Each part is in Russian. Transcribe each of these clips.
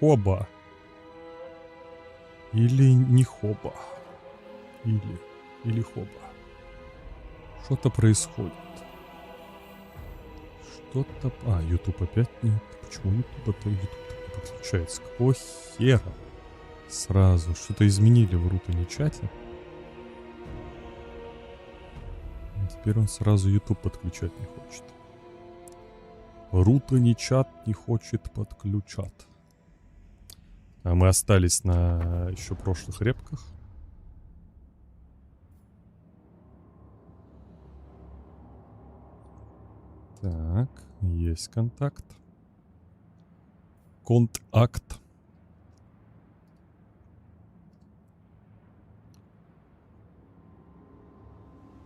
Хоба. Или не Хоба. Или Хоба. Что-то происходит. Что-то... А, YouTube опять нет. Почему YouTube-то не подключается? Какого хера? Сразу. Что-то изменили в Рутоне чате. Теперь он сразу YouTube подключать не хочет. Рутоне чат не хочет подключать. А мы остались на еще прошлых репках. Так, есть контакт. Контакт.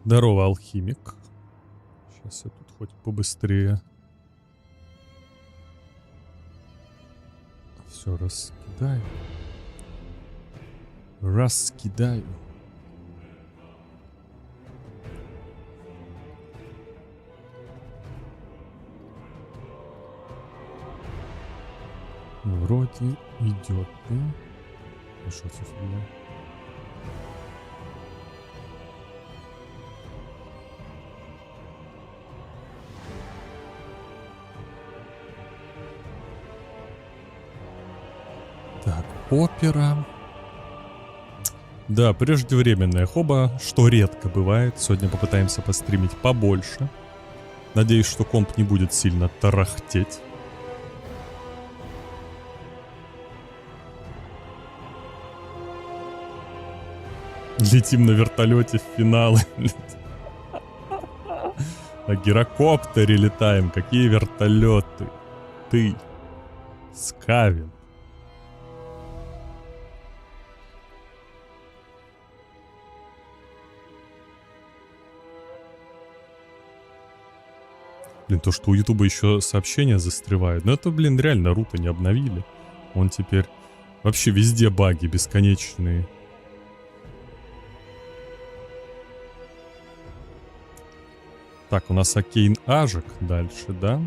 Здорово, алхимик. Сейчас я тут хоть побыстрее. Все раскидаю. Раскидаю. Вроде идет, да? А что за фигня? Так, опера. Да, преждевременная хоба, что редко бывает. Сегодня попытаемся постримить побольше. Надеюсь, что комп не будет сильно тарахтеть. Летим на вертолете в финалы. На гирокоптере летаем. Какие вертолеты? Ты. Скавин. Блин, то, что у Ютуба еще сообщения застревают. Но это, блин, реально Руто не обновили. Он теперь... Вообще везде баги бесконечные. Так, у нас Окейн Ажик дальше, да?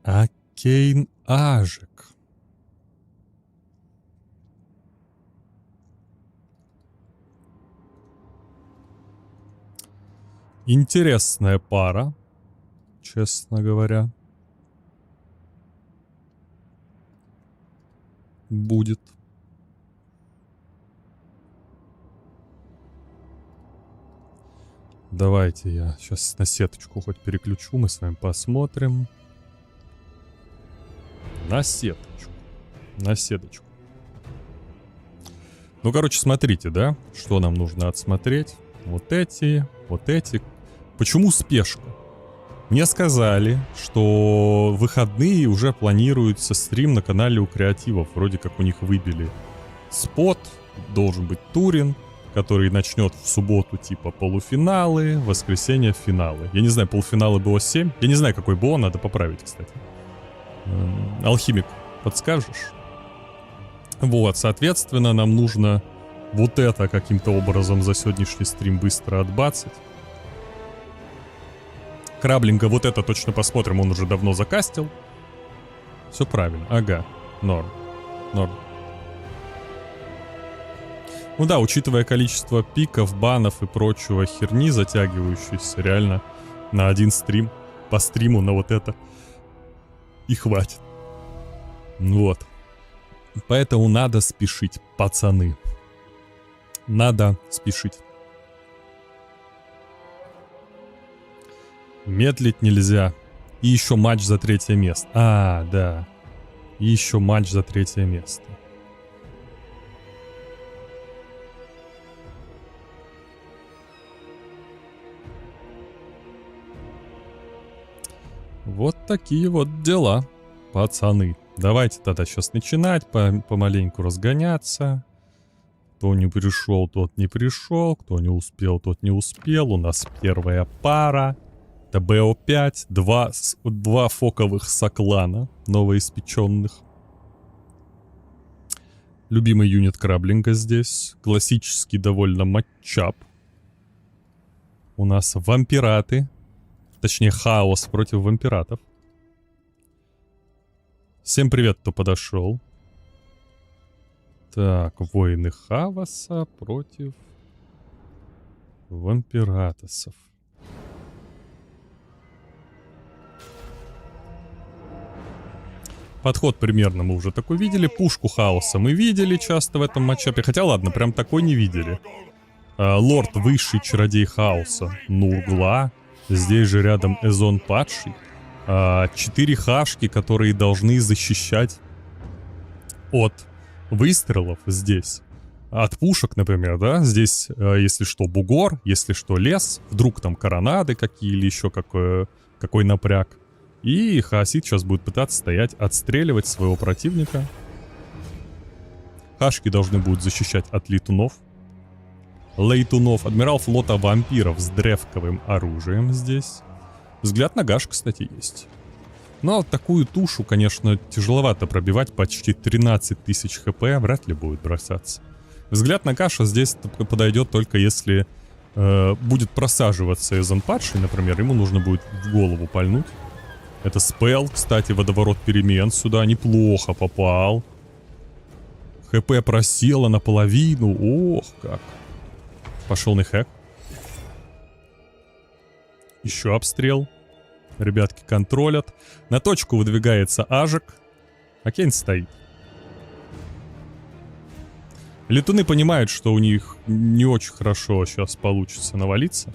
Окейн Ажик. Интересная пара, честно говоря. Будет. Давайте я сейчас на сеточку хоть переключу, мы с вами посмотрим. На сеточку. На сеточку. Ну, короче, смотрите, да, что нам нужно отсмотреть. Вот эти, вот эти. Почему спешка? Мне сказали, что в выходные уже планируется стрим на канале у креативов. Вроде как у них выбили спот, должен быть турин, который начнет в субботу типа полуфиналы, в воскресенье финалы. Я не знаю, полуфиналы было 7. Я не знаю, какой было, надо поправить, кстати. Алхимик, подскажешь? Вот, соответственно, нам нужно вот это каким-то образом за сегодняшний стрим быстро отбацать. Краблинга вот это точно посмотрим, он уже давно закастил. Все правильно, ага, норм, норм. Ну да, учитывая количество пиков, банов и прочего херни, затягивающейся реально на один стрим, по стриму на вот это и хватит. Вот. Поэтому надо спешить, пацаны. Надо спешить. Медлить нельзя. И еще матч за 3-е место. А, да. И еще матч за 3-е место. Вот такие вот дела, пацаны. Давайте тогда сейчас начинать, помаленьку разгоняться. Кто не пришел, тот не пришел. Кто не успел, тот не успел. У нас первая пара. Это БО5, два фоковых соклана, новоиспеченных. Любимый юнит краблинга здесь. Классический довольно матчап. У нас вампираты. Точнее, хаос против вампиратов. Всем привет, кто подошел. Так, воины хаоса против вампиратосов. Подход примерно мы уже такой видели. Пушку хаоса мы видели часто в этом матчапе. Хотя ладно, прям такой не видели. Лорд высший чародей хаоса Нургла. Здесь же рядом Эзон падший. 4 хашки, которые должны защищать от выстрелов здесь. От пушек, например, да. Здесь, если что, бугор, если что, лес. Вдруг там коронады какие или еще какой напряг. И хаосит сейчас будет пытаться стоять, отстреливать своего противника. Хашки должны будут защищать от летунов. Лейтунов. Адмирал флота вампиров с древковым оружием здесь. Взгляд на Гаш, кстати, есть. Но такую тушу, конечно, тяжеловато пробивать. Почти 13 тысяч хп вряд ли будет бросаться. Взгляд на Гаша здесь подойдет только если будет просаживаться Эзон падший, например. Ему нужно будет в голову пальнуть. Это спел, кстати, водоворот перемен сюда неплохо попал. ХП просело наполовину. Ох, как. Пошел на хэк. Еще обстрел. Ребятки контролят. На точку выдвигается Ажик. А Кейн стоит. Летуны понимают, что у них не очень хорошо сейчас получится навалиться.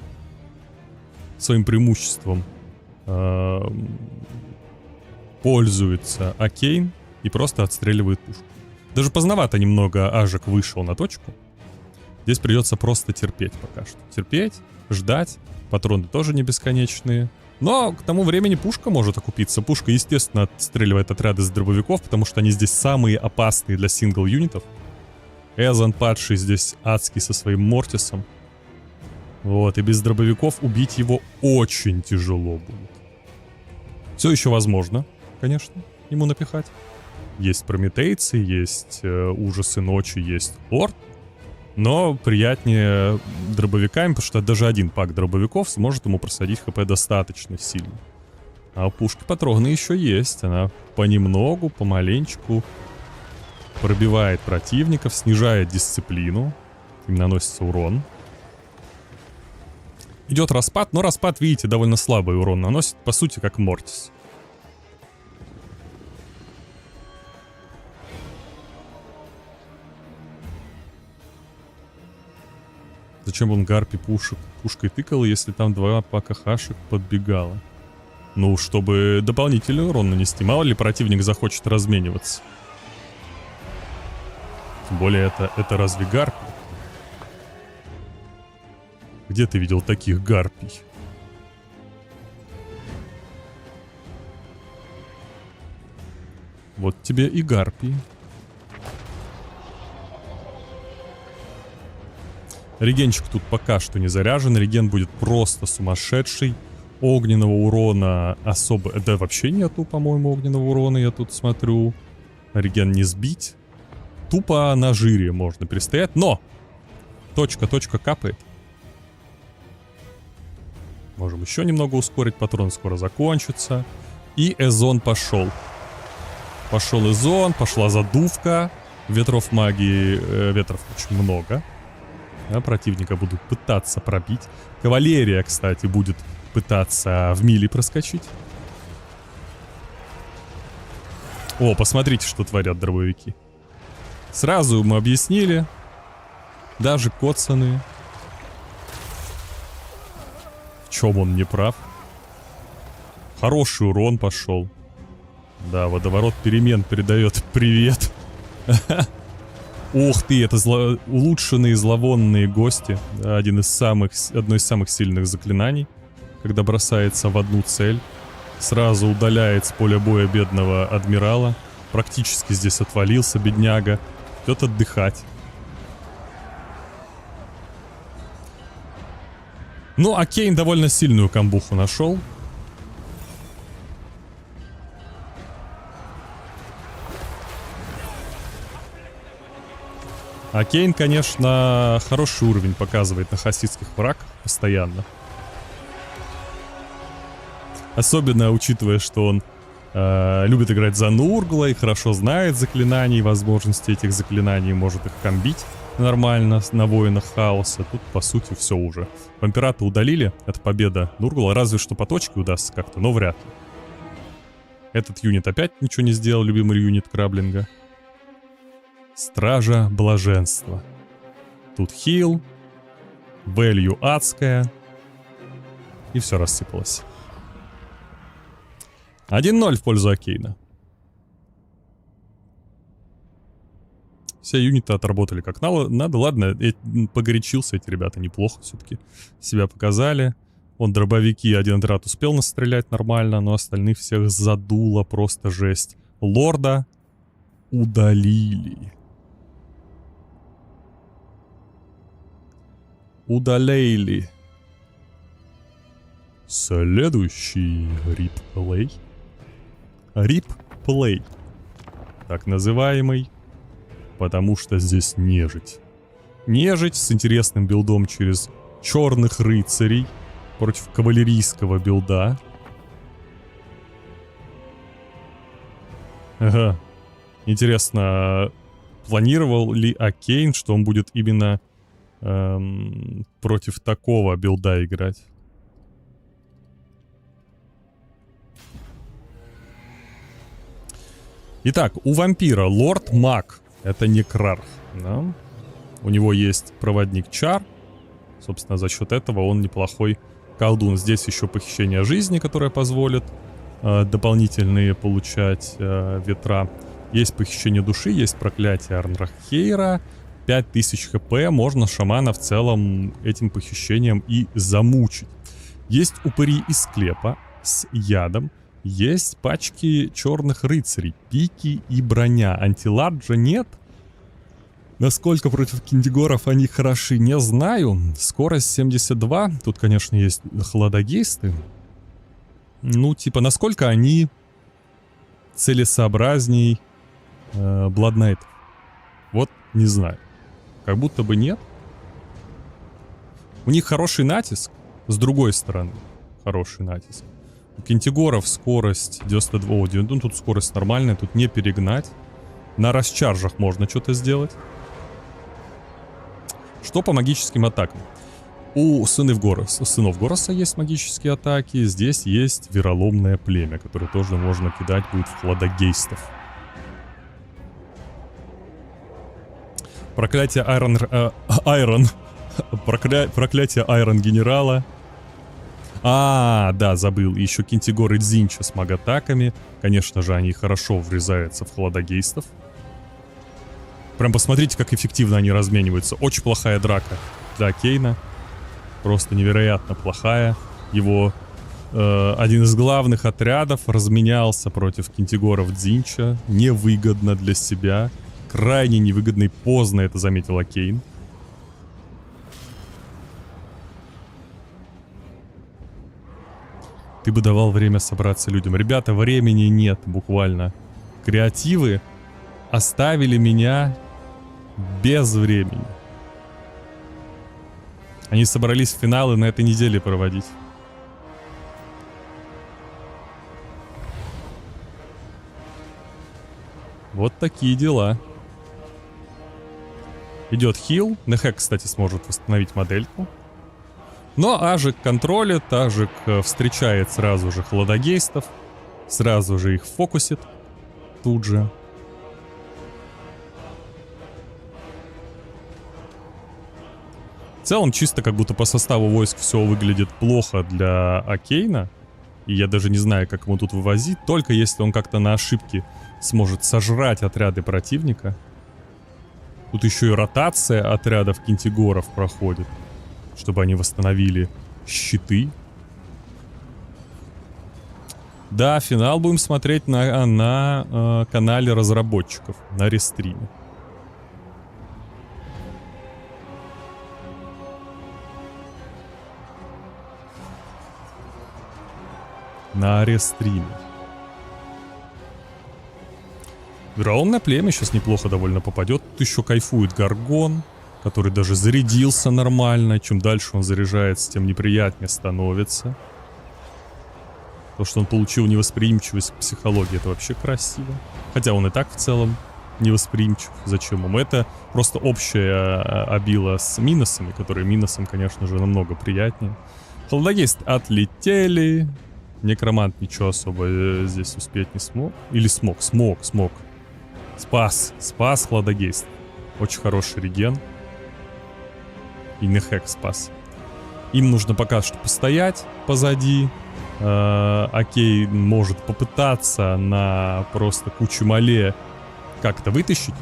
Своим преимуществом пользуется Акейн и просто отстреливает пушку. Даже поздновато немного Ажик вышел на точку. Здесь придется просто терпеть пока что. Терпеть, ждать. Патроны тоже не бесконечные. Но к тому времени пушка может окупиться. Пушка, естественно, отстреливает отряды с дробовиков, потому что они здесь самые опасные для сингл-юнитов. Эзон падший здесь адский со своим Мортисом. Вот, и без дробовиков убить его очень тяжело будет. Все еще возможно, конечно, ему напихать. Есть прометейцы, есть ужасы ночи, есть лорд. Но приятнее дробовиками, потому что даже один пак дробовиков сможет ему просадить хп достаточно сильно. А у пушки патроны еще есть. Она понемногу, помаленечку пробивает противников, снижает дисциплину. Им наносится урон. Идет распад, но распад, видите, довольно слабый урон наносит, по сути, как Мортис. Зачем он гарпи пушкой тыкал, если там 2 пака хашек подбегало? Ну, чтобы дополнительный урон нанести. Мало ли противник захочет размениваться. Тем более это разве гарпи? Где ты видел таких гарпий? Вот тебе и гарпии. Регенчик тут пока что не заряжен. Реген будет просто сумасшедший. Огненного урона особо... Да вообще нету, по-моему, огненного урона. Я тут смотрю. Реген не сбить. Тупо на жире можно перестоять. Но! Точка капает. Можем еще немного ускорить. Патрон скоро закончится. И Эзон пошел. Пошел Эзон. Пошла задувка. Ветров магии... ветров очень много. А противника будут пытаться пробить. Кавалерия, кстати, будет пытаться в мили проскочить. О, посмотрите, что творят дробовики. Сразу мы объяснили. Даже коцаные. В чем он не прав? Хороший урон пошел. Да, водоворот перемен передает привет. Ух ты, это улучшенные зловонные гости. Одно из самых сильных заклинаний. Когда бросается в одну цель. Сразу удаляет с поля боя бедного адмирала. Практически здесь отвалился бедняга. Идет отдыхать. Ну, а Кейн довольно сильную камбуху нашел. А Кейн, конечно, хороший уровень показывает на хасидских врагах постоянно. Особенно учитывая, что он любит играть за Нургла и хорошо знает заклинания и возможности этих заклинаний, может их комбить нормально на воинах хаоса. Тут, по сути, все уже. Вампира-то удалили, это победа Нургла, разве что по точке удастся как-то, но вряд ли. Этот юнит опять ничего не сделал, любимый юнит Краблинга. Стража Блаженства. Тут хил, value адская, и все рассыпалось. 1-0 в пользу Окейна. Все юниты отработали как надо. Ладно, погорячился эти ребята, неплохо все-таки себя показали. Он дробовики, один отряд успел настрелять нормально, но остальных всех задуло, просто жесть. Лорда удалили. Удалили. Следующий риплей. Риплей. Так называемый. Потому что здесь нежить. Нежить с интересным билдом через черных рыцарей. Против кавалерийского билда. Ага. Интересно, планировал ли Окейн, что он будет именно против такого билда играть? Итак, у вампира Лорд Маг. Это некрарх, да? У него есть проводник чар. Собственно, за счет этого он неплохой колдун. Здесь еще похищение жизни, которое позволит дополнительные получать ветра. Есть похищение души, есть проклятие Арнрахейра. 5000 хп, можно шамана в целом этим похищением и замучить. Есть упыри из склепа с ядом. Есть пачки черных рыцарей, пики и броня. Антиладжа нет. Насколько против киндигоров они хороши, не знаю. Скорость 72. Тут, конечно, есть хладогейсты. Ну, типа, насколько они целесообразней Бладнайтов? Вот, не знаю. Как будто бы нет. У них хороший натиск. С другой стороны, хороший натиск. У кинтигоров скорость 92. О, ну тут скорость нормальная, тут не перегнать. На расчаржах можно что-то сделать. Что по магическим атакам? У сынов Гороса есть магические атаки. Здесь есть вероломное племя, которое тоже можно кидать будет в хладогейстов. Проклятие Проклятие Айрон Генерала. Да, забыл. Еще кинтигоры Дзинча с магатаками. Конечно же, они хорошо врезаются в хладогейстов. Прям посмотрите, как эффективно они размениваются. Очень плохая драка для Окейна. Просто невероятно плохая. Его один из главных отрядов разменялся против кинтигоров Дзинча. Невыгодно для себя. Крайне невыгодно и поздно это заметил Окейн. Ты бы давал время собраться людям. Ребята, времени нет буквально. Креативы оставили меня без времени. Они собрались в финалы на этой неделе проводить. Вот такие дела. Идет хил. Нехек, кстати, сможет восстановить модельку. Но Ажик контролит, Ажик встречает сразу же хладогейстов. Сразу же их фокусит. Тут же. В целом, чисто как будто по составу войск все выглядит плохо для Окейна. И я даже не знаю, как ему тут вывозить. Только если он как-то на ошибке сможет сожрать отряды противника. Тут еще и ротация отрядов кинтигоров проходит. Чтобы они восстановили щиты. Да, финал будем смотреть на канале разработчиков. На рестриме. На рестриме. Вероломное племя сейчас неплохо довольно попадет. Тут еще кайфует Гаргон, который даже зарядился нормально. Чем дальше он заряжается, тем неприятнее становится. То, что он получил невосприимчивость к психологии, это вообще красиво. Хотя он и так в целом невосприимчив. Зачем ему? Это просто общая обила с минусами, которые минусом, конечно же, намного приятнее. Холодогейст отлетели. Некромант ничего особо здесь успеть не смог. Или смог. Спас Холодогейст. Очень хороший реген. И Нехек спас. Им нужно пока что постоять позади. Окей, может попытаться на просто кучу мале как-то вытащить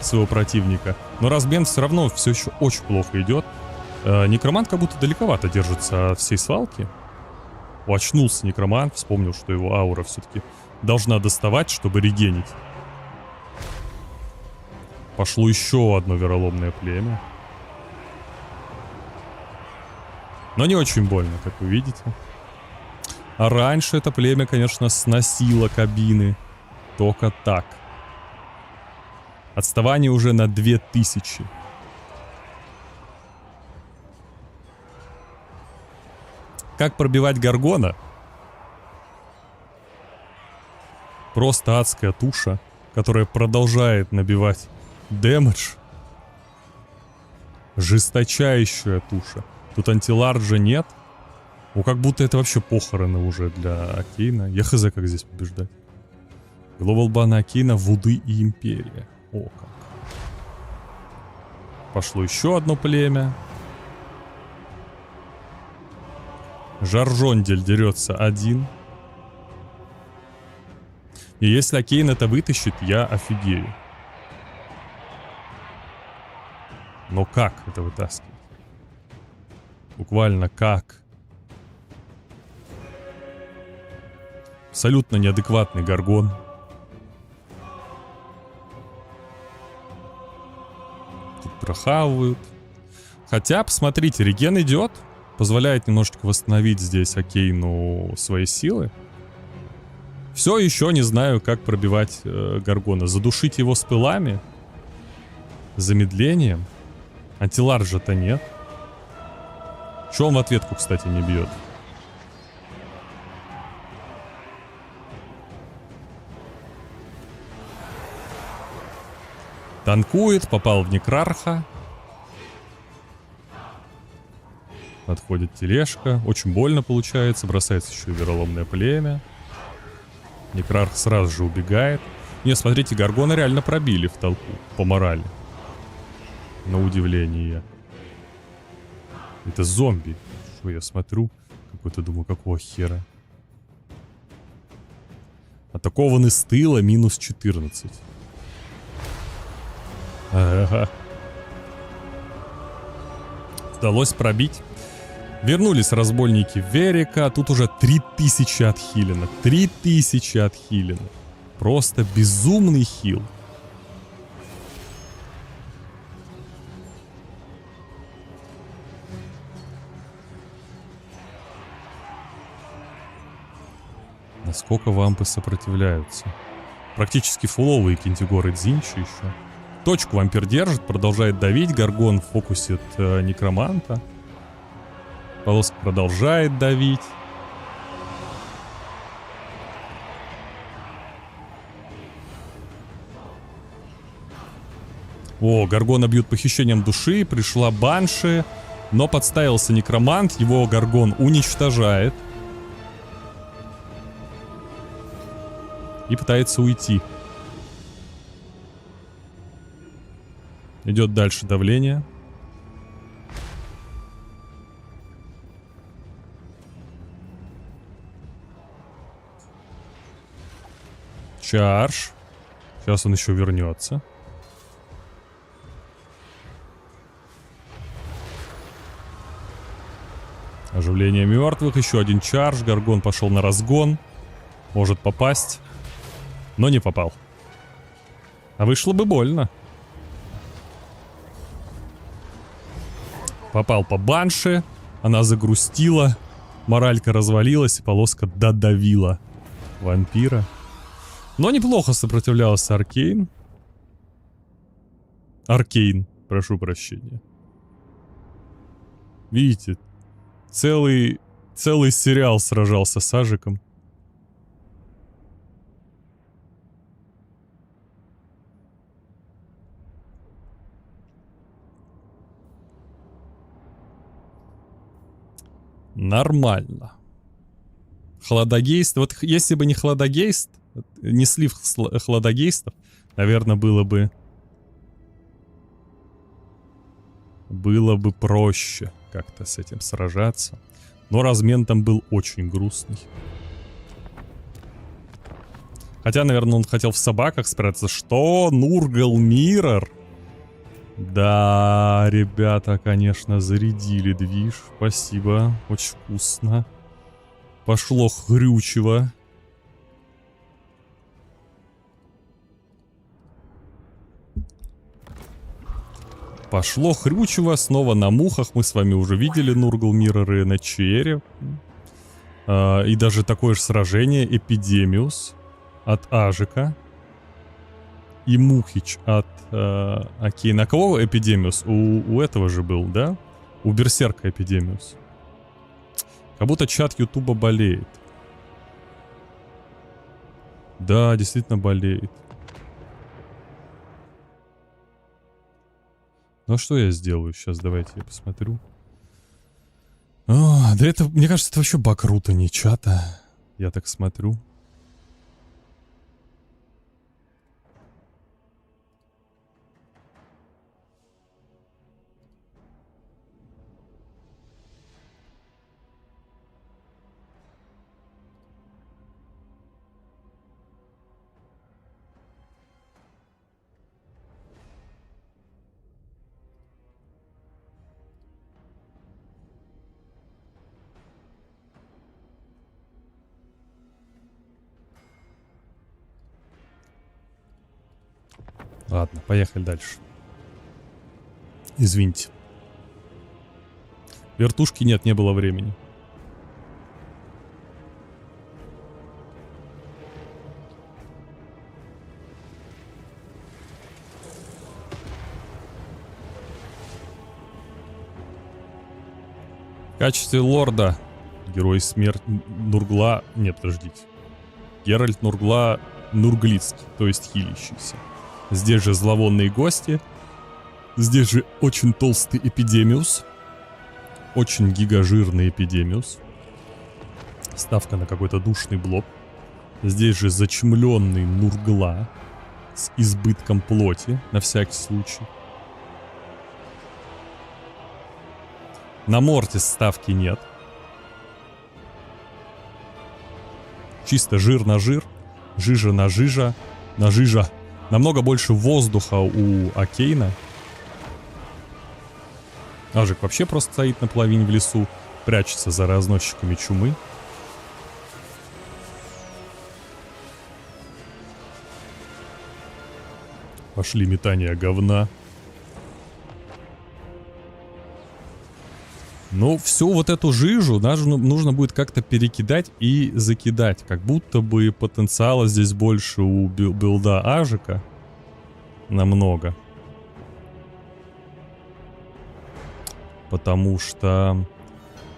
своего противника. Но размен все равно все еще очень плохо идет. Некромант как будто далековато держится от всей свалки. Очнулся некромант, вспомнил, что его аура все-таки должна доставать, чтобы регенить. Пошло еще одно вероломное племя. Но не очень больно, как вы видите. А раньше это племя, конечно, сносило кабины. Только так. Отставание уже на 2000. Как пробивать Гаргона? Просто адская туша, которая продолжает набивать дэмэдж. Жесточайшая туша. Тут антиларджа нет. Ну, как будто это вообще похороны уже для Окейна. Я хз, как здесь побеждать. Глобал бана Окейна, Вуды и Империя. О, как. Пошло еще одно племя. Жаржондель дерется один. И если Окейн это вытащит, я офигею. Но как это вытаскивать? Буквально как? Абсолютно неадекватный Гаргон. Тут прохавывают. Хотя, посмотрите, реген идет. Позволяет немножечко восстановить здесь Окейну свои силы. Все еще не знаю, как пробивать Гаргона. Задушить его с пылами? Замедлением? Антиларджа-то нет. Чё он в ответку, кстати, не бьет? Танкует, попал в Некрарха. Отходит тележка. Очень больно получается. Бросается еще и вероломное племя. Некрарх сразу же убегает. Не, смотрите, Гаргона реально пробили в толпу. По морали. На удивление. Это зомби. Что я смотрю? Какой-то думаю, какого хера? Атакованы с тыла минус 14. Ага. Удалось пробить. Вернулись разбойники Верика. Тут уже 3000 отхилено. 3000 отхилено. Просто безумный хил. Насколько вампы сопротивляются. Практически фуловые Кентигор и Дзинчи еще. Точку вампир держит, продолжает давить. Гаргон фокусит некроманта. Полоска продолжает давить. О, Гаргона бьют похищением души. Пришла Банши. Но подставился некромант. Его Гаргон уничтожает. И пытается уйти. Идет дальше давление. Чарж. Сейчас он еще вернется. Оживление мертвых. Еще один чарж. Гаргон пошел на разгон. Может попасть. Но не попал. А вышло бы больно. Попал по Банше. Она загрустила. Моралька развалилась. И полоска додавила вампира. Но неплохо сопротивлялся Аркейн. Аркейн, прошу прощения. Видите, целый сериал сражался с Ажиком. Нормально. Хладогейст. Вот если бы не хладогейст, не слив хладогейстов, наверное, было бы проще как-то с этим сражаться. Но размен там был очень грустный. Хотя, наверное, он хотел в собаках спрятаться. Что? Нургл Миррор? Да, ребята, конечно, зарядили движ. Спасибо. Очень вкусно. Пошло хрючево. Пошло хрючево. Снова на мухах. Мы с вами уже видели Нургл Мирроры на Чере. И даже такое же сражение. Эпидемиус от Ажика. И Мухич от Окейна. А кого Эпидемиус? У этого же был, да? У Берсерка Эпидемиус. Как будто чат Ютуба болеет. Да, действительно болеет. Ну а что я сделаю сейчас? Давайте я посмотрю. О, да это, мне кажется, это вообще баг-рута, не чата. Я так смотрю. Ладно, поехали дальше. Извините. Вертушки нет, не было времени. В качестве лорда герой смерти Нургла... Нет, подождите. Геральт Нургла Нурглицкий, то есть хилящийся. Здесь же зловонные гости. Здесь же очень толстый Эпидемиус. Очень гигажирный Эпидемиус. Ставка на какой-то душный блок. Здесь же зачмленный Нургла с избытком плоти, на всякий случай. На Мортис ставки нет. Чисто жир на жир. Жижа на жижа. На жижа. Намного больше воздуха у Окейна. Ажик вообще просто стоит на половине в лесу. Прячется за разносчиками чумы. Пошли метания говна. Но всю вот эту жижу нужно будет как-то перекидать и закидать. Как будто бы потенциала здесь больше у билда Ажика. Намного. Потому что...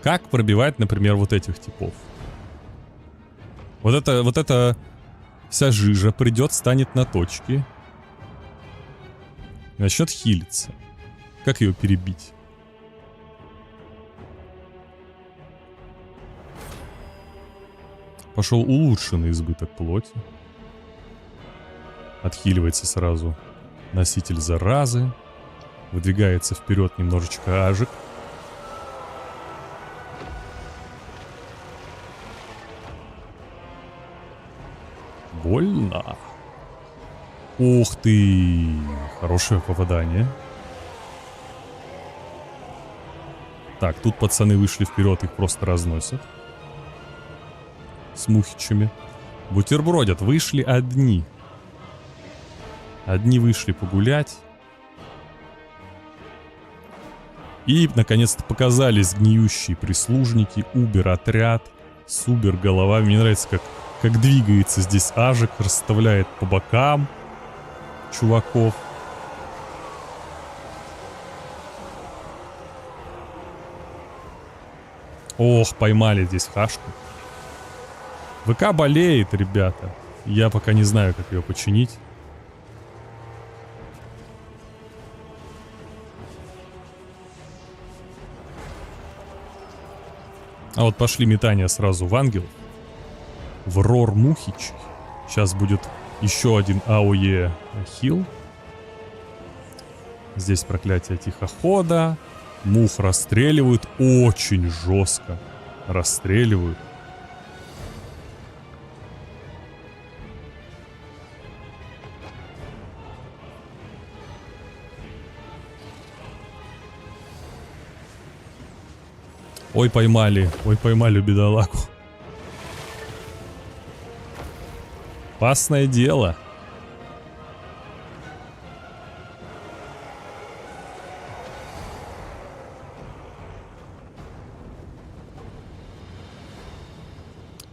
Как пробивать, например, вот этих типов? Вот это вся жижа придет, станет на точке. Начнет хилиться. Как ее перебить? Пошел улучшенный избыток плоти. Отхиливается сразу носитель заразы. Выдвигается вперед немножечко Ажик. Больно. Ух ты! Хорошее попадание. Так, тут пацаны вышли вперед, их просто разносят. С мухичами. Бутербродят, вышли одни. Одни вышли погулять. И, наконец-то, показались гниющие прислужники, Убер-отряд, с Убер-головами. Мне нравится, как двигается здесь Ажик, расставляет по бокам чуваков. Ох, поймали здесь хашку. ВК болеет, ребята. Я пока не знаю, как ее починить. А вот пошли метания сразу в ангел. В Рор Мухич. Сейчас будет еще один АОЕ хил. Здесь проклятие тихохода. Мух расстреливают очень жестко. Расстреливают. Ой, поймали бедолагу. Опасное дело.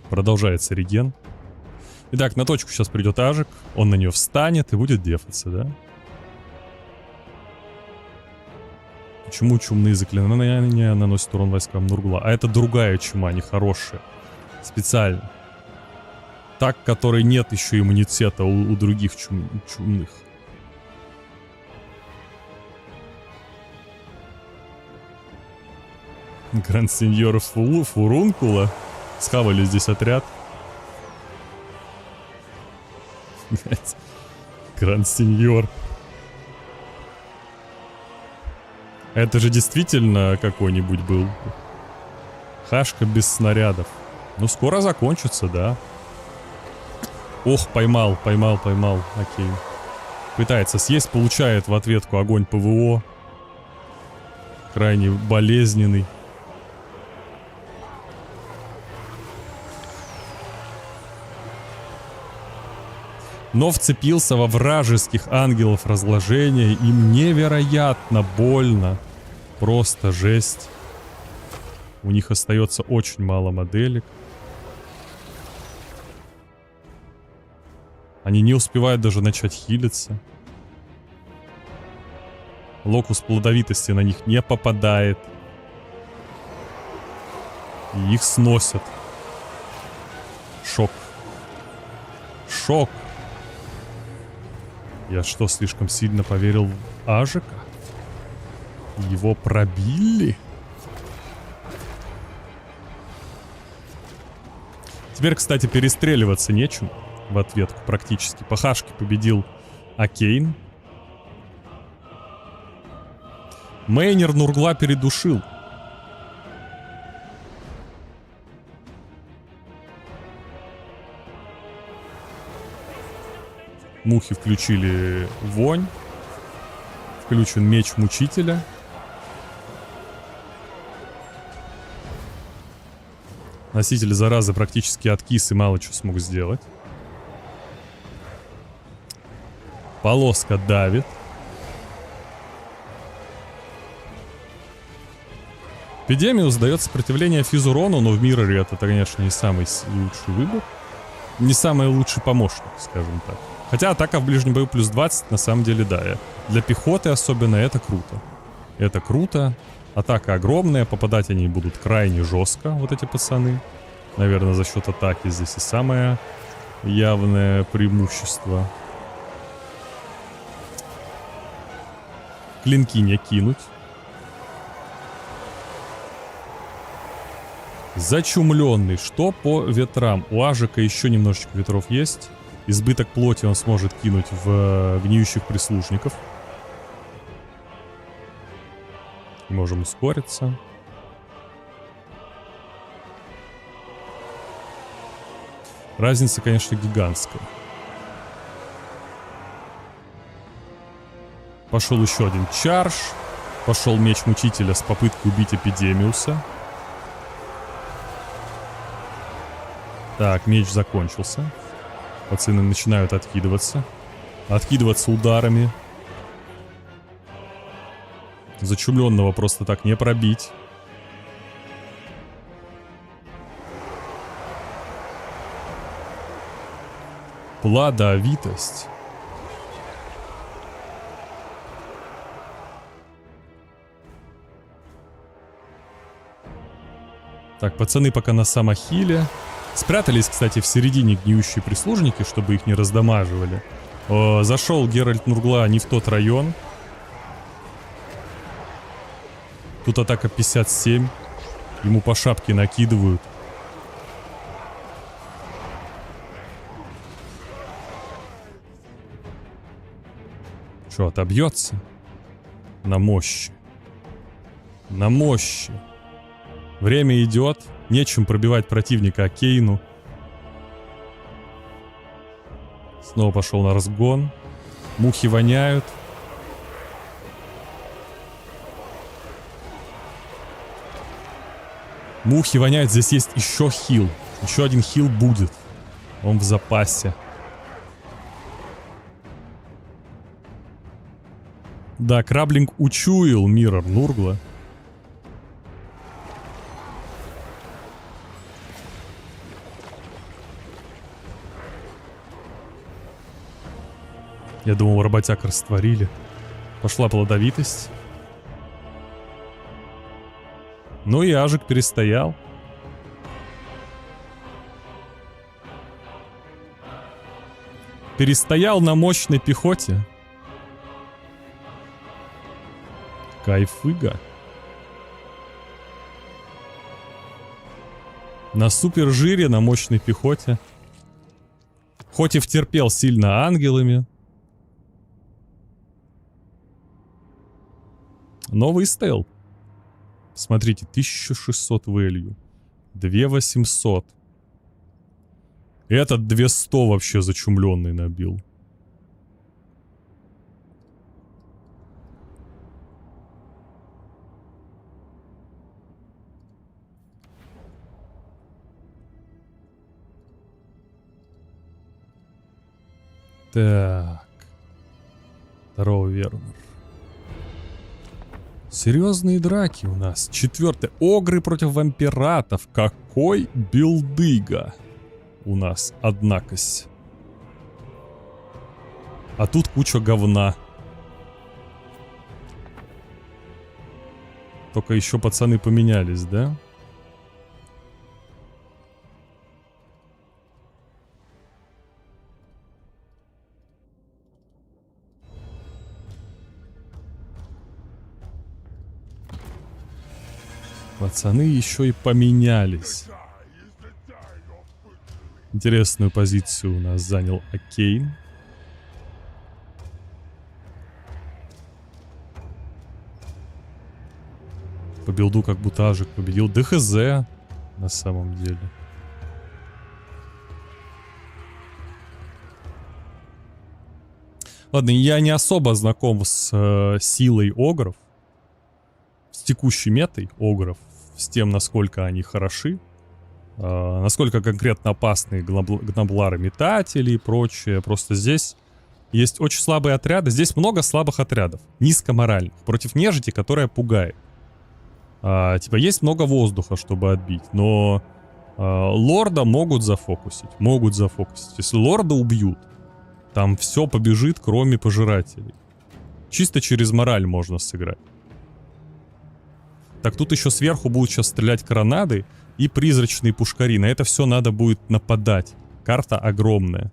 Продолжается реген. Итак, на точку сейчас придет Ажик. Он на нее встанет и будет дефаться, да? Почему чумные заклинания наносят урон войскам Нургла? А это другая чума, нехорошая. Специально. Так, которой нет еще иммунитета у других чумных. Гранд-сеньор Фурункула. Схавали здесь отряд. Гранд-сеньор. Это же действительно какой-нибудь был. Хашка без снарядов. Ну, скоро закончится, да. Ох, поймал. Окей. Пытается съесть, получает в ответку огонь ПВО. Крайне болезненный. Но вцепился во вражеских ангелов разложения. Им невероятно больно. Просто жесть. У них остается очень мало моделек. Они не успевают даже начать хилиться. Локус плодовитости на них не попадает. И их сносят. Шок. Шок. Я что, слишком сильно поверил в Ажика? Его пробили? Теперь, кстати, перестреливаться нечем. В ответку практически. По хашке победил Акейн. Мейнер Нургла передушил. Мухи включили вонь. Включен меч мучителя. Носитель заразы практически откис и мало чего смог сделать. Полоска давит. Эпидемиус дает сопротивление физурону, но в Мирроре это, конечно, не самый лучший выбор. Не самый лучший помощник, скажем так. Хотя атака в ближнем бою плюс 20, на самом деле, да. Для пехоты особенно это круто. Это круто. Атака огромная, попадать они будут крайне жестко, вот эти пацаны. Наверное, за счет атаки здесь и самое явное преимущество. Клинки не кинуть. Зачумленный. Что по ветрам? У Ажика еще немножечко ветров есть. Избыток плоти он сможет кинуть в гниющих прислужников. Можем ускориться. Разница, конечно, гигантская. Пошел еще один чарж. Пошел меч мучителя с попыткой убить Эпидемиуса. Так, меч закончился. Пацаны начинают откидываться. Откидываться ударами. Зачумленного просто так не пробить. Плодовитость. Так, пацаны пока на самохиле. Спрятались, кстати, в середине гниющие прислужники, чтобы их не раздамаживали. Зашел Геральт Нургла не в тот район. Тут атака 57. Ему по шапке накидывают. Что, отобьется? На мощи. На мощи. Время идет. Нечем пробивать противника Кейну. Снова пошел на разгон. Мухи воняют. Мухи воняют. Здесь есть еще хил. Еще один хил будет. Он в запасе. Да, Краблинг учуял Миррор Нургла. Я думал, работяг растворили. Пошла плодовитость. Ну и Ажик перестоял. Перестоял на мощной пехоте. Кайфыга. На супер жире, на мощной пехоте. Хоть и втерпел сильно ангелами. Но выстоял. Смотрите, 1600 value. 2800. Этот 200 вообще зачумленный набил. Так. Здорово, Вернер. Серьезные драки у нас. 4. Огры против вампиратов. Какой билдыга у нас, однакось. А тут куча говна. Только еще пацаны поменялись, да? Пацаны еще и поменялись. Интересную позицию у нас занял Акейн. По билду как будто Ажик победил. ДХЗ на самом деле. Ладно, я не особо знаком с силой огров. С текущей метой огров. С тем, насколько они хороши. Насколько конкретно опасны гноблары-метатели и прочее. Просто здесь есть очень слабые отряды. Здесь много слабых отрядов. Низкоморальных. Против нежити, которая пугает. Типа есть много воздуха, чтобы отбить. Но лорда могут зафокусить. Могут зафокусить. Если лорда убьют, там все побежит, кроме пожирателей. Чисто через мораль можно сыграть. Так, тут еще сверху будут сейчас стрелять коронады и призрачные пушкари. На это все надо будет нападать. Карта огромная.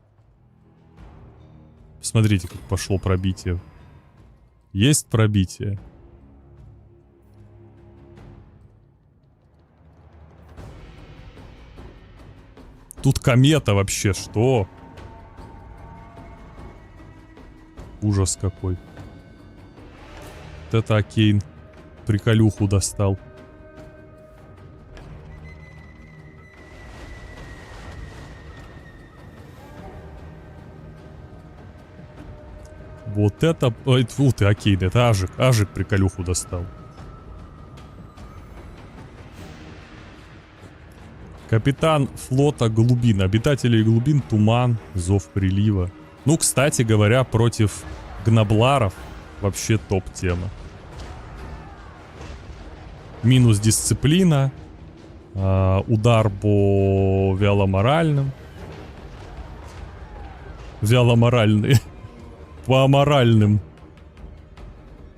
Посмотрите, как пошло пробитие. Есть пробитие. Тут комета вообще, что? Ужас какой. Вот это Акейн. Приколюху достал. Вот это... Ой, фу ты, Акейн, это Ажик. Ажик приколюху достал. Капитан флота глубин. Обитатели глубин, туман, зов прилива. Ну, кстати говоря, против гнобларов вообще топ-тема. Минус дисциплина. Удар по вяломоральным. Вяломоральные. По аморальным.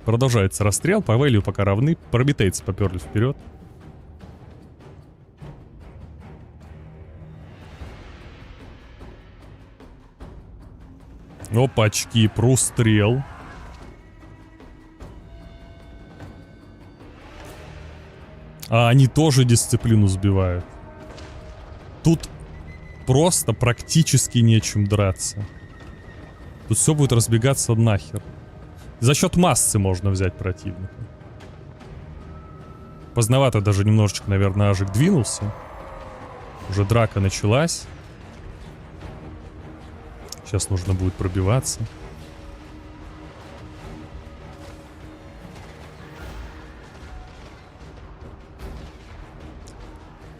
Продолжается расстрел. По вэлью пока равны. Пробитейцы поперли вперед. Опачки, прострел. А они тоже дисциплину сбивают. Тут просто практически нечем драться. Тут все будет разбегаться нахер. За счет массы можно взять противника. Поздновато даже немножечко, наверное, Ажик двинулся. Уже драка началась. Сейчас нужно будет пробиваться.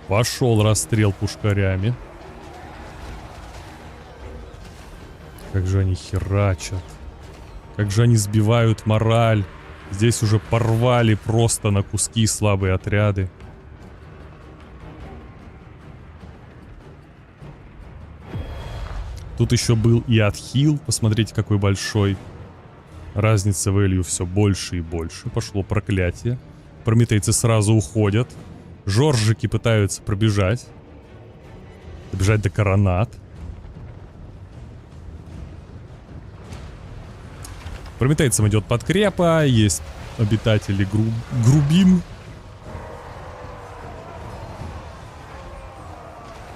Пошел расстрел пушкарями. Как же они херачат. Как же они сбивают мораль. Здесь уже порвали просто на куски слабые отряды. Тут еще был и отхил. Посмотрите, какой большой. Разница в элью все больше и больше. Пошло проклятие. Прометейцы сразу уходят. Жоржики пытаются пробежать. Добежать до коронат. Прометейцам идет подкрепа. Есть обитатели Грубин.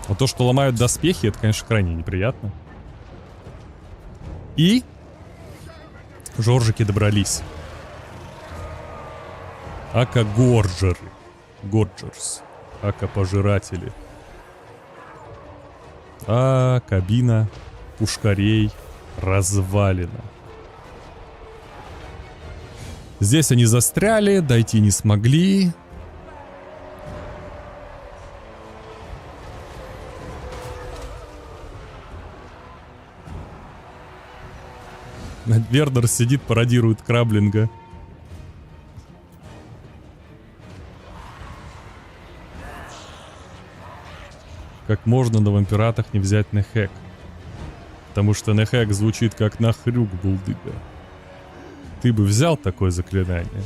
Но то, что ломают доспехи, это, конечно, крайне неприятно. И жоржики добрались. Ака-горджеры. Горджерс. Ака-пожиратели. А кабина пушкарей развалена. Здесь они застряли, дойти не смогли. Вернер сидит, пародирует Краблинга. Как можно на вампиратах не взять Нехек? Потому что Нехек звучит как нахрюк булдыга. Ты бы взял такое заклинание?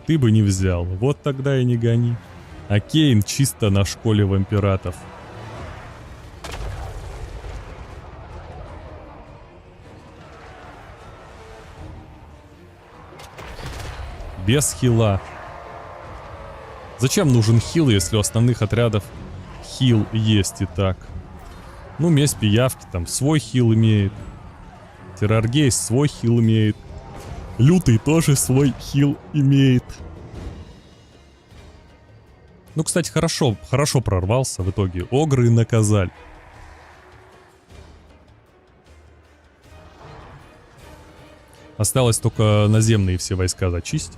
Ты бы не взял. Вот тогда и не гони. А Кейн чисто на школе вампиратов. Без хила. Зачем нужен хил, если у основных отрядов хил есть и так? Ну, месть пиявки там свой хил имеет. Терроргейс свой хил имеет. Лютый тоже свой хил имеет. Ну, кстати, хорошо прорвался в итоге. Огры наказали. Осталось только наземные все войска зачистить.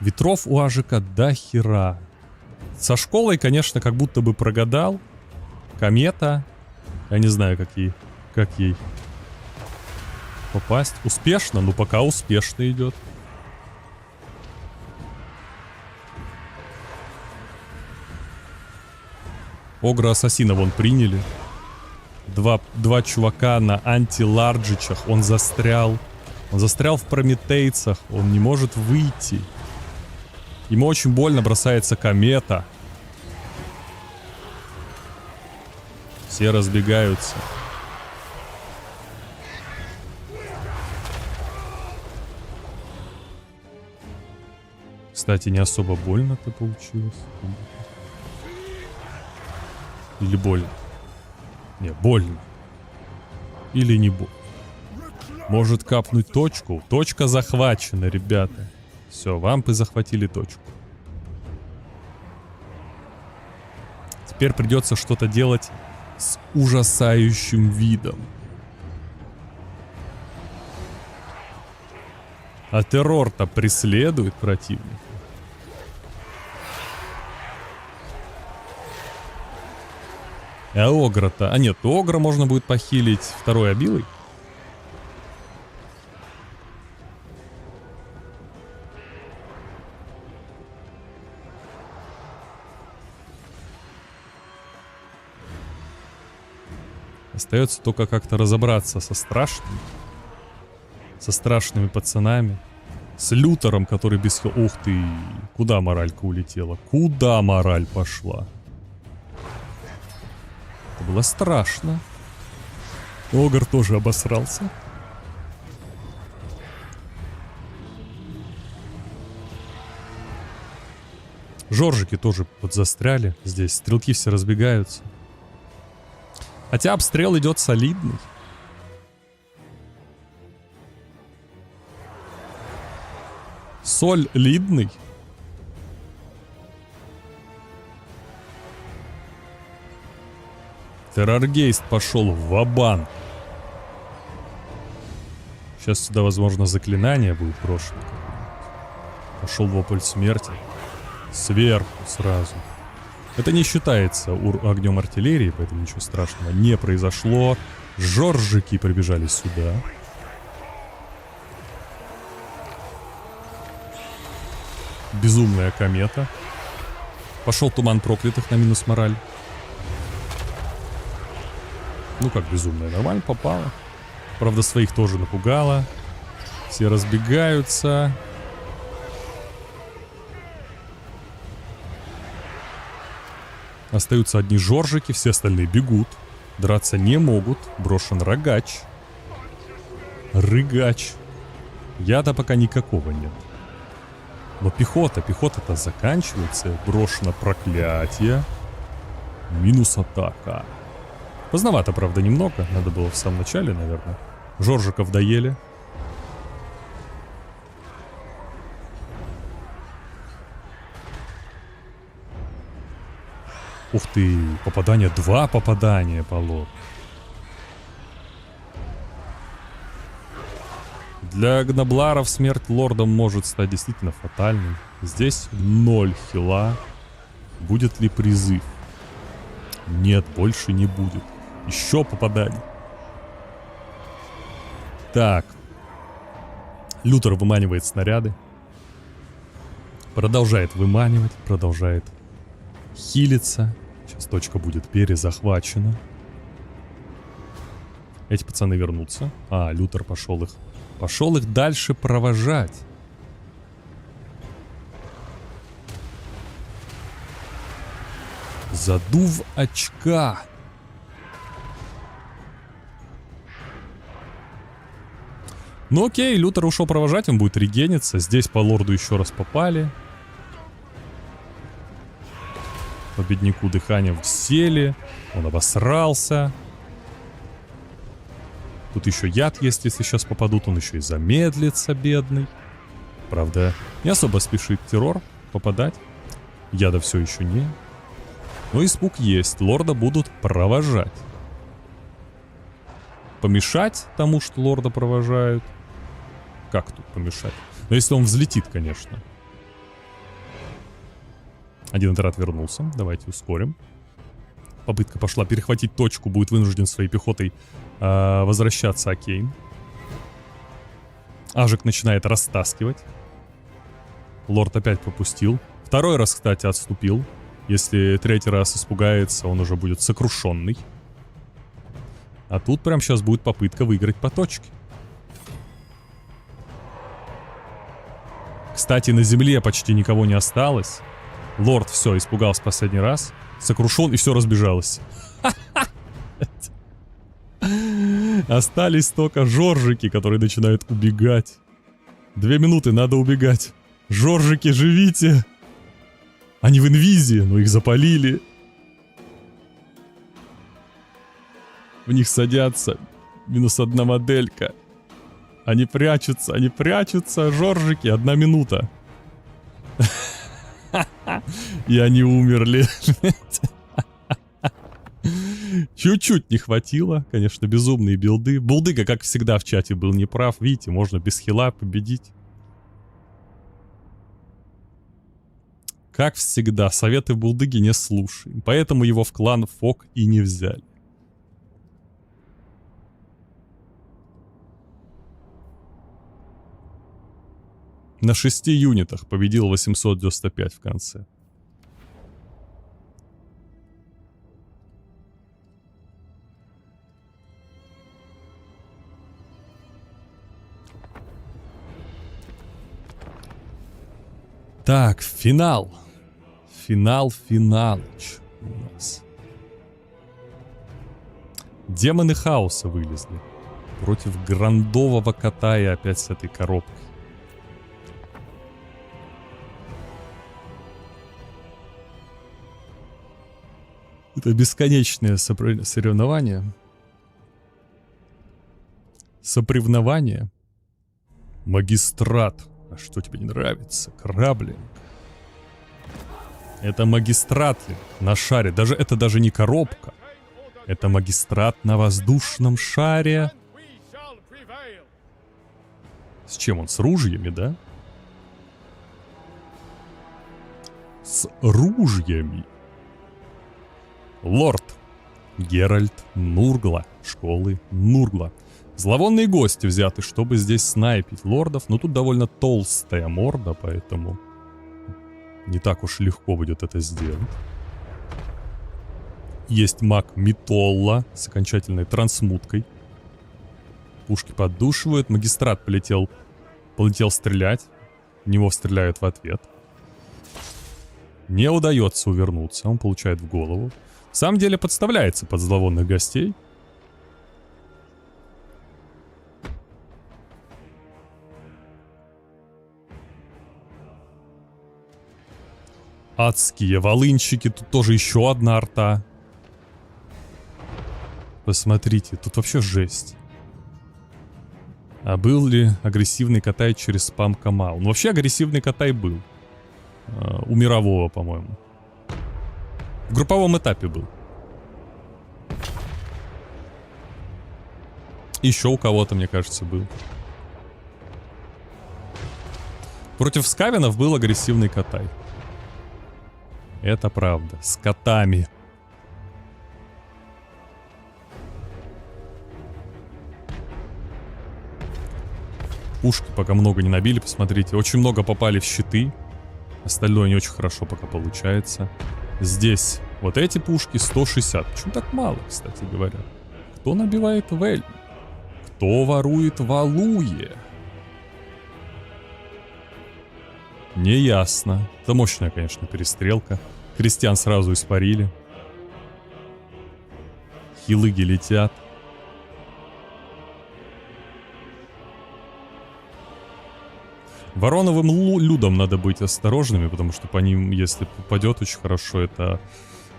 Ветров у Ажика до хера. Со школой, конечно, как будто бы прогадал. Комета. Я не знаю, как ей попасть. Успешно? Ну, пока успешно идет. Огра Ассасина вон приняли. Два чувака на антиларджичах. Он застрял. Он застрял в прометейцах. Он не может выйти. Ему очень больно бросается комета. Все разбегаются. Кстати, не особо больно-то получилось. Или больно? Не, больно. Или не больно. Может капнуть точку? Точка захвачена, ребята. Все, вампы захватили точку. Теперь придется что-то делать с ужасающим видом. А террор-то преследует противника. А Огра-то... А нет, Огра можно будет похилить второй обилой. Остается только как-то разобраться со страшными пацанами. С Лютером, который без... Ух ты, куда моралька улетела? Куда мораль пошла? Это было страшно. Огр тоже обосрался. Жоржики тоже вот застряли здесь. Стрелки все разбегаются. Хотя обстрел идет солидный. Солидный. Терроргейст пошел в ва-банк. Сейчас сюда, возможно, заклинание будет брошено. Пошел вопль смерти. Сверху сразу. Это не считается огнем артиллерии, поэтому ничего страшного не произошло. Жоржики прибежали сюда. Безумная комета. Пошел туман проклятых на минус мораль. Ну как безумная, нормально попала. Правда, своих тоже напугала. Все разбегаются. Остаются одни жоржики, все остальные бегут. Драться не могут. Брошен рогач. Рыгач. Яда пока никакого нет. Но пехота-то заканчивается. Брошено проклятие. Минус атака. Поздновато, правда, немного. Надо было в самом начале, наверное. Жоржиков доели. Ух ты, попадание, 2 попадания по лорду. Для гнобларов смерть лордом может стать действительно фатальной. Здесь 0 хила. Будет ли призыв? Нет, больше не будет. Еще попадание. Так. Лютер выманивает снаряды. Продолжает выманивать, продолжает хилиться. Сейчас точка будет перезахвачена. Эти пацаны вернутся. А, Лютер пошел их дальше провожать. Задув очка. Ну окей, Лютер ушел провожать, он будет регениться. Здесь по лорду еще раз попали. По бедняку дыханием сели. Он обосрался. Тут еще яд есть, если сейчас попадут. Он еще и замедлится, бедный. Правда, не особо спешит террор попадать. Яда все еще не. Но испуг есть. Лорда будут провожать. Помешать тому, что лорда провожают? Как тут помешать? Но если он взлетит, конечно. Один отряд вернулся. Давайте ускорим. Попытка пошла перехватить точку. Будет вынужден своей пехотой возвращаться Окейн. Ажик начинает растаскивать. Лорд опять пропустил. Второй раз, кстати, отступил. Если третий раз испугается, он уже будет сокрушенный. А тут прямо сейчас будет попытка выиграть по точке. Кстати, на земле почти никого не осталось. Лорд все, испугался последний раз. Сокрушен, и все разбежалось. Остались только жоржики, которые начинают убегать. 2 минуты, надо убегать. Жоржики, живите! Они в инвизе, но их запалили. В них садятся. -1 моделька. Они прячутся, жоржики, 1 минута. И они умерли. Чуть-чуть не хватило. Конечно, безумные билды. Булдыга, как всегда, в чате был неправ. Видите, можно без хила победить. Как всегда, советы Булдыги не слушаем. Поэтому его в клан Фок и не взяли. На 6 юнитах победил 895 в конце. Так, финал. Финалыч у нас. Демоны хаоса вылезли. Против грандового кота и опять с этой коробкой. Это бесконечное соревнование. Сопревнование. Магистрат. А что тебе не нравится? Краблинг. Это магистрат на шаре. Это даже не коробка. Это магистрат на воздушном шаре. С чем он? С ружьями, да? С ружьями. Лорд Геральт Нургла. Школы Нургла. Зловонные гости взяты, чтобы здесь снайпить лордов. Но тут довольно толстая морда, поэтому не так уж легко будет это сделать. Есть маг Митолла с окончательной трансмуткой. Пушки поддушивают. Магистрат полетел стрелять. В него стреляют в ответ. Не удается увернуться. Он получает в голову. В самом деле подставляется под зловонных гостей. Адские волынщики. Тут тоже еще одна арта. Посмотрите, тут вообще жесть. А был ли агрессивный Катай через спам Камал? Ну, вообще агрессивный Катай был. У мирового, по-моему. В групповом этапе был. Еще у кого-то, мне кажется, был. Против скавинов был агрессивный Катай. Это правда. С котами. Пушки пока много не набили, посмотрите. Очень много попали в щиты. Остальное не очень хорошо пока получается. Здесь вот эти пушки 160. Почему так мало, кстати говоря? Кто набивает Вель? Кто ворует Валуе? Неясно. Это мощная, конечно, перестрелка. Крестьян сразу испарили. Хилыги летят. Вороновым людям надо быть осторожными, потому что по ним, если попадет очень хорошо, это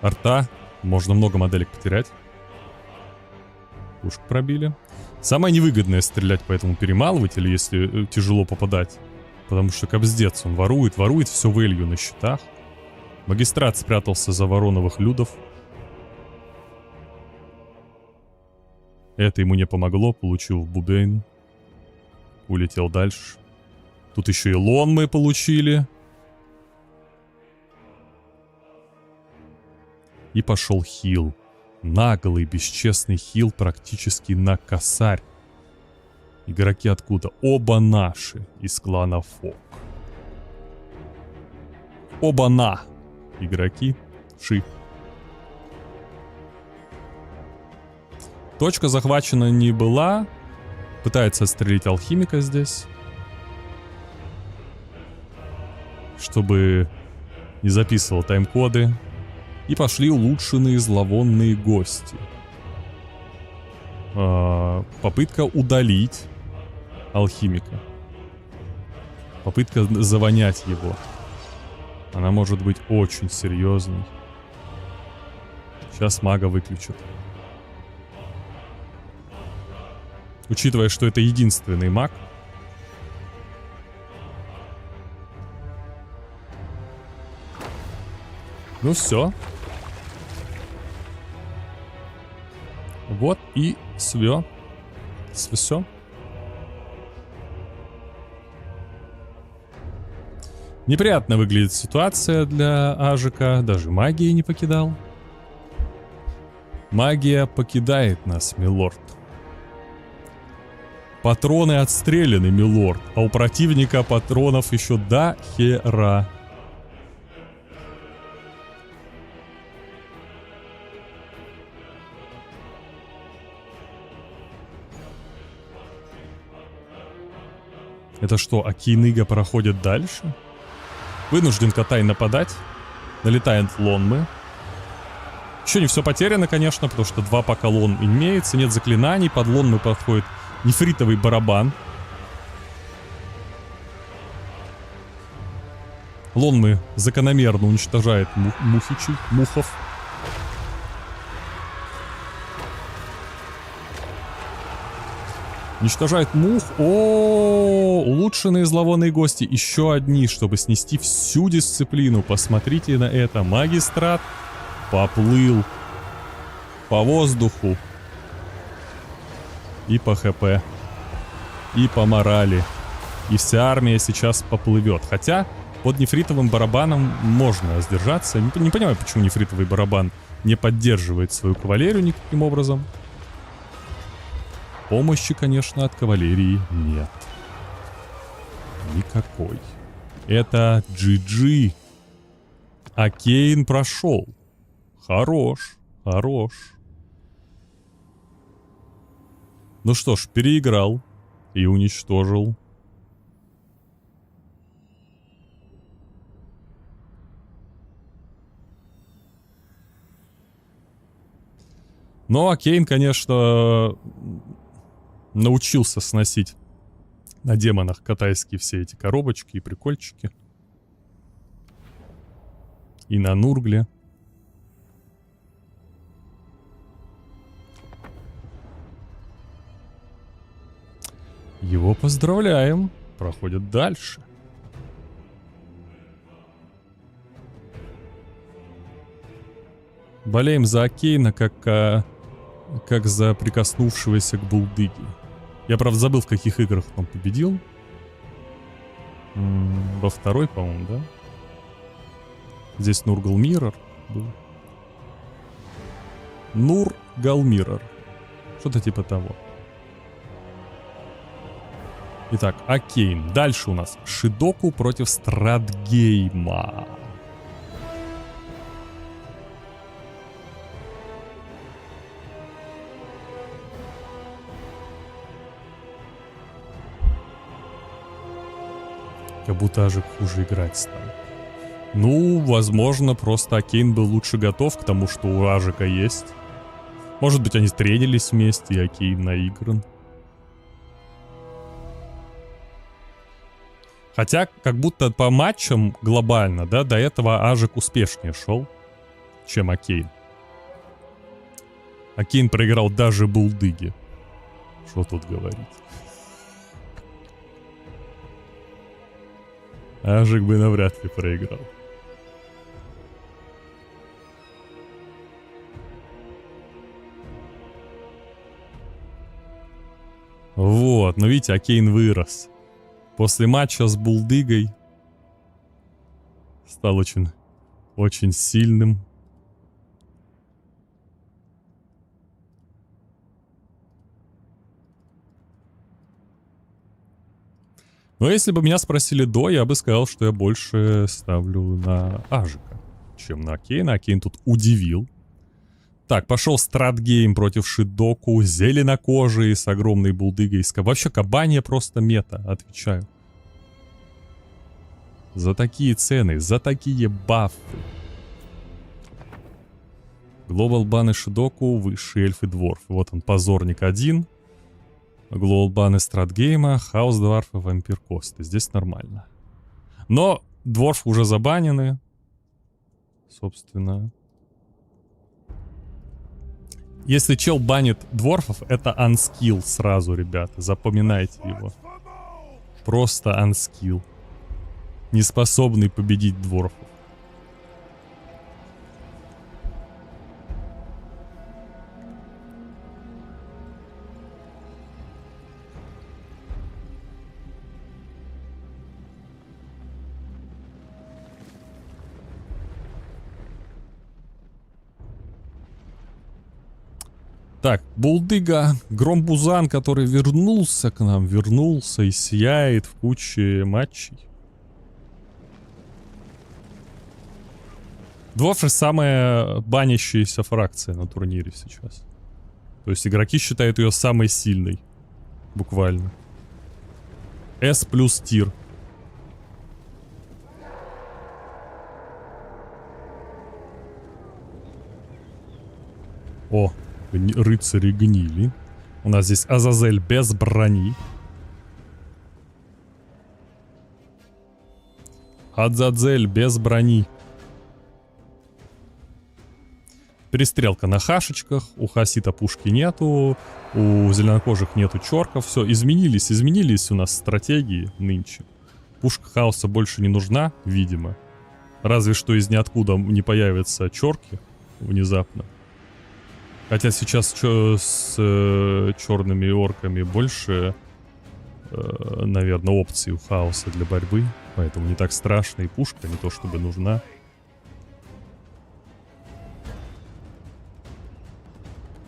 арта. Можно много моделек потерять. Пушку пробили. Самое невыгодное стрелять по этому перемалывателю, если тяжело попадать. Потому что кобздец, он ворует все вэлью на счетах. Магистрат спрятался за вороновых людов. Это ему не помогло, получил бубейн. Улетел дальше. Тут еще и лон мы получили. И пошел хил. Наглый, бесчестный хил практически на косарь. Игроки откуда? Оба наши. Из клана Фок. Оба-на. Игроки. Ши. Точка захвачена не была. Пытается отстрелить алхимика здесь. Чтобы не записывал тайм-коды. И пошли улучшенные зловонные гости. Попытка удалить алхимика. Попытка завонять его. Она может быть очень серьезной. Сейчас мага выключат. Учитывая, что это единственный маг. Ну все. Вот и все. Все. Неприятно выглядит ситуация для Ажика. Даже магия не покидал. Магия покидает нас, милорд. Патроны отстреляны, милорд. А у противника патронов еще до хера. Это что, Акиныга проходит дальше? Вынужден Катай нападать. Налетает Лонмы. Еще не все потеряно, конечно, потому что 2 пока лон имеется. Нет заклинаний. Под Лонмы подходит нефритовый барабан. Лонмы закономерно уничтожает мухов. Уничтожают мух. О, улучшенные зловонные гости. Еще одни, чтобы снести всю дисциплину. Посмотрите на это. Магистрат поплыл по воздуху. И по ХП. И по морали. И вся армия сейчас поплывет. Хотя под нефритовым барабаном можно сдержаться. Не понимаю, почему нефритовый барабан не поддерживает свою кавалерию никаким образом. Помощи, конечно, от кавалерии нет. Никакой. Это GG. А Кейн прошел. Хорош. Хорош. Ну что ж, переиграл. И уничтожил. Ну, а Кейн, конечно, научился сносить на демонах катайские все эти коробочки и прикольчики. И на Нургле. Его поздравляем. Проходит дальше. Болеем за Кейна, как за прикоснувшегося к Булдыге. Я, правда, забыл, в каких играх он победил. Во второй, по-моему, да? Здесь Нургал Миррор был. Нургал Миррор. Что-то типа того. Итак, Акейн. Дальше у нас Шидоку против Стратгейма. Как будто Ажик хуже играть стал. Ну, возможно, просто Акейн был лучше готов к тому, что у Ажика есть. Может быть, они тренились вместе, и Акейн наигран. Хотя, как будто по матчам глобально, да, до этого Ажик успешнее шел, чем Акейн. Акейн проиграл даже Булдыге. Что тут говорить? Ажик бы навряд ли проиграл. Вот, но видите, Акейн вырос. После матча с Булдыгой стал очень сильным. Но если бы меня спросили до, я бы сказал, что я больше ставлю на Ажика, чем на Акейна. Акейн тут удивил. Так, пошел Стратгейм против Шидоку, зеленокожие с огромной булдыгой. Вообще кабанья просто мета, отвечаю. За такие цены, за такие бафы. Глобал баны Шидоку, высший эльф и дворф. Вот он, позорник 1. Глобал баны Стратгейма, хаос дварф и вампир Косты. Здесь нормально. Но дворф уже забанены. Собственно. Если чел банит дворфов, это анскилл сразу, ребята. Запоминайте его. Просто анскилл. Неспособный победить дворфов. Так, Булдыга, Громбузан, который вернулся к нам, вернулся и сияет в куче матчей. Дворфы самая банящаяся фракция на турнире сейчас. То есть игроки считают ее самой сильной. Буквально. S плюс тир. О, рыцари гнили. У нас здесь Азазель без брони. Адзадзель без брони. В Перестрелка на хашечках, у Хасита пушки нету, у зеленокожих нету чорков. Все, изменились у нас стратегии нынче. Пушка хаоса больше не нужна, видимо. Разве что из ниоткуда не появятся чорки внезапно. Хотя сейчас с черными орками больше, наверное, опций у хаоса для борьбы. Поэтому не так страшно, и пушка не то чтобы нужна.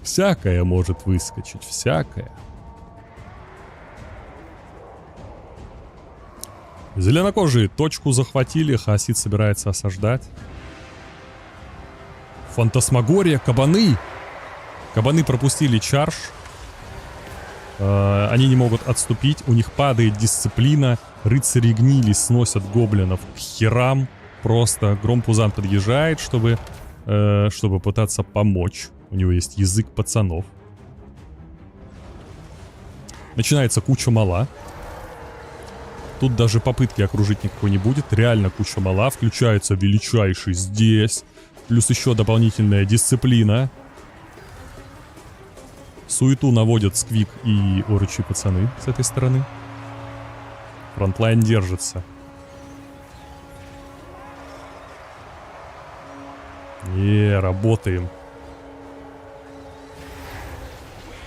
Всякое может выскочить, всякое. Зеленокожие точку захватили, Хасид собирается осаждать. Фантасмагория, кабаны! Кабаны пропустили чарж. Они не могут отступить, у них падает дисциплина. Рыцари гнили сносят гоблинов к херам. Просто Гром-Пузан подъезжает, чтобы пытаться помочь. У него есть язык пацанов. Начинается куча мала. Тут даже попытки окружить никакой не будет. Реально куча мала. Включается величайший здесь. Плюс еще дополнительная дисциплина. Суету наводят Сквик и орочи пацаны с этой стороны. Фронтлайн держится. Работаем.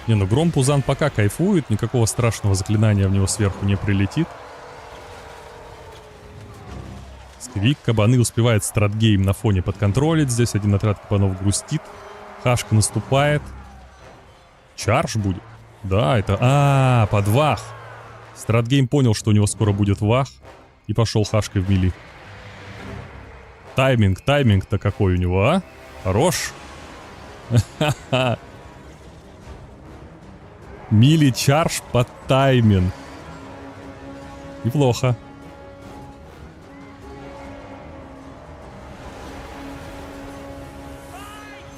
Не, ну Гром-Пузан пока кайфует, никакого страшного заклинания в него сверху не прилетит. Сквик, кабаны успевает стратгейм на фоне подконтролить. Здесь один отряд кабанов грустит. Хашка наступает. Чарж будет? Да, это... под вах. Стратгейм понял, что у него скоро будет вах. И пошел Хашкой в мили. Тайминг-то какой у него, а? Хорош. Ха-ха. Мили чарж под тайминг. Неплохо.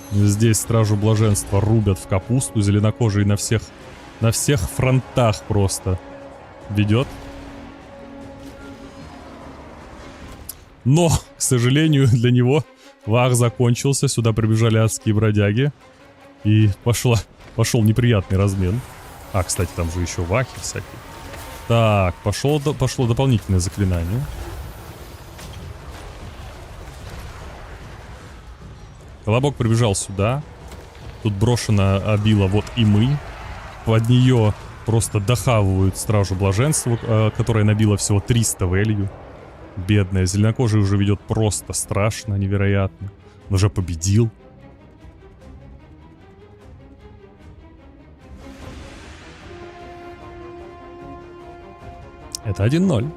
Здесь Стражу Блаженства рубят в капусту. Зеленокожий на всех фронтах просто ведет. Но, к сожалению, для него вах закончился. Сюда прибежали адские бродяги. И пошел неприятный размен. Кстати, там же еще вахи всякие. Так, пошло дополнительное заклинание. Колобок прибежал сюда. Тут брошена обила вот и мы. Под нее просто дохавывают Стражу Блаженства, которая набила всего 300 вэлью. Бедная. Зеленокожий уже ведет просто страшно, невероятно. Он уже победил. Это 1-0.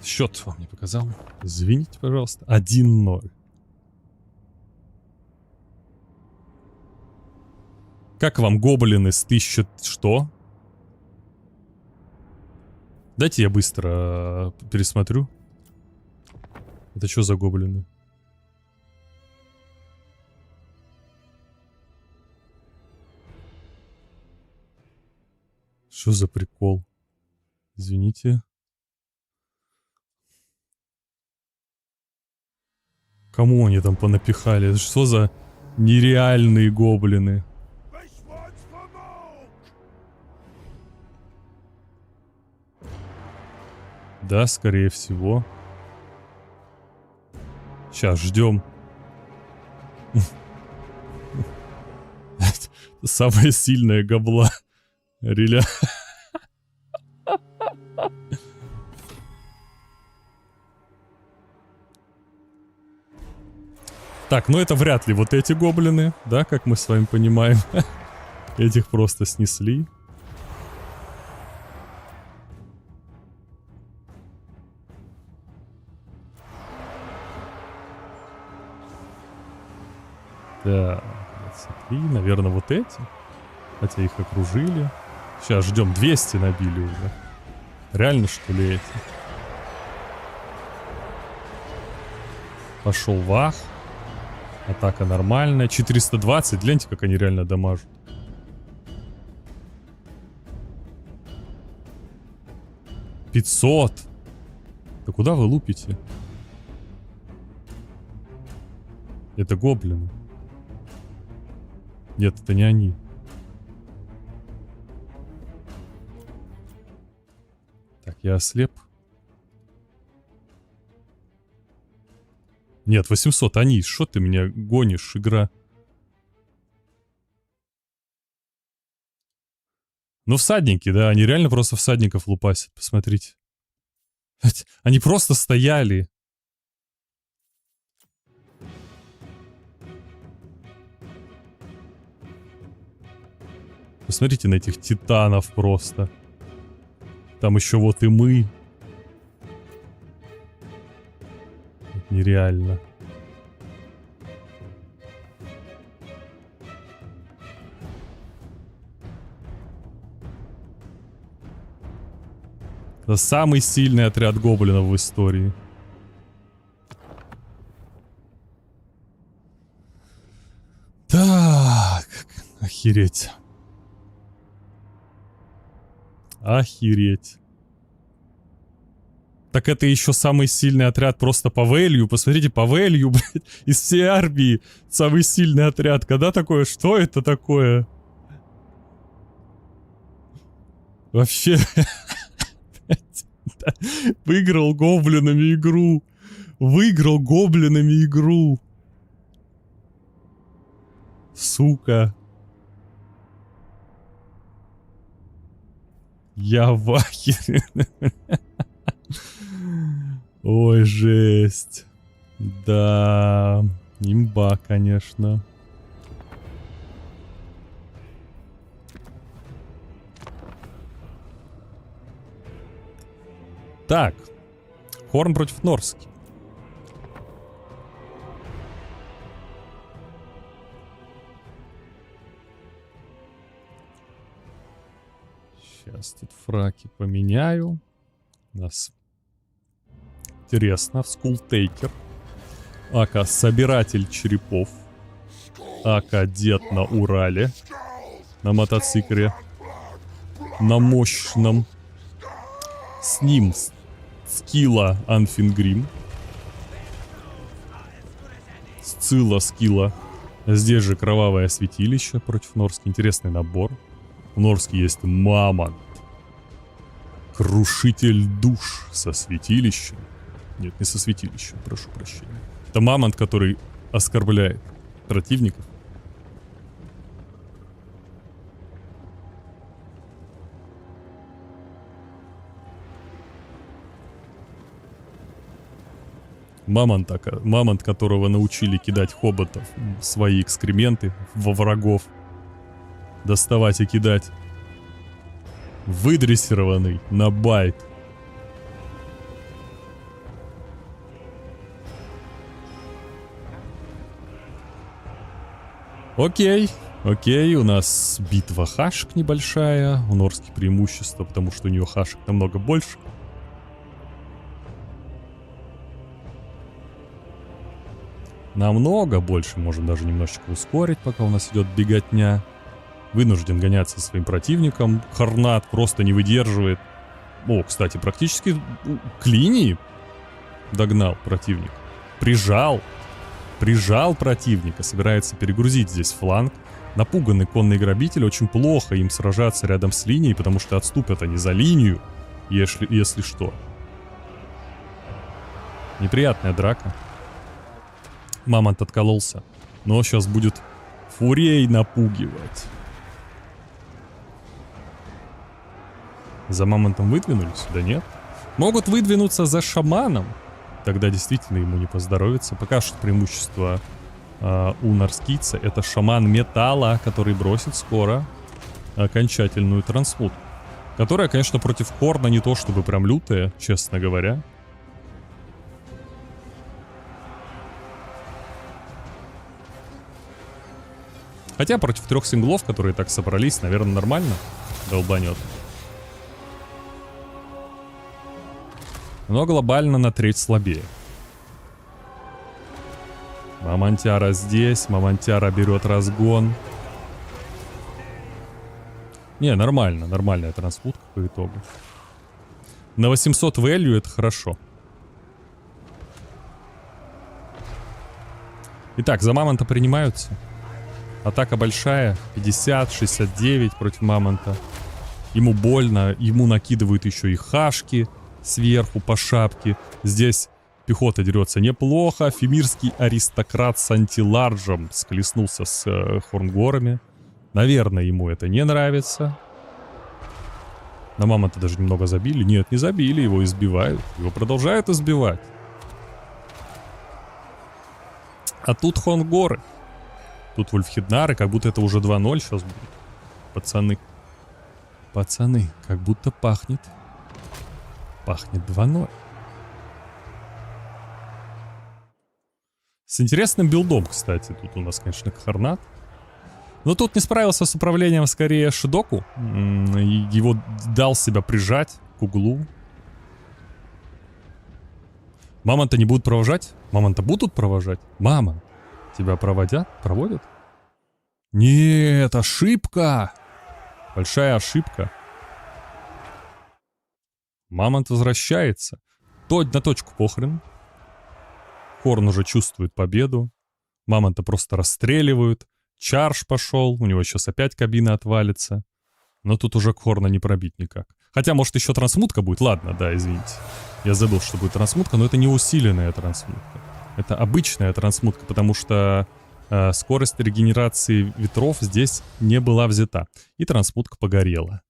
Счет вам не показал. Извините, пожалуйста. 1-0. Как вам гоблины с 1000... Что? Дайте я быстро пересмотрю. Это что за гоблины? Что за прикол? Извините. Кому они там понапихали? Что за нереальные гоблины? Да, скорее всего. Сейчас, ждем. Самая сильная гобла. Реля. Так, ну это вряд ли вот эти гоблины, да, как мы с вами понимаем. Этих просто снесли. Так, 23, наверное, вот эти. Хотя их окружили. Сейчас ждем, 200 набили уже. Реально, что ли, эти? Пошел вах. Атака нормальная. 420. Гляньте, как они реально дамажат. $500. куда вы лупите? Это гоблины. Нет, это не они. Так, я ослеп. Нет, 800, они. Что ты меня гонишь, игра? Ну, всадники, да, они реально просто всадников лупасят, посмотрите. Они просто стояли. Посмотрите на этих титанов просто. Там еще вот и мы. Это нереально. Это самый сильный отряд гоблинов в истории. Так, охереть. Охереть. Так это еще самый сильный отряд просто по value. Посмотрите, по value, блядь, из всей армии самый сильный отряд. Когда такое? Что это такое? Вообще... Выиграл гоблинами игру. Выиграл гоблинами игру. Сука. Я в ахере. Ой, жесть. Да, имба, конечно. Так. Хорн против Норски. Сейчас тут фраки поменяю. У нас интересно. Скултейкер. АК Собиратель черепов. АК Дед на Урале. На мотоцикле. На мощном. С ним скилла Анфингрим. Сцилла скилла. Здесь же Кровавое Святилище против Норски. Интересный набор. В Норске есть Мамонт. Крушитель душ со святилищем. Нет, не со святилищем, прошу прощения. Это Мамонт, который оскорбляет противников. Мамонт, которого научили кидать хоботов, свои экскременты во врагов. Доставать и кидать. Выдрессированный на байт. Окей, у нас битва хашек небольшая. У Норски преимущество, потому что у нее хашек намного больше. Намного больше. Можем даже немножечко ускорить, пока у нас идет беготня. Вынужден гоняться со своим противником. Хорнат просто не выдерживает. О, кстати, практически к линии догнал противник. Прижал противника. Собирается перегрузить здесь фланг. Напуганный конный грабитель. Очень плохо им сражаться рядом с линией, потому что отступят они за линию, если что. Неприятная драка. Мамонт откололся. Но сейчас будет фурей напугивать. За Мамонтом выдвинулись? Да нет. Могут выдвинуться за шаманом. Тогда действительно ему не поздоровится. Пока что преимущество у норскийца — это шаман металла, который бросит скоро окончательную трансмут. Которая, конечно, против Хорна не то чтобы прям лютая, честно говоря. Хотя против 3 синглов, которые так собрались, наверное, нормально долбанет. Но глобально на треть слабее. Мамонтяра здесь. Мамонтяра берет разгон. Не, нормально. Нормальная трансмутка по итогу. На 800 value это хорошо. Итак, за мамонта принимаются. Атака большая. 50-69 против мамонта. Ему больно. Ему накидывают еще и хашки сверху по шапке. Здесь пехота дерется неплохо. Фемирский аристократ с антиларджем схлестнулся с хорнгорами. Наверное, ему это не нравится. На мамонта даже немного забили. Нет, не забили. Его избивают. Его продолжают избивать. А тут хонгоры. Тут вульфхеднары. Как будто это уже 2-0 сейчас будет. Пацаны. Пацаны, как будто пахнет. Пахнет 2-0. С интересным билдом, кстати. Тут у нас, конечно, Кхарнат. Но тут не справился с управлением скорее Шидоку. Его дал себя прижать к углу. Мамонта не будут провожать? Мамонта будут провожать? Мама, тебя проводят? Проводят? Нет, ошибка! Большая ошибка. Мамонт возвращается. На точку похрен. Хорн уже чувствует победу. Мамонта просто расстреливают. Чарж пошел. У него сейчас опять кабина отвалится. Но тут уже Хорна не пробить никак. Хотя, может, еще трансмутка будет. Ладно, да, извините. Я забыл, что будет трансмутка, но это не усиленная трансмутка. Это обычная трансмутка, потому что скорость регенерации ветров здесь не была взята. И трансмутка погорела.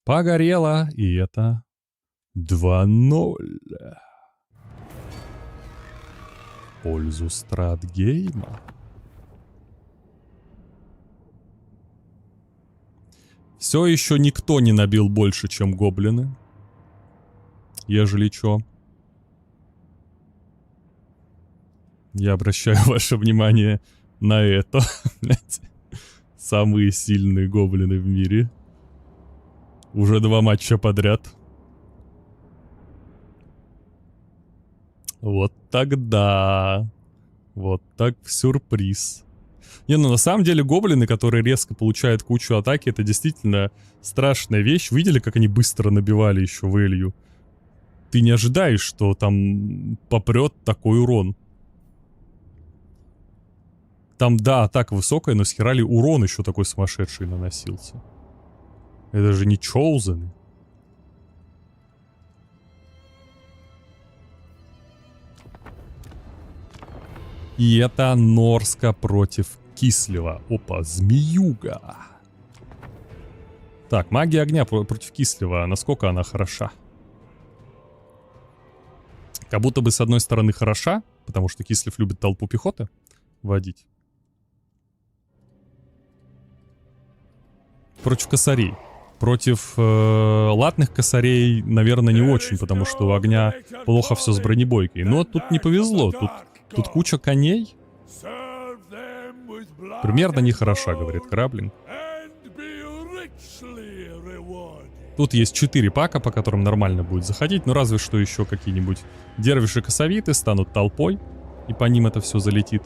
Погорела, и это 2-0. В пользу Стратгейма. Все еще никто не набил больше, чем гоблины. Ежели чё. Я обращаю ваше внимание на это. Самые сильные гоблины в мире. Уже 2 матча подряд. Вот тогда. Вот так сюрприз. Не, ну на самом деле гоблины, которые резко получают кучу атаки, это действительно страшная вещь. Видели, как они быстро набивали еще в Элью? Ты не ожидаешь, что там попрет такой урон. Там, да, атака высокая, но с херали урон еще такой сумасшедший наносился. Это же не Chosen. И это Норска против Кислева. Опа, змеюга. Так, магия огня против Кислева. Насколько она хороша? Как будто бы с одной стороны хороша, потому что Кислев любит толпу пехоты водить. Против косарей. Против латных косарей, наверное, не очень, потому что у огня плохо все с бронебойкой. Но тут не повезло. Тут куча коней. Примерно нехороша, говорит Краблинг. Тут есть 4 пака, по которым нормально будет заходить. Но разве что еще какие-нибудь дервиши-косовиты станут толпой. И по ним это все залетит.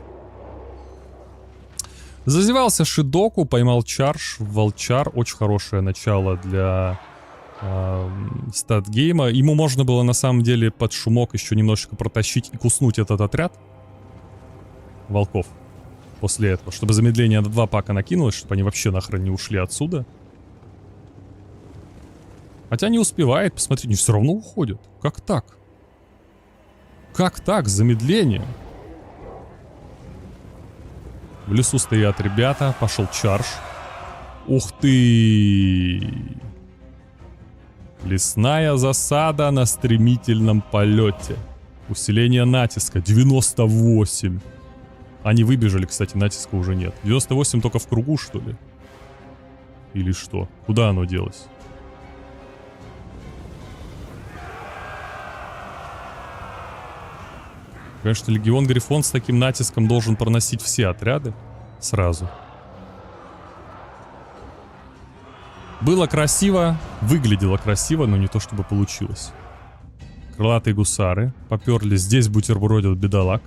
Зазевался Шидоку, поймал чарж, волчар. Очень хорошее начало для статгейма. Ему можно было на самом деле под шумок еще немножечко протащить и куснуть этот отряд волков после этого, чтобы замедление на 2 пака накинулось, чтобы они вообще нахрен не ушли отсюда. Хотя не успевает, посмотрите, они все равно уходят. Как так? Как так? Замедление. В лесу стоят ребята. Пошел чарж. Ух ты! Лесная засада на стремительном полете. Усиление натиска 98. Они выбежали, кстати, натиска уже нет. 98 только в кругу, что ли? Или что? Куда оно делось? Конечно, Легион Грифон с таким натиском должен проносить все отряды сразу. Было красиво, выглядело красиво, но не то чтобы получилось. Крылатые гусары поперли. Здесь бутербродят бедолаг.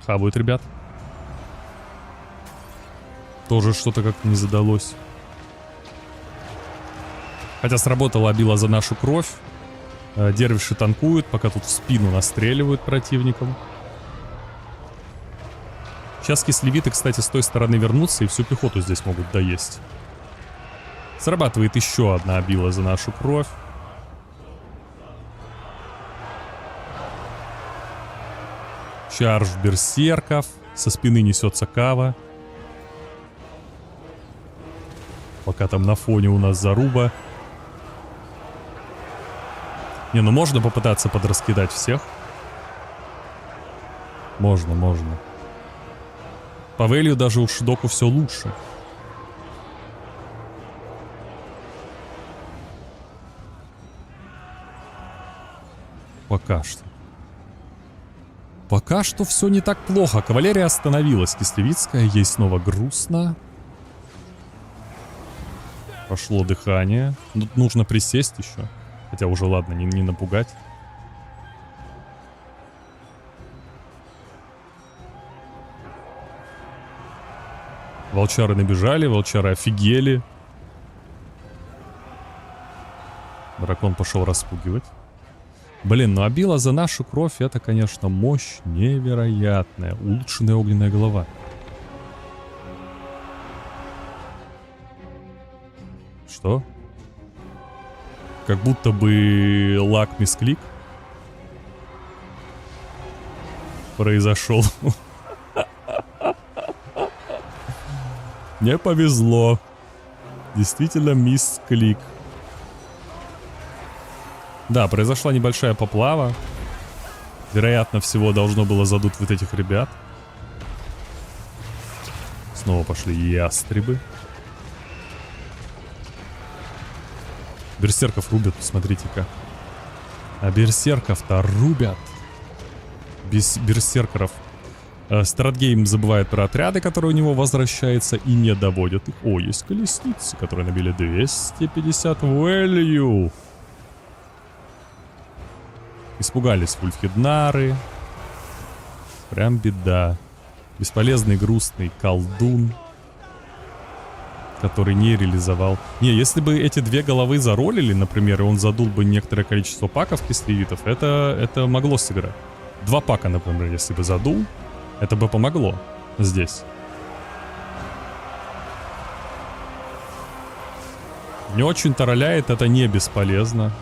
Хабают, ребят. Тоже что-то как-то не задалось. Хотя сработала обила за нашу кровь. Дервиши танкуют, пока тут в спину настреливают противникам. Сейчас кислевиты, кстати, с той стороны вернутся и всю пехоту здесь могут доесть. Срабатывает еще одна обила за нашу кровь. Чарж берсерков. Со спины несется кава. Пока там на фоне у нас заруба. Не, ну можно попытаться подраскидать всех. Можно, можно. По вэлью даже у Шидоку все лучше. Пока что. Пока что все не так плохо. Кавалерия остановилась. Кислевицкая. Ей снова грустно. Пошло дыхание. Тут нужно присесть еще. Хотя уже ладно, не напугать. Волчары набежали, волчары офигели. Дракон пошел распугивать. Блин, ну обила за нашу кровь, это, конечно, мощь невероятная. Улучшенная огненная голова. Что? Как будто бы лак-мисклик произошел. Мне повезло. Действительно мисклик. Да, произошла небольшая поплава. Вероятно, всего должно было задуть вот этих ребят. Снова пошли ястребы. Берсерков рубят, смотрите-ка. А берсерков-то рубят. Без берсеркеров. Стратгейм забывает про отряды, которые у него возвращаются, и не доводят их. О, есть колесницы, которые набили 250 value. Испугались вульфхеднары. Прям беда. Бесполезный грустный колдун, который не реализовал. Не, если бы эти две головы заролили, например, и он задул бы некоторое количество паков кислевитов, это могло сыграть. 2 пака, например, если бы задул, это бы помогло здесь. Не очень-то роляет, это не бесполезно.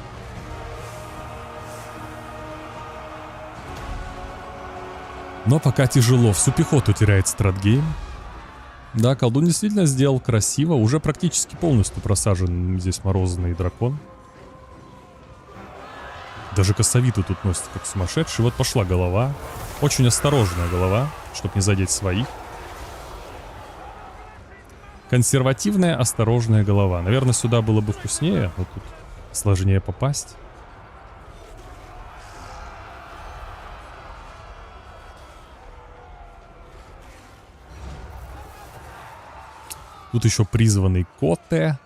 Но пока тяжело. Всю пехоту теряет стратгейм. Да, колдун действительно сделал красиво. Уже практически полностью просажен здесь морозный дракон. Даже косовиту тут носит как сумасшедший. Вот пошла голова. Очень осторожная голова, чтобы не задеть своих. Консервативная, осторожная голова. Наверное, сюда было бы вкуснее. Вот тут сложнее попасть. Тут еще призванный Коте.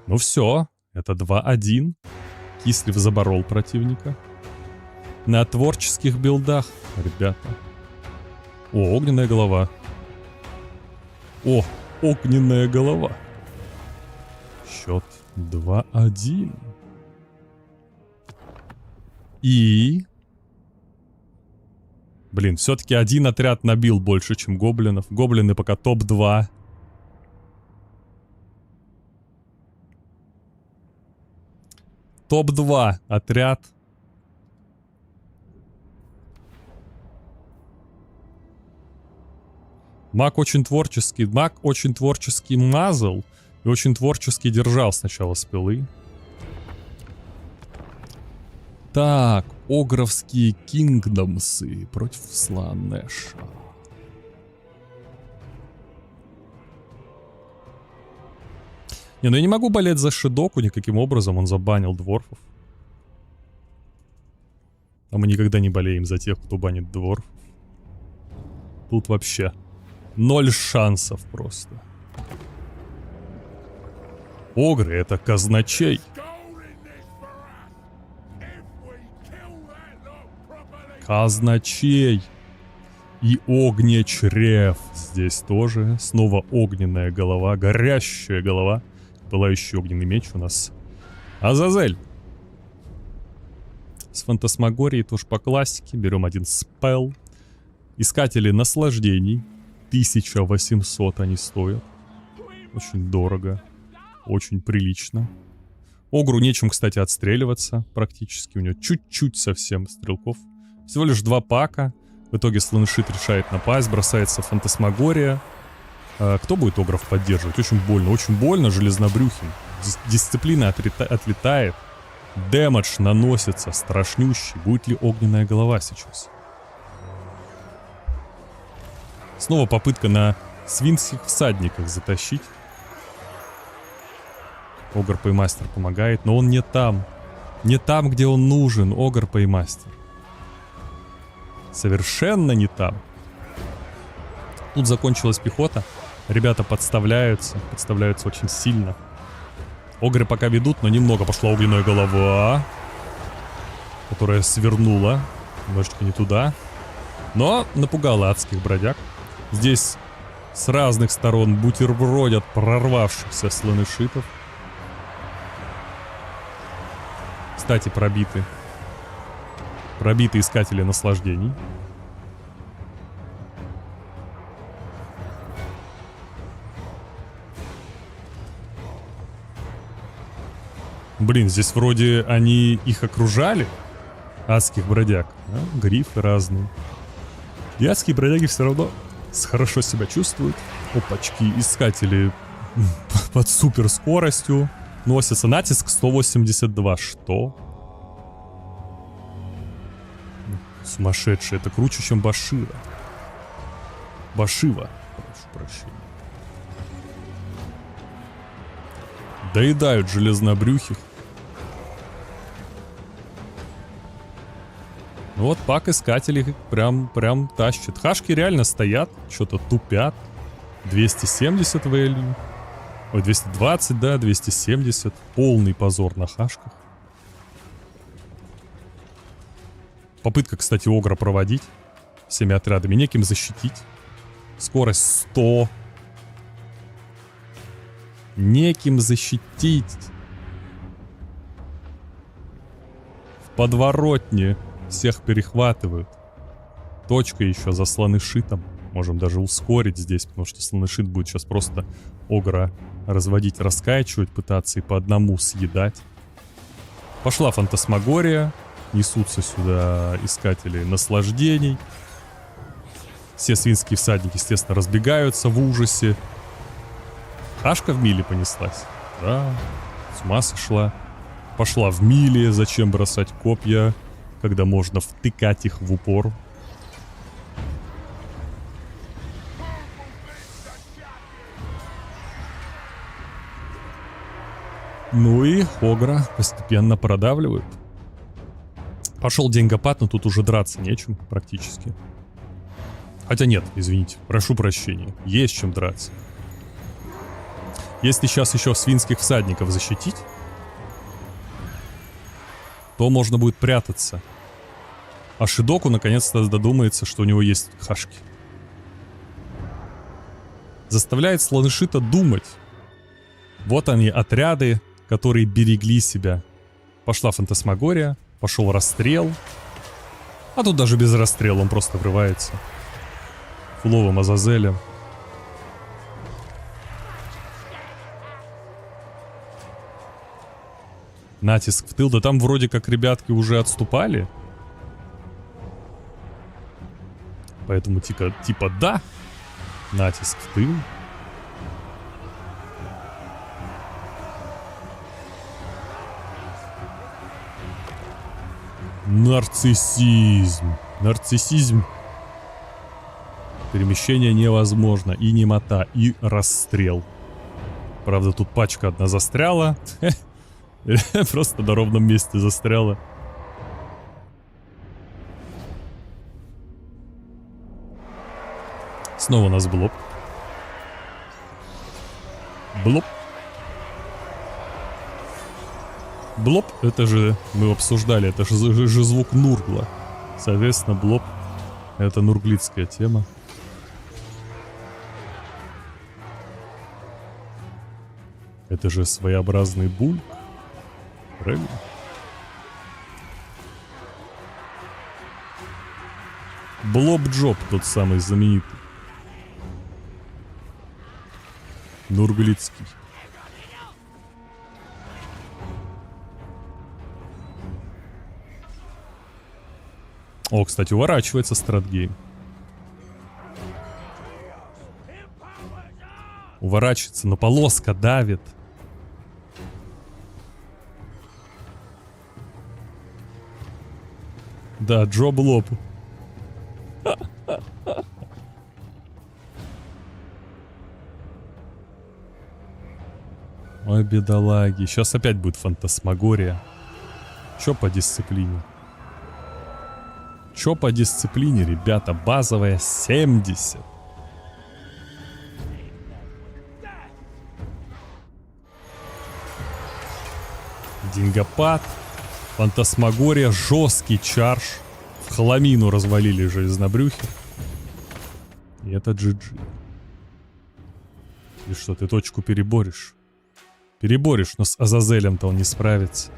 Ну все, это 2-1. Кислев заборол противника. На творческих билдах, ребята. О, огненная голова. О, огненная голова. Счет 2-1. И... Блин, все-таки один отряд набил больше, чем гоблинов. Гоблины пока топ-2. Топ-2 отряд. Маг очень творческий. Маг очень творческий мазал. И очень творчески держал сначала спилы. Так, огровские кингдомсы против Сланеша. Не, ну я не могу болеть за Шидоку никаким образом, он забанил дворфов. А мы никогда не болеем за тех, кто банит дворфов. Тут вообще 0 шансов просто. Огры — это казначей. Казначей. И огнечрев здесь тоже. Снова огненная голова, горящая голова. Пылающий огненный меч у нас. Азазель. С фантасмагорией тоже по классике. Берем один спелл. Искатели наслаждений. 1800 они стоят. Очень дорого. Очень прилично. Огру нечем, кстати, отстреливаться практически. У него чуть-чуть совсем стрелков. Всего лишь 2 пака. В итоге слоншит решает напасть. Бросается фантасмагория. Кто будет огров поддерживать? Очень больно железнобрюхим. Дисциплина отлетает. Дэмэдж наносится страшнющий. Будет ли огненная голова сейчас? Снова попытка на свинских всадниках затащить. Огр Пеймастер помогает, но он не там. Не там, где он нужен, Огр Пеймастер. Совершенно не там. Тут закончилась пехота. Ребята подставляются очень сильно. Огры пока ведут, но немного. Пошла огненная голова, которая свернула немножечко не туда, но напугала адских бродяг. Здесь с разных сторон бутербродят прорвавшихся слонышитов. Кстати, пробиты искатели наслаждений. Блин, здесь вроде они их окружали, адских бродяг, да? Грифы разные. И адские бродяги все равно хорошо себя чувствуют. Опачки, искатели под суперскоростью носятся. Натиск 182. Что? Сумасшедший. Это круче, чем Башира. Башива. Прошу прощения. Доедают железнобрюхих. Ну вот пак искателей прям тащит. Хашки реально стоят, что-то тупят. 270 value. Ой, 220, да, 270. Полный позор на хашках. Попытка, кстати, огра проводить всеми отрядами. Неким защитить. Скорость 100. Неким защитить. В подворотне всех перехватывают. Точка еще за слонышитом. Можем даже ускорить здесь, потому что слонышит будет сейчас просто огра разводить, раскачивать, пытаться и по одному съедать. Пошла фантасмагория. Несутся сюда искатели наслаждений. Все свинские всадники, естественно, разбегаются в ужасе. Хашка в миле понеслась. Да, с ума сошла. Пошла в миле. Зачем бросать копья, когда можно втыкать их в упор? Ну и огра постепенно продавливают. Пошел деньгопад, но тут уже драться нечем практически. Хотя нет, извините, прошу прощения. Есть чем драться. Если сейчас еще свинских всадников защитить, то можно будет прятаться. А Шидоку наконец-то додумается, что у него есть хашки. Заставляет слонышита думать. Вот они, отряды, которые берегли себя. Пошла фантасмагория, пошел расстрел. А тут даже без расстрела он просто врывается. Фуловым Азазелем. Натиск в тыл. Да там вроде как ребятки уже отступали. Поэтому типа да. Натиск в тыл. Нарциссизм. Нарциссизм. Перемещение невозможно. И немота, и расстрел. Правда, тут пачка одна застряла. Просто на ровном месте застряла. Снова у нас блоп. Блоп. Блоп, это же, мы обсуждали, это же звук Нургла. Соответственно, блоп, это нурглицкая тема. Это же своеобразный бульк. Правильно? Блоб-джоб тот самый знаменитый. Нурглицкий. О, кстати, уворачивается стратгейм. Уворачивается, но полоска давит. Да, Джо Блоб. Ой, бедолаги. Сейчас опять будет фантасмагория. Чё по дисциплине? Чё по дисциплине, ребята? Базовая 70. Деньгопад. Фантасмагория. Жесткий чарж. В хламину развалили железнобрюхи. И это GG. И что, ты точку переборешь? Переборешь, но с Азазелем-то он не справится.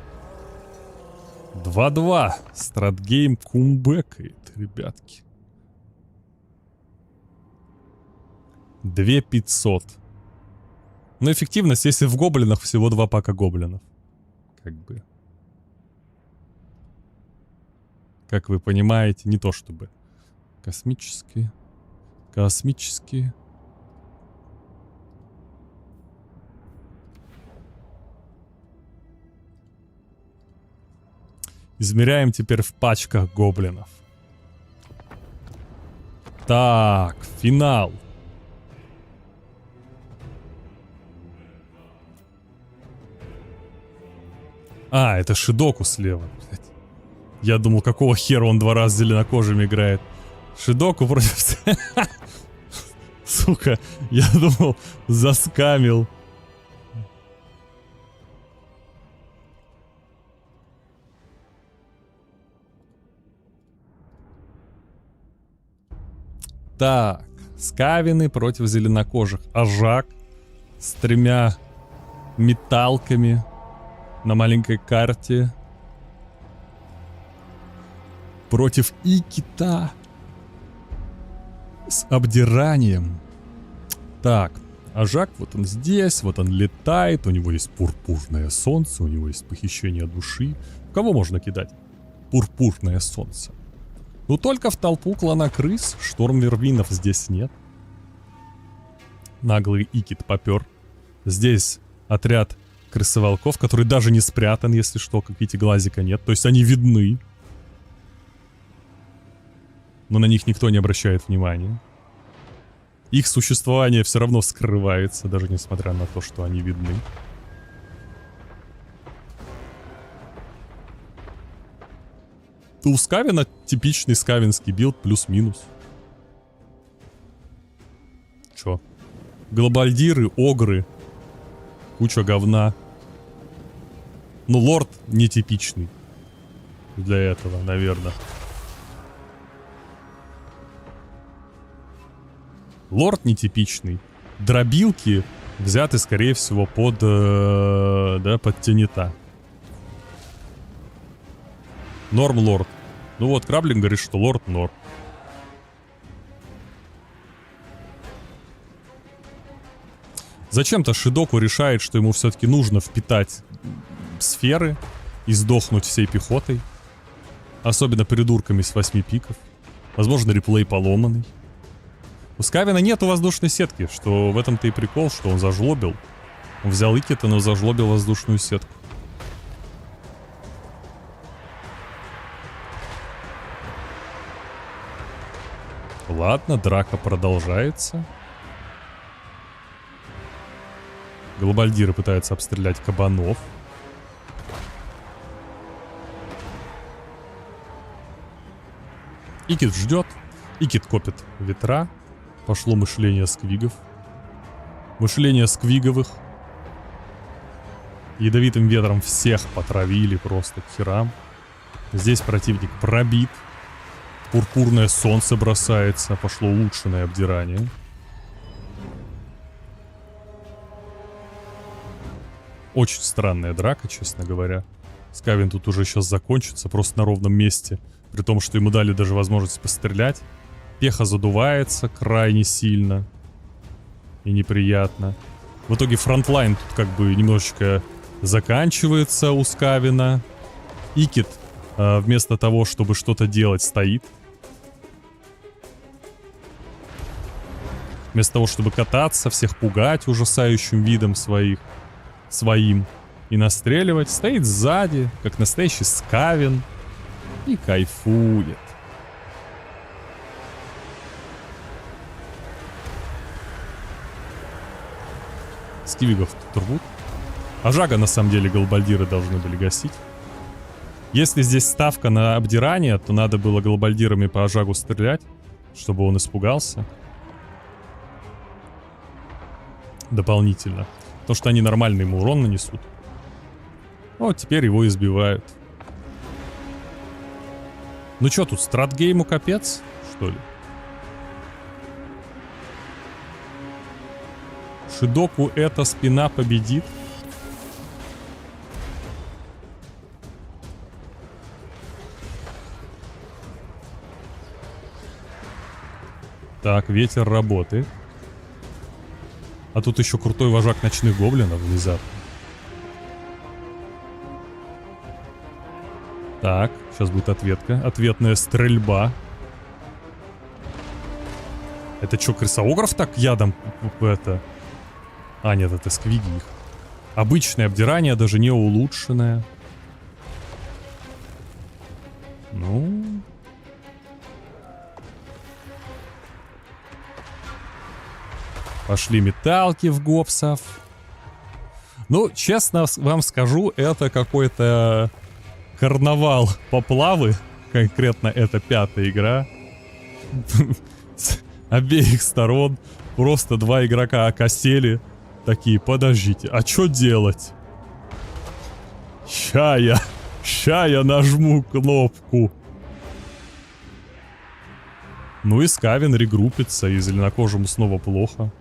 2-2. Стратгейм кумбэкает, ребятки. 2500. Но эффективность, если в гоблинах всего 2 пака гоблинов. Как бы. Как вы понимаете, не то чтобы. Космические. Космические. Измеряем теперь в пачках гоблинов. Так, финал. А, это Шидоку слева. Я думал, какого хера он 2 раза зеленокожим играет. Шидоку против... Сука, я думал, заскамил. Так, скавины против зеленокожих. Ажак с 3 металками на маленькой карте. Против Икита с обдиранием. Так, Ажак, вот он здесь, вот он летает. У него есть пурпурное солнце, у него есть похищение души. Кого можно кидать? Пурпурное солнце. Ну только в толпу клана крыс. Шторм Вервинов здесь нет. Наглый Икит попер. Здесь отряд крысоволков, который даже не спрятан, если что, как видите, глазика нет. То есть они видны. Но на них никто не обращает внимания. Их существование все равно скрывается, даже несмотря на то, что они видны. У Скавина типичный скавинский билд плюс-минус. Чё? Глобальдиры, огры, куча говна. Ну, лорд нетипичный для этого, наверное. Лорд нетипичный. Дробилки взяты, скорее всего, под, да, под Тенита. Норм лорд. Ну вот, Краблин говорит, что лорд норм. Зачем-то Шидоку решает, что ему все-таки нужно впитать сферы и сдохнуть всей пехотой. Особенно придурками с 8 пиков. Возможно, реплей поломанный. У Скавина нету воздушной сетки, что в этом-то и прикол, что он зажлобил. Он взял Икита, но зажлобил воздушную сетку. Ладно, драка продолжается. Глобальдиры пытаются обстрелять кабанов. Икит ждет. Икит копит ветра. Пошло мышление сквигов. Мышление сквиговых. Ядовитым ветром всех потравили просто к херам. Здесь противник пробит. Пурпурное солнце бросается. Пошло улучшенное обдирание. Очень странная драка, честно говоря. Скавин тут уже сейчас закончится просто на ровном месте. При том, что ему дали даже возможность пострелять. Спеха задувается крайне сильно. И неприятно. В итоге фронтлайн тут как бы немножечко заканчивается у Скавина. Икит вместо того, чтобы что-то делать, стоит. Вместо того, чтобы кататься, всех пугать ужасающим видом своим и настреливать, стоит сзади, как настоящий Скавин, и кайфует. Скивигов тут рвут. Ажага, на самом деле, Галбальдиры должны были гасить. Если здесь ставка на обдирание, то надо было Галбальдирами по Ажагу стрелять, чтобы он испугался. Дополнительно. Потому что они нормально ему урон нанесут. Вот теперь его избивают. Ну что тут, стратгейму капец, что ли? Шидоку эта спина победит. Так, ветер работает. А тут еще крутой вожак ночных гоблинов внезапно. Так, сейчас будет ответка. Ответная стрельба. Это что, крысоограф так ядом это... А, нет, это сквиги их. Обычное обдирание, даже не улучшенное. Ну... Пошли металки в гопсов. Ну, честно вам скажу, это какой-то карнавал поплавы. Конкретно это 5-я игра. С обеих сторон просто два игрока окосели. Такие, подождите, а что делать? Ща я нажму кнопку. Ну и Скавин регруппится, и зеленокожему снова плохо.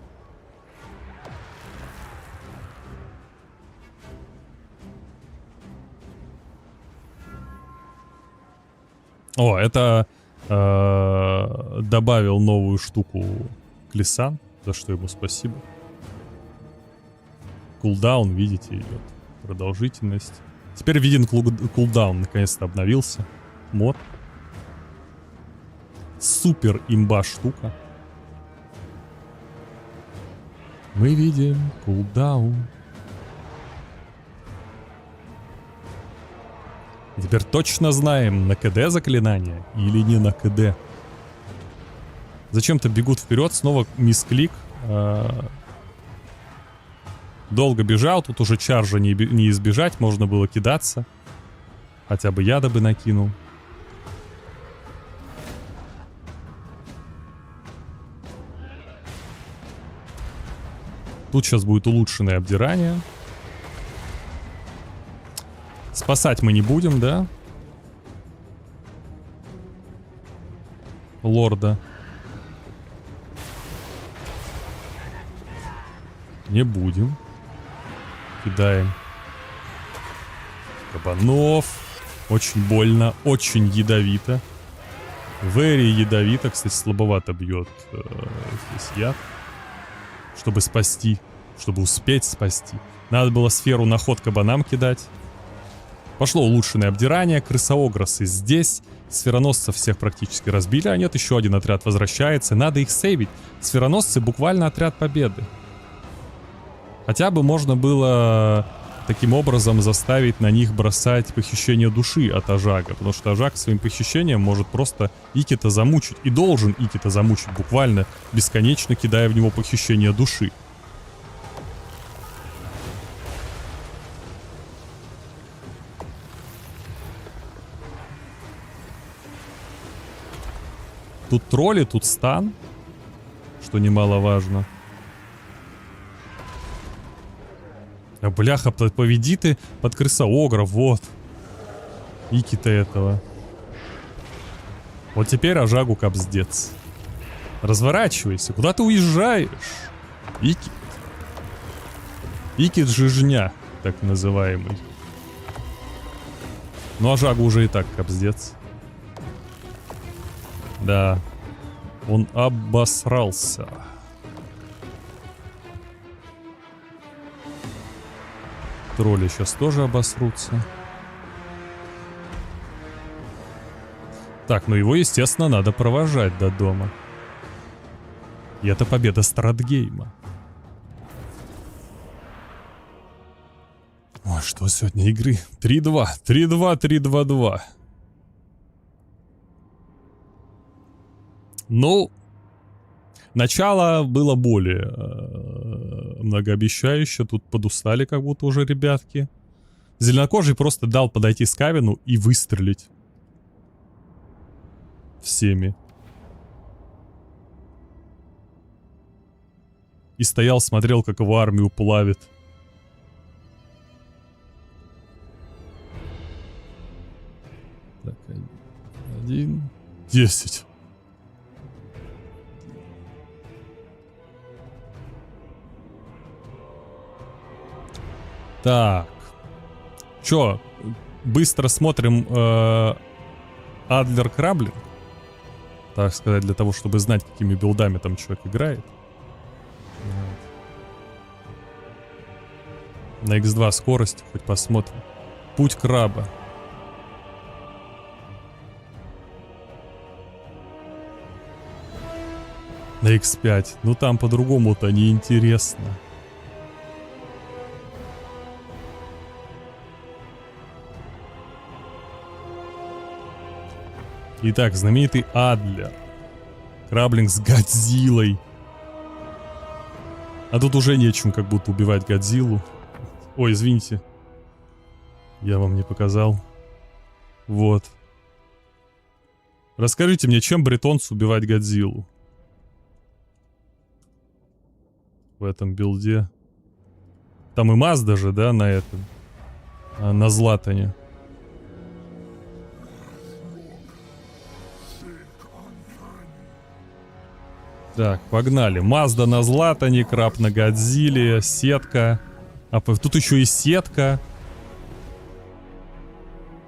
О, это добавил новую штуку Клисан, за что ему спасибо. Кулдаун, видите, идет. Продолжительность. Теперь виден кулдаун, наконец-то обновился. Мод. Супер имба штука. Мы видим кулдаун. Теперь точно знаем, на КД заклинание или не на КД. Зачем-то бегут вперед, снова мисклик. Долго бежал, тут уже чаржа не избежать, можно было кидаться. Хотя бы яда бы накинул. Тут сейчас будет улучшенное обдирание. Спасать мы не будем, да? Лорда. Не будем. Кидаем. Кабанов. Очень больно, очень ядовито. Very ядовито. Кстати, слабовато бьет здесь яд. Чтобы спасти. Чтобы успеть спасти. Надо было сферу на ход кабанам кидать. Пошло улучшенное обдирание. Крысоогросы здесь. Сфероносцев всех практически разбили. А нет, еще один отряд возвращается. Надо их сейвить. Сфероносцы буквально отряд победы. Хотя бы можно было таким образом заставить на них бросать похищение души от Ажага. Потому что Ажаг своим похищением может просто Икита замучить. И должен Икита замучить буквально, бесконечно кидая в него похищение души. Тут тролли, тут стан, что немаловажно. А бляха, поведи ты под крысоогра, вот. Ики-то этого. Вот теперь Ажагу капздец. Разворачивайся, куда ты уезжаешь? Икит. Икит жижня, так называемый. Но Ажагу уже и так капздец. Да. Он обосрался. Тролли сейчас тоже обосрутся. Так, ну его, естественно, надо провожать до дома. И это победа Стратгейма. Ой, что сегодня игры? 3-2, 3-2, 3-2-2. Ну, начало было более многообещающе. Тут подустали как будто уже ребятки. Зеленокожий просто дал подойти Скавину и выстрелить. Всеми. И стоял, смотрел, как его армию плавит. Так, 1, 10. Так. Чё? Быстро смотрим Адлер Краблинг. Так сказать, для того, чтобы знать, какими билдами там человек играет. На X2 скорость, хоть посмотрим. Путь краба. На X5. Ну там по-другому-то неинтересно. Итак, знаменитый Адлер. Краблинг с Годзиллой. А тут уже нечем как будто убивать Годзиллу. Ой, извините. Я вам не показал. Вот. Расскажите мне, чем бретонцу убивать Годзиллу? В этом билде. Там и Мазда же, да, на этом. На Златане. Так, погнали. Мазда на Златане, краб на Годзилле, сетка. А тут еще и сетка.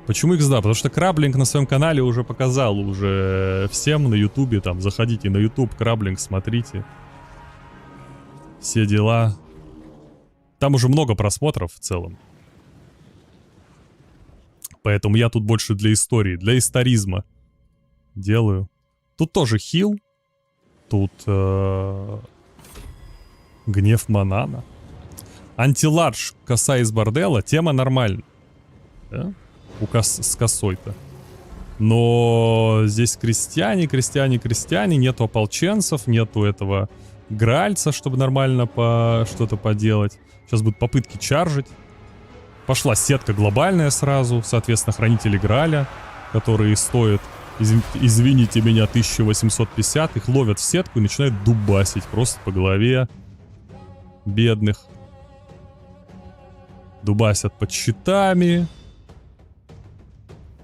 Почему X2? Потому что Краблинг на своем канале уже показал уже всем на Ютубе. Там, заходите на Ютуб, Краблинг, смотрите. Все дела. Там уже много просмотров в целом. Поэтому я тут больше для истории, для историзма делаю. Тут тоже хил. Тут гнев Манана. Антилардж, коса из бордела. Тема нормальная. Да? С косой-то. Но здесь крестьяне. Нету ополченцев, нету этого гральца, чтобы нормально что-то поделать. Сейчас будут попытки чаржить. Пошла сетка глобальная сразу. Соответственно, хранители Граля, которые стоят, извините меня, 1850. Их ловят в сетку и начинают дубасить просто по голове. Бедных. Дубасят под щитами.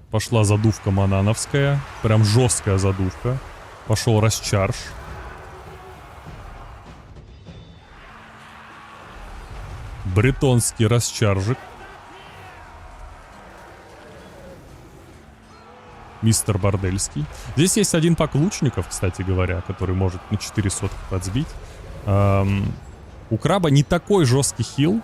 Пошла задувка манановская. Прям жесткая задувка. Пошел расчарж. Бретонский расчаржик. Мистер Бордельский. Здесь есть один пак лучников, кстати говоря, который может на 4 сотки подсбить. У краба не такой жесткий хил.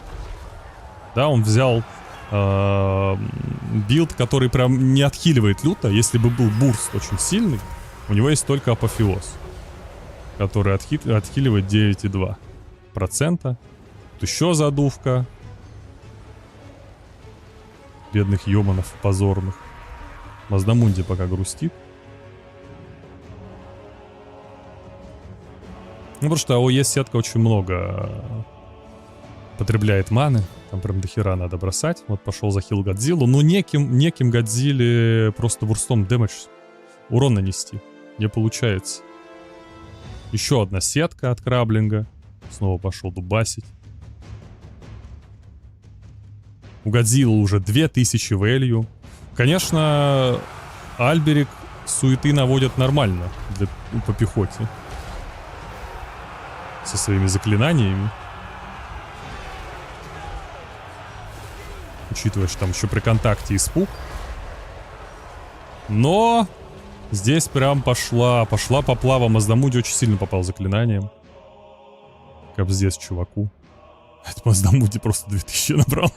Да, он взял билд, который прям не отхиливает люто. Если бы был бурст очень сильный, у него есть только апофеоз, который отхиливает 9,2%. Тут еще задувка. Бедных йоманов позорных. Маздамунди пока грустит. Ну, потому что АОЕ сетка очень много потребляет маны. Там прям до хера надо бросать. Вот пошел за хил Годзиллу. Но неким Годзилле просто бурстом дэмэдж урон нанести не получается. Еще одна сетка от Краблинга. Снова пошел дубасить. У Годзиллы уже 2000 value. Конечно, Альберик суеты наводят нормально по пехоте. Со своими заклинаниями. Учитывая, что там еще при контакте испуг. Но Здесь прям пошла поплава. Маздамуди очень сильно попал заклинанием. Кобздец чуваку. Это Маздамуди просто 2000 набрал.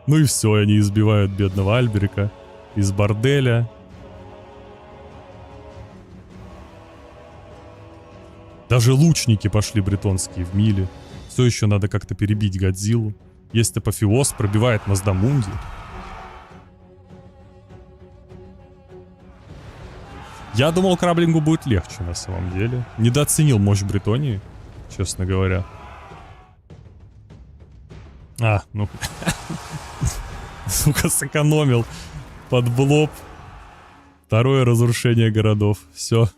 Ну и все, они избивают бедного Альберика из борделя. Даже лучники пошли бретонские в миле. Все еще надо как-то перебить Годзиллу. Есть апофеоз, пробивает Маздамунди. Я думал, Краблингу будет легче на самом деле. Недооценил мощь Бретонии, честно говоря. Ну... Сука, сэкономил под блоб. Второе разрушение городов. Все.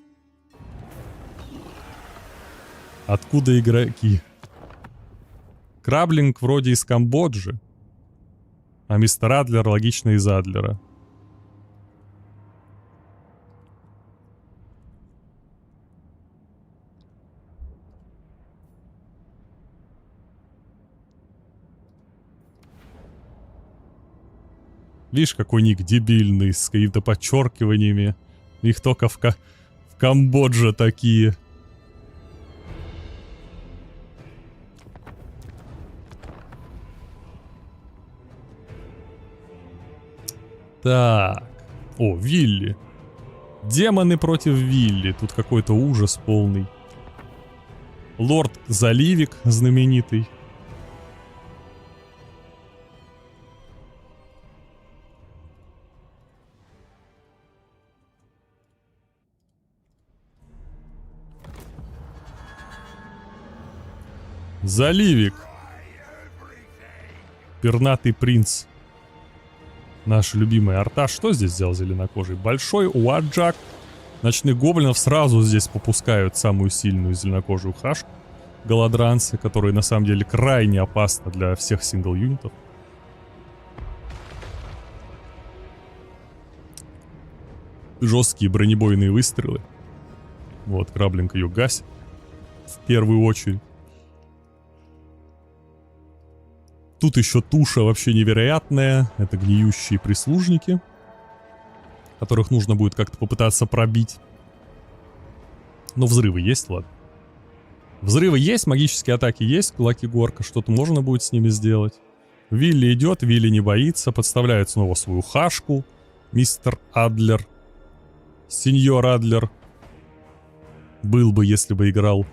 Откуда игроки? Краблинг вроде из Камбоджи. А мистер Адлер логично из Адлера. Видишь, какой ник дебильный, с какими-то подчеркиваниями. Их только в Камбодже такие. Так. О, Вилли. Демоны против Вилли. Тут какой-то ужас полный. Лорд Заливик знаменитый. Заливик. Пернатый принц. Наш любимый Арташ. Что здесь сделал зеленокожий? Большой Уаджак. Ночных гоблинов сразу здесь попускают самую сильную зеленокожую хашку. Голодранцы, которые на самом деле крайне опасны для всех сингл-юнитов. Жесткие бронебойные выстрелы. Вот, Краблинг ее гасит. В первую очередь. Тут еще туша вообще невероятная. Это гниющие прислужники, которых нужно будет как-то попытаться пробить. Но взрывы есть, ладно. Взрывы есть, магические атаки есть, кулаки горка. Что-то можно будет с ними сделать. Вилли идет, Вилли не боится. Подставляет снова свою хашку. Мистер Адлер. Сеньор Адлер. Был бы, если бы играл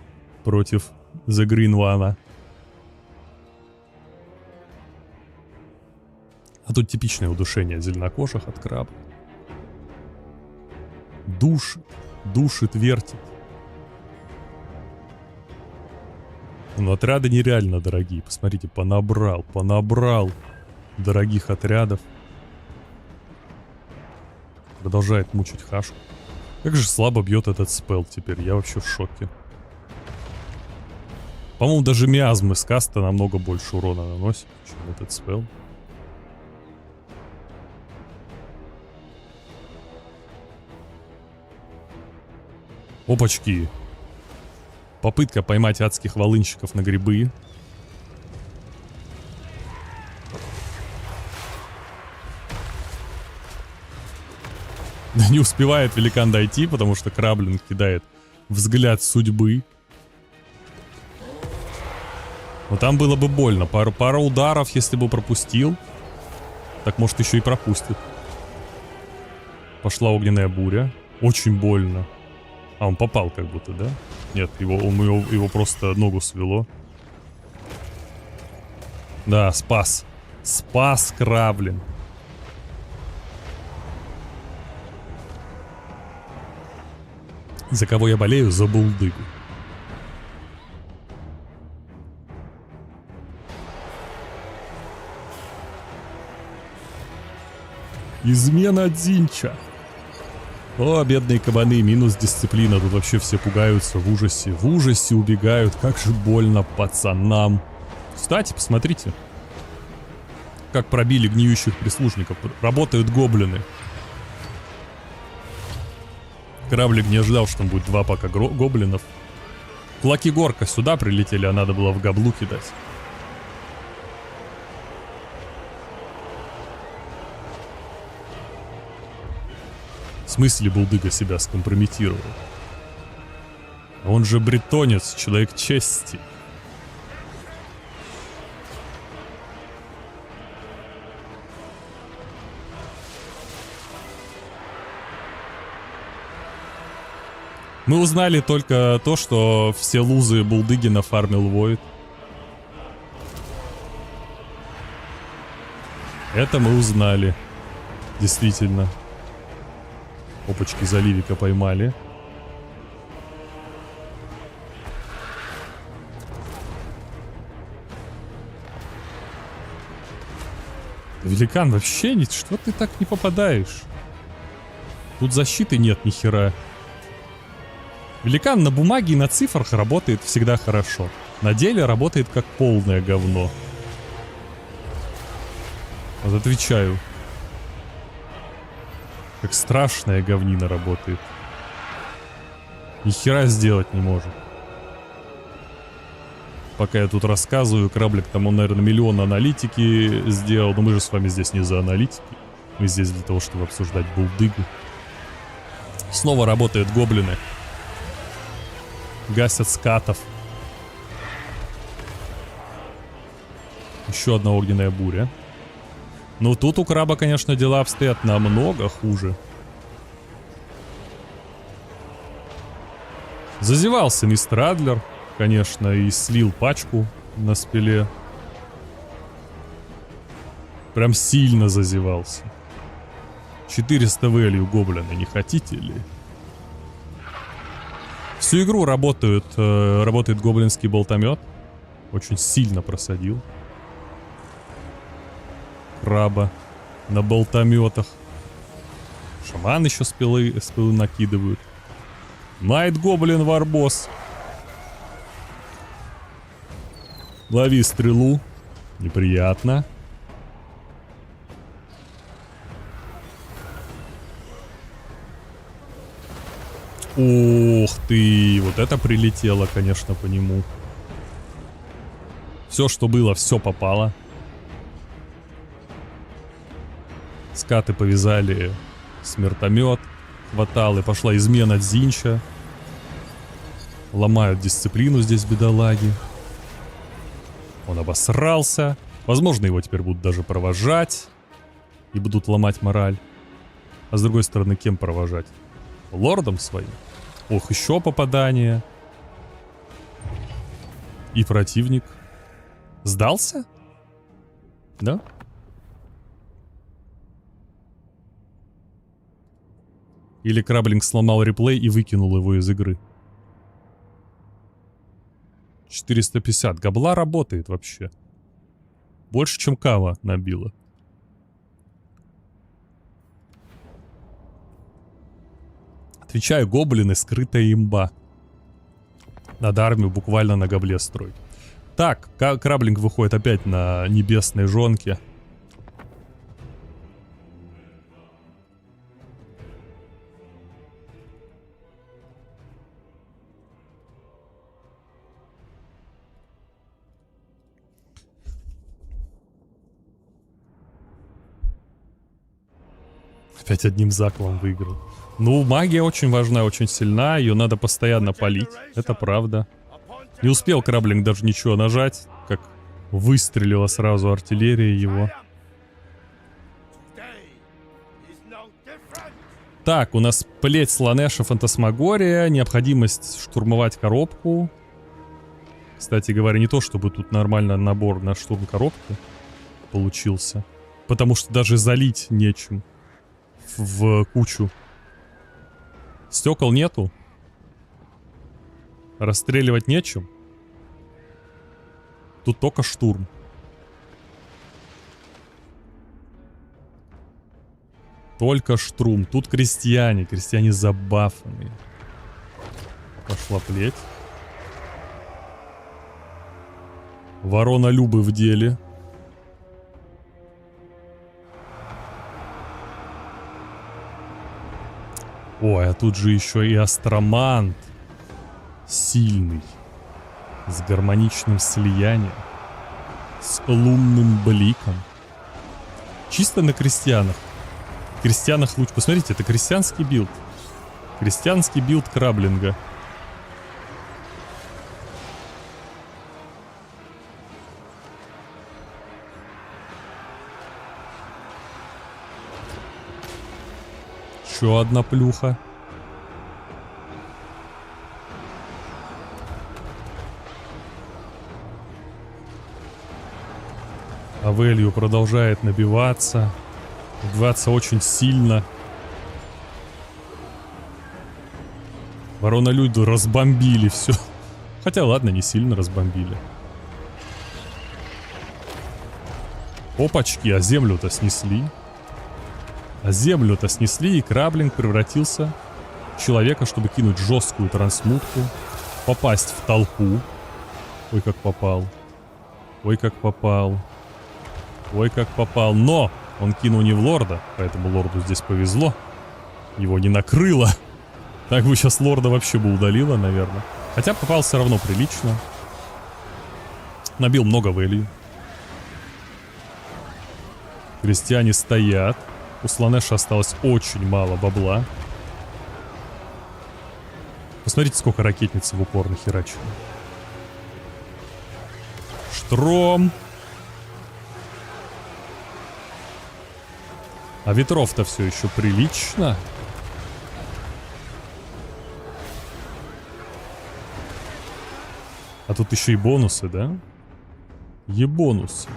против The Green One. А тут типичное удушение зеленокожих от краба. Душит, вертит. Но отряды нереально дорогие. Посмотрите, понабрал дорогих отрядов. Продолжает мучить хашку. Как же слабо бьет этот спелл теперь. Я вообще в шоке. По-моему, даже миазмы с каста намного больше урона наносит, чем этот спелл. Опачки. Попытка поймать адских волынщиков на грибы. Не успевает великан дойти, потому что Краблинг кидает взгляд судьбы. Но там было бы больно. Пару ударов, если бы пропустил. Так может еще и пропустит. Пошла огненная буря. Очень больно. А, он попал как будто, да? Нет, его просто ногу свело. Да, спас. Спас Краблин. За кого я болею? За булдыгу. Измена Дзинча. О, бедные кабаны, минус дисциплина. Тут вообще все пугаются в ужасе. В ужасе убегают. Как же больно пацанам. Кстати, посмотрите. Как пробили гниющих прислужников. Работают гоблины. Кораблик не ожидал, что там будет два пока гоблинов. Кулаки горка сюда прилетели, а надо было в габлу кидать. смысле Булдыга себя скомпрометировал? Он же бретонец, человек чести. Мы узнали только то, что все лузы Булдыги нафармил Войд. Это мы узнали. Действительно. Опачки, заливика поймали. Великан, вообще нет, что ты так не попадаешь? Тут защиты нет ни хера. Великан на бумаге и на цифрах работает всегда хорошо. На деле работает как полное говно. Вот отвечаю. Как страшная говнина работает. Ни хера сделать не может. Пока я тут рассказываю, кораблик там, он, наверное, миллион аналитики сделал. Но мы же с вами здесь не за аналитики. Мы здесь для того, чтобы обсуждать Булдыгу. Снова работают гоблины. Гасят скатов. Еще одна огненная буря. Ну тут у краба, конечно, дела обстоят намного хуже. Зазевался мистер Адлер, конечно, и слил пачку на спиле. Прям сильно зазевался. 400 вэлью гоблина, не хотите ли? Всю игру работает гоблинский болтомет. Очень сильно просадил краба на болтометах. Шаман еще спилы накидывают. Найт гоблин варбосс. Лови стрелу. Неприятно. Ух ты, вот это прилетело, конечно, по нему. Все, что было, все попало. Скаты повязали смертомет. Хватал, и пошла измена Дзинча. Ломают дисциплину здесь бедолаги. Он обосрался. Возможно, его теперь будут даже провожать. И будут ломать мораль. А с другой стороны, кем провожать? Лордом своим. Ох, еще попадание. И противник сдался? Да? Или Краблинг сломал реплей и выкинул его из игры? 450. Габла работает вообще. Больше, чем Кава набила. Отвечаю, гоблины — скрытая имба. Надо армию буквально на габле строить. Так, Краблинг выходит опять на небесной жонке. Опять одним заклом выиграл. Ну, магия очень важна, очень сильна. Ее надо постоянно палить. Это правда. Не успел Краблинг даже ничего нажать, как выстрелила сразу артиллерия его. Так, у нас плеть Сланеша, фантасмагория. Необходимость штурмовать коробку. Кстати говоря, не то чтобы тут нормально набор на штурм коробки получился. Потому что даже залить нечем в кучу. Стекол нету. Расстреливать нечем. Тут только штурм. Только штурм. Тут крестьяне. Крестьяне забафанные. Пошла плеть. Ворона Любы в деле. Ой, а тут же еще и астромант. Сильный. С гармоничным слиянием. С лунным бликом. Чисто на крестьянах крестьянах луч. Посмотрите, это крестьянский билд. Крестьянский билд краблинга. Еще одна плюха. Авелью продолжает набиваться. Набиваться очень сильно. Ворона Люду разбомбили все. Хотя ладно, не сильно разбомбили. Опачки, а землю-то снесли. А землю-то снесли, и краблинг превратился в человека, чтобы кинуть жесткую трансмутку. Попасть в толпу. Ой, как попал. Ой, как попал. Ой, как попал. Но он кинул не в лорда, поэтому лорду здесь повезло. Его не накрыло. Так бы сейчас лорда вообще бы удалило, наверное. Хотя попал все равно прилично. Набил много вэлью. Крестьяне стоят. У Сланеша осталось очень мало бабла. Посмотрите, сколько ракетницы в упор нахерачено. Штром. А ветров-то все еще прилично. А тут еще и бонусы, да? Е-бонусы.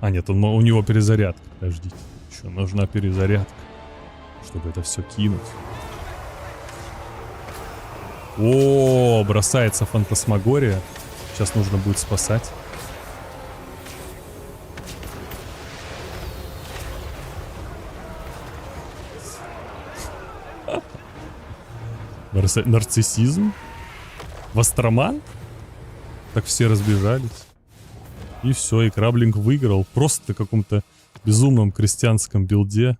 А, нет, у него перезарядка. Подождите. Еще нужна перезарядка, чтобы это все кинуть. О, бросается фантасмагория. Сейчас нужно будет спасать. Нарциссизм? Востроман? Так все разбежались. И все, и краблинг выиграл. Просто в каком-то безумном крестьянском билде.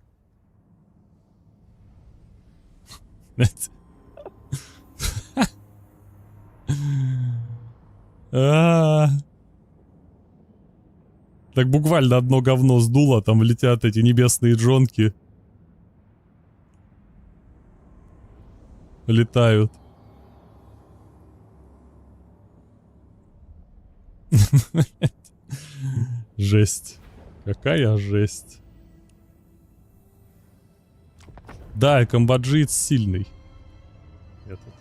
Так буквально одно говно сдуло, там летят эти небесные джонки. Летают. Жесть. Какая жесть. Да, и камбоджиец сильный. Этот.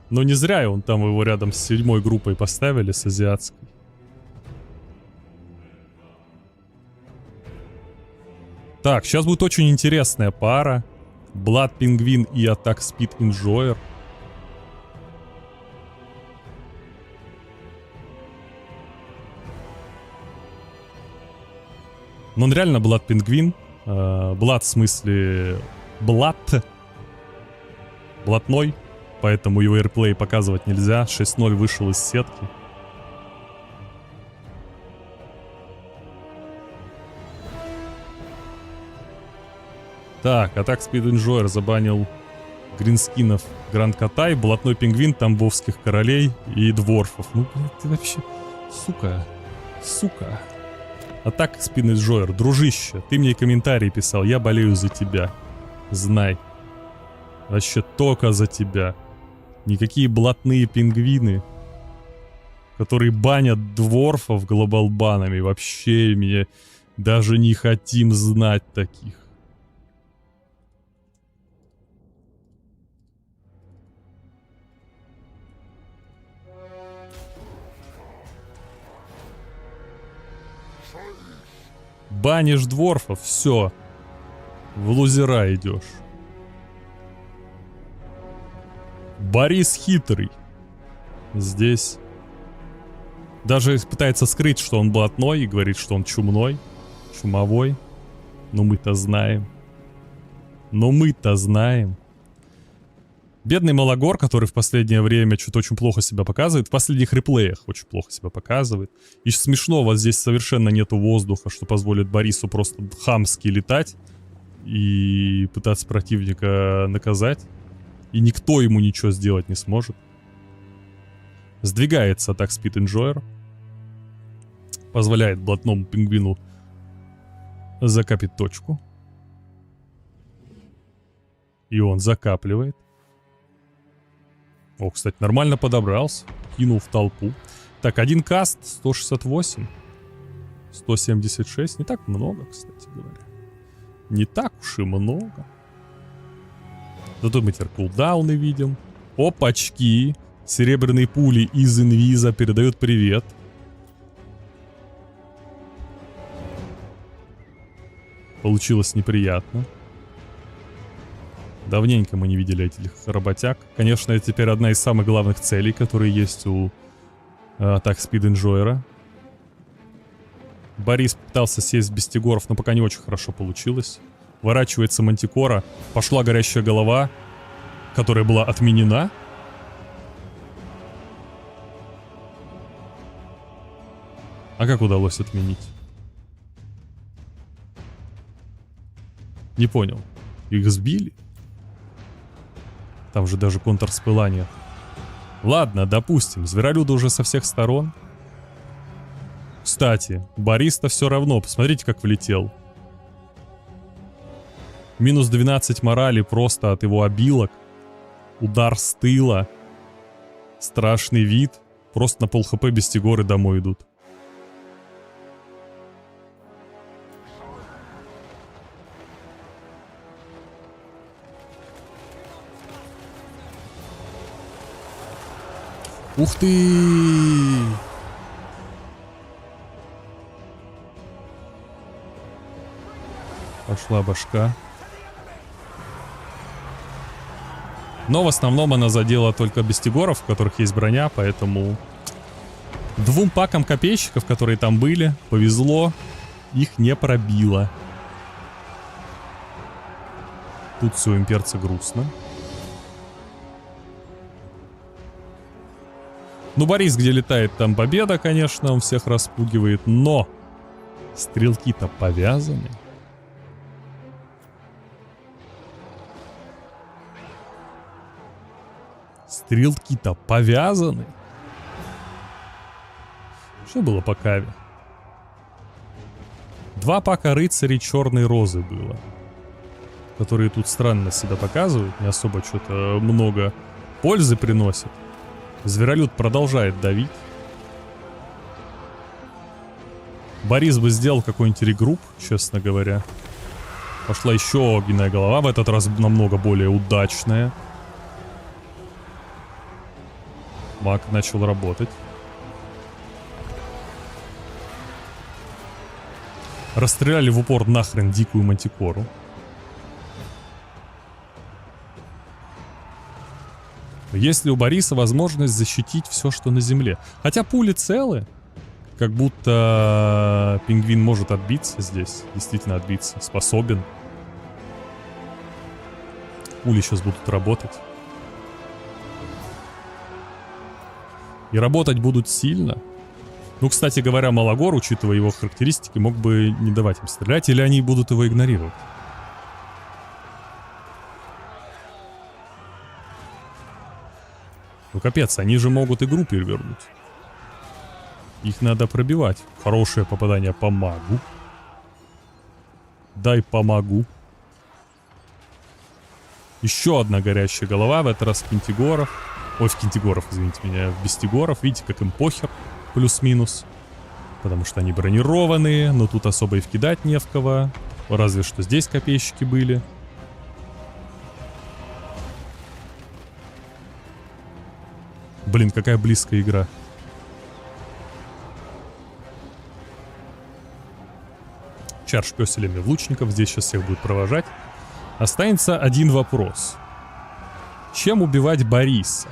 Но не зря он там его рядом с 7-й группой поставили, с азиатской. Так, сейчас будет очень интересная пара. Blood Penguin и Attack Speed Enjoyer. Но он реально Blood Penguin. Blood в смысле... Blood. Блатной. Поэтому его airplay показывать нельзя. 6-0 вышел из сетки. Так, Attack Speed Enjoyer забанил гринскинов Гранд Катай, Блатной Пингвин, Тамбовских Королей и Дворфов. Ну, блядь, ты вообще... Сука. Сука. Attack Speed Enjoyer, дружище, ты мне комментарий писал, я болею за тебя. Знай. Вообще только за тебя. Никакие блатные пингвины, которые банят дворфов глобалбанами, вообще мне даже не хотим знать таких. Банишь дворфов, все. В лузера идешь. Борис хитрый. Здесь. Даже пытается скрыть, что он блатной, и говорит, что он чумной. Чумовой. Но мы-то знаем. Но мы-то знаем. Бедный Малагор, который в последнее время что-то очень плохо себя показывает. В последних реплеях очень плохо себя показывает. И смешно, вот здесь совершенно нету воздуха, что позволит Борису просто хамски летать и пытаться противника наказать. И никто ему ничего сделать не сможет. Сдвигается Attack Speed Enjoyer. Позволяет блатному пингвину закапить точку. И он закапливает. О, кстати, нормально подобрался. Кинул в толпу. Так, один каст, 168. 176. Не так много, кстати говоря. Не так уж и много. Зато мы теперь кулдауны видим. Опачки. Серебряные пули из инвиза передают привет. Получилось неприятно. Давненько мы не видели этих работяг. Конечно, это теперь одна из самых главных целей, которые есть у атак Speed Enjoyer. Борис пытался сесть без тигоров, но пока не очень хорошо получилось. Ворачивается мантикора. Пошла горящая голова, которая была отменена. А как удалось отменить? Не понял. Их сбили? Там же даже контрспылание. Ладно, допустим, зверолюды уже со всех сторон. Кстати, Борис-то все равно, посмотрите, как влетел. Минус 12 морали просто от его обилок. Удар с тыла. Страшный вид. Просто на пол хп без тигоры домой идут. Ух ты! Пошла башка. Но в основном она задела только бестигоров, у которых есть броня, поэтому... Двум пакам копейщиков, которые там были, повезло. Их не пробило. Тут все, имперцы, грустно. Ну, Борис, где летает, там победа, конечно, он всех распугивает, но стрелки-то повязаны. Стрелки-то повязаны. Что было по каве? 2 пака рыцарей черной розы было. Которые тут странно себя показывают, не особо что-то много пользы приносят. Зверолюд продолжает давить. Борис бы сделал какой-нибудь регрупп, честно говоря. Пошла еще огненная голова, в этот раз намного более удачная. Маг начал работать. Расстреляли в упор нахрен дикую мантикору. Есть ли у Бориса возможность защитить все, что на земле? Хотя пули целы. Как будто пингвин может отбиться здесь. Действительно отбиться. Способен. Пули сейчас будут работать. И работать будут сильно. Ну, кстати говоря, Малагор, учитывая его характеристики, мог бы не давать им стрелять. Или они будут его игнорировать. Ну капец, они же могут игру перевернуть. Их надо пробивать. Хорошее попадание по магу. Дай помогу. Еще одна горящая голова, в этот раз в Кентигоров. Ой, в Кентигоров, извините меня, в Бестигоров. Видите, как им похер, плюс-минус. Потому что они бронированные, но тут особо и вкидать не в кого. Разве что здесь копейщики были. Блин, какая близкая игра. Чарж пёселями в лучников. Здесь сейчас всех будут провожать. Останется один вопрос. Чем убивать Бориса,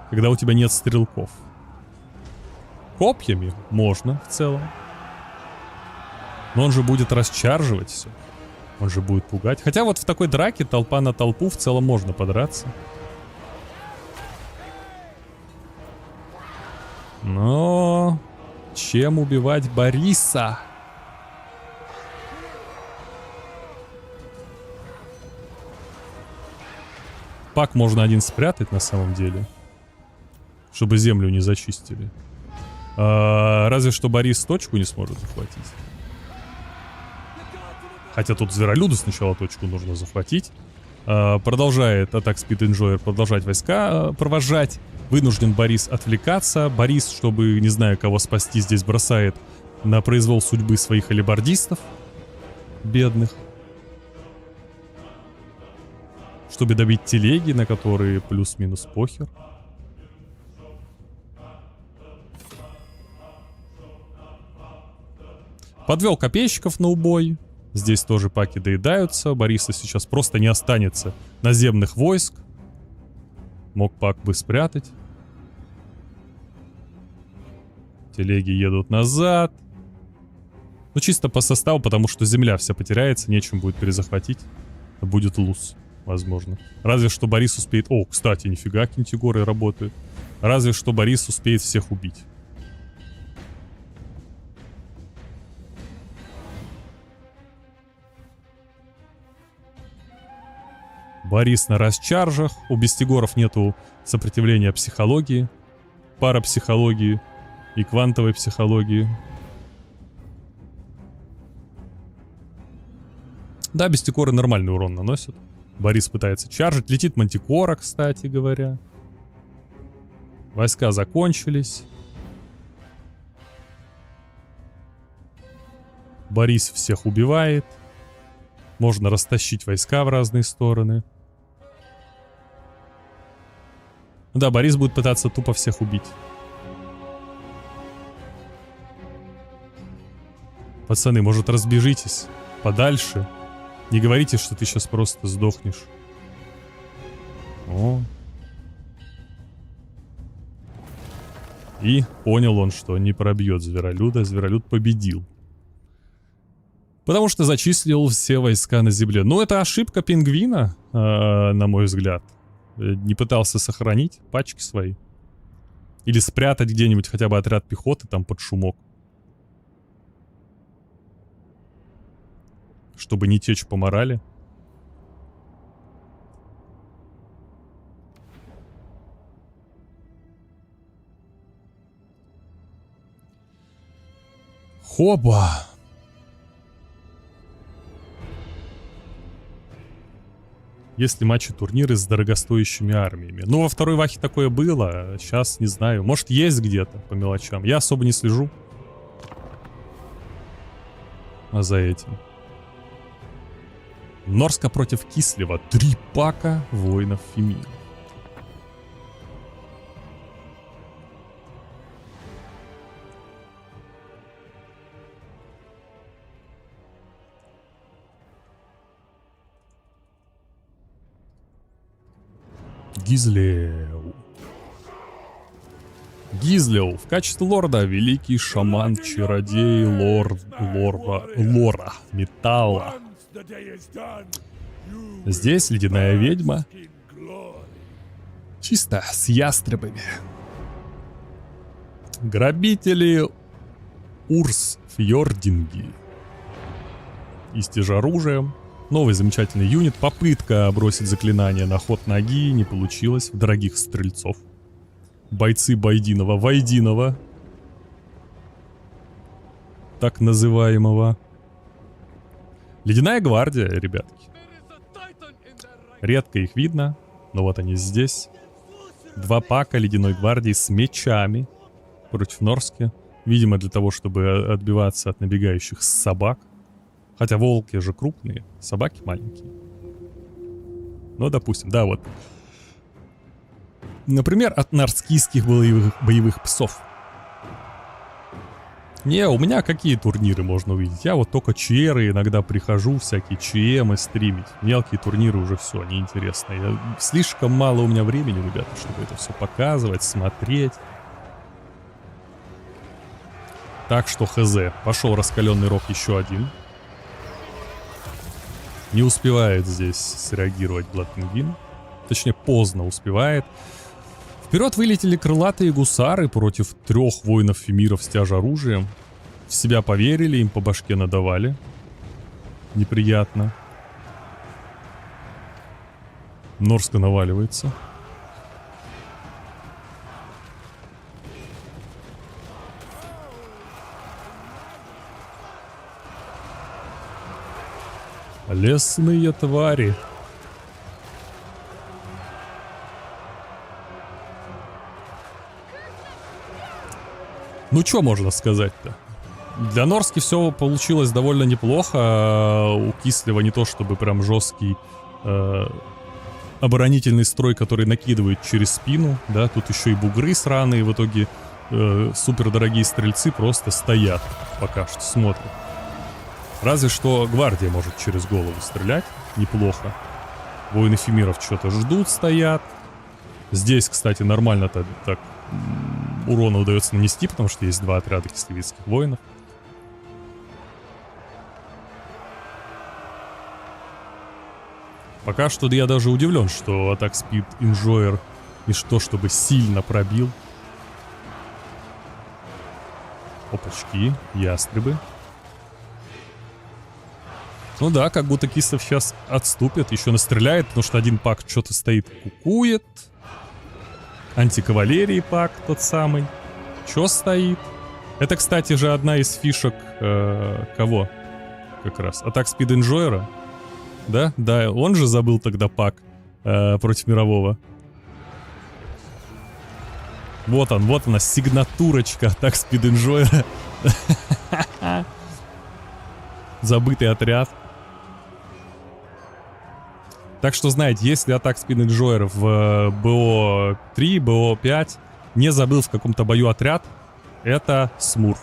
когда у тебя нет стрелков? Копьями можно в целом. Но он же будет расчарживать все. Он же будет пугать. Хотя вот в такой драке толпа на толпу в целом можно подраться. Но чем убивать Бориса? Пак можно один спрятать на самом деле, чтобы землю не зачистили. Разве что Борис точку не сможет захватить. Хотя тут зверолюду сначала точку нужно захватить. Продолжает Attack Speed Enjoyer продолжать войска провожать. Вынужден Борис отвлекаться. Борис, чтобы, не знаю, кого спасти, здесь бросает на произвол судьбы своих алибардистов. Бедных. Чтобы добить телеги, на которые плюс-минус похер. Подвел копейщиков на убой. Здесь тоже паки доедаются. Бориса сейчас просто не останется наземных войск. Мог пак бы спрятать. Телеги едут назад. Ну, чисто по составу, потому что земля вся потеряется. Нечем будет перезахватить. Будет луз, возможно. Разве что Борис успеет... О, кстати, нифига, кентигоры работают. Разве что Борис успеет всех убить. Борис на расчаржах. У бестигоров нету сопротивления психологии, парапсихологии и квантовой психологии. Да, бестигоры нормальный урон наносят. Борис пытается чаржить. Летит мантикора, кстати говоря. Войска закончились. Борис всех убивает. Можно растащить войска в разные стороны. Да, Борис будет пытаться тупо всех убить. Пацаны, может, разбежитесь подальше? Не говорите, что ты сейчас просто сдохнешь. О. И понял он, что не пробьет зверолюда. Зверолюд победил. Потому что зачислил все войска на земле. Ну, это ошибка пингвина, на мой взгляд. Не пытался сохранить пачки свои. Или спрятать где-нибудь хотя бы отряд пехоты там под шумок. Чтобы не течь по морали. Хоба! Если матчи турниры с дорогостоящими армиями. Ну, во второй вахе такое было. Сейчас не знаю. Может, есть где-то по мелочам. Я особо не слежу. А за этим. Норска против Кислева. 3 пака воинов Фемида. Гизлеу. Гизлеу. В качестве лорда великий шаман, чародей, лора, металла. Здесь ледяная ведьма. Чисто с ястребами. Грабители Урс Фьординги. И с тяжоружием. Новый замечательный юнит. Попытка бросить заклинание на ход ноги не получилось. В дорогих стрельцов. Бойцы Байдинова. Вайдинова. Так называемого. Ледяная гвардия, ребятки. Редко их видно. Но вот они здесь. 2 пака ледяной гвардии с мечами. Против Норски. Видимо, для того, чтобы отбиваться от набегающих собак. Хотя волки же крупные, собаки маленькие. Ну, допустим, да, вот. Например, от нарскийских боевых псов. Не, у меня какие турниры можно увидеть? Я вот только ЧРы иногда прихожу, всякие ЧМы стримить. Мелкие турниры уже все, неинтересно. Слишком мало у меня времени, ребята, чтобы это все показывать, смотреть. Так что хз. Пошел раскаленный рог еще один. Не успевает здесь среагировать Бладпингвин. Точнее, поздно успевает. Вперед вылетели крылатые гусары против 3 воинов Фемиров с тяжоружием. В себя поверили, им по башке надавали. Неприятно. Норска наваливается. Лесные твари. Ну, что можно сказать-то? Для Норски все получилось довольно неплохо. У Кислева не то чтобы прям жесткий оборонительный строй, который накидывает через спину. Да, тут еще и бугры сраные. В итоге супер дорогие стрельцы просто стоят. Пока что смотрят. Разве что гвардия может через голову стрелять. Неплохо. Воины Фемиров что-то ждут, стоят. Здесь, кстати, нормально-то так урона удается нанести, потому что есть 2 отряда кислевицких воинов. Пока что я даже удивлен, что Attack Speed Enjoyer не что чтобы сильно пробил. Опачки, ястребы. Ну да, как будто Кислев сейчас отступит, еще настреляет, потому что один пак что-то стоит, кукует. Антикавалерии пак тот самый. Чё стоит? Это, кстати же, одна из фишек кого? Как раз. Attack Speed Enjoyer. Да? Да, он же забыл тогда пак против мирового. Вот она, сигнатурочка Attack Speed Enjoyer. Забытый отряд. Так что, знаете, если Attack Speed Enjoyer в БО-3, БО-5 не забыл в каком-то бою отряд, это Смурф.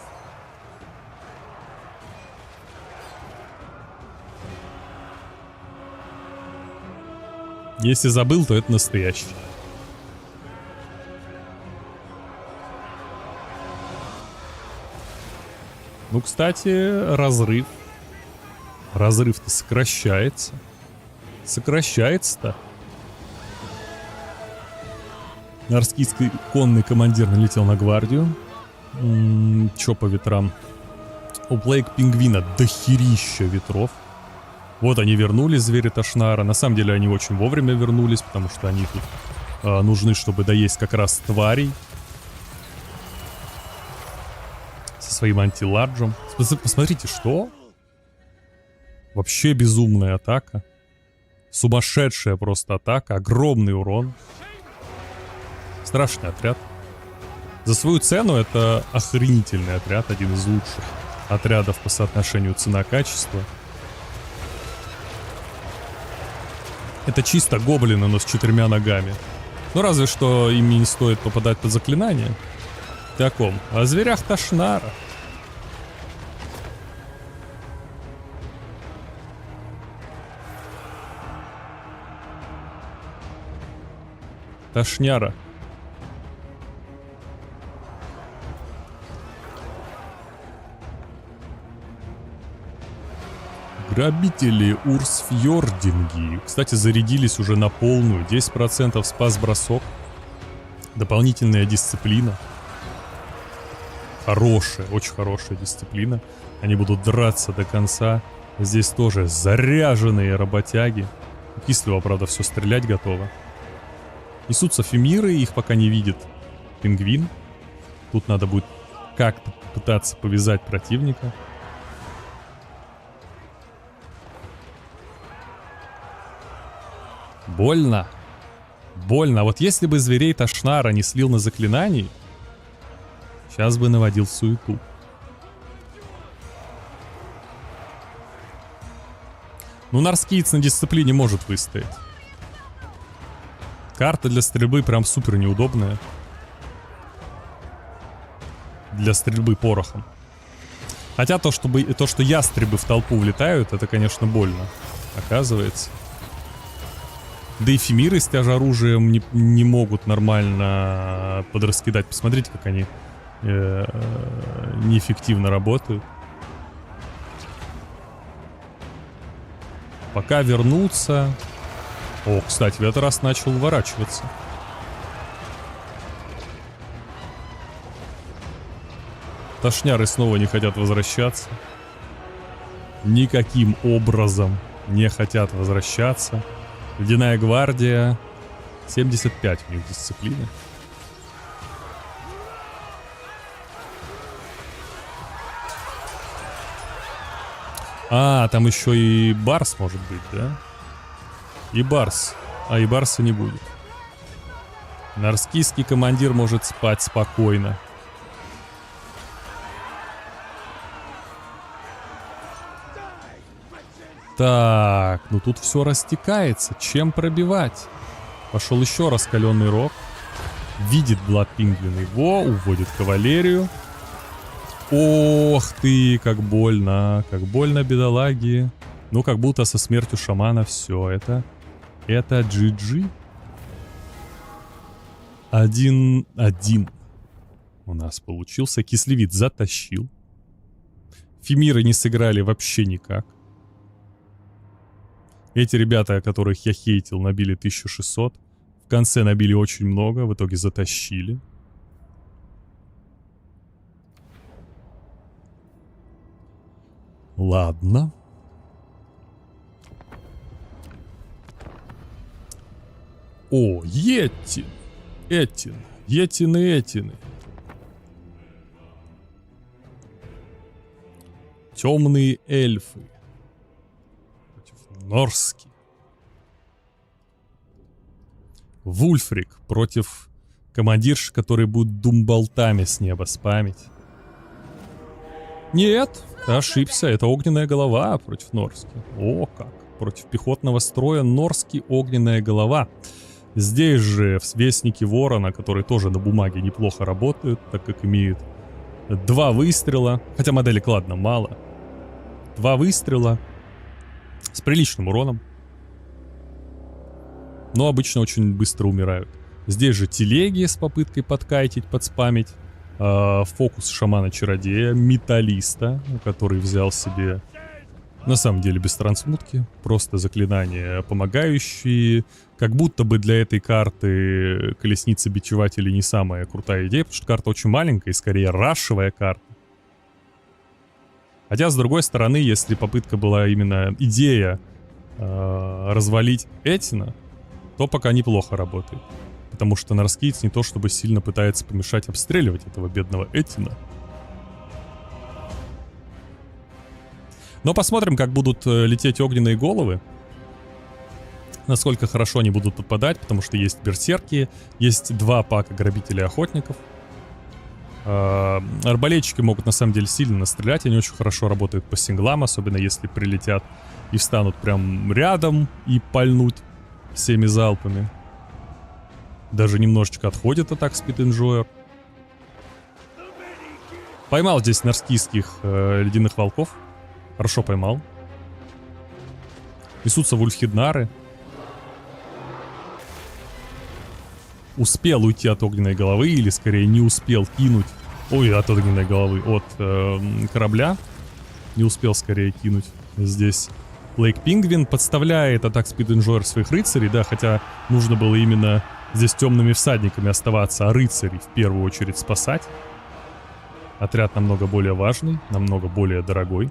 Если забыл, то это настоящий. Ну, кстати, разрыв. Разрыв-то сокращается. Сокращается-то. Нарскийский конный командир налетел на гвардию. Чё по ветрам? У Плейк Пингвина дохерища ветров. Вот они вернулись, звери Ташнара. На самом деле они очень вовремя вернулись, потому что они тут нужны, чтобы доесть как раз тварей. Со своим антиларджем. Посмотрите, что? Вообще безумная атака. Сумасшедшая просто атака. Огромный урон. Страшный отряд. За свою цену это охренительный отряд. Один из лучших отрядов по соотношению цена-качество. Это чисто гоблины, но с 4 ногами. Ну разве что ими не стоит попадать под заклинание. Ты о ком? О зверях Ташнара. Ташняра. Грабители Урсфьординги. Кстати, зарядились уже на полную. 10% спас-бросок. Дополнительная дисциплина. Хорошая, очень хорошая дисциплина. Они будут драться до конца. Здесь тоже заряженные работяги. У Кислева, правда, все стрелять готово. Несутся фемиры, их пока не видит пингвин. Тут надо будет как-то пытаться повязать противника. Больно. Больно. Вот если бы зверей Ташнара не слил на заклинании, сейчас бы наводил суету. Ну, нарскиец на дисциплине может выстоять. Карта для стрельбы прям супер неудобная. Для стрельбы порохом. Хотя то, что ястребы в толпу влетают, это, конечно, больно. Оказывается. Да и фемиры с тяжа оружием не могут нормально подраскидать. Посмотрите, как они неэффективно работают. Пока вернутся. О, кстати, в этот раз начал уворачиваться. Ташняры снова не хотят возвращаться. Никаким образом не хотят возвращаться. Ледяная гвардия. 75 у них дисциплины. А, там еще и Барс может быть, да? И Барс. А и Барса не будет. Нарскийский командир может спать спокойно. Так, ну тут все растекается. Чем пробивать? Пошел еще раскаленный рог. Видит Блад Пингвин его, уводит кавалерию. Ох ты, как больно, бедолаги. Ну, как будто со смертью шамана все это GG. 1-1 у нас получился. Кислевид затащил. Фемиры не сыграли вообще никак. Эти ребята, которых я хейтил, набили 1600. В конце набили очень много, в итоге затащили. Ладно. О, Етин. Етины. Темные эльфы. Против Норски. Вульфрик против командирши, который будет думболтами с неба спамить. Нет, ты ошибся. Это огненная голова против Норски. О, как. Против пехотного строя Норски огненная голова. Здесь же вестники Ворона, которые тоже на бумаге неплохо работают, так как имеют 2 выстрела. Хотя моделек, ладно, мало. 2 выстрела с приличным уроном. Но обычно очень быстро умирают. Здесь же телеги с попыткой подкайтить, подспамить. Фокус шамана-чародея, металлиста, который взял себе, на самом деле, без трансмутки. Просто заклинания помогающие. Как будто бы для этой карты колесница бичевателей не самая крутая идея, потому что карта очень маленькая и скорее рашевая карта. Хотя, с другой стороны, если попытка была именно идея развалить Этина, то пока неплохо работает. Потому что Норскиец не то чтобы сильно пытается помешать обстреливать этого бедного Этина. Но посмотрим, как будут лететь огненные головы. Насколько хорошо они будут попадать, потому что есть берсерки, есть 2 пака грабителей-охотников. Арбалетчики могут на самом деле сильно настрелять, они очень хорошо работают по синглам, особенно если прилетят и встанут прям рядом и пальнут всеми залпами. Даже немножечко отходит атак Speed Enjoyer. Поймал здесь норскийских ледяных волков. Хорошо поймал. Несутся вульфхеднары. Успел уйти от огненной головы, или скорее не успел кинуть. Ой, от огненной головы, от корабля. Не успел скорее кинуть. Здесь Блейк Пингвин подставляет атак Speed Enjoyer своих рыцарей, да, хотя нужно было именно здесь темными всадниками оставаться, а рыцарей в первую очередь спасать. Отряд намного более важный, намного более дорогой.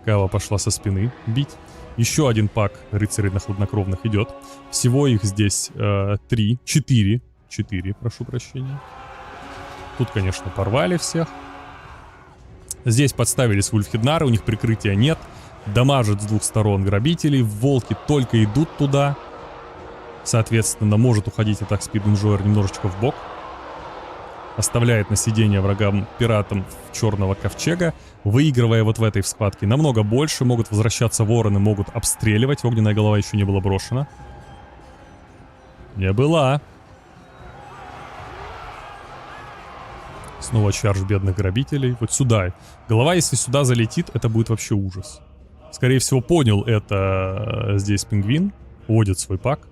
Кава пошла со спины бить. Еще один пак рыцарей на хладнокровных идет. Всего их здесь 4, прошу прощения. Тут, конечно, порвали всех. Здесь подставились вульфхеднары, у них прикрытия нет. Дамажат с 2 сторон грабителей. Волки только идут туда. Соответственно, может уходить атак Speed Enjoyer немножечко в бок. Оставляет на сиденье врагам-пиратам черного ковчега, выигрывая вот в этой схватке намного больше. Могут возвращаться вороны, могут обстреливать. Огненная голова еще не была брошена. Не была. Снова чардж бедных грабителей. Вот сюда. Голова, если сюда залетит, это будет вообще ужас. Скорее всего, понял это здесь пингвин. Уводит свой пак.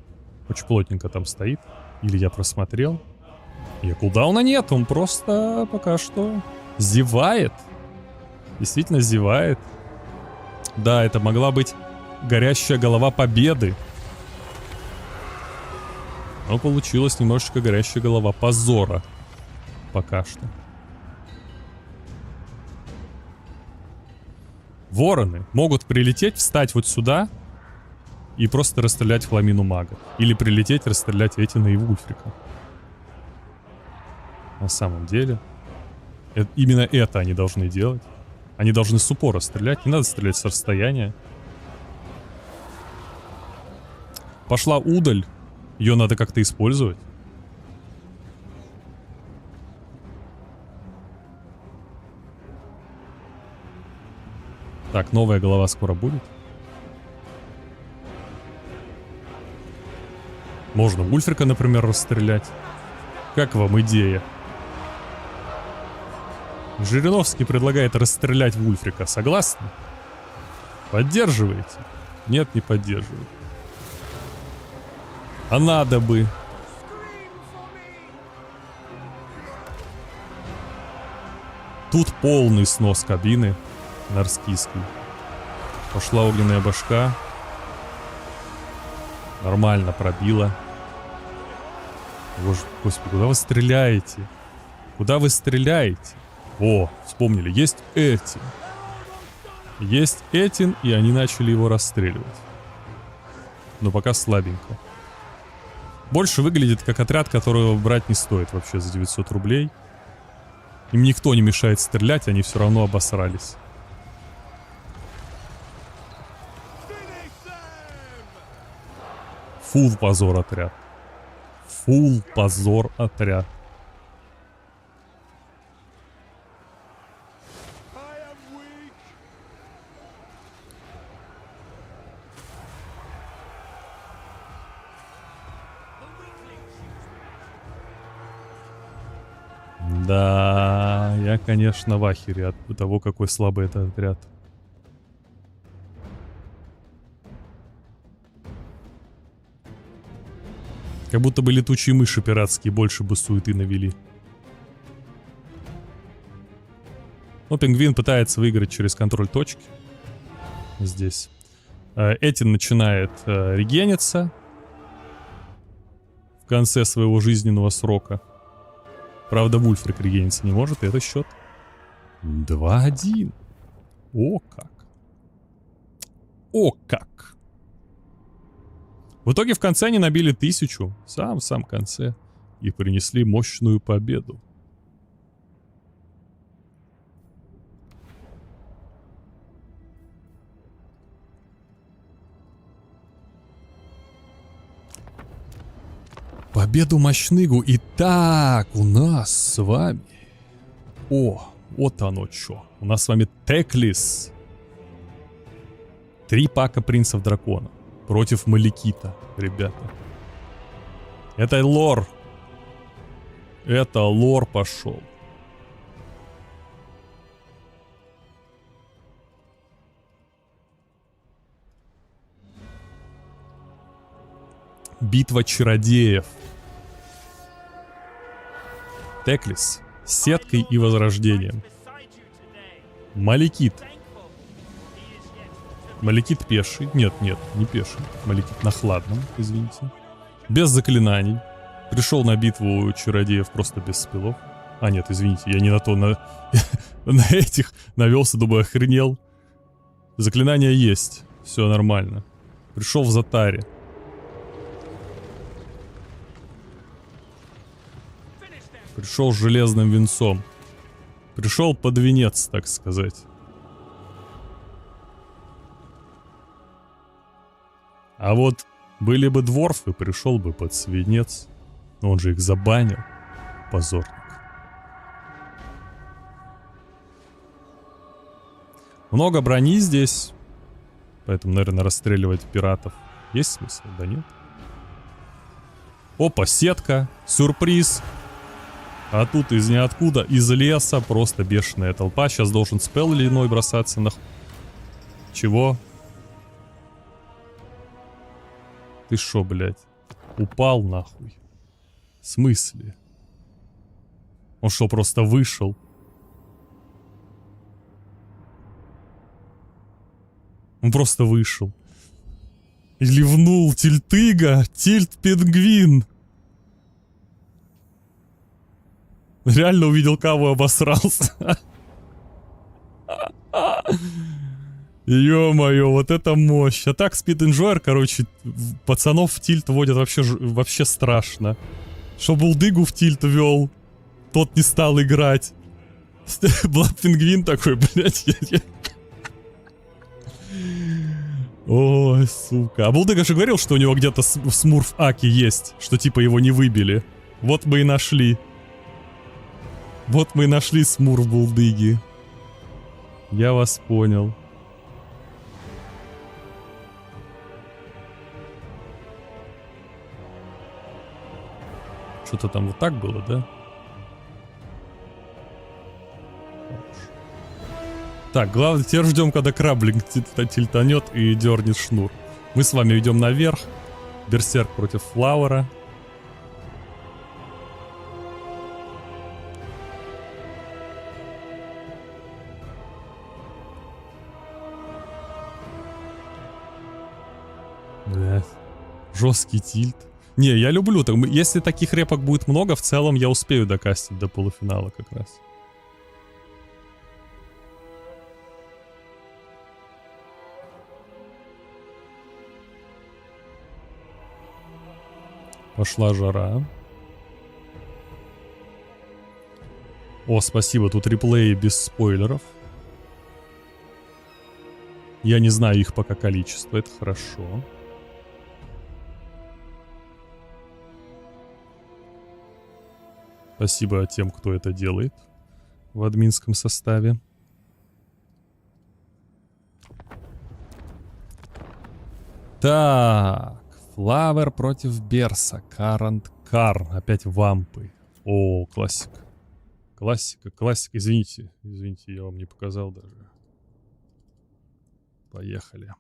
Очень плотненько там стоит. Или я просмотрел. И кулдауна нет, он просто пока что зевает. Действительно зевает. Да, это могла быть горящая голова победы. Но получилась немножечко горящая голова позора. Пока что. Вороны могут прилететь, встать вот сюда и просто расстрелять хламину мага. Или прилететь, расстрелять Этина и Вульфрика. На самом деле, именно это они должны делать. Они должны с упора стрелять, не надо стрелять с расстояния. Пошла удаль, ее надо как-то использовать. Так, новая голова скоро будет. Можно Вульфрика, например, расстрелять. Как вам идея? Жириновский предлагает расстрелять Вульфрика. Согласны? Поддерживаете? Нет, не поддерживаю. А надо бы. Тут полный снос кабины Нарскийской. Пошла огненная башка. Нормально пробила. Боже, господи, куда вы стреляете? Куда вы стреляете? О, вспомнили, есть Этин. Есть Этин, и они начали его расстреливать. Но пока слабенько. Больше выглядит как отряд, которого брать не стоит вообще за 900 рублей. Им никто не мешает стрелять, они все равно обосрались. Фул позор отряд. Фул позор отряд. Да, я, конечно, в ахере от того, какой слабый этот отряд. Как будто бы летучие мыши пиратские больше бы суеты навели. Ну, пингвин пытается выиграть через контроль точки. Здесь. Этин начинает регениться в конце своего жизненного срока. Правда, Вульфрик регениться не может, и это счет 2-1. О как. О как. В итоге в конце они набили 1000, в самом конце, и принесли мощную победу. Победу Мощныгу. Итак, у нас с вами... О, вот оно что. У нас с вами Теклис. 3 пака Принцев Дракона. Против Маликита, ребята. Это лор. Это лор пошел. Битва чародеев. Теклис с сеткой и возрождением. Маликит. Маликит пеший. Нет, не пеший. Маликит на хладном, извините. Без заклинаний. Пришел на битву чародеев просто без спелов. А, нет, извините, я не на то на этих навелся, думаю, охренел. Заклинания есть. Все нормально. Пришел в Затаре. Пришел с железным венцом. Пришел под венец, так сказать. А вот были бы дворфы, пришел бы под свинец. Но он же их забанил. Позорник. Много брони здесь. Поэтому, наверное, расстреливать пиратов есть смысл? Да нет. Опа, сетка. Сюрприз. А тут из ниоткуда, из леса, просто бешеная толпа. Сейчас должен спел или иной бросаться на... Чего? Ты шо, блядь? Упал нахуй? В смысле? Он что, просто вышел? Он просто вышел. И ливнул тильтыга, тильт-пингвин. Реально увидел каву и обосрался. Ё-моё, вот это мощь. А так Speed Enjoyer, короче, пацанов в тильт водят вообще страшно. Что Булдыгу в тильт вел, тот не стал играть. Блад Пингвин такой, блядь. Ой, сука. А Булдыга же говорил, что у него где-то смурф Аки есть, что типа его не выбили. Вот мы и нашли. Вот мы и нашли смурф Булдыги. Я вас понял. Что-то там вот так было, да? Так, главное, теперь ждем, когда краблик тильтанет и дернет шнур. Мы с вами идем наверх. Берсерк против Флауэра. Да. Жесткий тильт. Не, я люблю. Если таких репок будет много, в целом я успею докастить до полуфинала как раз. Пошла жара. О, спасибо, тут реплеи без спойлеров. Я не знаю их пока количество, это хорошо. Спасибо тем, кто это делает в админском составе. Так, Флавер против Берса, Карант Кар, опять вампы. О, классика. Классика, классика. Извините, я вам не показал даже. Поехали.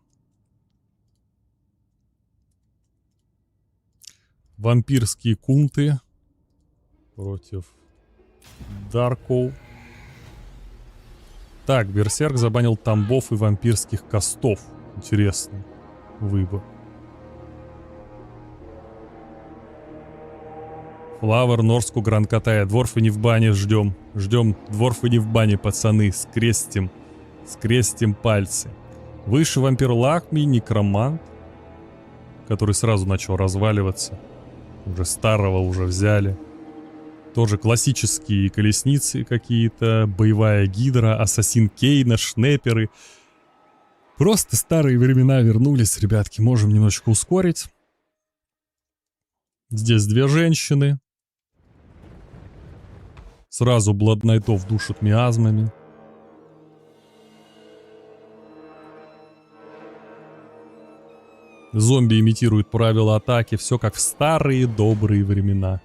Вампирские кунты против Даркоу. Так, Берсерк забанил тамбов и вампирских костов. Интересный выбор. Флавер, Норску, Гранд Катая. Дворфы не в бане ждем. Ждем. Дворфы не в бане, пацаны. Скрестим пальцы. Выше вампир Лахми, Некромант, который сразу начал разваливаться. Уже старого уже взяли. Тоже классические колесницы какие-то. Боевая гидра, ассасин Кейна, шнеперы. Просто старые времена вернулись, ребятки. Можем немножечко ускорить. Здесь две женщины. Сразу Бладнайтов душат миазмами. Зомби имитируют правила атаки. Все как в старые добрые времена.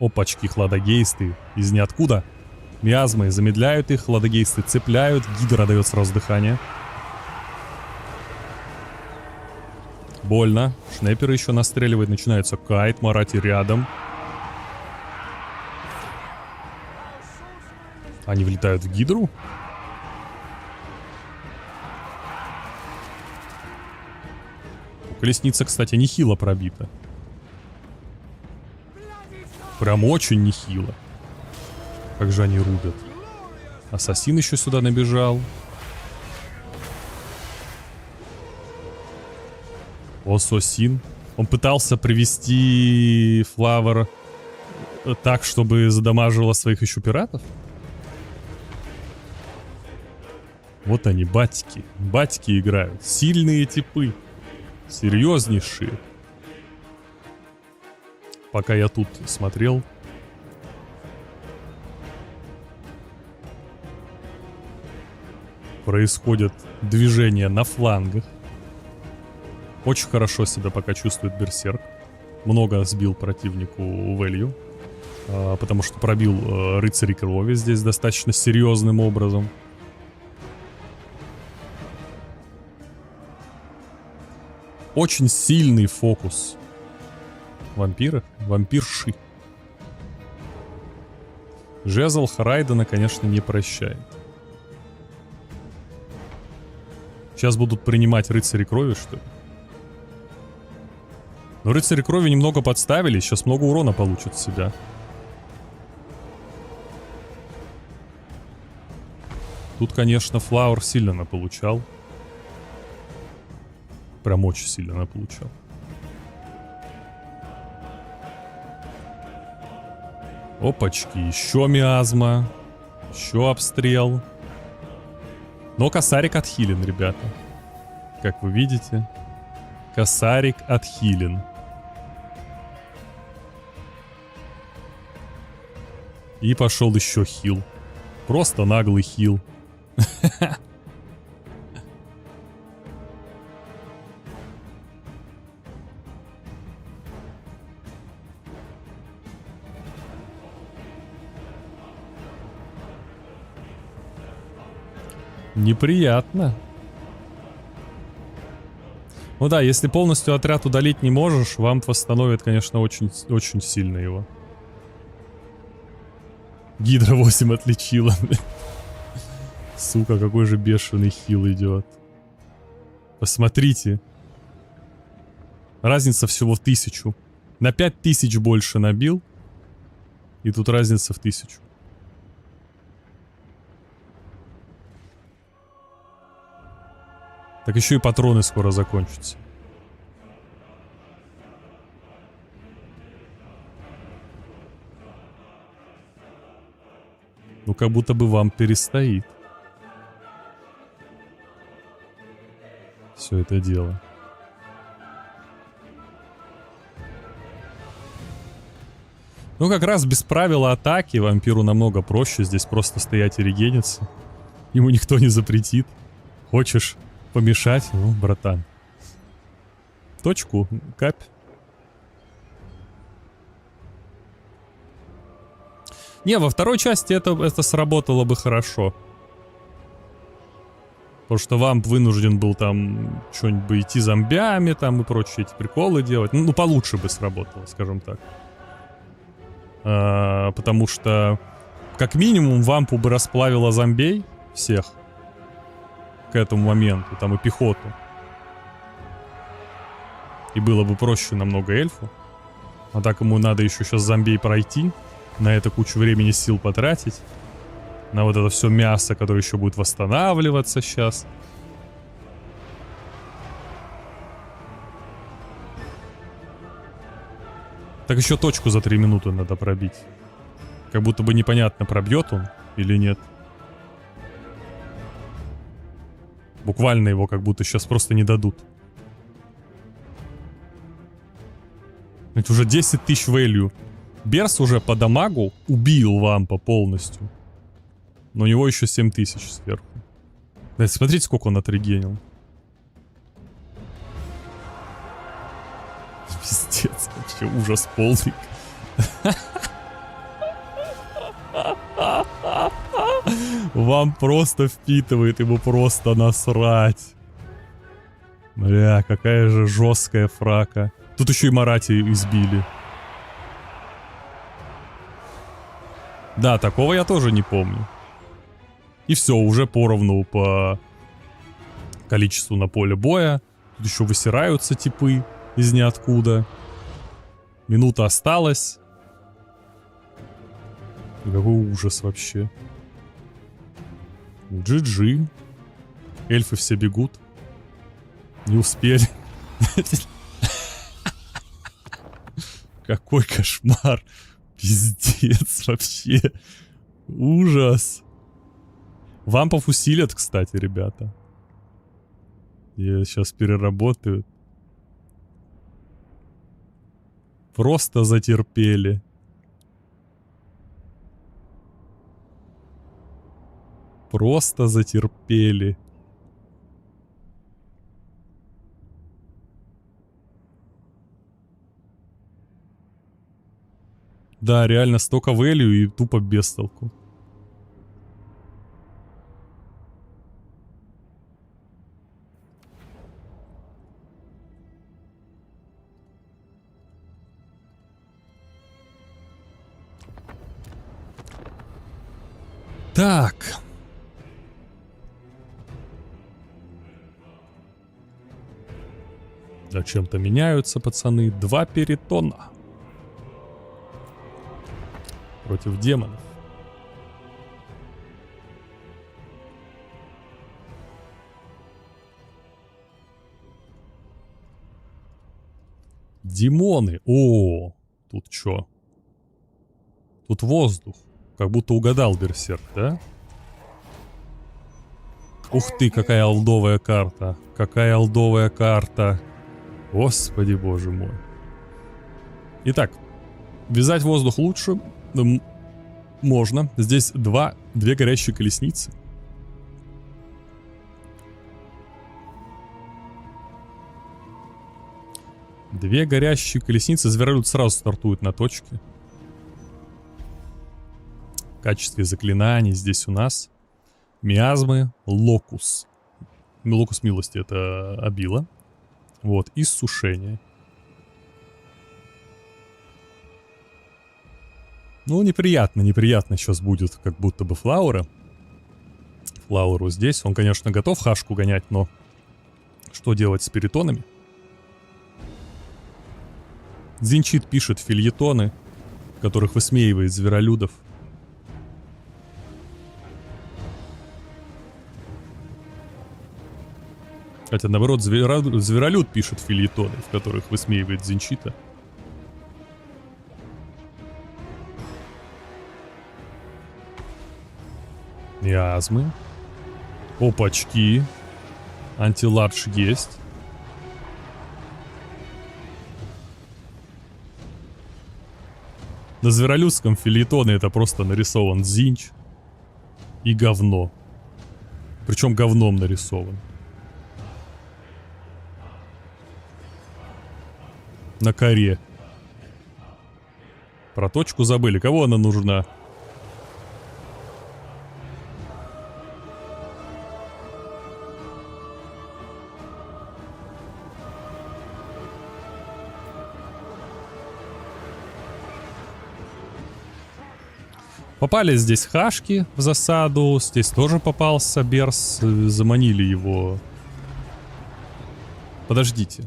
Опачки, хладогейсты. Из ниоткуда. Миазмы замедляют их, хладогейсты цепляют. Гидра дает сразу дыхание. Больно. Шнеперы еще настреливает. Начинается кайт. Марати рядом. Они влетают в гидру. Колесница, кстати, нехило пробита. Прям очень нехило. Как же они рубят. Ассасин еще сюда набежал. Ососин. Он пытался привести Флавер так, чтобы задамаживало своих еще пиратов. Вот они, батики. Батики играют. Сильные типы. Серьезнейшие. Пока я тут смотрел. Происходят движения на флангах. Очень хорошо себя пока чувствует Берсерк. Много сбил противнику Вэлью. Потому что пробил рыцарей крови здесь достаточно серьезным образом. Очень сильный фокус. Вампиры? Вампирши. Жезл Харайдена, конечно, не прощает. Сейчас будут принимать рыцари крови, что ли? Но рыцари крови немного подставили. Сейчас много урона получат с себя. Тут, конечно, Флауэр сильно наполучал. Прям очень сильно наполучал. Опачки, еще миазма. Еще обстрел. Но косарик отхилен, ребята. Как вы видите. Косарик отхилен. И пошел еще хил. Просто наглый хил. Неприятно. Ну да, если полностью отряд удалить не можешь, вам восстановит, конечно, очень, очень сильно его. Гидра 8 отличила. Сука, какой же бешеный хил идет. Посмотрите. Разница всего в 1000. На 5000 больше набил. И тут разница в 1000. Так еще и патроны скоро закончатся. Ну, как будто бы вам перестоит все это дело. Ну, как раз без правила атаки вампиру намного проще здесь просто стоять и регениться. Ему никто не запретит. Хочешь помешать? Ну, братан. Точку, капь. Не, во второй части это сработало бы хорошо. Потому что вамп вынужден был там что-нибудь бы идти зомбями там и прочие эти приколы делать. Ну, получше бы сработало, скажем так. Потому что, как минимум, вампу бы расплавило зомбей всех к этому моменту, там и пехоту. И было бы проще намного эльфу. А так ему надо еще сейчас зомбей пройти, на это кучу времени, сил потратить, на вот это все мясо, которое еще будет восстанавливаться сейчас. Так еще точку за 3 минуты надо пробить. Как будто бы непонятно, пробьет он или нет. Буквально его как будто сейчас просто не дадут. Ведь уже 10 тысяч value. Берс уже по дамагу убил вампа полностью. Но у него еще 7000 сверху. Да, смотрите, сколько он отрегенил. Пиздец, вообще ужас полный. Вам просто впитывает, ему просто насрать. Бля, какая же жесткая фрака. Тут еще и Марати избили. Да, такого я тоже не помню. И все, уже поровну по количеству на поле боя. Тут еще высираются типы из ниоткуда. Минута осталась. И какой ужас вообще. GG. Эльфы все бегут. Не успели. Какой кошмар. Пиздец вообще. Ужас. Вампов усилят, кстати, ребята. Я сейчас переработаю. Просто затерпели. Просто затерпели. Да, реально столько value и тупо без толку. Так. Зачем-то меняются, пацаны. 2 перитона. Против демонов. Демоны. О, тут что? Тут воздух. Как будто угадал берсерк, да? Ух ты, какая олдовая карта. Какая олдовая карта. Господи, боже мой. Итак, вязать воздух лучше. Можно. Здесь две горящие колесницы. Две горящие колесницы. Зверолюд сразу стартует на точке. В качестве заклинаний здесь у нас Миазмы, локус. Локус милости — это обила. Вот, иссушение. Ну, неприятно сейчас будет, как будто бы Флаура. Флауру здесь. Он, конечно, готов хашку гонять, но что делать с перитонами? Зинчит пишет фельетоны, в которых высмеивает зверолюдов. Хотя, наоборот, зверолюд пишет фельетоны, в которых высмеивает Зинчита. Миазмы. Опачки. Антиладж есть. На зверолюдском фельетоне это просто нарисован Зинч и говно. Причем говном нарисован. На коре. Про точку забыли. Кого она нужна? Попали здесь хашки в засаду. Здесь тоже попался Берс. Заманили его. Подождите.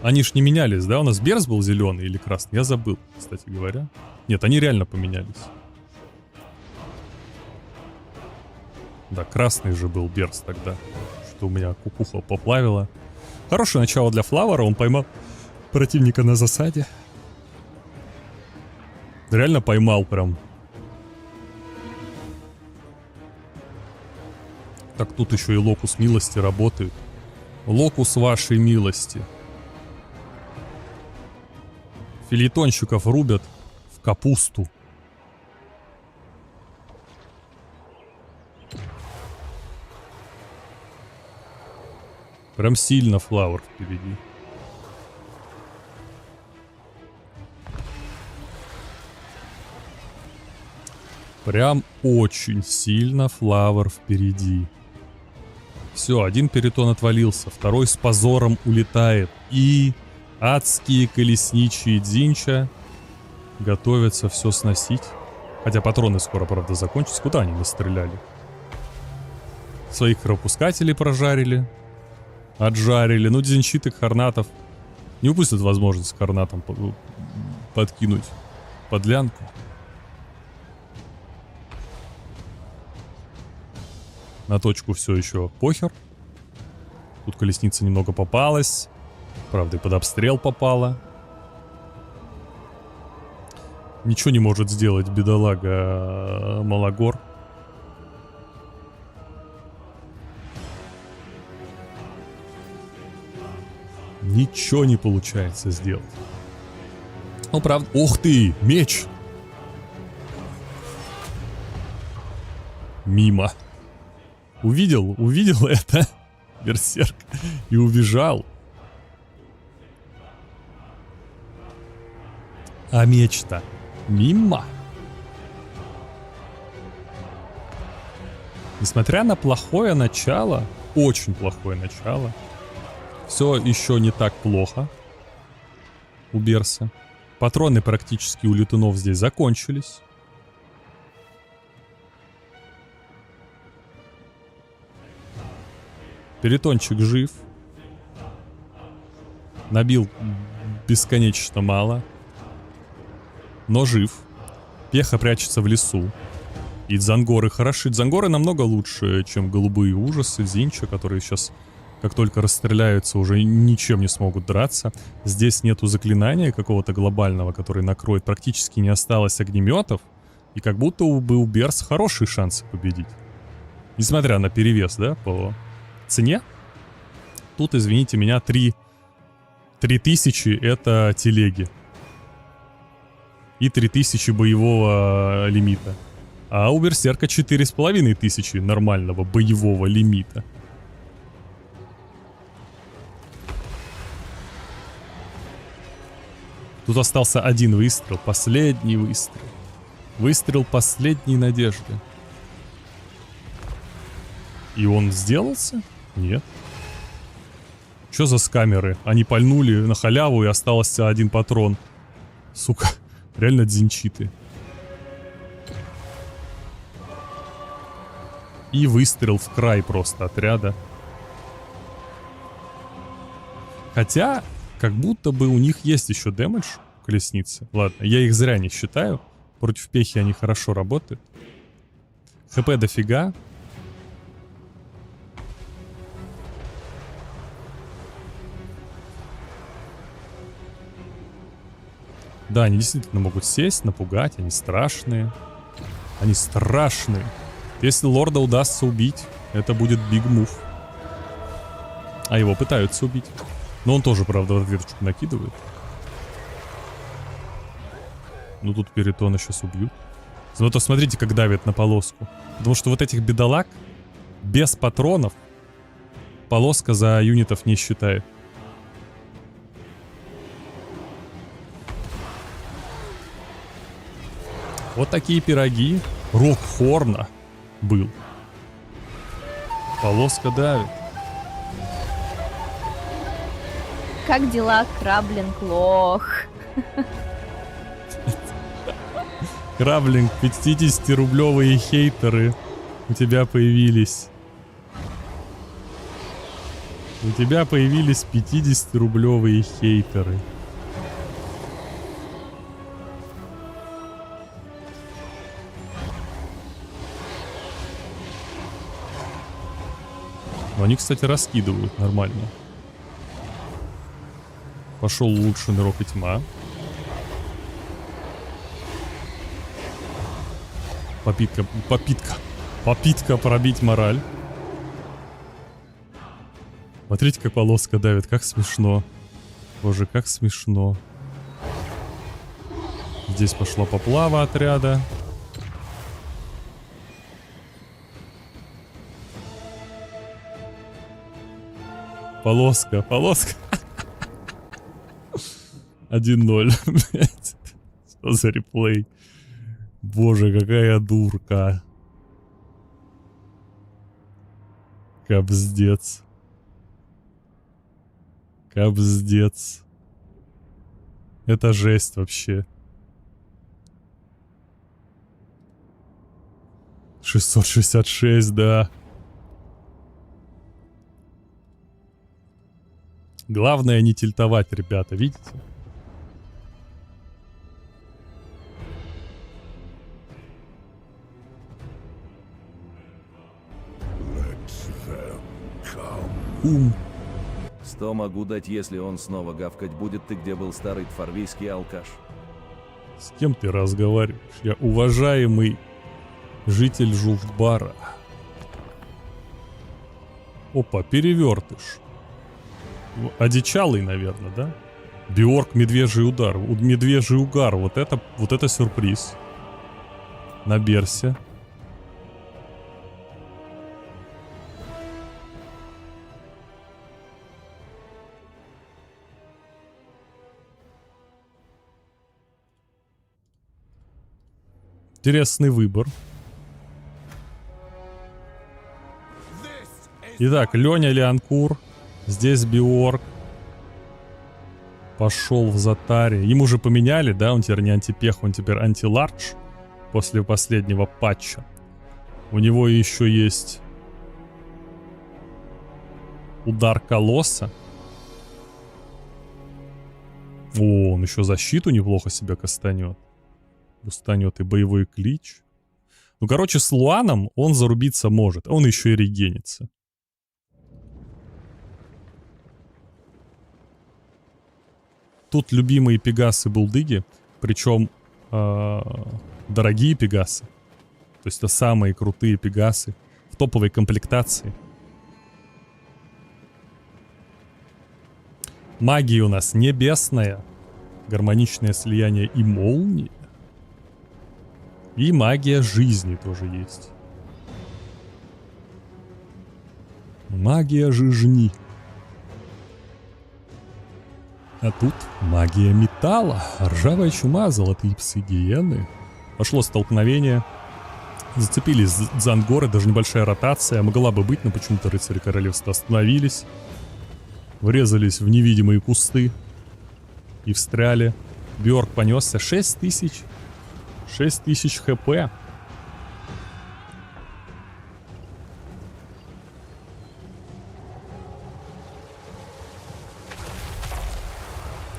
Они ж не менялись, да? У нас Берс был зеленый или красный? Я забыл, кстати говоря. Нет, они реально поменялись. Да, красный же был Берс тогда. Что у меня кукуха поплавила. Хорошее начало для Флаура. Он поймал противника на засаде. Реально поймал прям. Так, тут еще и локус милости работает. Локус вашей милости. Фельетонщиков рубят в капусту. Прям сильно Флаур впереди. Прям очень сильно Флаур впереди. Все, один перитон отвалился, второй с позором улетает. И адские колесничие Дзинча готовятся все сносить. Хотя патроны скоро, правда, закончатся. Куда они настреляли? Своих кровопускателей прожарили. Отжарили. Ну, Дзинчит и Харнатов не упустят возможность Харнатом подкинуть подлянку. На точку все еще похер. Тут колесница немного попалась. Правда, и под обстрел попала. Ничего не может сделать бедолага Малагор. Ничего не получается сделать. Ну, правда... Ух ты! Меч! Мимо. Увидел это берсерк и убежал. А меч-то мимо. Несмотря на плохое начало, очень плохое начало, все еще не так плохо у Берса. Патроны практически у летунов здесь закончились. Перитончик жив. Набил бесконечно мало. Но жив. Пеха прячется в лесу. И Дзангоры хороши. Дзангоры намного лучше, чем голубые ужасы Зинча, которые сейчас, как только расстреляются, уже ничем не смогут драться. Здесь нету заклинания какого-то глобального, который накроет. Практически не осталось огнеметов. И как будто бы у Берс хорошие шансы победить. Несмотря на перевес, да, по цене. Тут, извините меня, 3000 это телеги. И 3000 боевого лимита. А у Берсерка 4500 нормального боевого лимита. Тут остался один выстрел, последний выстрел. Выстрел последней надежды. И он сделался? Нет. Что за скамеры? Они пальнули на халяву и остался один патрон. Сука, реально дзинчиты. И выстрел в край просто отряда. Хотя, как будто бы у них есть еще дэмэдж, колесницы. Ладно, я их зря не считаю. Против пехи они хорошо работают. ХП дофига. Да, они действительно могут сесть, напугать. Они страшные. Они страшные. Если лорда удастся убить, это будет big move. А его пытаются убить. Но он тоже, правда, в ответочку накидывает. Ну тут Перитона сейчас убьют. Зато смотрите, как давит на полоску. Потому что вот этих бедолаг без патронов полоска за юнитов не считает. Вот такие пироги. Рок Хорна был. Полоска давит. Как дела, Краблинг лох? Краблинг, 50-рублевые хейтеры у тебя появились. У тебя появились 50-рублевые хейтеры. Но они, кстати, раскидывают нормально. Пошел улучшенный рок и тьма. Попытка пробить мораль. Смотрите, как полоска давит, как смешно. Боже, как смешно. Здесь пошла поплава отряда. Полоска. 1-0. Что за реплей? Боже, какая дурка. Капздец. Капздец. Это жесть вообще. 666, да. Главное не тильтовать, ребята, видите? Ум. 100 могу дать, если он снова гавкать будет. Ты где был, старый тфарвийский алкаш? С кем ты разговариваешь? Я уважаемый житель Жуфтбара. Опа, перевертыш. Одичалый, наверное, да? Биорг, медвежий удар. Медвежий угар. Вот это сюрприз. На Берсе. Интересный выбор. Итак, Леня Леонкур. Здесь Биорг. Пошел в Затаре. Ему же поменяли, да? Он теперь не антипех, он теперь антилардж. После последнего патча. У него еще есть удар колосса. О, он еще защиту неплохо себя кастанет. Устанет и боевой клич. Ну, короче, с Луаном он зарубиться может. Он еще и регенится. Тут любимые пегасы-булдыги. Причем дорогие пегасы. То есть это самые крутые пегасы. В топовой комплектации. Магия у нас небесная. Гармоничное слияние и молнии. И магия жизни тоже есть. Магия жизни. А тут магия металла. Ржавая чума, золотые псы гиены. Пошло столкновение. Зацепились за ангоры, даже небольшая ротация могла бы быть, но почему-то рыцари королевства остановились. Врезались в невидимые кусты и встряли. Бьорк понесся 6000. 6000 хп.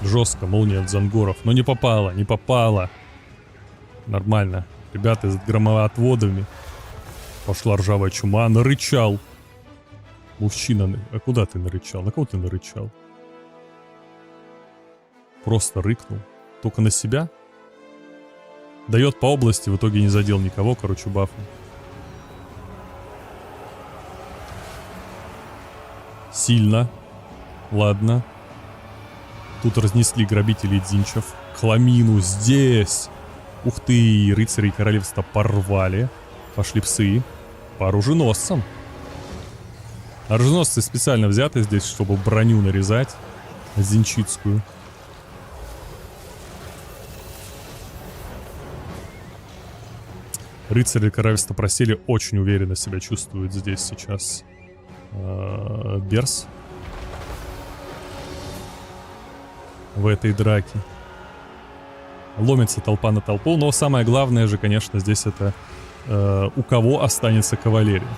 Жестко, молния от зангоров. Но не попала, не попала. Нормально. Ребята с громоотводами. Пошла ржавая чума. Нарычал. Мужчина. А куда ты нарычал? На кого ты нарычал? Просто рыкнул. Только на себя? Дает по области, в итоге не задел никого, короче, бафом. Сильно. Ладно. Тут разнесли грабителей дзинчев. Хламину здесь. Ух ты, рыцари королевства порвали. Пошли псы. По оруженосцам. Оруженосцы специально взяты здесь, чтобы броню нарезать. Зинчитскую. Рыцари королевства просели, очень уверенно себя чувствуют здесь сейчас. Берс. В этой драке. Ломится толпа на толпу, но самое главное же, конечно, здесь это у кого останется кавалерия.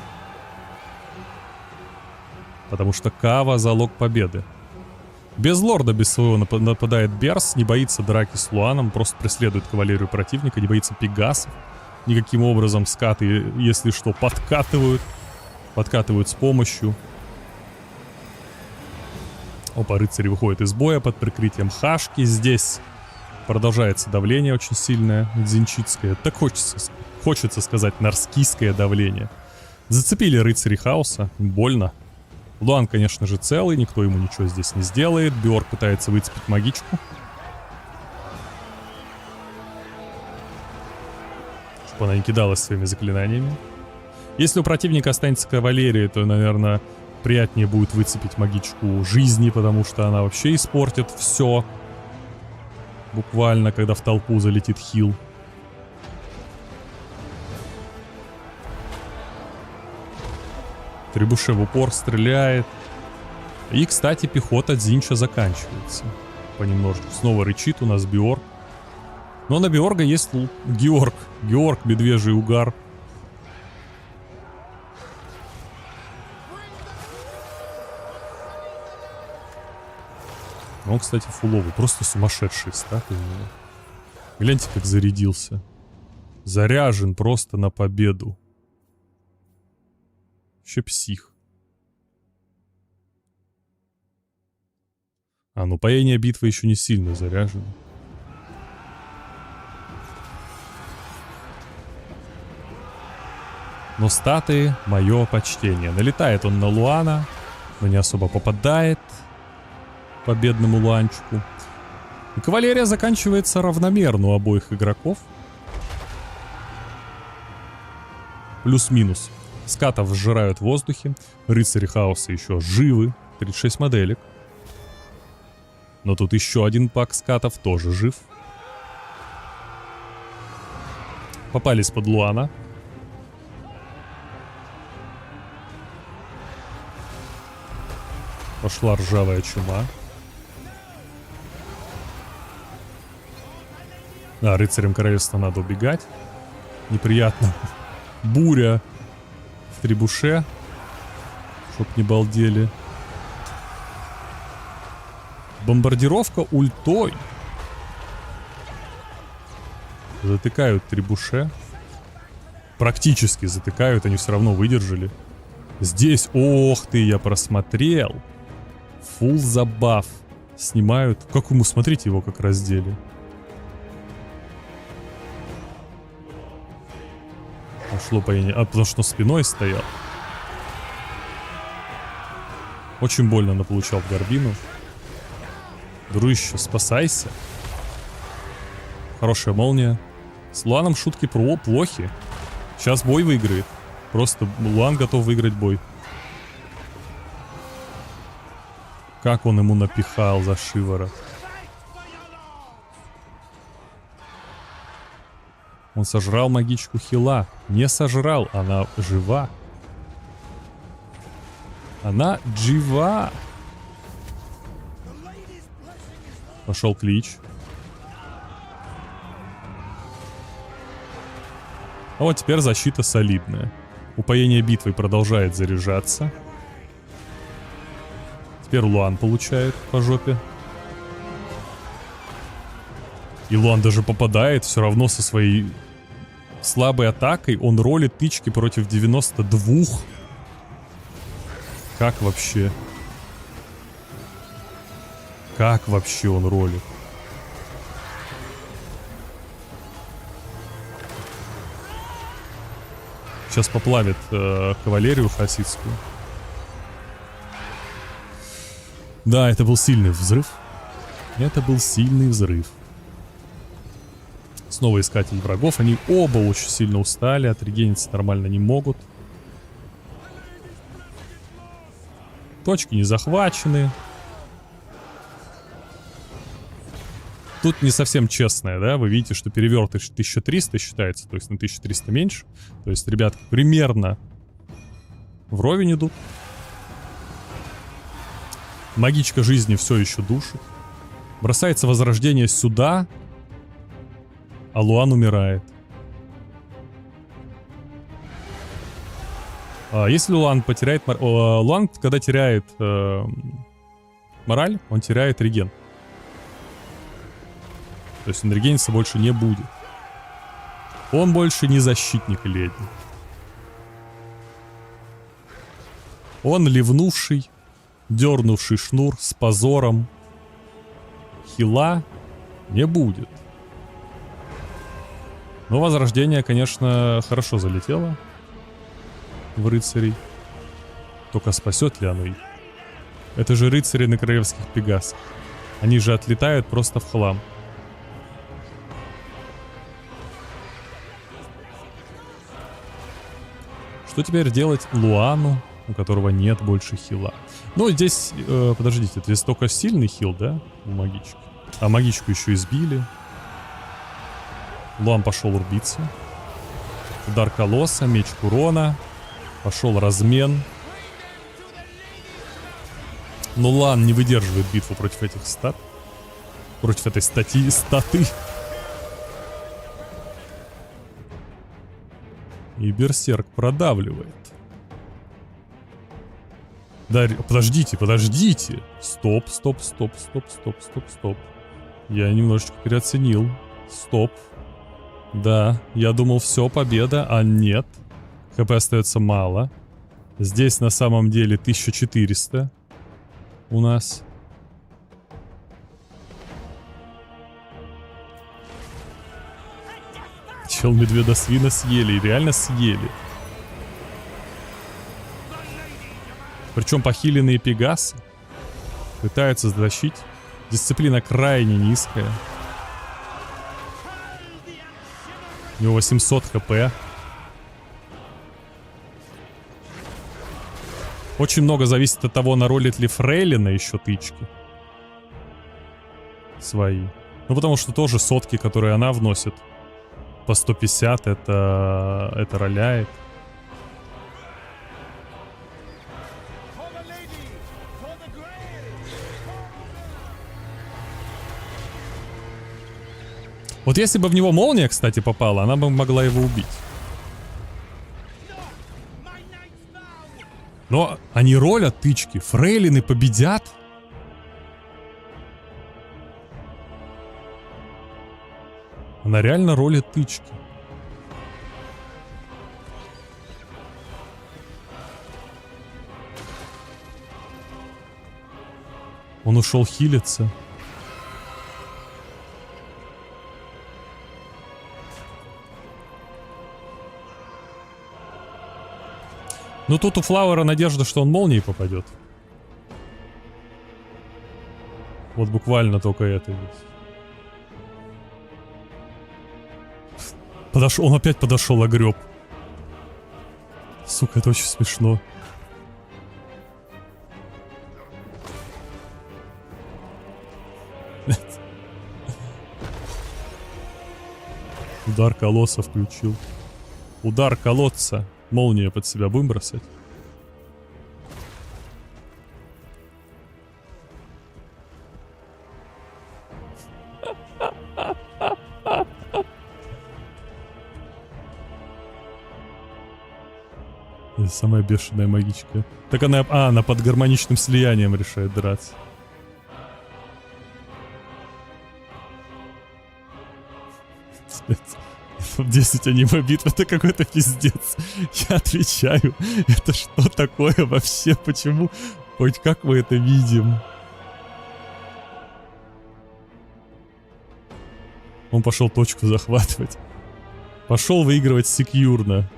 Потому что Кава — залог победы. Без лорда, без своего нападает Берс, не боится драки с Луаном, просто преследует кавалерию противника, не боится пегасов. Никаким образом скаты, если что, подкатывают. Подкатывают с помощью. Опа, рыцари выходят из боя под прикрытием Хашки. Здесь продолжается давление очень сильное, дзинчитское. Так хочется сказать, нарскийское давление. Зацепили рыцари хаоса. Больно. Луан, конечно же, целый, никто ему ничего здесь не сделает. Бьорк пытается выцепить магичку. Чтобы она не кидалась своими заклинаниями. Если у противника останется кавалерия, то, наверное, приятнее будет выцепить магичку жизни, потому что она вообще испортит все. Буквально, когда в толпу залетит хил. Требуше в упор стреляет. И, кстати, пехота Дзинча заканчивается. Понемножку. Снова рычит у нас Бьорк. Но на Бьорга есть Георг. Георг, медвежий угар. Он, кстати, фуловый. Просто сумасшедший стат у него. Гляньте, как зарядился. Заряжен просто на победу. Вообще псих. А, ну паяние битвы еще не сильно заряжено. Но статы — мое почтение. Налетает он на Луана, но не особо попадает по бедному Луанчику. И кавалерия заканчивается равномерно у обоих игроков. Плюс-минус. Скатов сжирают в воздухе. Рыцари хаоса еще живы. 36 моделек. Но тут еще один пак скатов тоже жив. Попались под Луана. Пошла ржавая чума. Да, рыцарям королевства надо убегать. Неприятно. Буря в требуше. Чтоб не балдели. Бомбардировка ультой. Затыкают требуше. Практически затыкают, они все равно выдержали. Здесь, ох ты, я просмотрел. Фулл забаф. Снимают. Как ему, смотрите, его как раздели. Пошло поение. А, потому что спиной стоял. Очень больно наполучал в горбину. Дружище, спасайся. Хорошая молния. С Луаном шутки про плохи. Сейчас бой выиграет. Просто Луан готов выиграть бой. Как он ему напихал за шиворот. Он сожрал магичку хила. Не сожрал, она жива. Она жива. Пошел клич. А вот теперь защита солидная. Упоение битвой продолжает заряжаться. Теперь Луан получает по жопе. И Луан даже попадает все равно со своей слабой атакой. Он ролит тычки против 92. Как вообще? Как вообще он ролит? Сейчас поплавит кавалерию хасидскую. Да, это был сильный взрыв. Это был сильный взрыв. Снова искатель врагов. Они оба очень сильно устали. Отрегениться нормально не могут. Точки не захвачены. Тут не совсем честное, да? Вы видите, что перевертыш 1300 считается, то есть на 1300 меньше. То есть ребятки примерно вровень идут. Магичка жизни все еще душит. Бросается возрождение сюда, а Луан умирает. Если Луан потеряет... Луан, когда теряет мораль, он теряет реген. То есть он регениться больше не будет. Он больше не защитник леди. Он ливнувший, дернувший шнур с позором. Хила не будет. Но возрождение, конечно, хорошо залетело в рыцарей. Только спасет ли оно их? Это же рыцари на королевских пегасах. Они же отлетают просто в хлам. Что теперь делать Луану, у которого нет больше хила? Ну, здесь, подождите, здесь только сильный хил, да, у магички? А магичку еще избили. Луан пошел рубиться. Удар колосса, меч Курона. Пошел размен. Но Луан не выдерживает битву против этих стат. Против этой статы. И берсерк продавливает. Да, подождите. Стоп. Я немножечко переоценил. Стоп. Да, я думал, все, победа, а нет. ХП остается мало. Здесь на самом деле 1400 у нас. Чел медведа свина съели, и реально съели. Причем похиленные пегасы пытаются затащить. Дисциплина крайне низкая. У него 800 хп. Очень много зависит от того, наролит ли Фрейлина еще тычки свои. Ну, потому что тоже сотки, которые она вносит по 150, это роляет. Вот если бы в него молния, кстати, попала, она бы могла его убить. Но они ролят тычки. Фрейлины победят. Она реально ролит тычки. Он ушел хилиться. Ну тут у Флауэра надежда, что он молнией попадет. Вот буквально только это есть. Подошел, он опять подошел, огреб. Сука, это очень смешно. Удар колосса включил. Удар колодца. Молния под себя будем бросать? Это самая бешеная магичка. Так она под гармоничным слиянием решает драться. В 10 аниме-битв, это какой-то пиздец. Я отвечаю, это что такое вообще? Почему? Хоть как мы это видим? Он пошел точку захватывать. Пошел выигрывать секьюрно.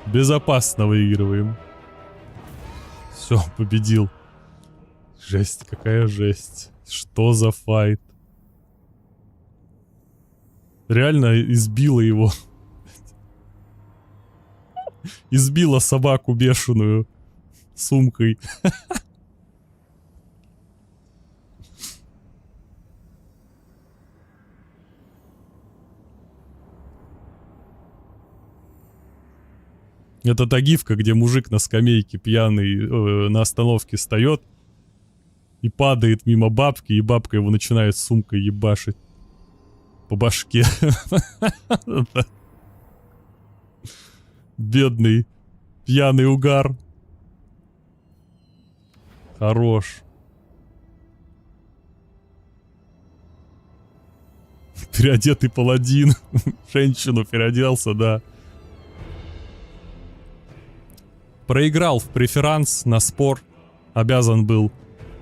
Безопасно выигрываем. Все, победил. Жесть, какая жесть. Что за файт? Реально избила его. Избила собаку бешеную сумкой. Это та гифка, где мужик на скамейке пьяный на остановке встает и падает мимо бабки, и бабка его начинает сумкой ебашить по башке. Бедный пьяный угар. Хорош. Переодетый паладин. Женщину переоделся, да. Проиграл в преферанс на спор. Обязан был.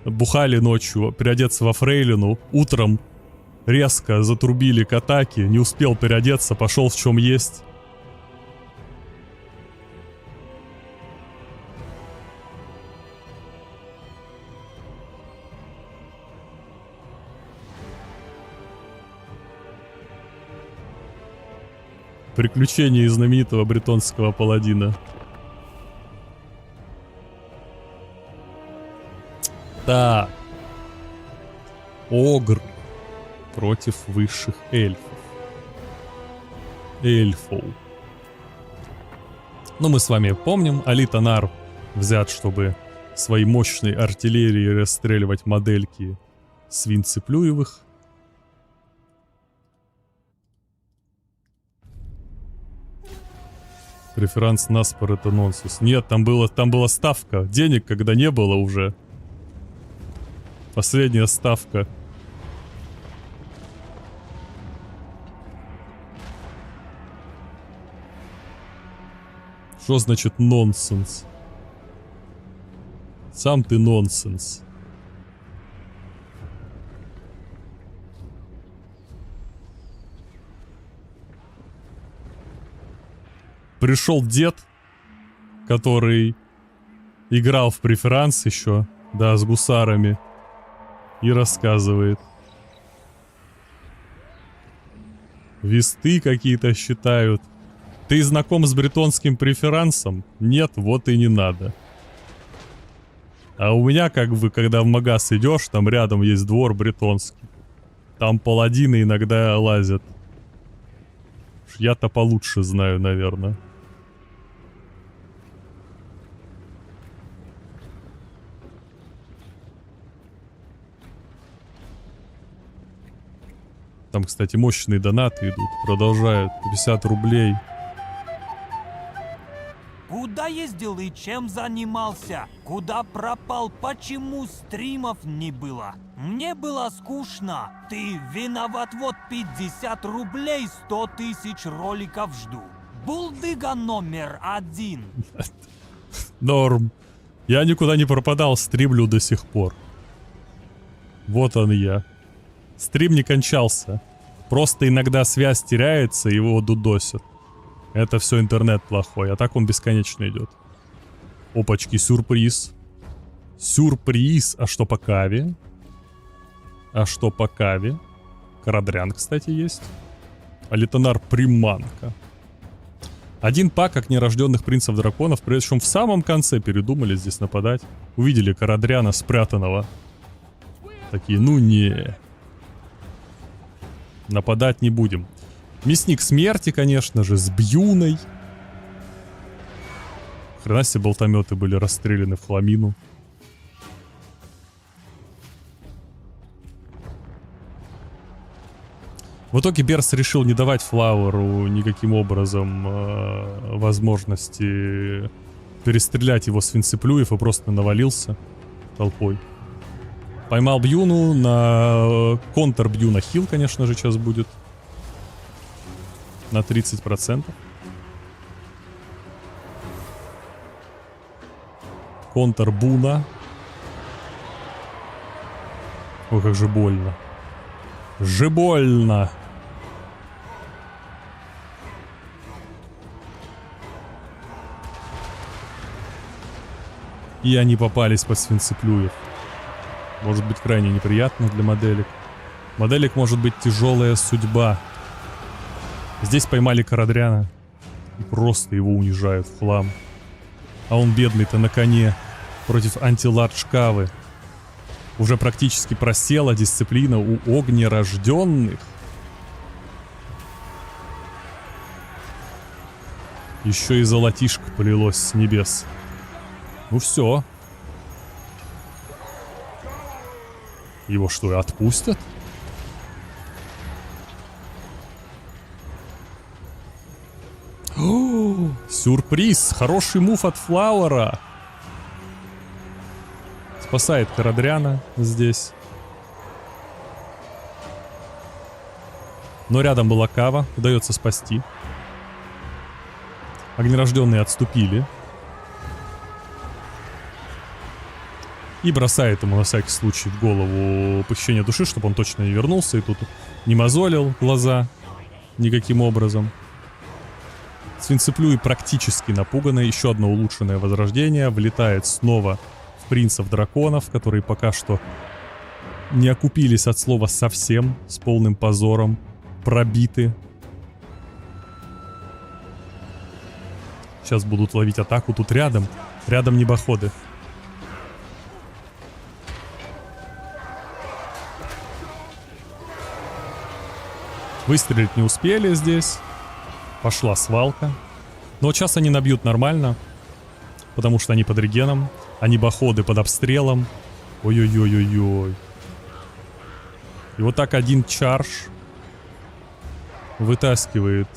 Бухали ночью, переодеться во фрейлину. Утром резко затрубили к атаке. Не успел переодеться, пошел в чем есть. Приключения знаменитого бретонского паладина. Так. Огр против высших эльфов. Ну, мы с вами помним, Алитанар взят, чтобы своей мощной артиллерией расстреливать модельки свинцеплюевых. Преферанс наспор — это нонсенс. Нет, там была ставка. Денег, когда не было уже. Последняя ставка. Что значит нонсенс? Сам ты нонсенс. Пришел дед, который играл в преферанс еще, да, с гусарами. И рассказывает. Весты какие-то считают. Ты знаком с бретонским преферансом? Нет, вот и не надо. А у меня, как бы, когда в магаз идешь, там рядом есть двор бретонский. Там паладины иногда лазят. Я-то получше знаю, наверное. Там, кстати, мощные донаты идут. Продолжают. 50 рублей. Куда ездил и чем занимался? Куда пропал? Почему стримов не было? Мне было скучно. Ты виноват, вот 50 рублей, 100 тысяч роликов жду. Булдыга номер 1. Норм. Я никуда не пропадал, стримлю до сих пор. Вот он я. Стрим не кончался. Просто иногда связь теряется, и его дудосят. Это все интернет плохой, а так он бесконечно идет. Опачки, сюрприз. Сюрприз. А что по каве? А что по каве? Карадрян, кстати, есть. Алитанар приманка. Один пак, как нерожденных принцев драконов, причем в самом конце передумали здесь нападать. Увидели Карадряна спрятанного. Такие, ну не. Нападать не будем. Мясник смерти, конечно же, с бьюной. Хрена себе болтометы были расстреляны в хламину. В итоге Берс решил не давать Флауэру никаким образом возможности перестрелять его с винцеплюев и просто навалился толпой. Поймал Бьюну, на контр Бьюна хил, конечно же, сейчас будет. На 30%. Контр Буна. Ой, как же больно. Же больно. И они попались под свинцеплюев. Может быть крайне неприятно для моделек. Моделек может быть тяжелая судьба. Здесь поймали Карадряна. И просто его унижают в хлам. А он бедный-то на коне. Против антилардж Кавы. Уже практически просела дисциплина у огнерожденных. Еще и золотишко полилось с небес. Ну все. Его что, отпустят? О, сюрприз! Хороший мув от Флауэра. Спасает Карадряна здесь. Но рядом была Кава. Удается спасти. Огнерожденные отступили. И бросает ему на всякий случай в голову похищение души, чтобы он точно не вернулся и тут не мозолил глаза никаким образом. Свинцеплюй практически напуганы. Еще одно улучшенное возрождение. Влетает снова в принцев драконов, которые пока что не окупились от слова совсем, с полным позором, пробиты. Сейчас будут ловить атаку тут рядом. Рядом небоходы. Выстрелить не успели здесь. Пошла свалка. Но вот сейчас они набьют нормально. Потому что они под регеном. Они боходы под обстрелом. Ой-ой-ой-ой-ой. И вот так один чардж вытаскивает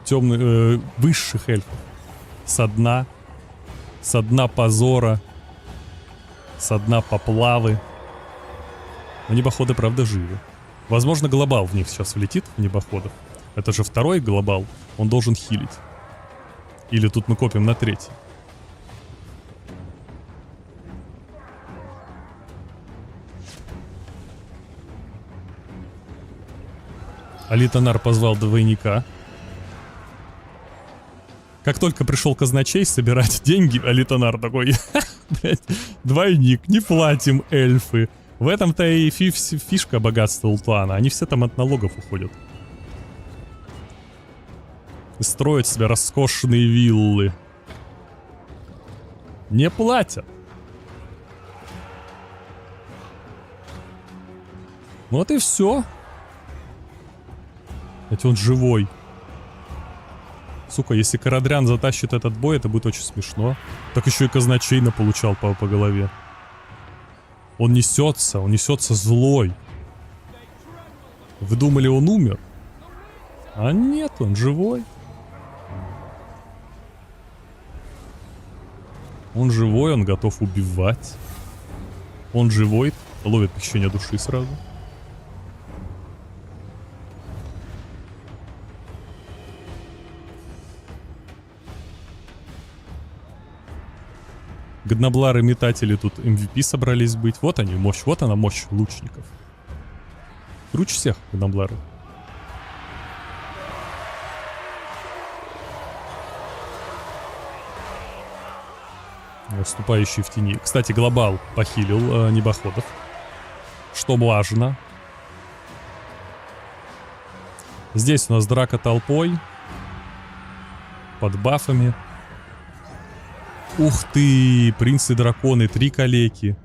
темных высших эльфов со дна позора, со дна поплавы. Но небоходы, правда, живы. Возможно, глобал в них сейчас влетит, в небоходов. Это же второй глобал. Он должен хилить. Или тут мы копим на третий. Алитонар позвал двойника. Как только пришел казначей собирать деньги, Алитонар такой: блять, двойник, не платим, эльфы. В этом-то и фишка богатства Ултуана. Они все там от налогов уходят. И строят себе роскошные виллы. Не платят. Вот и все. Ведь он живой. Сука, если Карадрян затащит этот бой, это будет очень смешно. Так еще и казначей наполучал по голове. Он несется злой. Вы думали, он умер? А нет, он живой. Он живой, он готов убивать. Он живой, ловит похищение души сразу. Годноблары-метатели тут MVP собрались быть. Вот они, мощь. Вот она, мощь лучников. Круче всех годноблары. Выступающий в тени. Кстати, глобал похилил небоходов. Что важно. Здесь у нас драка толпой. Под бафами. Ух ты! Принцы-драконы, 3 калеки.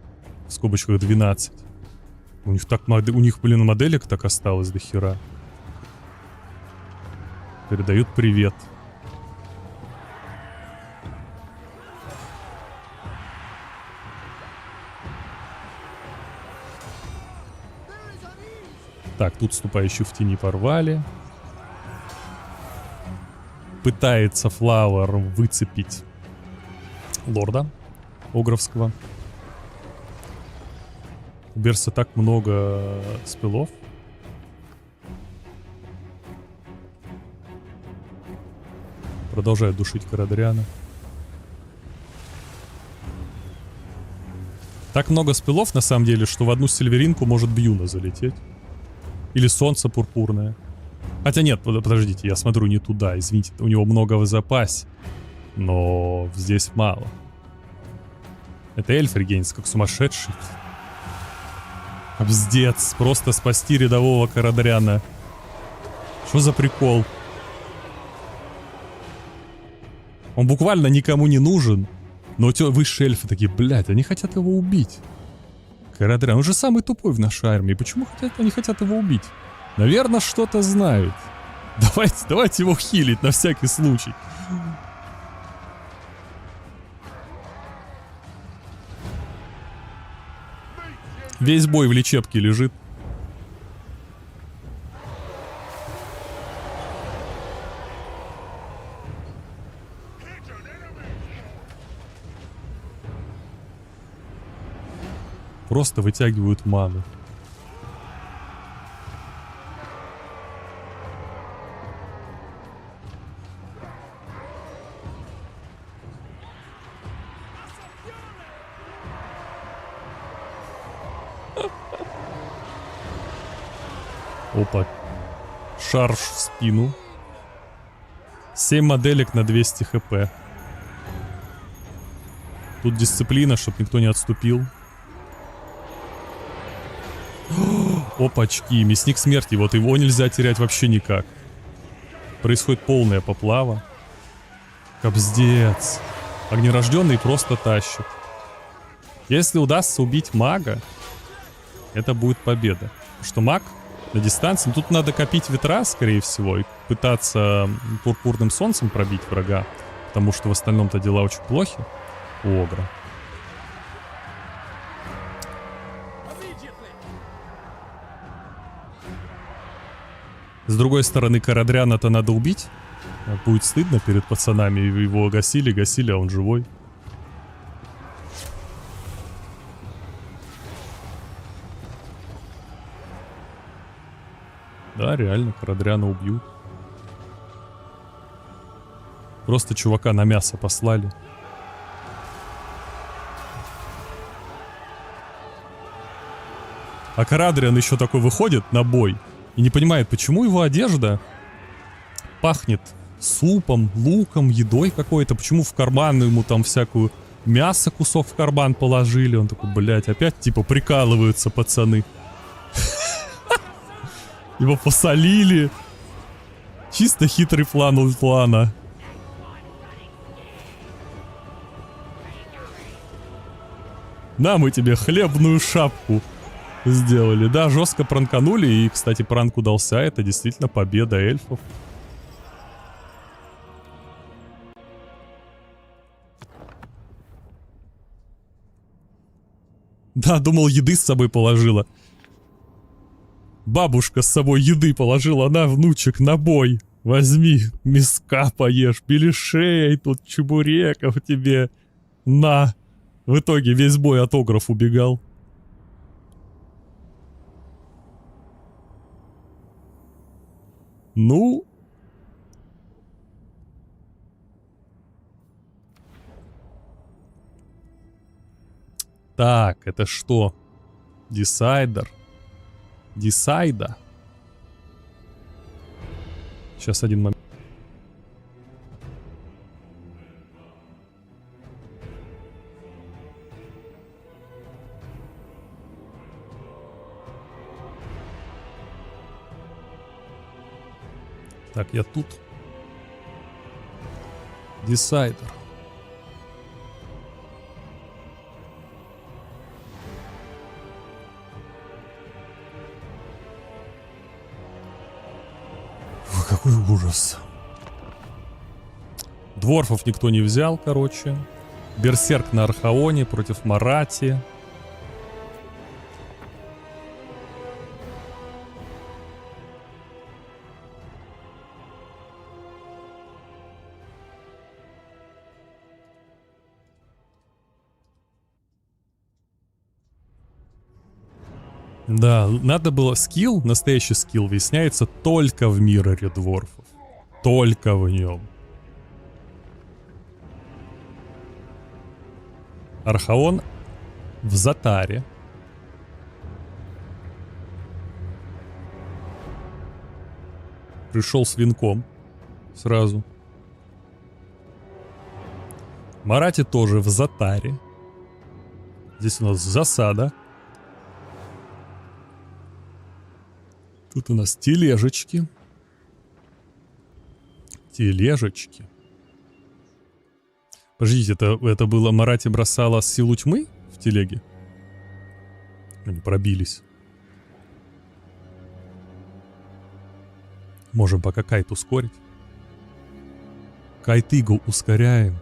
В скобочках 12. У них так, у них, блин, моделек так осталось до хера. Передают привет. Так, тут ступающую в тени порвали. Пытается Флауэр выцепить лорда Огровского. У Берса так много спелов. Продолжает душить Карадриана. Так много спелов на самом деле, что в одну сильверинку может Бьюна залететь. Или солнце пурпурное. Хотя нет, подождите, я смотрю не туда, извините. У него много в запасе. Но здесь мало. Это эльф регенится, как сумасшедший. Пиздец, просто спасти рядового Карадриана. Что за прикол? Он буквально никому не нужен. Но высшие эльфы такие, блядь, они хотят его убить. Карадриан, он же самый тупой в нашей армии. Почему они хотят его убить? Наверное, что-то знают. Давайте его хилить на всякий случай. Весь бой в лечебке лежит. Просто вытягивают ману. Опа. Шарж в спину. 7 моделек на 200 хп. Тут дисциплина, чтобы никто не отступил. Опачки, мясник смерти. Вот его нельзя терять вообще никак. Происходит полная поплава. Кобздец. Огнерожденный просто тащит. Если удастся убить мага, это будет победа. Потому что маг на дистанции... Тут надо копить ветра, скорее всего, и пытаться пурпурным солнцем пробить врага. Потому что в остальном-то дела очень плохи у Огра. С другой стороны, Карадриана-то надо убить. Будет стыдно перед пацанами. Его гасили, а он живой. Да, реально, Карадриана убьют. Просто чувака на мясо послали. А Карадриан еще такой выходит на бой и не понимает, почему его одежда пахнет супом, луком, едой какой-то. Почему в карман ему там всякую мясо кусок в карман положили. Он такой, блядь, опять типа прикалываются пацаны. Его посолили. Чисто хитрый план у плана. На, мы тебе хлебную шапку сделали. Да, жестко пранканули. И, кстати, пранк удался. Это действительно победа эльфов. Да, думал, еды с собой положила. Бабушка с собой еды положила. На, внучек, на бой. Возьми, миска поешь, беляшей, тут чебуреков тебе. На. В итоге весь бой от Огров убегал. Ну... Так, это что? Десайдер. Десайда. Сейчас один момент. Так, я тут. Десайдер. Какой ужас. Дворфов никто не взял, короче. Берсерк на Архаоне против Марати. Да, надо было скилл, настоящий скилл, выясняется только в мироре дворфов. Только в нем. Архаон в Затаре. Пришел с венком сразу. Марати тоже в Затаре. Здесь у нас засада. Тут у нас тележечки. Тележечки. Подождите, это было Марати бросала силу тьмы в телеге? Они пробились. Можем пока кайт ускорить. Кайт-игл ускоряем.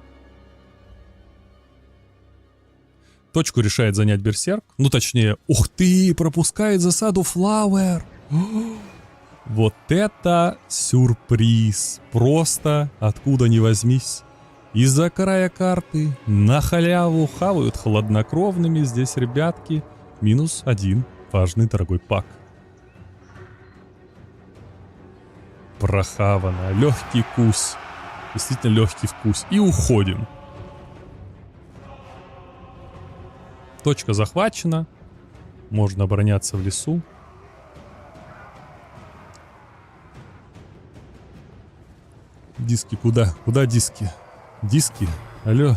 Точку решает занять берсерк. Ну, точнее, ух ты, пропускает засаду Флауэр. Вот это сюрприз. Просто откуда ни возьмись. Из-за края карты на халяву хавают хладнокровными здесь ребятки. Минус один важный дорогой пак. Прохавано. Легкий кусь. Действительно легкий вкус. И уходим. Точка захвачена. Можно обороняться в лесу. Диски куда? Куда диски? Диски? Алло.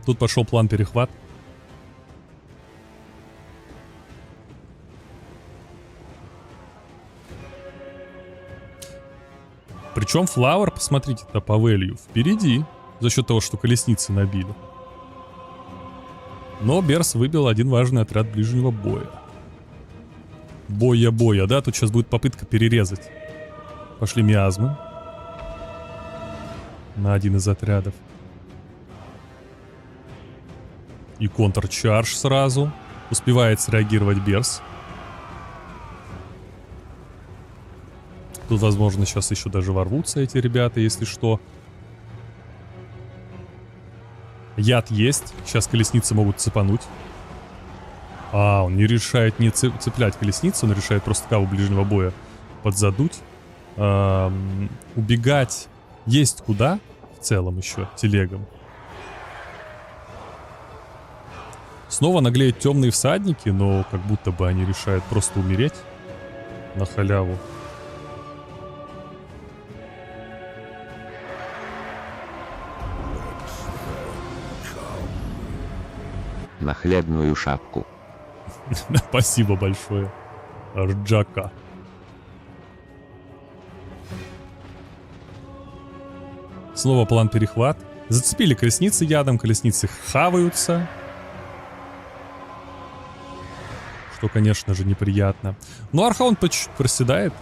Тут пошел план перехват. Причем Флауэр, посмотрите-то по вэлью, впереди. За счет того, что колесницы набили. Но Берс выбил один важный отряд ближнего боя. Боя-боя, да? Тут сейчас будет попытка перерезать. Пошли миазмы. На один из отрядов. И контрчарж сразу. Успевает среагировать Берс. Тут, возможно, сейчас еще даже ворвутся эти ребята, если что. Яд есть. Сейчас колесницы могут цепануть. А, он не решает не цеплять колесницу, он решает просто каву ближнего боя подзадуть. Убегать есть куда в целом еще телегам. Снова наглеют темные всадники, но как будто бы они решают просто умереть на халяву. На хлебную шапку. Спасибо большое, Рджака. Снова план перехват. Зацепили колесницы ядом, колесницы хаваются. Что, конечно же, неприятно. Но Архаон по чуть-чуть проседает.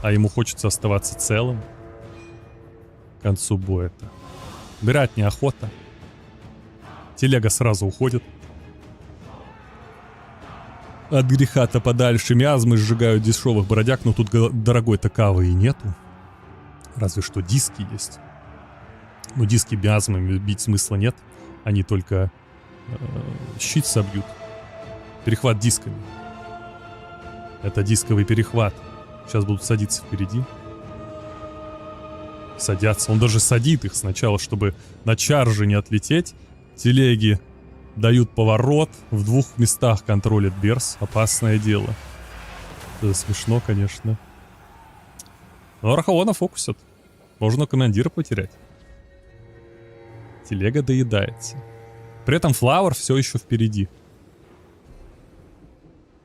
А ему хочется оставаться целым к концу боя-то. Убирать неохота. Телега сразу уходит. От греха-то подальше. Миазмы сжигают дешевых бродяг, но тут дорогой-то кавы и нету. Разве что диски есть. Но диски миазмами бить смысла нет. Они только щит собьют. Перехват дисками. Это дисковый перехват. Сейчас будут садиться впереди. Садятся. Он даже садит их сначала, чтобы на чарже не отлететь. Телеги дают поворот. В двух местах контролит Берс. Опасное дело. Это смешно, конечно. Но Архаона фокусят. Можно командира потерять. Телега доедается. При этом Флауэр все еще впереди.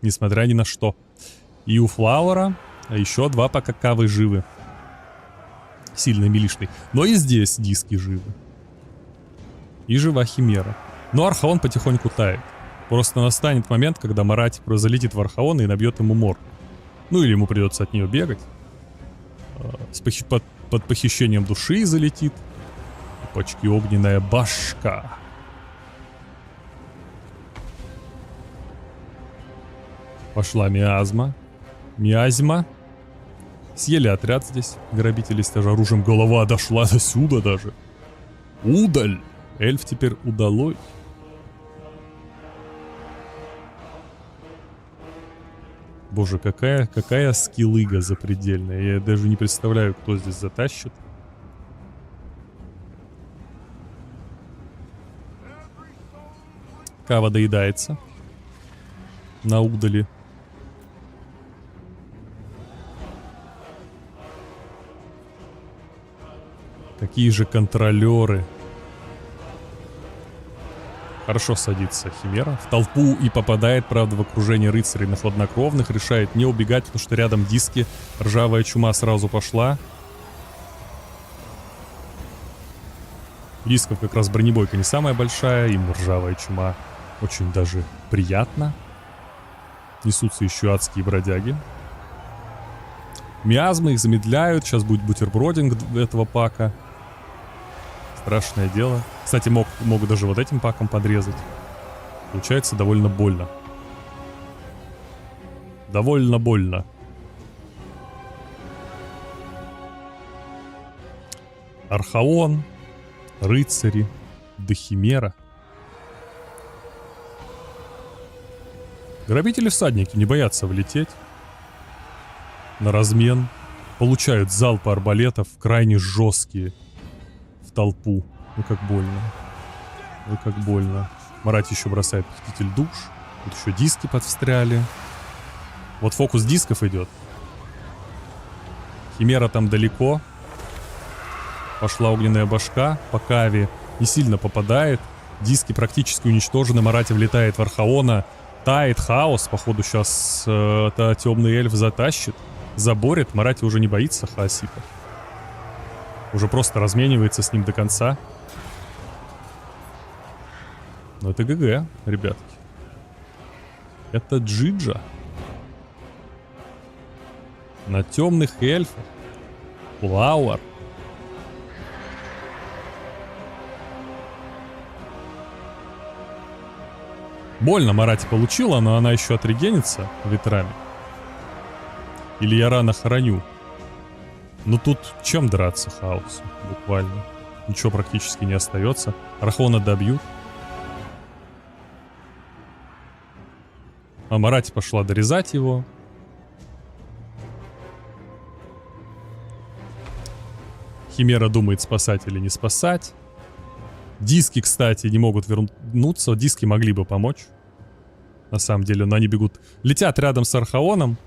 Несмотря ни на что. И у Флауэра еще два пока кавы живы. Сильно милишный. Но и здесь диски живы. И жива Химера. Но Архаон потихоньку тает. Просто настанет момент, когда Марати залетит в Архаона и набьет ему мор. Ну или ему придется от нее бегать. Под похищением души залетит. Опачки, огненная башка. Пошла миазма. Миазма. Съели отряд здесь. Грабители с оружием. Голова дошла до сюда даже. Удаль. Эльф теперь удалой. Боже, какая скиллыга запредельная. Я даже не представляю, кто здесь затащит. Кава доедается. На удали. Какие же контролеры. Хорошо садится Химера в толпу и попадает, правда, в окружение рыцарей на хладнокровных. Решает не убегать, потому что рядом диски. Ржавая чума сразу пошла. Дисков как раз бронебойка не самая большая. Им ржавая чума очень даже приятно. Несутся еще адские бродяги. Миазмы их замедляют. Сейчас будет бутербродинг этого пака. Страшное дело. Кстати, могут даже вот этим паком подрезать. Получается довольно больно. Довольно больно. Архаон, рыцари, Дохимера. Грабители-всадники не боятся влететь на размен. Получают залпы арбалетов крайне жесткие. Толпу. Ну как больно. Ну как больно. Марат еще бросает похититель душ. Тут еще диски подстряли. Вот фокус дисков идет. Химера там далеко. Пошла огненная башка. По Каве не сильно попадает. Диски практически уничтожены. Марати влетает в Архаона. Тает хаос. Походу сейчас темный эльф затащит. Заборет. Марати уже не боится Хаосипа. Уже просто разменивается с ним до конца. Но это ГГ, ребятки. Это Джиджа. На темных эльфах. Флауэр. Больно Марати получила, но она еще отрегенится ветрами. Или я рано хороню. Ну тут чем драться хаосу, буквально. Ничего практически не остается. Архона добьют. А Марати пошла дорезать его. Химера думает, спасать или не спасать. Диски, кстати, не могут вернуться. Диски могли бы помочь. На самом деле, но они бегут. Летят рядом с Архаоном.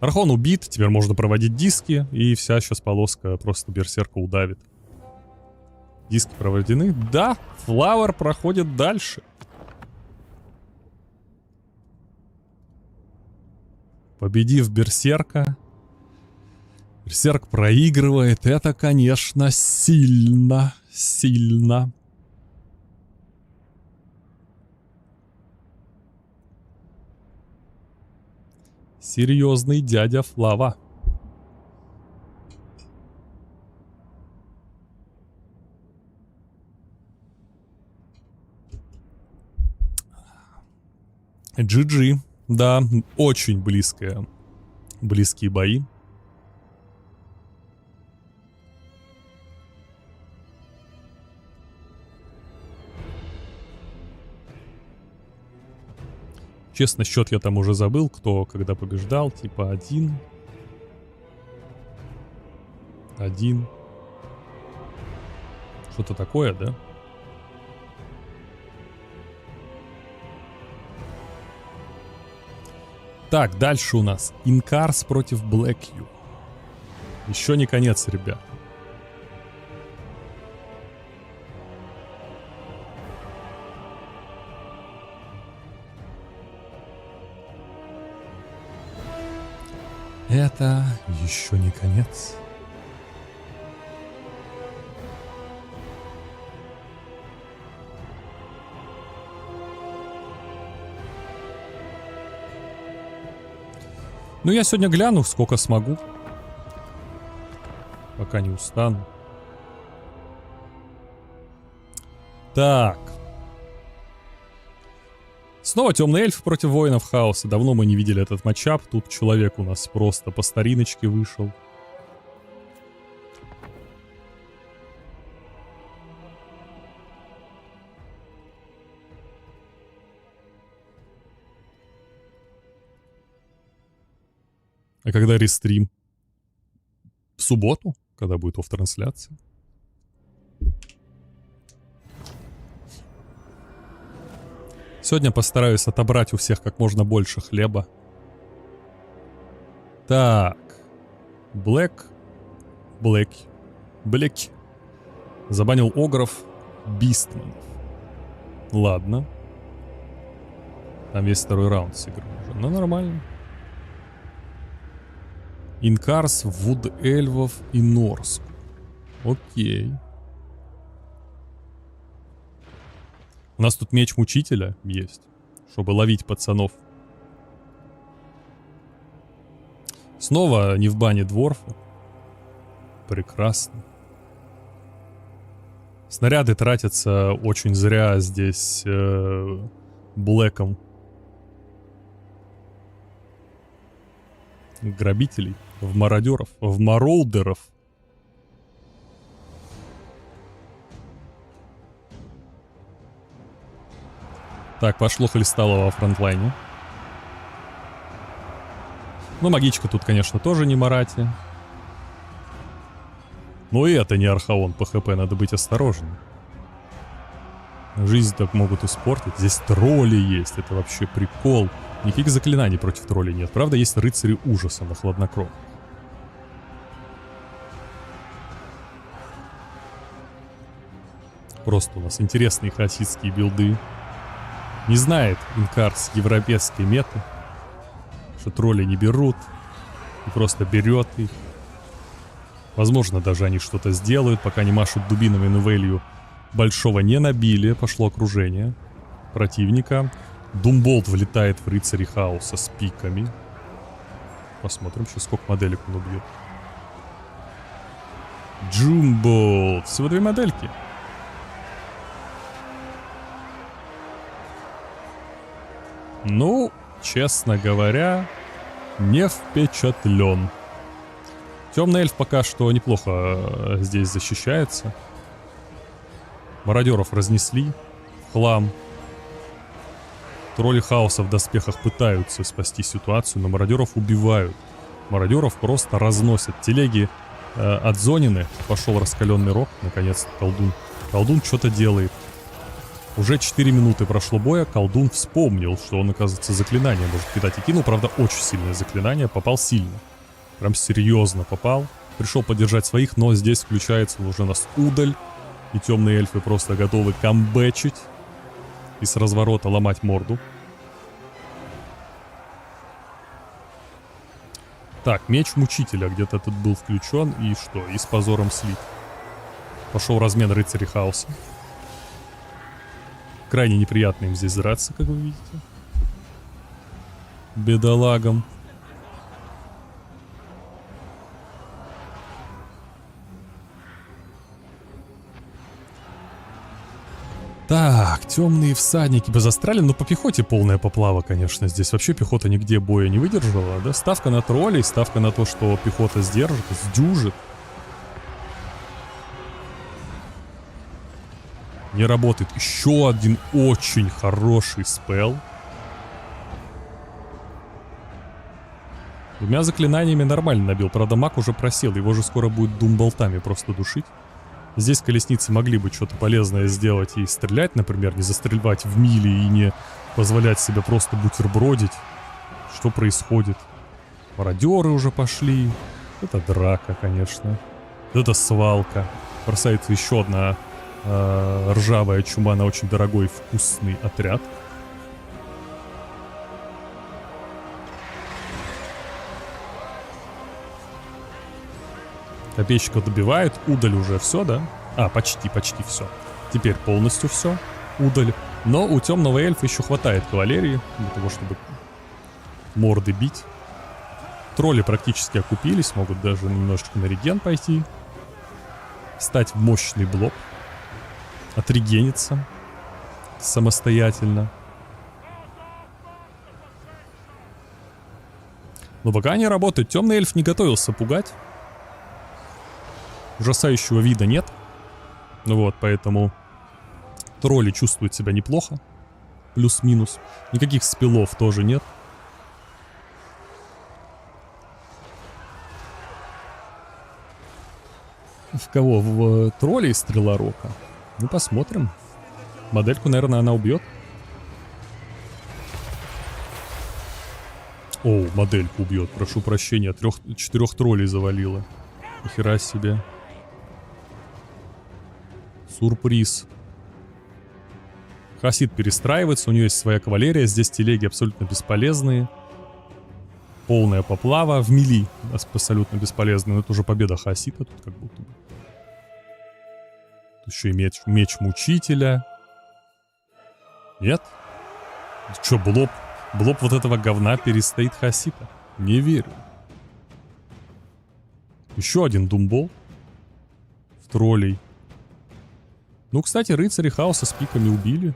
Архон убит, теперь можно проводить диски, и вся сейчас полоска просто берсерка удавит. Диски проведены. Да, Флауэр проходит дальше. Победив берсерка. Берсерк проигрывает. Это, конечно, сильно. Сильно. Серьезный дядя Флава. GG. Да, очень близкие бои. Честно, счет я там уже забыл, кто когда побеждал. Типа 1. Что-то такое, да? Так, дальше у нас Инкарс против Блэкью. Еще не конец, ребят. Это еще не конец. Ну, я сегодня гляну, сколько смогу. Пока не устану. Так. Снова темный эльф против воинов хаоса. Давно мы не видели этот матчап. Тут человек у нас просто по стариночке вышел. А когда рестрим? В субботу, когда будет офф-трансляция. Сегодня постараюсь отобрать у всех как можно больше хлеба. Так. Блэк. Забанил огров, бистманов. Ладно. Там весь второй раунд с игры уже. Ну, нормально. Инкарс, Вуд Эльвов и Норск. Окей. У нас тут меч мучителя есть, чтобы ловить пацанов. Снова не в бане дворфа. Прекрасно. Снаряды тратятся очень зря здесь Блэком. Грабителей, в мародеров, в маролдеров. Так, пошло хлестало во фронтлайне. Ну, магичка тут, конечно, тоже не Марати. Но и это не Архаон по ХП, надо быть осторожным. Жизнь так могут испортить. Здесь тролли есть, это вообще прикол. Никаких заклинаний против троллей нет. Правда, есть рыцари ужаса на хладнокровных. Просто у нас интересные хаоситские билды. Не знает Инкарс европейской меты, что тролли не берут, и просто берет их. Возможно, даже они что-то сделают, пока не машут дубинами, но Вэлью большого не набили. Пошло окружение противника. Думболт влетает в рыцари хаоса с пиками. Посмотрим, сейчас сколько моделек он убьет. Джумболт. Всего 2 модельки. Ну, честно говоря, не впечатлен. Темный эльф пока что неплохо здесь защищается. Мародеров разнесли в хлам. Тролли хаоса в доспехах пытаются спасти ситуацию, но мародеров убивают. Мародеров просто разносят. Телеги отзонены. Пошел раскаленный рог. Наконец-то колдун. Колдун что-то делает. Уже 4 минуты прошло боя. Колдун вспомнил, что он, оказывается, заклинание может кидать. И кинул, правда, очень сильное заклинание. Попал сильно. Прям серьезно попал. Пришел поддержать своих, но здесь включается уже у нас удаль. И темные эльфы просто готовы камбэчить. И с разворота ломать морду. Так, меч мучителя где-то тут был включен. И что? И с позором слит. Пошел размен рыцарей хаоса. Крайне неприятно им здесь драться, как вы видите. Бедолагам. Так, темные всадники без астрали, но по пехоте полная поплава, конечно, здесь. Вообще пехота нигде боя не выдержала, да? Ставка на троллей, ставка на то, что пехота сдержит, сдюжит. Не работает. Еще один очень хороший спелл. 2 заклинаниями нормально набил. Правда, маг уже просел. Его же скоро будет думболтами просто душить. Здесь колесницы могли бы что-то полезное сделать и стрелять, например, не застрелять в мили и не позволять себе просто бутербродить. Что происходит? Мародеры уже пошли. Это драка, конечно. Это свалка. Бросается еще одна ржавая чума на очень дорогой вкусный отряд. Копейщика добивает, удаль уже все, да? А, почти все. Теперь полностью все, удаль. Но у темного эльфа еще хватает кавалерии для того, чтобы морды бить. Тролли практически окупились, могут даже немножечко на реген пойти. Встать в мощный блок. Отрегениться самостоятельно. Но пока они работают, темный эльф не готовился пугать. Ужасающего вида нет. Ну вот, поэтому тролли чувствуют себя неплохо. Плюс-минус. Никаких спилов тоже нет. В кого? В троллей стрела рока? Ну, посмотрим. Модельку, наверное, она убьет. О, модельку убьет, прошу прощения. 4 троллей завалила. Нихера себе. Сюрприз. Хасид перестраивается, у нее есть своя кавалерия. Здесь телеги абсолютно бесполезные. Полная поплава. В мили абсолютно бесполезная. Но это уже победа Хасида тут как будто бы. Тут еще и меч мучителя. Нет? Че, блоб? Блоб вот этого говна перестоит Хасида? Не верю. Еще один думбол. В троллей. Ну, кстати, рыцари хаоса с пиками убили.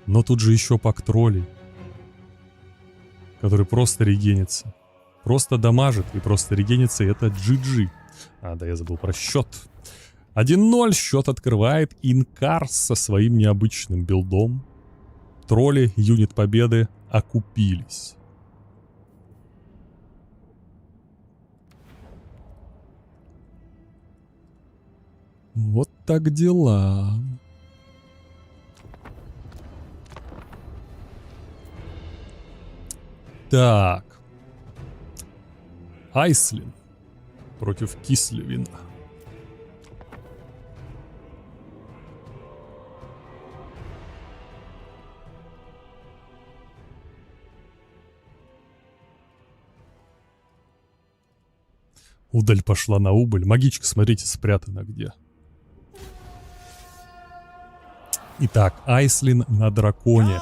Но тут же еще пак троллей. Который просто регенится. Просто дамажит и просто регенится, и это GG. А, да, я забыл про счет. 1-0 счет открывает Инкарс со своим необычным билдом. Тролли, юнит победы, окупились. Вот так дела. Так. Айслин против Кислевина. Удаль пошла на убыль. Магичка, смотрите, спрятана где. Итак, Айслин на драконе.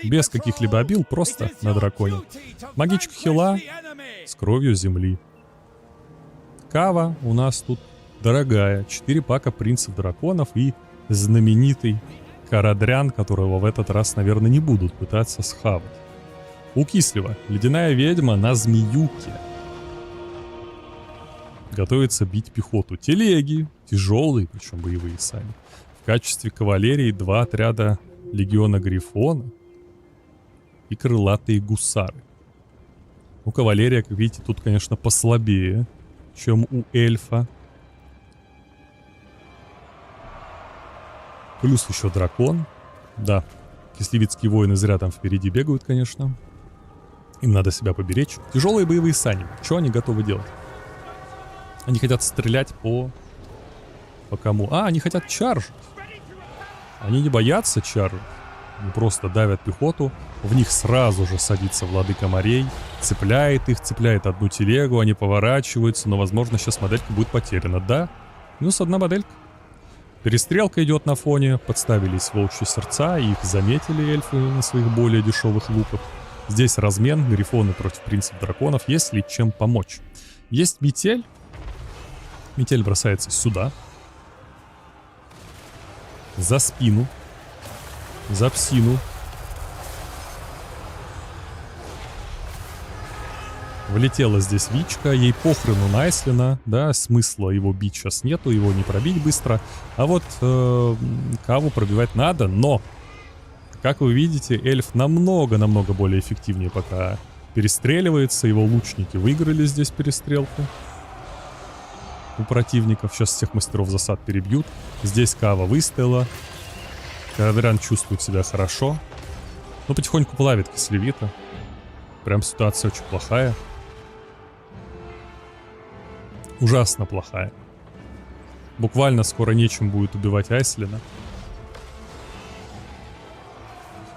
Без каких-либо обил, просто на драконе. Магичка хила с кровью земли. Кава у нас тут дорогая. 4 пака принцев драконов и знаменитый Карадрян, которого в этот раз, наверное, не будут пытаться схавать. У Кислева ледяная ведьма на змеюке. Готовится бить пехоту. Телеги, тяжелые, причем боевые сами. В качестве кавалерии 2 отряда легиона Грифона и крылатые гусары. Ну, кавалерия, как видите, тут, конечно, послабее, чем у эльфа. Плюс еще дракон. Да, кислевицкие воины зря там впереди бегают, конечно. Им надо себя поберечь. Тяжелые боевые сани. Что они готовы делать? Они хотят стрелять по кому? А, они хотят чаржить. Они не боятся чаржить. Они просто давят пехоту. В них сразу же садится владыка морей. Цепляет их, цепляет одну телегу. Они поворачиваются, но, возможно, сейчас моделька будет потеряна. Да, минус 1 моделька. Перестрелка идет на фоне. Подставились волчьи сердца. И их заметили эльфы на своих более дешевых луках. Здесь размен. Грифоны против принцев драконов. Есть ли чем помочь? Есть метель. Метель бросается сюда. За спину. За псину. Влетела здесь Вичка. Ей похрену на Айслина. Да, смысла его бить сейчас нету. Его не пробить быстро. А вот Каву пробивать надо. Но, как вы видите, эльф намного более эффективнее пока перестреливается. Его лучники выиграли здесь перестрелку. У противников. Сейчас всех мастеров засад перебьют. Здесь Кава выстояла. Карадрян чувствует себя хорошо. Но потихоньку плавит Кислевита. Прям ситуация очень плохая. Ужасно плохая. Буквально скоро нечем будет убивать Айслина.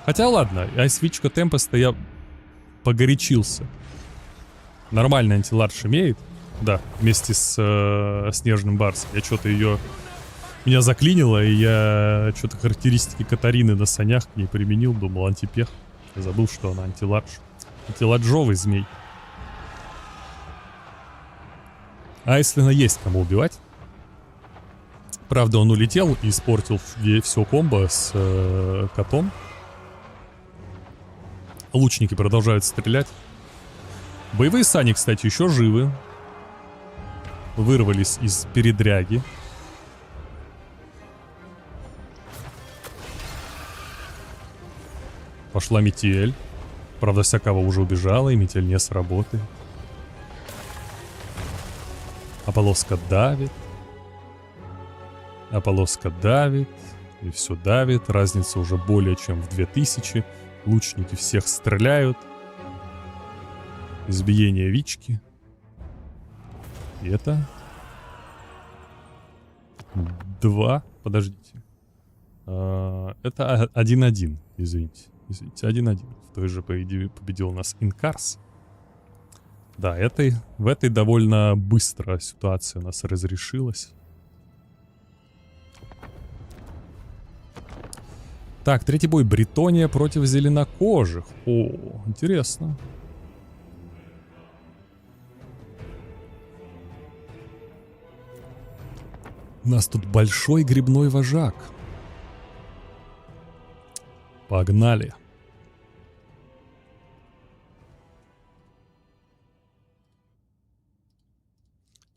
Хотя ладно, Айсвичка Темпеста я погорячился. Нормальный антиларж имеет. Да, вместе с Снежным Барсом. Я что-то ее... Меня заклинило, и я что-то характеристики Катарины на санях к ней применил. Думал, антипех. Я забыл, что она антиладжовый змей. Айслина есть кому убивать. Правда, он улетел и испортил все комбо с котом. Лучники продолжают стрелять. Боевые сани, кстати, еще живы. Вырвались из передряги. Пошла метель. Правда, всякого уже убежала, и метель не сработает. А полоска давит. А полоска давит. И все давит. Разница уже более чем в 2000. Лучники всех стреляют. Избиение Вички. И это... 2. Подождите. Это 1-1. Извините. 1-1. В той же победил у нас Инкарс. Да, в этой довольно быстро ситуация у нас разрешилась. Так, третий бой. Бретония против зеленокожих. О, интересно. У нас тут большой грибной вожак. Погнали.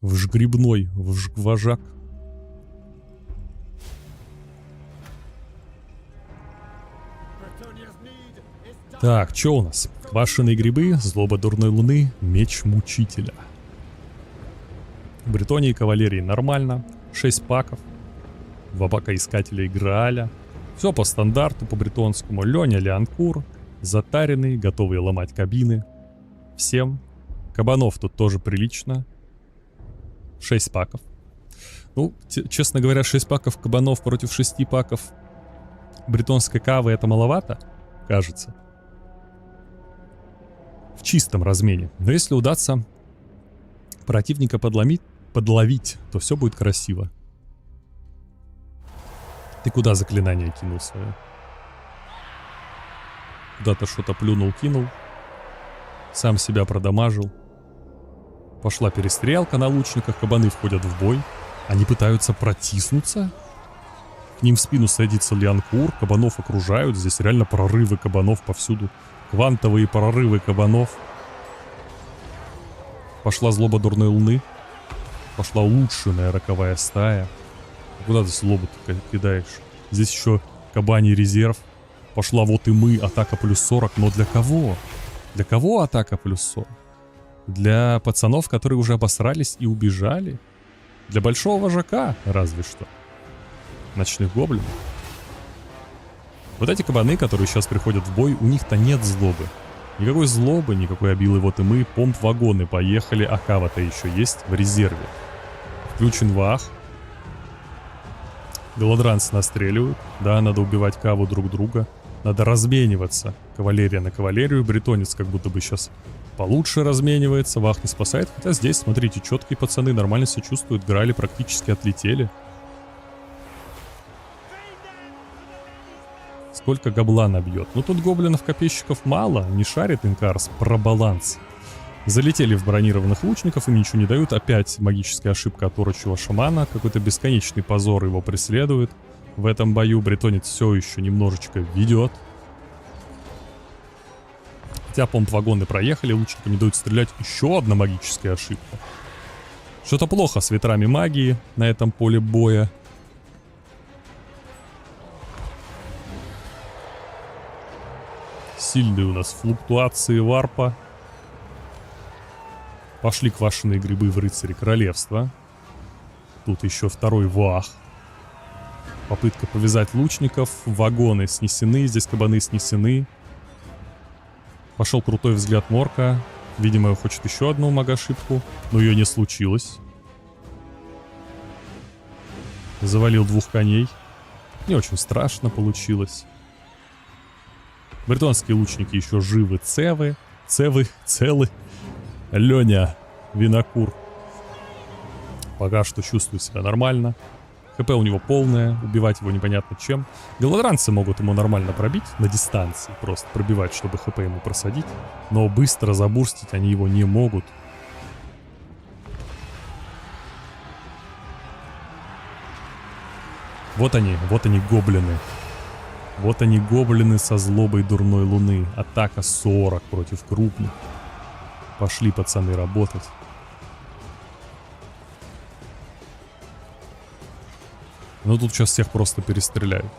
Вжгрибной вожак. Так, что у нас? Квашеные грибы, злоба дурной луны, меч мучителя. В Бретонии и кавалерии нормально. 6 паков. 2 пака искателей Грааля. Все по стандарту, по бретонскому. Леня Леанкур. Затаренный, готовые ломать кабины. Всем. Кабанов тут тоже прилично. 6 паков. Ну, честно говоря, 6 паков кабанов против 6 паков бретонской кавы это маловато, кажется. В чистом размене. Но если удастся противника подловить, то все будет красиво. Ты куда заклинание кинул свое? Куда-то что-то плюнул, кинул. Сам себя продамажил. Пошла перестрелка на лучниках, кабаны входят в бой. Они пытаются протиснуться. К ним в спину садится Леанкур, кабанов окружают. Здесь реально прорывы кабанов повсюду. Квантовые прорывы кабанов. Пошла злоба дурной луны. Пошла улучшенная роковая стая. Куда ты злобу-то кидаешь? Здесь еще кабаний резерв. Пошла вот и мы, атака плюс 40. Но для кого? Для кого атака плюс 40? Для пацанов, которые уже обосрались и убежали? Для большого вожака, разве что. Ночных гоблинов. Вот эти кабаны, которые сейчас приходят в бой, у них-то нет злобы. Никакой злобы, никакой обилы. Вот и мы. Помп-вагоны поехали. А кава-то еще есть в резерве. Включен вах. Голодранцы настреливают. Да, надо убивать каву друг друга. Надо размениваться. Кавалерия на кавалерию. Бретонец как будто бы сейчас получше разменивается. Вах не спасает. Хотя здесь, смотрите, четкие пацаны нормально себя чувствуют. Грали практически отлетели. Сколько гоблана бьет? Ну тут гоблинов-копейщиков мало. Не шарит Инкарс про баланс. Залетели в бронированных лучников, им ничего не дают. Опять магическая ошибка от орочего шамана. Какой-то бесконечный позор его преследует. В этом бою бретонец все еще немножечко ведет. Хотя помп-вагоны проехали, лучникам не дают стрелять. Еще одна магическая ошибка. Что-то плохо с ветрами магии на этом поле боя. Сильные у нас флуктуации варпа. Пошли квашеные грибы в рыцаре королевства. Тут еще второй вах. Попытка повязать лучников. Вагоны снесены. Здесь кабаны снесены. Пошел крутой взгляд Морка. Видимо, хочет еще одну мага-ошибку. Но ее не случилось. Завалил 2 коней. Не очень страшно получилось. Бретонские лучники еще живы. Целы. Леня Винокур пока что чувствует себя нормально. ХП у него полное, убивать его непонятно чем. Голодранцы могут ему нормально пробить на дистанции, просто пробивать, чтобы ХП ему просадить. Но быстро забурстить они его не могут. Вот они гоблины. Вот они гоблины со злобой дурной луны. Атака 40 против крупных. Пошли, пацаны, работать. Ну тут сейчас всех просто перестреляют.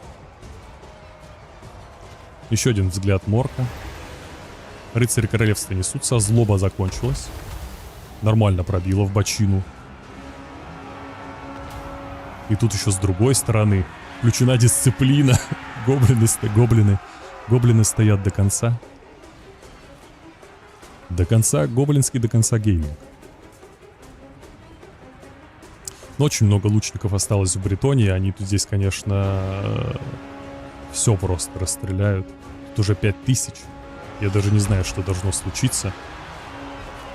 Еще один взгляд Морка. Рыцари королевства несутся. Злоба закончилась. Нормально пробило в бочину. И тут еще с другой стороны включена дисциплина. Гоблины стоят до конца. До конца, гоблинский до конца гейминг. Но очень много лучников осталось в Бретонии. Они тут здесь, конечно, все просто расстреляют. Тут уже 5000. Я даже не знаю, что должно случиться,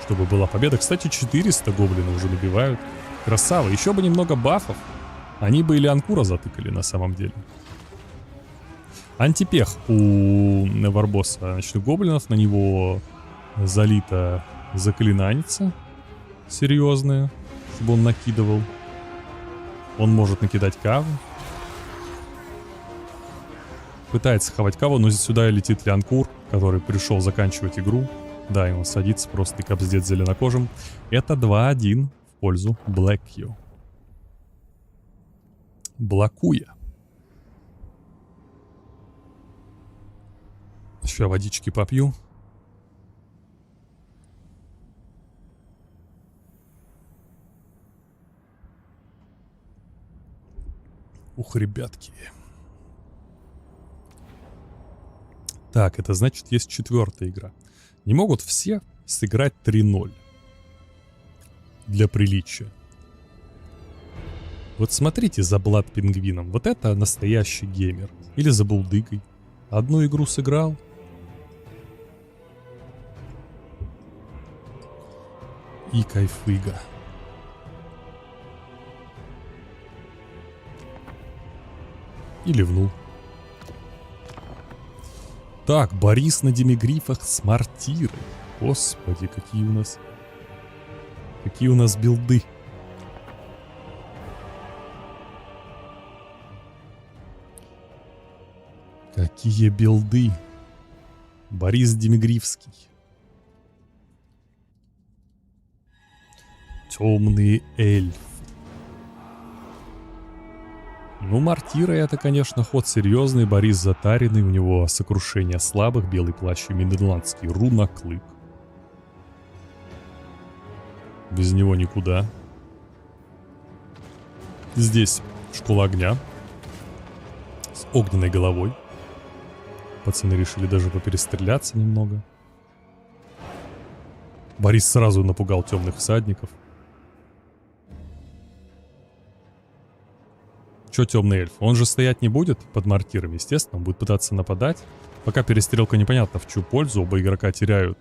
чтобы была победа. Кстати, 400 гоблины уже набивают. Красава. Еще бы немного бафов. Они бы или Анкура затыкали на самом деле. Антипех у Варбоса. Значит, у гоблинов на него залито заклинаница серьезная, чтобы он накидывал. Он может накидать каву. Пытается хавать каву, но сюда летит Лянкур, который пришел заканчивать игру. Да, и он садится просто и капздец зеленокожим. Это 2-1 в пользу Блэкью. Блокуя. Еще водички попью. Ух, ребятки. Так, это значит, есть 4-я игра. Не могут все сыграть 3-0. Для приличия. Вот смотрите за Блад Пингвином. Вот это настоящий геймер. Или за Булдыгой. Одну игру сыграл. И кайфыга. И ливнул. Так, Борис на демигрифах с мортирой. Господи, какие у нас билды. Какие билды. Борис Демигрифский. Темный эльф. Ну, мортира это, конечно, ход серьезный. Борис затаренный. У него сокрушение слабых. Белый плащ и Минерландский руноклык. Без него никуда. Здесь школа огня. С огненной головой. Пацаны решили даже поперестреляться немного. Борис сразу напугал темных всадников. Чё темный эльф? Он же стоять не будет под мортирами, естественно. Он будет пытаться нападать. Пока перестрелка непонятно в чью пользу. Оба игрока теряют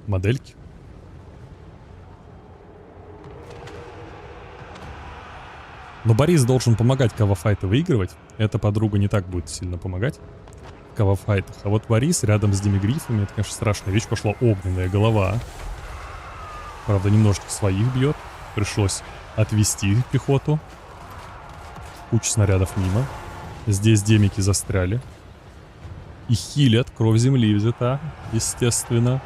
модельки. Но Борис должен помогать кавафайты выигрывать. Эта подруга не так будет сильно помогать в кавафайтах. А вот Борис рядом с демигрифами, это, конечно, страшная вещь. Пошла огненная голова. Правда, немножечко своих бьет. Пришлось отвести пехоту. Куча снарядов мимо. Здесь демики застряли. И хилят. Кровь земли взята, естественно.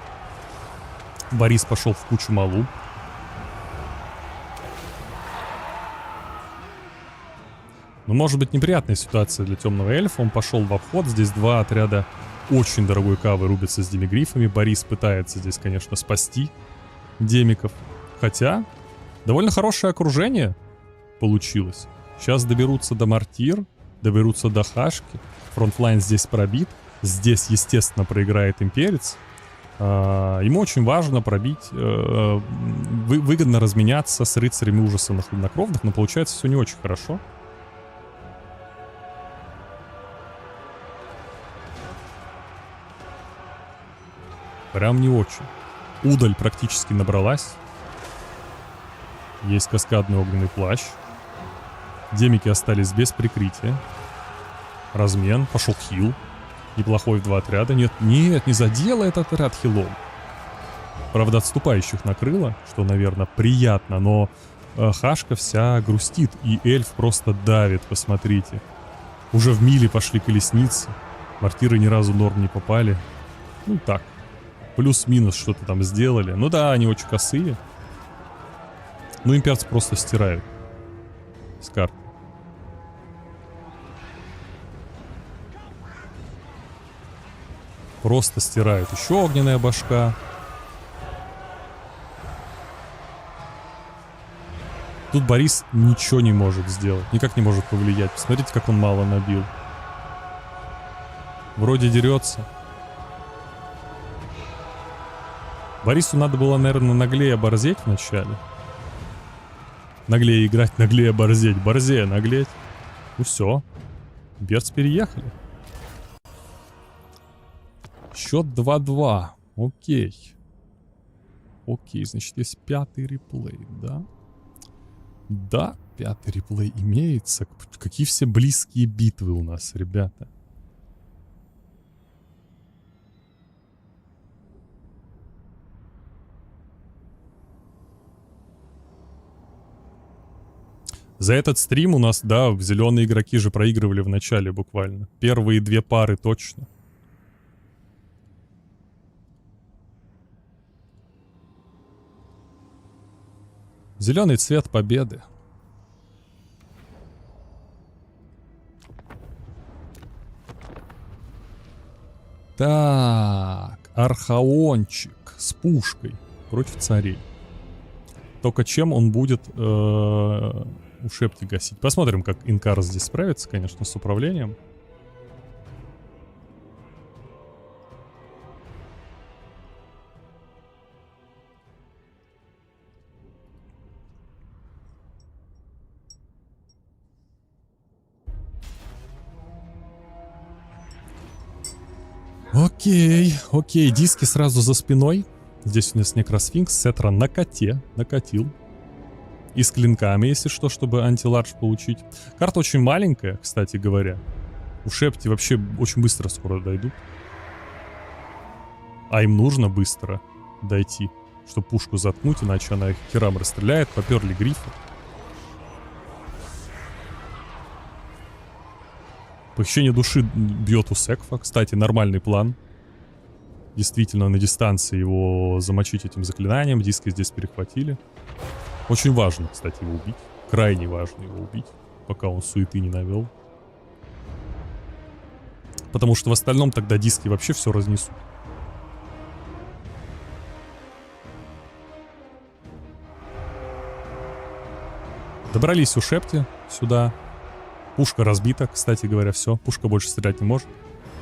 Борис пошел в кучу малу. Ну, может быть, неприятная ситуация для темного эльфа. Он пошел в обход. Здесь два отряда очень дорогой кавы рубятся с демигрифами. Борис пытается здесь, конечно, спасти демиков. Хотя, довольно хорошее окружение получилось. Сейчас доберутся до мортир, доберутся до хашки. Фронтлайн здесь пробит. Здесь, естественно, проиграет имперец. Ему очень важно пробить, выгодно разменяться с рыцарями ужаса на хладнокровных, но получается все не очень хорошо. Прям не очень. Удаль практически набралась. Есть каскадный огненный плащ. Демики остались без прикрытия. Размен. Пошел хил. Неплохой в 2 отряда. Нет, не задела этот отряд хилом. Правда, отступающих накрыло, что, наверное, приятно, но Хашка вся грустит, и эльф просто давит, посмотрите. Уже в миле пошли колесницы. Мортиры ни разу норм не попали. Ну так. Плюс-минус что-то там сделали. Ну да, они очень косые. Ну, имперцы просто стирают с карты. Просто стирают. Еще огненная башка. Тут Борис ничего не может сделать. Никак не может повлиять. Посмотрите, как он мало набил. Вроде дерется. Борису надо было, наверное, наглее борзеть вначале. Наглее играть, наглее борзеть. Борзее наглеть. Ну все. Берц переехали. Счет 2-2. Окей. Окей, значит, есть 5-й реплей, да? Да, 5-й реплей имеется. Какие все близкие битвы у нас, ребята. За этот стрим у нас, да, зеленые игроки же проигрывали в начале буквально. Первые 2 пары точно. Зеленый цвет победы. Так, Архаончик с пушкой против царей. Только чем он будет у Шепти гасить? Посмотрим, как Инкар здесь справится, конечно, с управлением. Окей, диски сразу за спиной. Здесь у нас Некросфинкс, Сетра на коте, накатил. И с клинками, если что, чтобы антилардж получить. Карта очень маленькая, кстати говоря. У Шепти вообще очень быстро скоро дойдут. А им нужно быстро дойти, чтобы пушку заткнуть, иначе она их херам расстреляет. Поперли грифы. Похищение души бьет у Секфа. Кстати, нормальный план. Действительно, на дистанции его замочить этим заклинанием. Диски здесь перехватили. Очень важно, кстати, его убить. Крайне важно его убить, пока он суеты не навел. Потому что в остальном тогда диски вообще все разнесут. Добрались у Шепти сюда. Пушка разбита, кстати говоря, все. Пушка больше стрелять не может.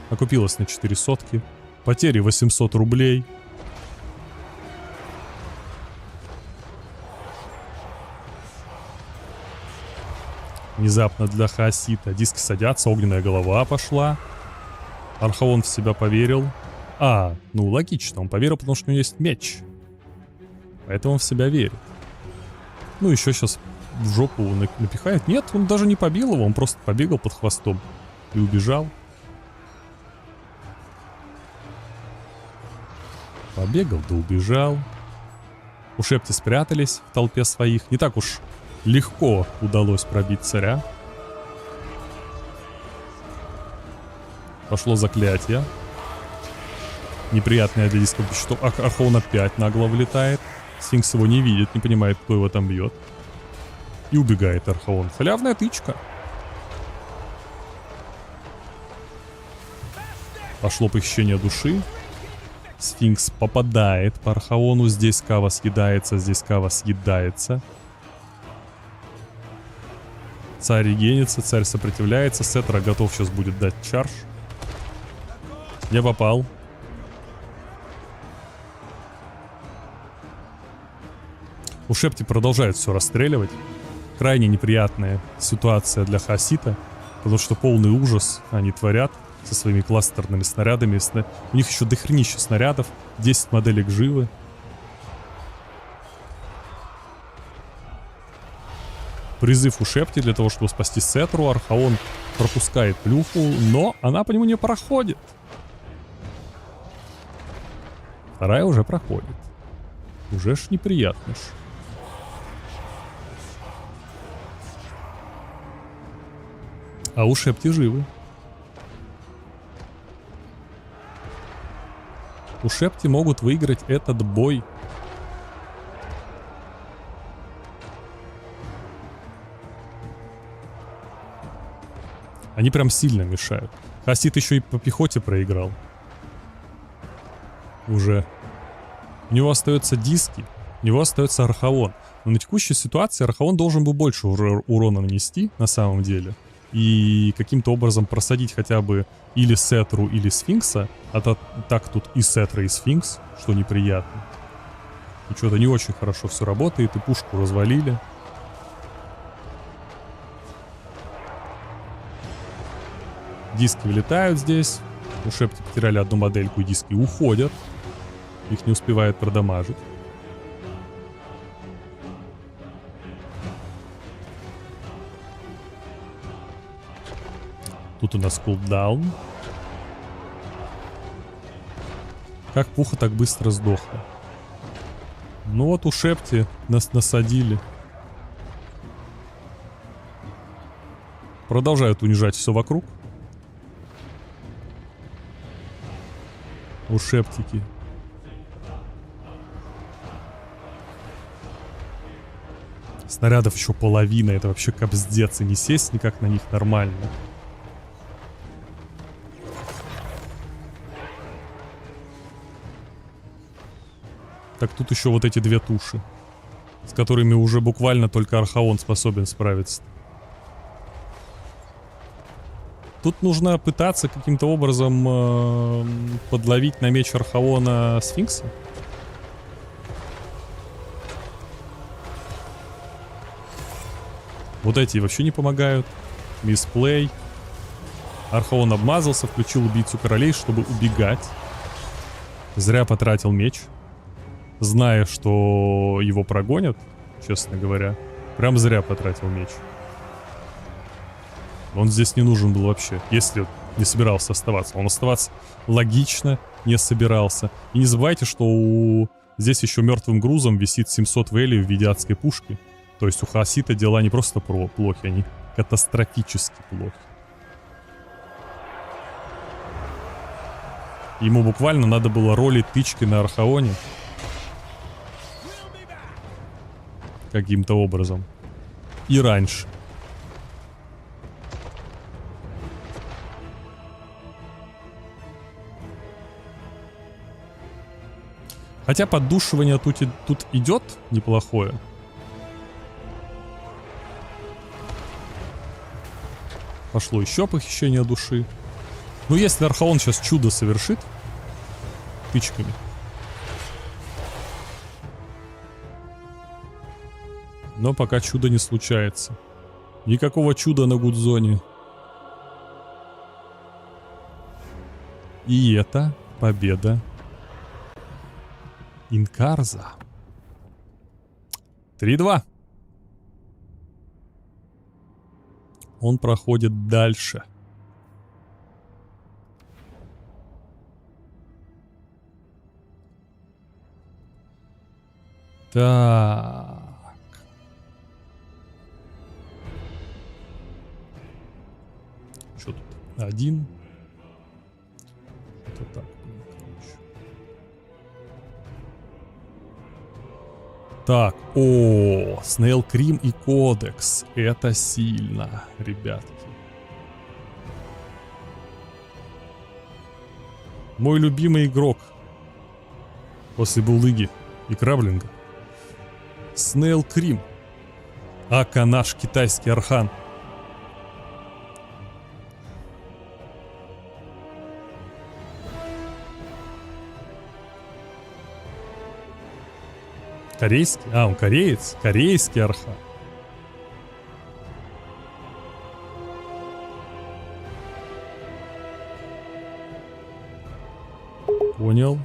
Окупилась на 4 сотки. Потери 800 рублей. Внезапно для Хаосита диски садятся, огненная голова пошла. Архаон в себя поверил. Ну логично, он поверил, потому что у него есть меч. Поэтому он в себя верит. Ну еще сейчас в жопу напихает. Нет, он даже не побил его, он просто побегал под хвостом и убежал. Побегал да убежал. У Шепти спрятались в толпе своих. Не так уж легко удалось пробить царя. Пошло заклятие. Неприятное для дисков, что Архаон опять нагло влетает. Сфинкс его не видит, не понимает, кто его там бьет. И убегает Архаон. Халявная тычка. Пошло похищение души. Сфинкс попадает по Архаону. Здесь Кава съедается, здесь Кава съедается. Царь регенится, царь сопротивляется. Сетра готов сейчас будет дать чарж. Я попал. У Шепти продолжает все расстреливать. Крайне неприятная ситуация для Хаосита. Потому что полный ужас они творят со своими кластерными снарядами. У них еще дохренища снарядов. 10 моделек живы. Призыв у Шепти для того, чтобы спасти Сетру. Архаон пропускает плюху, но она по нему не проходит. Вторая уже проходит. Уже ж неприятно ж. А у Шепти живы. У Шепти могут выиграть этот бой. Они прям сильно мешают. Хасид еще и по пехоте проиграл. Уже. У него остаются диски, у него остается Архаон. Но на текущей ситуации Архаон должен был больше урона нанести, на самом деле. И каким-то образом просадить хотя бы или Сетру, или Сфинкса. А так тут и Сетра, и Сфинкс, что неприятно. И что-то не очень хорошо все работает, и пушку развалили. Диски влетают здесь. У Шепти потеряли одну модельку, и диски уходят. Их не успевает продамажить. Тут у нас кулдаун. Как Пуха так быстро сдохла? Ну вот у Шепти нас насадили. Продолжают унижать все вокруг. У Шептики. Снарядов еще половина. Это вообще капздец. И не сесть никак на них нормально. Так тут еще вот эти две туши, с которыми уже буквально только Архаон способен справиться. Тут нужно пытаться каким-то образом подловить на меч Архаона Сфинкса. Вот эти вообще не помогают. Мисплей. Архаон обмазался, включил убийцу королей, чтобы убегать. Зря потратил меч. Зная, что его прогонят, честно говоря. Прям зря потратил меч. Он здесь не нужен был вообще, если не собирался оставаться. Он оставаться логично не собирался. И не забывайте, что здесь еще мертвым грузом висит 700 вэлью в виде адской пушки. То есть у Хаосита дела не просто плохи, они катастрофически плохи. Ему буквально надо было ролить тычки на Архаоне. Каким-то образом. И раньше. Хотя поддушивание тут идет неплохое. Пошло еще похищение души. Ну, если Архаон сейчас чудо совершит тычками. Но пока чудо не случается. Никакого чуда на Гудзоне. И это победа Инкарза. 3-2. Он проходит дальше. Так. Что тут? Один. Это так. Короче. Так. О, Снейл Крим и Кодекс. Это сильно, ребятки. Мой любимый игрок после Булдыги и Краблинга. Снейл Крим. Ака наш китайский архан. Корейский? А, он кореец? Корейский архан. Понял.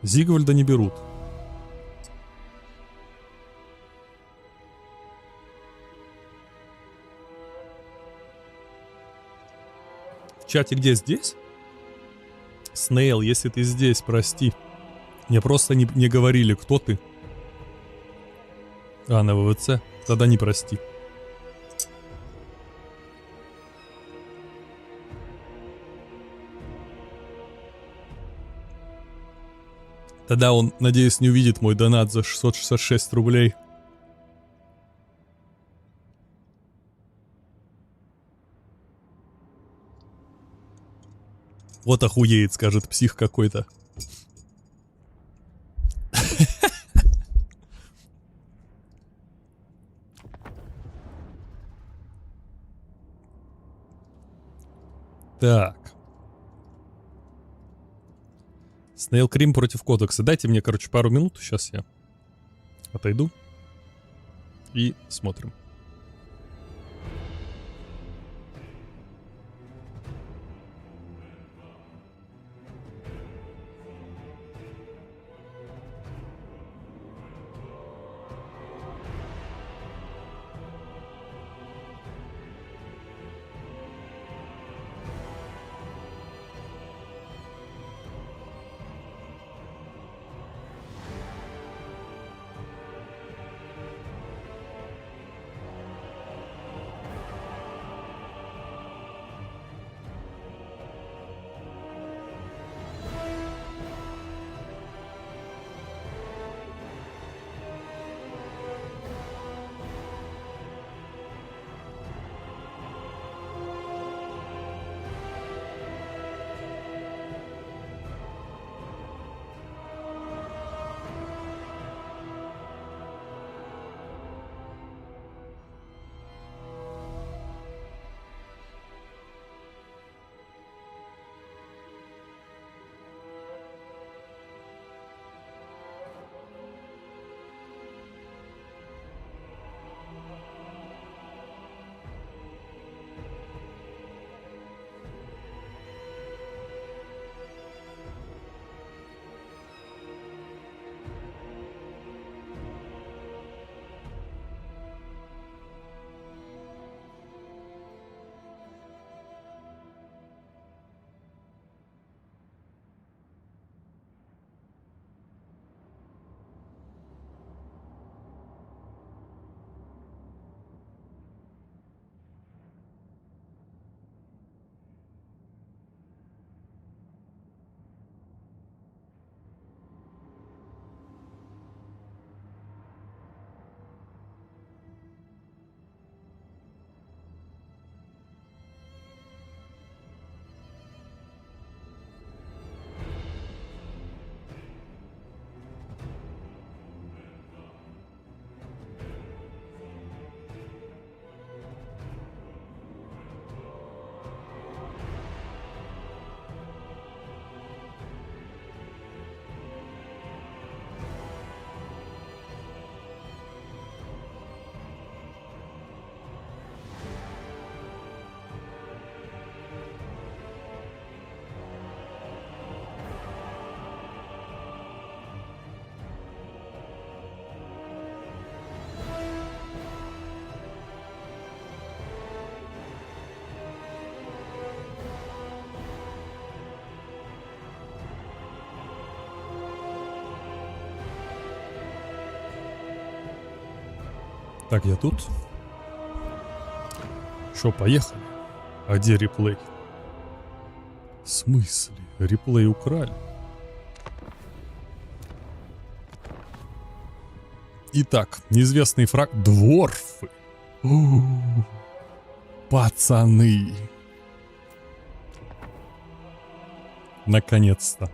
Зигвальда не берут. В чате где? Здесь? Снейл, если ты здесь, прости. Мне просто не говорили, кто ты. А, на ВВЦ? Тогда не прости. Тогда он, надеюсь, не увидит мой донат за 666 рублей. Вот охуеет, скажет псих какой-то. Так. Снейл Крим против Кодекса. Дайте мне, короче, пару минут. Сейчас я отойду. И смотрим. Так, я тут. Шо, поехали? А где реплей? В смысле? Реплей украли? Итак, неизвестный фраг... Дворфы! Пацаны! Наконец-то.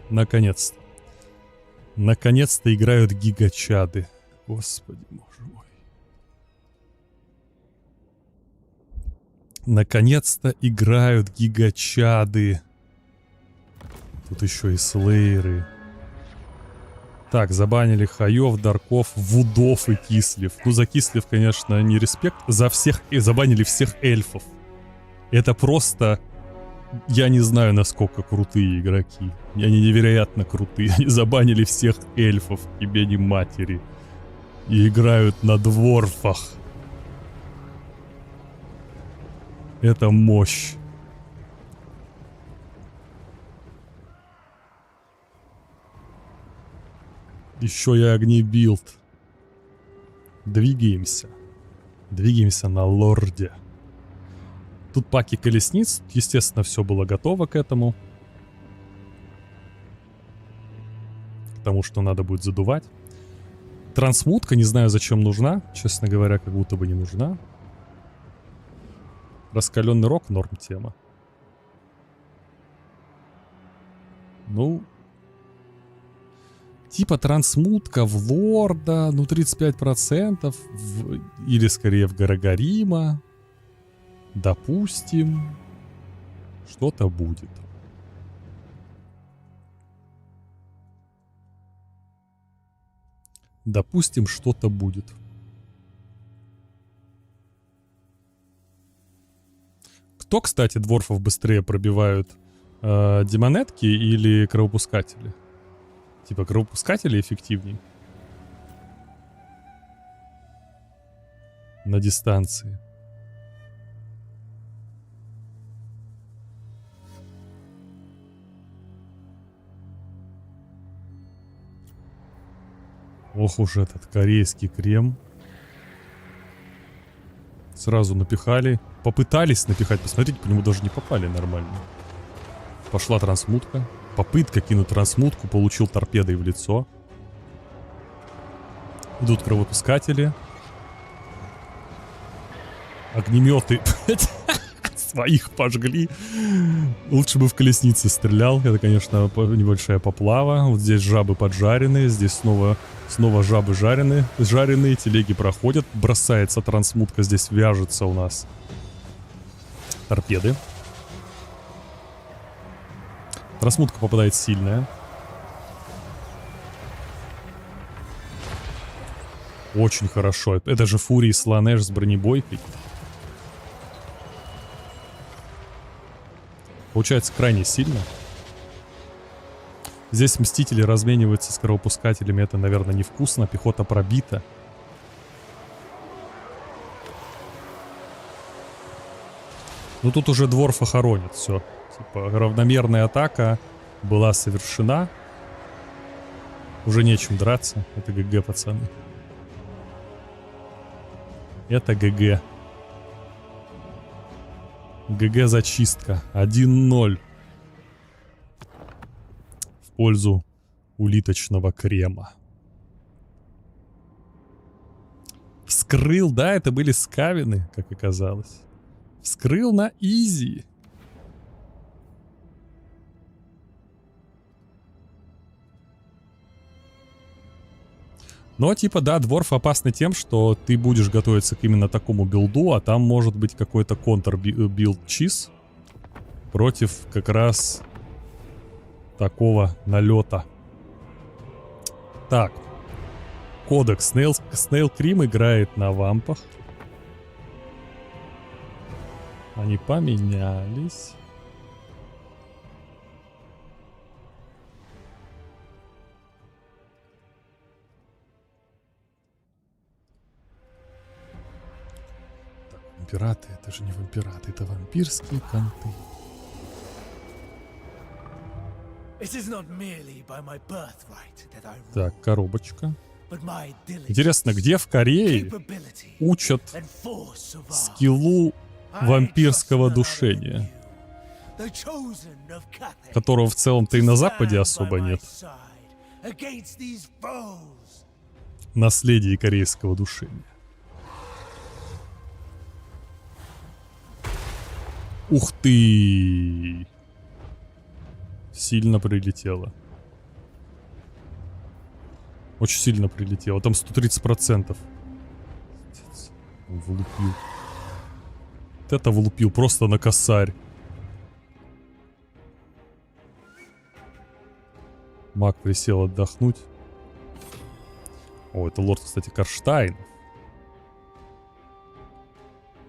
Наконец-то. Наконец-то играют гигачады. Господи, боже мой. Наконец-то играют гигачады. Тут еще и слейеры. Так, забанили Хаев, Дарков, Вудов и Кислев. Ну, за Кислев, конечно, не респект. За всех... И забанили всех эльфов. Это просто... Я не знаю, насколько крутые игроки. Они невероятно крутые. Они забанили всех эльфов, тебе не матери. И играют на дворфах. Это мощь. Еще и огнебилд. Двигаемся. Двигаемся на лорде. Тут паки колесниц. Естественно, все было готово к этому. К тому, что надо будет задувать. Трансмутка, не знаю, зачем нужна. Честно говоря, как будто бы не нужна. Раскаленный рог, норм тема. Ну... Типа трансмутка в лорда, ну 35%, или скорее в Гарагарима. Допустим, что-то будет. Допустим, что-то будет. Кто, кстати, дворфов быстрее пробивают? Демонетки или кровопускатели? Типа кровопускатели эффективней? На дистанции. Ох уж этот корейский крем. Сразу напихали. Попытались напихать. Посмотрите, по нему даже не попали нормально. Пошла трансмутка. Попытка кинуть трансмутку. Получил торпедой в лицо. Идут кровопускатели. Огнеметы. Своих пожгли. Лучше бы в колеснице стрелял. Это, конечно, небольшая поплава. Вот здесь жабы поджаренные. Здесь снова жабы жареные. Телеги проходят. Бросается трансмутка. Здесь вяжется у нас торпеды. Трансмутка попадает сильная. Очень хорошо. Это же Фурий Сланеш с бронебойкой. Получается крайне сильно. Здесь мстители размениваются с кровопускателями. Это, наверное, невкусно. Пехота пробита. Ну тут уже дворфа хоронит. Все. Типа равномерная атака была совершена. Уже нечем драться. Это ГГ, пацаны. Это ГГ. ГГ зачистка. 1-0. В пользу улиточного крема. Вскрыл, да, это были скавины, как оказалось. Вскрыл на изи. Но типа, да, дворф опасный тем, что ты будешь готовиться к именно такому билду, а там может быть какой-то контр-билд чиз против как раз такого налета. Так. Кодекс. Снейл Крим играет на вампах. Они поменялись. Вампираты, это же не вампираты, это вампирские конты. Так, коробочка. Интересно, где в Корее учат скиллу вампирского душения? Которого в целом-то и на Западе особо нет. Наследие корейского душения. Ух ты! Сильно прилетело. Очень сильно прилетело. Там 130%. Влупил. Вот это влупил. Просто на косарь. Маг присел отдохнуть. О, это лорд, кстати, Карштайн.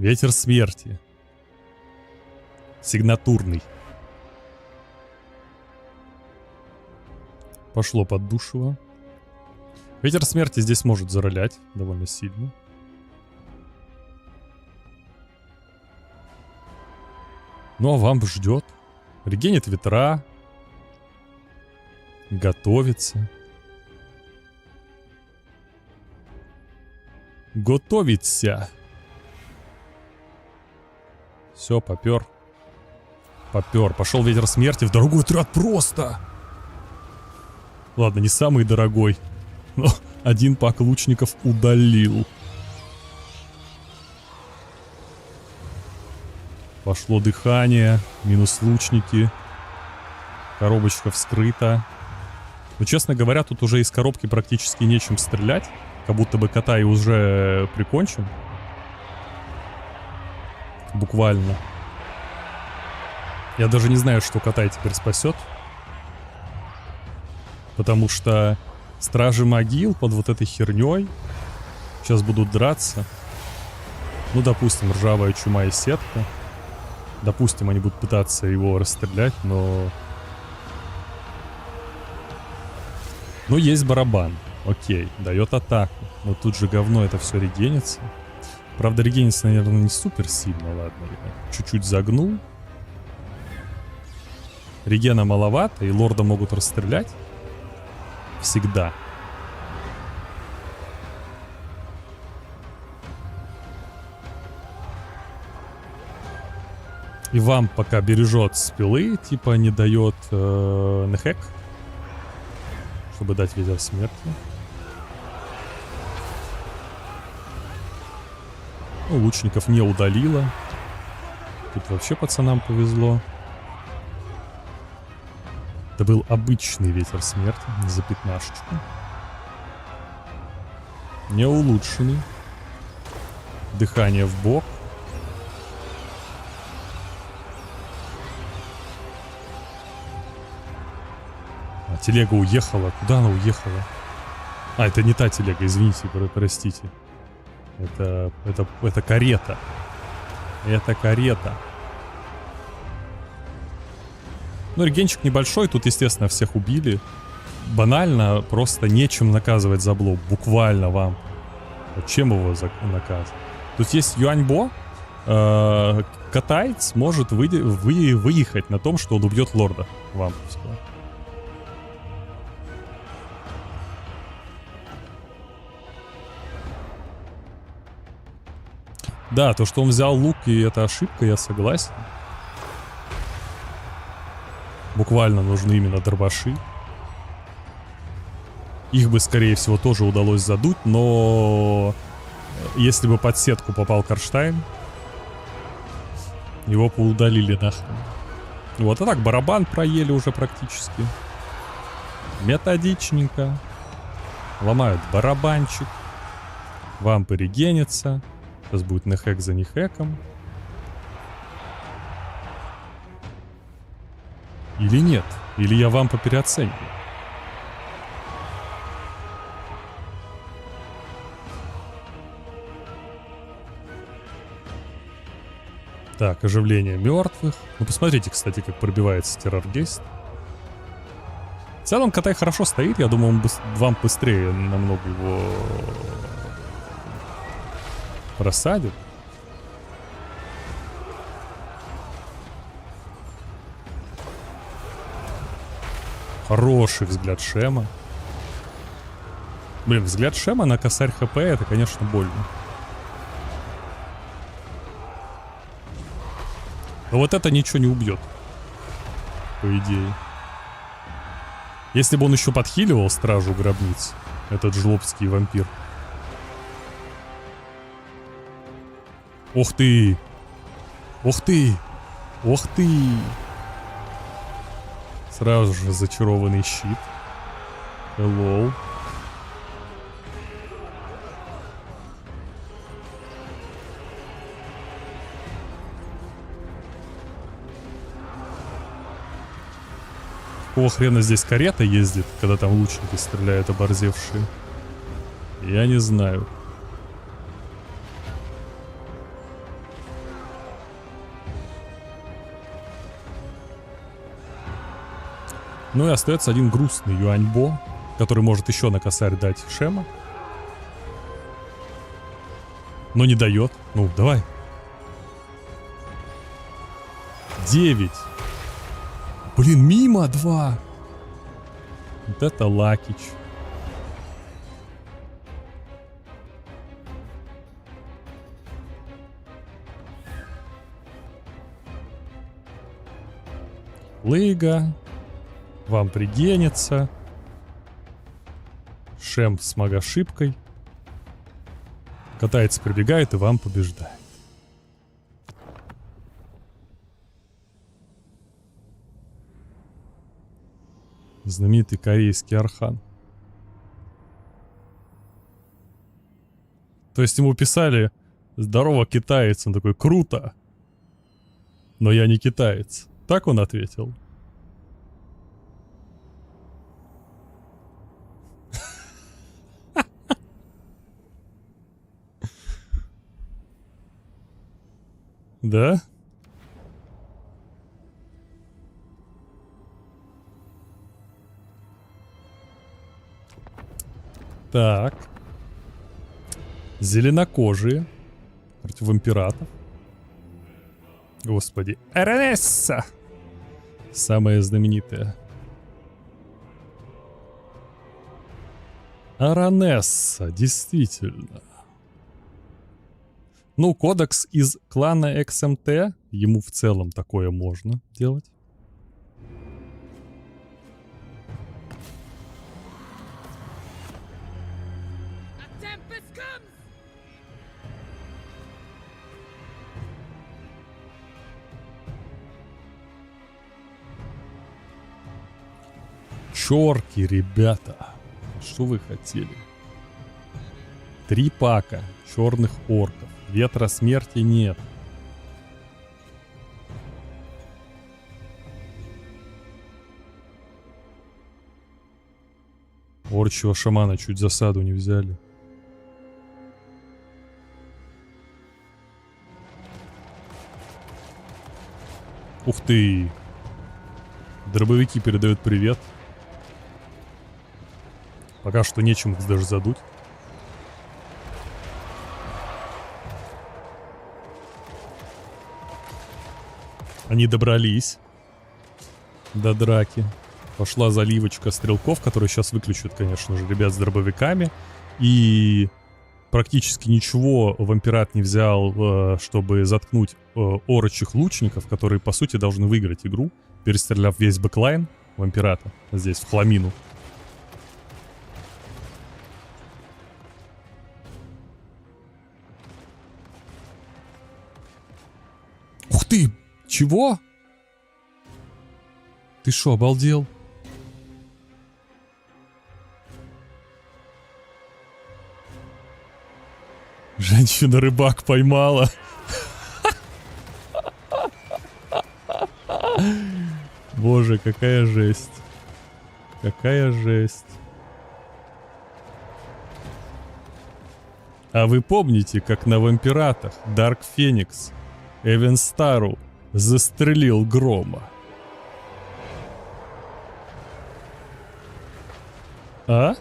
Ветер смерти. Сигнатурный. Пошло поддушево. Ветер смерти здесь может зарылять довольно сильно. Ну а вам ждет. Регенит ветра. Готовится. Готовится. Все, попер. Попер. Пошел ветер смерти в дорогой отряд просто. Ладно, не самый дорогой. Но один пак лучников удалил. Пошло дыхание. Минус лучники. Коробочка вскрыта. Но, честно говоря, тут уже из коробки практически нечем стрелять. Как будто бы Катай уже прикончен. Буквально. Я даже не знаю, что Катай теперь спасет. Потому что стражи могил под вот этой херней сейчас будут драться. Ну, допустим, ржавая чума и сетка. Допустим, они будут пытаться его расстрелять, но... Ну, есть барабан. Окей, дает атаку. Но тут же говно это все регенится. Правда, регенится, наверное, не супер сильно. Ладно, я чуть-чуть загнул. Регена маловато, и лорда могут расстрелять. Всегда. И вам пока бережет спилы, типа не дает нехек, чтобы дать ветер смерти. Ну, лучников не удалило. Тут вообще пацанам повезло. Это был обычный ветер смерти за 15. Не улучшенный. Дыхание в бок. А телега уехала. Куда она уехала? А, это не та телега, извините, простите. Это карета. Это карета. Ну, регенчик небольшой, тут, естественно, всех убили. Банально, просто нечем наказывать за блок. Буквально вам. Вот чем его наказывать? Тут есть Юаньбо. Катайц может выехать на том, что он убьет лорда вамповского. Да, то, что он взял лук, и это ошибка, я согласен. Буквально нужны именно дробаши. Их бы, скорее всего, тоже удалось задуть, но если бы под сетку попал Карштайн, его поудалили нахрен. Вот, а так барабан проели уже практически. Методичненько. Ломают барабанчик. Вампы регенятся. Сейчас будет нехек за нехеком. Или нет? Или я вампа переоцениваю? Так, оживление мертвых. Ну, посмотрите, кстати, как пробивается терроргейст. В целом, Катай хорошо стоит. Я думаю, он вам быстрее намного его просадит. Хороший взгляд Шема. Блин, взгляд Шема на косарь ХП, это, конечно, больно. Но вот это ничего не убьет. По идее. Если бы он еще подхиливал стражу гробниц, этот жлобский вампир. Ух ты! Ух ты! Ух ты! Сразу же зачарованный щит. Hello. Какого хрена здесь карета ездит, когда там лучники стреляют оборзевшие? Я не знаю. Ну и остается один грустный Юаньбо, который может еще на косарь дать Шема. Но не дает. Ну, давай. 9. Блин, мимо 2. Вот это Лакич. Лыга. Вам пригенится. Шем с магошибкой. Катается, прибегает и вам побеждает. Знаменитый корейский архан. То есть ему писали: здорово, китаец. Он такой: круто. Но я не китаец. Так он ответил. Да? Так. Зеленокожие против вампиратов. Господи. Аранесса! Самая знаменитая. Аранесса, действительно. Ну, кодекс из клана XMT. Ему в целом такое можно делать. Чорки, ребята. Что вы хотели? 3 пака черных орков. Ветра смерти нет. Орчего шамана чуть засаду не взяли. Ух ты! Дробовики передают привет. Пока что нечем их даже задуть. Они добрались до драки. Пошла заливочка стрелков, которые сейчас выключат, конечно же, ребят с дробовиками. И практически ничего вампират не взял, чтобы заткнуть орочих лучников, которые, по сути, должны выиграть игру, перестреляв весь бэклайн вампирата здесь, в хламину. Ух ты! Чего? Ты шо, обалдел? Женщина-рыбак поймала. Боже, какая жесть. Какая жесть. А вы помните, как на вампиратах Дарк Феникс Эвенстару застрелил Грома? А?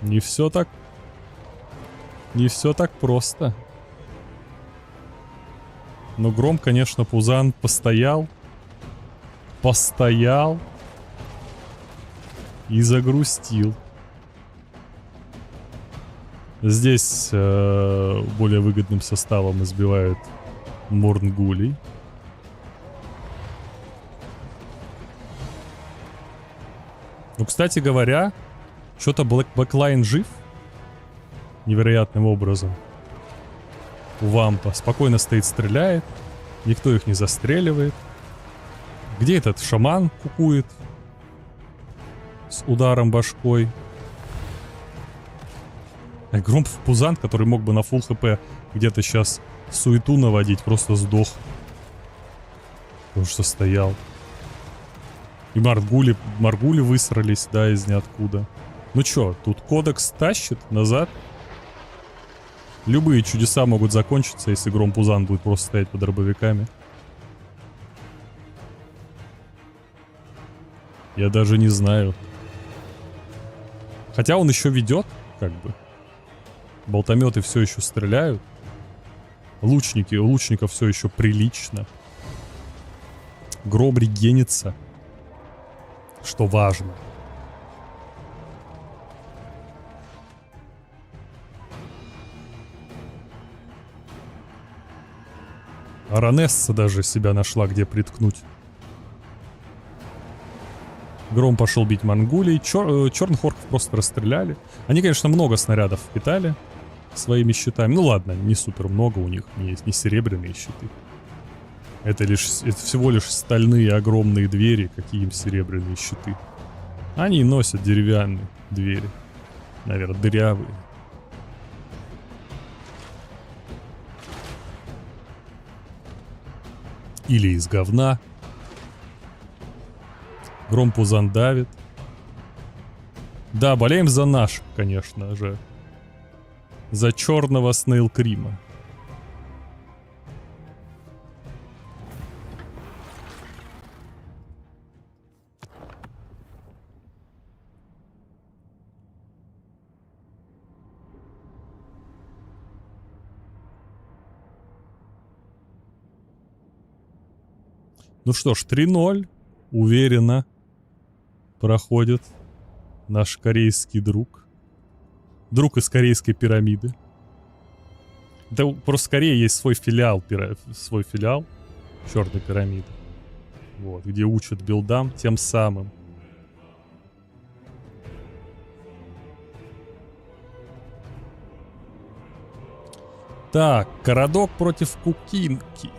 Не все так... Не все так просто. Но Гром, конечно, Пузан постоял. Постоял. И загрустил. Здесь более выгодным составом избивают Морнгулей. Ну, кстати говоря, что-то бэклайн жив. Невероятным образом. У Вампа спокойно стоит, стреляет. Никто их не застреливает. Где этот шаман кукует? С ударом башкой. Громов Пузан, который мог бы на фулл хп где-то сейчас суету наводить, просто сдох. Потому что стоял. И Маргули высрались, да, из ниоткуда. Ну чё, тут кодекс тащит назад. Любые чудеса могут закончиться, если Гром-Пузан будет просто стоять под дробовиками. Я даже не знаю. Хотя он еще ведет, как бы. Болтометы все еще стреляют. У лучников все еще прилично. Гром регенится. Что важно. Аронесса даже себя нашла, где приткнуть. Гром пошел бить Монгулей. Черных орков просто расстреляли. Они, конечно, много снарядов впитали своими щитами. Ну ладно, не супер много у них. Не серебряные щиты. Это всего лишь стальные огромные двери. Какие им серебряные щиты. Они носят деревянные двери. Наверное, дырявые. Или из говна. Гром-Пузан давит. Да, болеем за наших, конечно же. За черного Снейлкрима. Ну что ж, 3-0. Уверенно проходит наш корейский друг. Друг из корейской пирамиды. Да просто в Корее есть свой филиал Черной пирамиды. Вот, где учат билдам тем самым. Так, Карадок против Кукинки.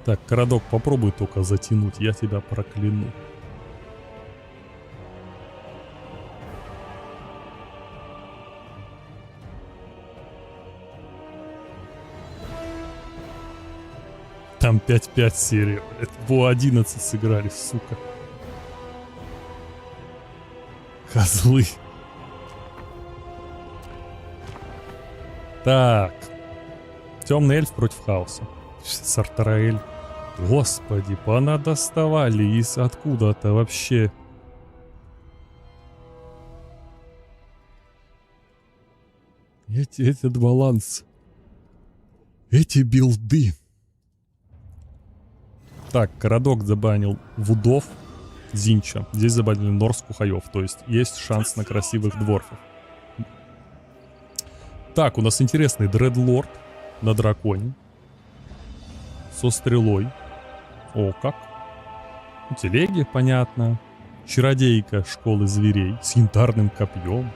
Так, Карадок, попробуй только затянуть, я тебя прокляну. Там 5-5 серия. Это по 11 сыграли, сука. Козлы. Так. Темный эльф против хаоса. Сартараэль. Господи, понадоставали из откуда-то вообще. Этот баланс. Эти билды. Так, Карадок забанил Вудов, Зинча. Здесь забанили Норс, Кухаев. То есть есть шанс на красивых дворфов. Так, у нас интересный Дредлорд на драконе. Со стрелой. О, как. Телеги, понятно. Чародейка школы зверей с янтарным копьем.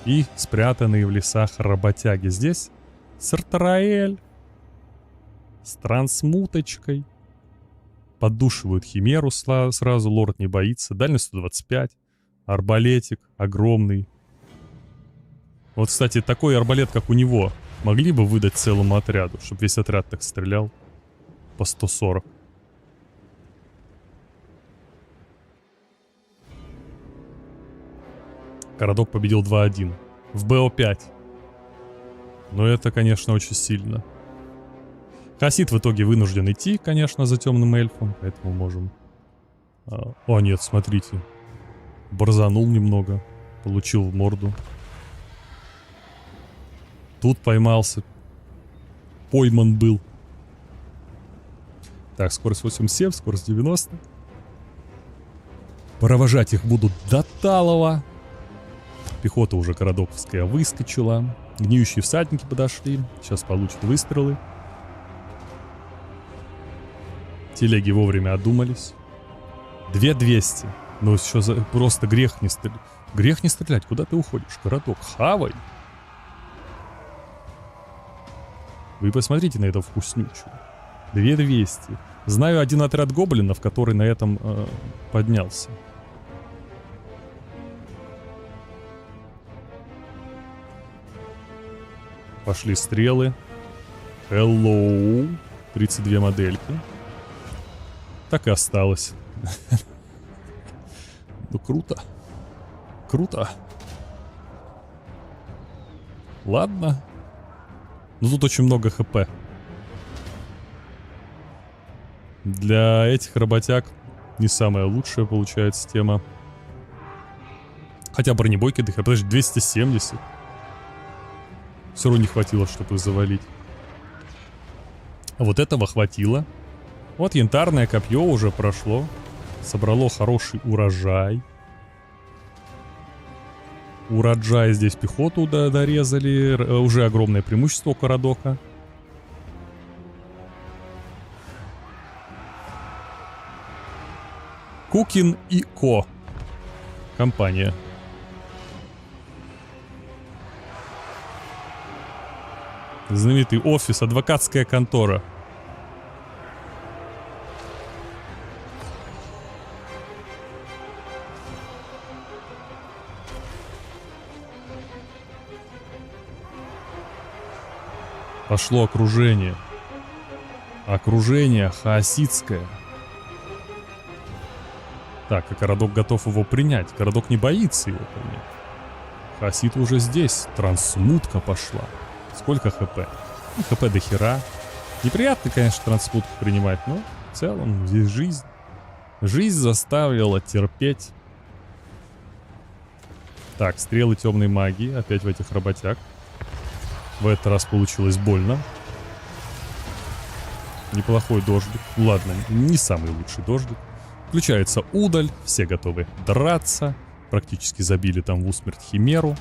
И спрятанные в лесах работяги. Здесь Сартараэль с трансмуточкой. Поддушивают химеру сразу. Лорд не боится. Дальность 125. Арбалетик огромный. Вот, кстати, такой арбалет, как у него, могли бы выдать целому отряду, чтобы весь отряд так стрелял. По 140. Карадок победил 2-1. В БО5. Но это, конечно, очень сильно. Хасид в итоге вынужден идти, конечно, за темным эльфом. Поэтому можем... О, нет, смотрите. Борзанул немного. Получил в морду. Тут поймался. Пойман был. Так, скорость 87, скорость 90. Провожать их будут до Талова. Пехота уже карадоковская выскочила. Гниющие всадники подошли. Сейчас получат выстрелы. Телеги вовремя одумались. 2200. Ну, еще просто грех не стрелять. Грех не стрелять. Куда ты уходишь, Карадок? Хавай. Вы посмотрите на эту вкуснючую. 2200. Знаю один отряд гоблинов, который на этом поднялся. Пошли стрелы. Hello. 32 модельки. так и осталось. Ну круто. Круто. Ладно. Ну тут очень много хп. Для этих работяг не самая лучшая получается тема. Хотя бронебойки дыхают. Подожди, 270. Все равно не хватило, чтобы их завалить. А вот этого хватило. Вот янтарное копье уже прошло. Собрало хороший урожай. Урожай здесь пехоту дорезали. Уже огромное преимущество у Карадока. Кукин и Ко. Компания. Знаменитый офис, адвокатская контора. Пошло окружение. Окружение хаоситское. Так, а Карадок готов его принять. Карадок не боится его принять. Хаосит уже здесь. Трансмутка пошла. Сколько хп? Ну, хп до хера. Неприятно, конечно, трансмутку принимать, но в целом здесь жизнь. Жизнь заставила терпеть. Так, стрелы темной магии. Опять в этих работяг. В этот раз получилось больно. Неплохой дождик. Ладно, не самый лучший дождик. Включается удаль. Все готовы драться. Практически забили там в усмерть химеру.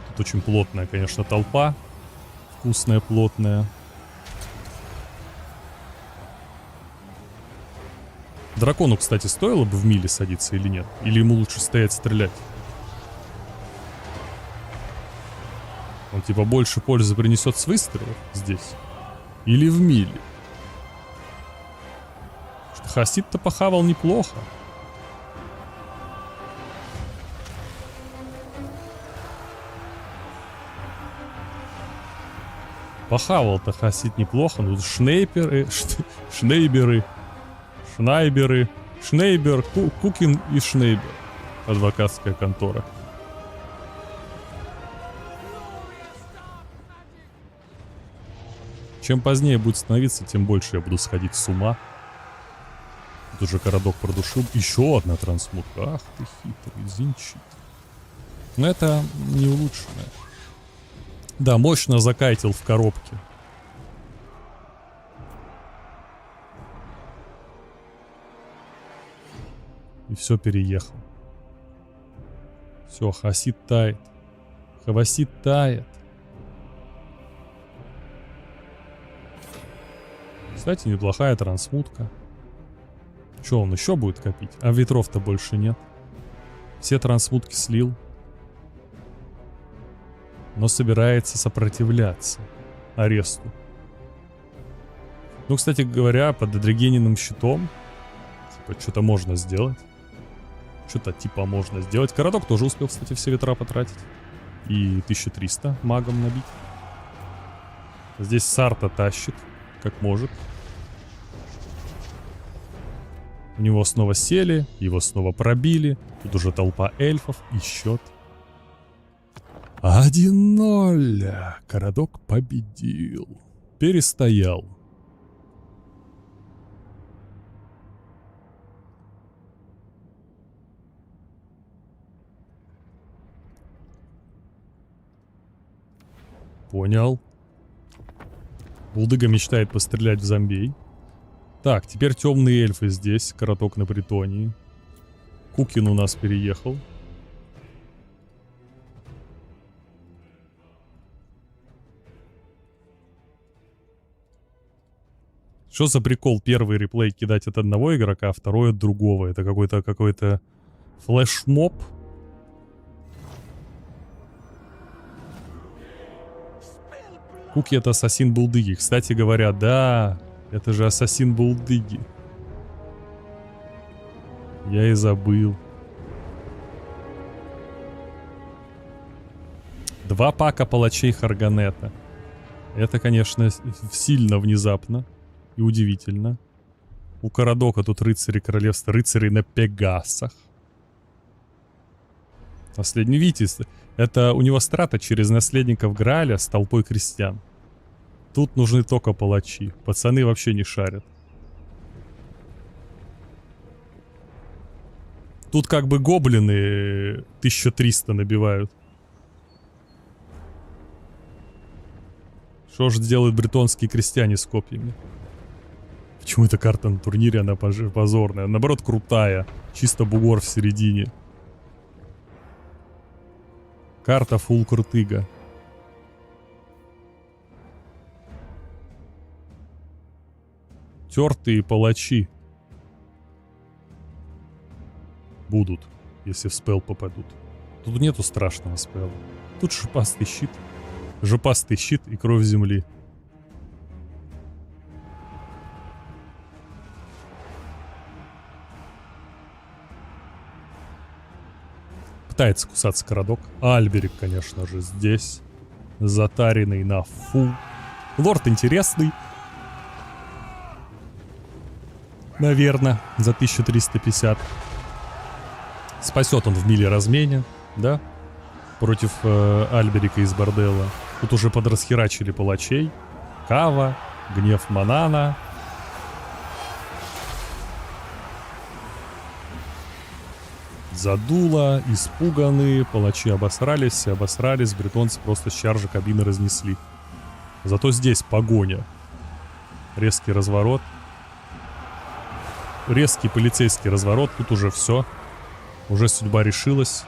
Тут очень плотная, конечно, толпа. Вкусная, плотная. Дракону, кстати, стоило бы в миле садиться или нет? Или ему лучше стоять стрелять? Он типа больше пользы принесет с выстрелов здесь? Или в миле? Что Хасид-то похавал неплохо. Похавал-то Хасид неплохо. Ну, шнайберы, Шнайбер, Кукин и Шнайбер. Адвокатская контора. Чем позднее будет становиться, тем больше я буду сходить с ума. Тут уже Карадок продушил. Еще одна трансмутка. Ах ты хитрый, зинчит. Но это не улучшенное. Да, мощно закайтил в коробке. И все переехал. Все, Хасид тает. Хавасид тает. Кстати, неплохая трансмутка. Че, он еще будет копить? А ветров-то больше нет. Все трансмутки слил. Но собирается сопротивляться аресту. Ну, кстати говоря, под Адрегениным щитом типа что-то можно сделать. Что-то типа можно сделать. Карадок тоже успел, кстати, все ветра потратить. И 1300 магом набить. Здесь Сарта тащит, как может. У него снова сели, его снова пробили. Тут уже толпа эльфов и счет 1-0. Карадок победил. Перестоял. Понял. Булдыга мечтает пострелять в зомбей. Так, теперь темные эльфы здесь. Карадок на притонии. Кукин у нас переехал. Что за прикол первый реплей кидать от одного игрока, а второй от другого? Это какой-то флешмоб? Куки — это ассасин Булдыги. Кстати говоря, да, это же ассасин Булдыги. Я и забыл. 2 пака палачей Харганета. Это, конечно, сильно внезапно и удивительно. У Карадока тут рыцари королевства, рыцари на Пегасах. Последний Витязь. Это у него страта через наследников Грааля с толпой крестьян. Тут нужны только палачи. Пацаны вообще не шарят. Тут как бы гоблины 1300 набивают. Что же делают бретонские крестьяне с копьями? Почему эта карта на турнире, она позорная? Наоборот, крутая. Чисто бугор в середине. Карта фулл крутыга. Тертые палачи. Будут, если в спел попадут. Тут нету страшного спела. Тут шипастый щит. Жопастый щит и кровь земли. Пытается кусаться Карадок. Альберик, конечно же, здесь. Затаренный на фу. Лорд интересный. Наверное, за 1350. Спасет он в миле размене, да? Против Альберика из борделла. Тут уже подрасхерачили палачей. Кава, гнев Манана. Задуло, испуганные, палачи обосрались, бретонцы просто с чаржа кабины разнесли. Зато здесь погоня. Резкий разворот. Резкий полицейский разворот, тут уже все. Уже судьба решилась.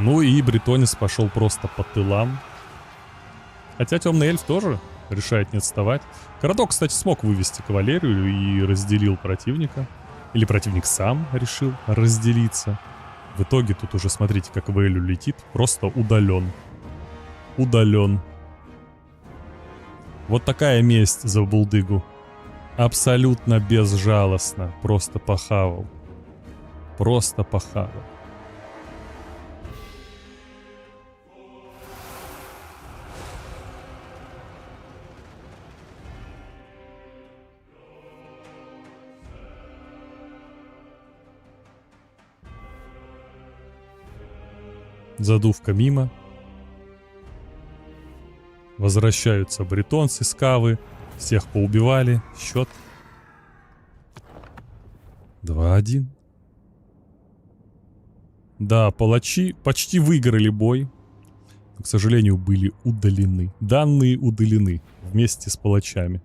Ну и бретонец пошел просто по тылам. Хотя темный эльф тоже решает не отставать. Карадок, кстати, смог вывести кавалерию и разделил противника. Или противник сам решил разделиться. В итоге тут уже смотрите, как Вэлю летит. Просто удален. Удален. Вот такая месть за булдыгу. Абсолютно безжалостно. Просто похавал. Просто похавал. Задувка мимо. Возвращаются бретонцы с Кавы. Всех поубивали. Счет 2-1. Да, палачи почти выиграли бой. Но, к сожалению, были удалены. Данные удалены вместе с палачами.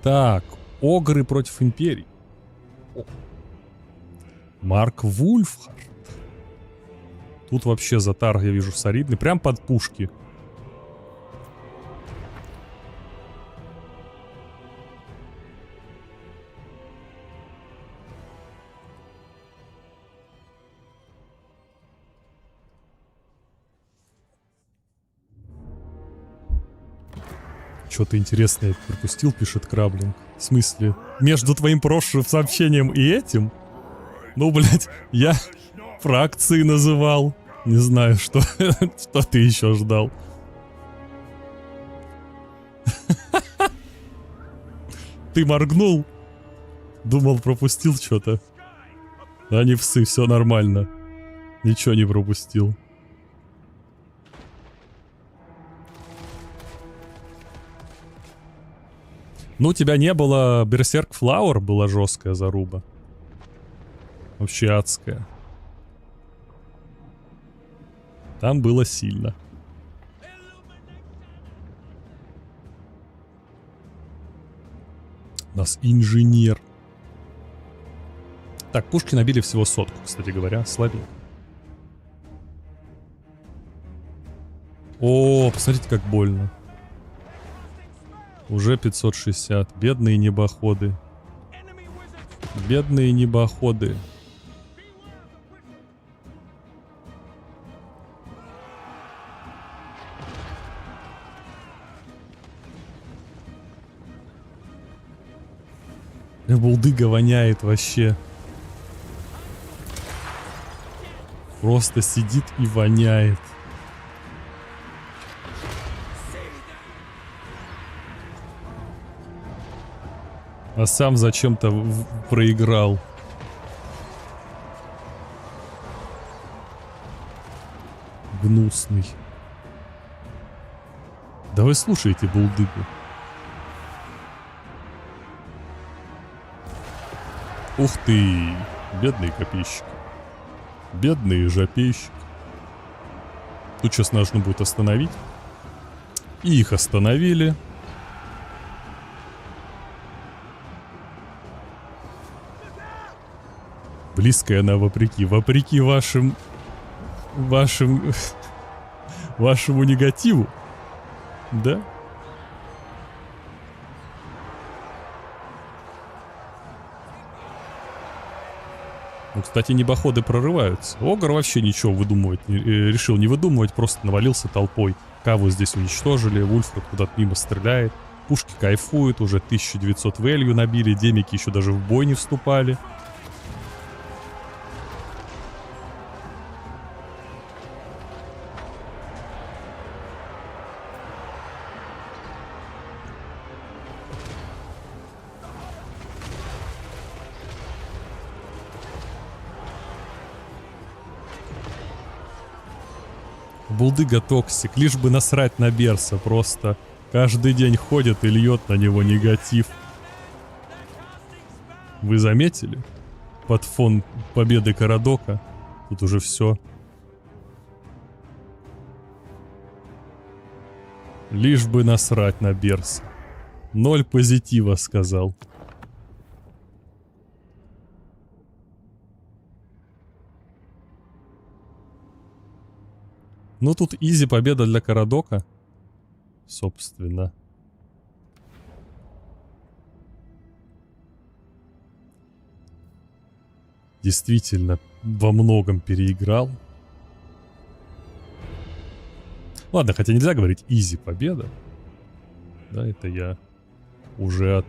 Так, огры против империи. Марк Вульфхард. Тут вообще затар, я вижу, солидный. Прям под пушки. Что-то интересное пропустил, пишет Краблинг. В смысле? Между твоим прошлым сообщением и этим? Ну, блядь, я фракции называл. Не знаю, что, что ты еще ждал. Ты моргнул. Думал, пропустил что-то. Да не псы, все нормально. Ничего не пропустил. Ну, у тебя не было Берсерк Флауэр, была жесткая заруба. Вообще адская. Там было сильно. У нас инженер. Так, пушки набили всего 100, кстати говоря, слабенько. О, посмотрите, как больно. Уже 560. Бедные небоходы. Бедные небоходы. Булдыга воняет вообще. Просто сидит и воняет. А сам зачем-то проиграл. Гнусный. Да вы слушайте Булдыгу. Ух ты, бедные копейщики. Бедные жопейщики. Тут сейчас нужно будет остановить. И их остановили. Близкая она вопреки вашему негативу. Да? Ну, кстати, небоходы прорываются. Огр вообще ничего выдумывать, решил не выдумывать, просто навалился толпой. Каву здесь уничтожили, Вульфред куда-то мимо стреляет. Пушки кайфуют, уже 1900 вэлью набили, демики еще даже в бой не вступали. Булдыга токсик, лишь бы насрать на Берса, просто каждый день ходит и льет на него негатив. Вы заметили? Под фон победы Карадока тут уже все. Лишь бы насрать на Берса. 0 позитива, сказал. Ну, тут изи победа для Карадока. Собственно. Действительно, во многом переиграл. Ладно, хотя нельзя говорить изи победа. Да, это я уже от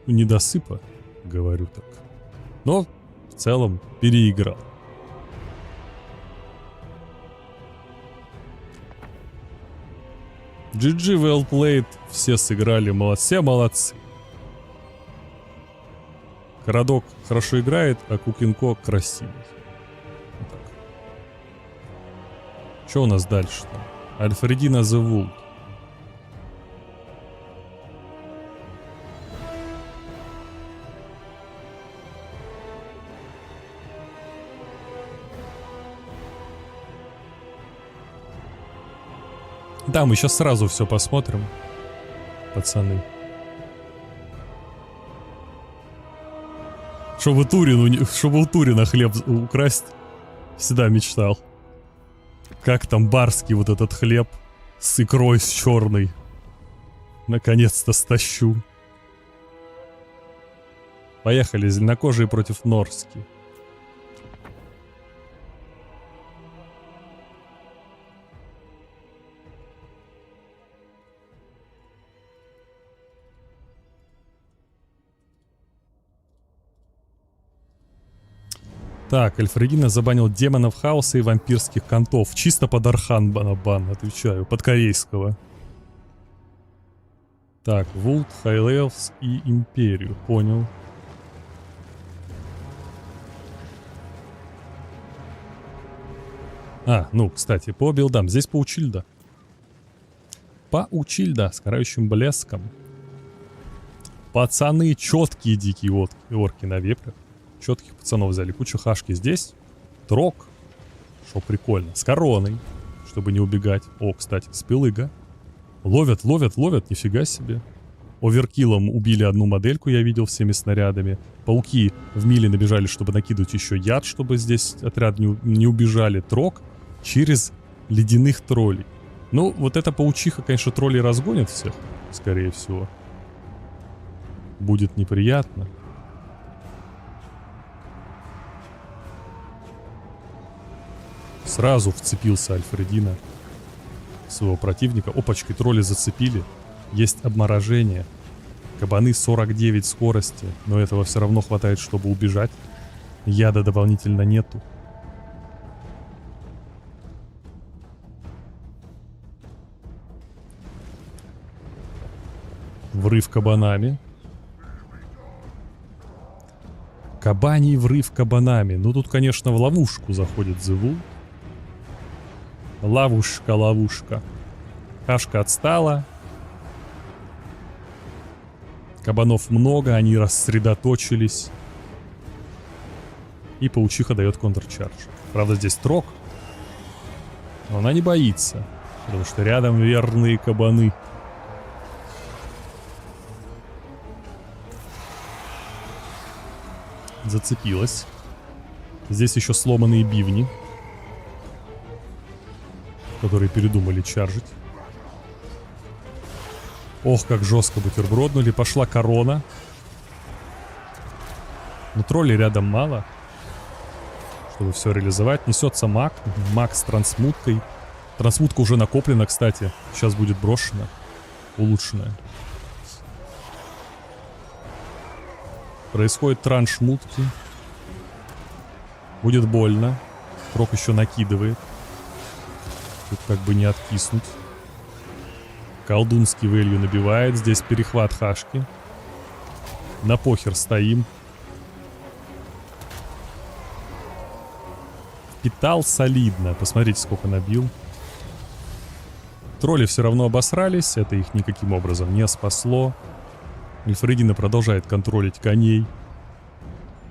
недосыпа говорю так. Но в целом переиграл. GG, well played, все сыграли, все молодцы. Карадок хорошо играет, а Кукинко красивый. Вот так. Что у нас дальше-то? Альфредина the Wold. Да, мы сейчас сразу все посмотрим, пацаны. Чтобы у Турина хлеб украсть, всегда мечтал. Как там барский вот этот хлеб с икрой с черной. Наконец-то стащу. Поехали, зеленокожие против Норски. Так, Альфредина забанил демонов хаоса и вампирских контов. Чисто под Архан бан, отвечаю. Под корейского. Так, Вулт, Хайлевс и Империю. Понял. А, ну, кстати, по билдам. Здесь Паучильда. Паучильда с карающим блеском. Пацаны четкие дикие орки на вепрях. Четких пацанов взяли. Кучу хашки здесь. Трок. Что прикольно. С короной. Чтобы не убегать. О, кстати, спилыга. Ловят. Нифига себе. Оверкиллом убили одну модельку, я видел, всеми снарядами. Пауки в миле набежали, чтобы накидывать еще яд, чтобы здесь отряд не убежали. Трок через ледяных троллей. Ну, вот эта паучиха, конечно, троллей разгонит всех, скорее всего. Будет неприятно. Сразу вцепился Альфредина в своего противника. Опачки, тролли зацепили. Есть обморожение. Кабаны 49 скорости, но этого все равно хватает, чтобы убежать. Яда дополнительно нету. Врыв кабанами. Кабаний врыв кабанами. Ну тут, конечно, в ловушку заходит Зевул. Ловушка, ловушка. Хашка отстала. Кабанов много, они рассредоточились. И паучиха дает контрчардж. Правда, здесь трог. Но она не боится. Потому что рядом верные кабаны. Зацепилась. Здесь еще сломанные бивни, которые передумали чаржить. Ох, как жестко бутерброднули. Пошла корона. Но троллей рядом мало, чтобы все реализовать. Несется маг. Маг с трансмуткой. Трансмутка уже накоплена, кстати. Сейчас будет брошена. Улучшенная. Происходит транш мутки. Будет больно. Трок еще накидывает. Тут как бы не откиснуть. Колдунский вэлью набивает. Здесь перехват хашки. На похер стоим. Питал солидно. Посмотрите, сколько набил. Тролли все равно обосрались. Это их никаким образом не спасло. Ильфредина продолжает контролить коней.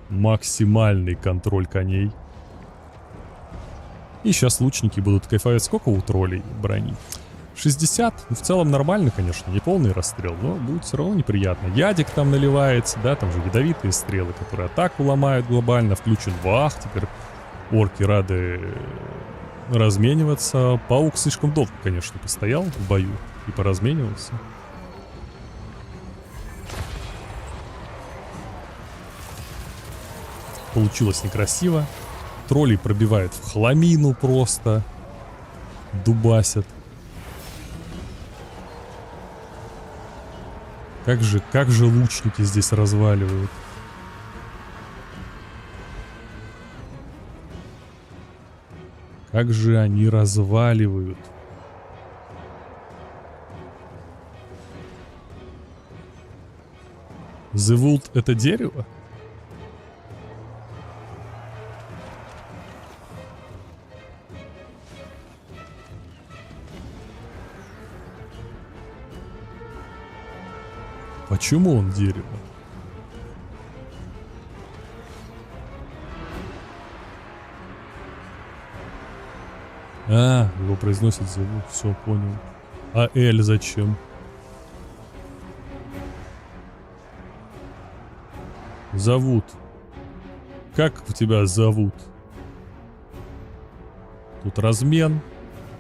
Максимальный контроль коней. И сейчас лучники будут кайфовать. Сколько у троллей брони? 60. Ну, в целом нормально, конечно. Не полный расстрел, но будет все равно неприятно. Ядик там наливается, да, там же ядовитые стрелы, которые атаку ломают глобально. Включен вах. Теперь орки рады размениваться. Паук слишком долго, конечно, постоял в бою и поразменивался. Получилось некрасиво. Троллей пробивает в хламину просто. Дубасят. Как же лучники здесь разваливают. Как же они разваливают. The Wood — это дерево? Почему он дерево? А, его произносят зовут. Все, понял. А Эль зачем? Зовут. Как тебя зовут? Тут размен.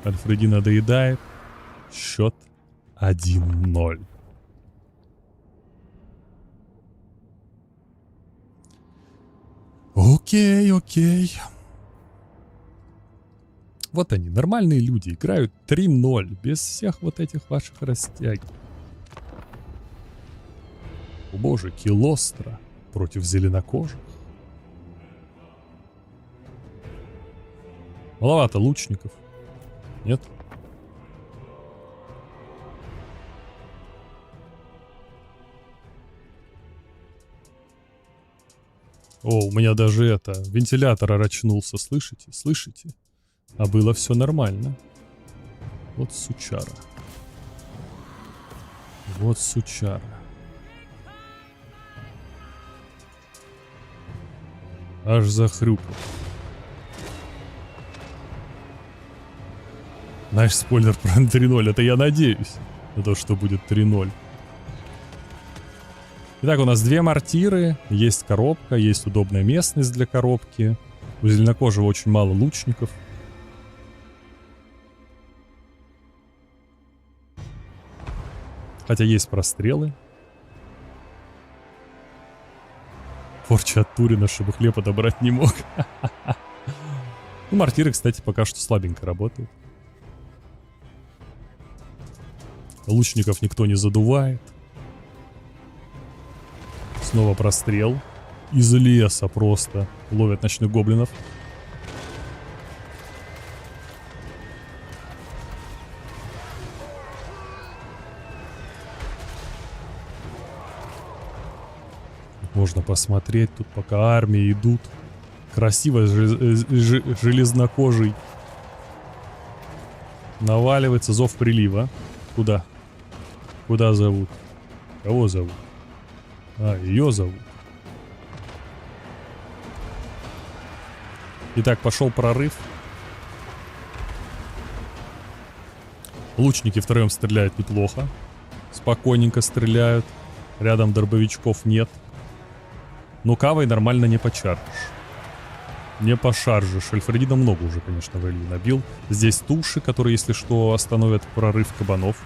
Альфредина доедает. Счет 1-0. Окей. Вот они, нормальные люди, играют 3-0, без всех вот этих ваших растяги. О боже, Килостра против зеленокожих. Маловато лучников. Нет? О, у меня даже вентилятор орочнулся, слышите? Слышите? А было все нормально. Вот сучара. Вот сучара. Аж захрюпал. Знаешь, спойлер про 3-0. Это я надеюсь на то, что будет 3-0. Итак, у нас 2 мортиры, есть коробка, есть удобная местность для коробки. У зеленокожего очень мало лучников. Хотя есть прострелы. Порча от Турина, чтобы хлеб подобрать не мог. Ну, мортиры, кстати, пока что слабенько работают. Лучников никто не задувает. Снова прострел. Из леса просто ловят ночных гоблинов. Можно посмотреть тут, пока армии идут. Красиво железнокожий. Наваливается зов прилива. Куда? Куда зовут? Кого зовут? А, ее зовут. Итак, пошел прорыв. Лучники втроем стреляют неплохо. Спокойненько стреляют. Рядом дробовичков нет. Но кавой нормально не почаржишь. Не пошаржишь. Альфредина много уже, конечно, в Элье набил. Здесь туши, которые, если что, остановят прорыв кабанов.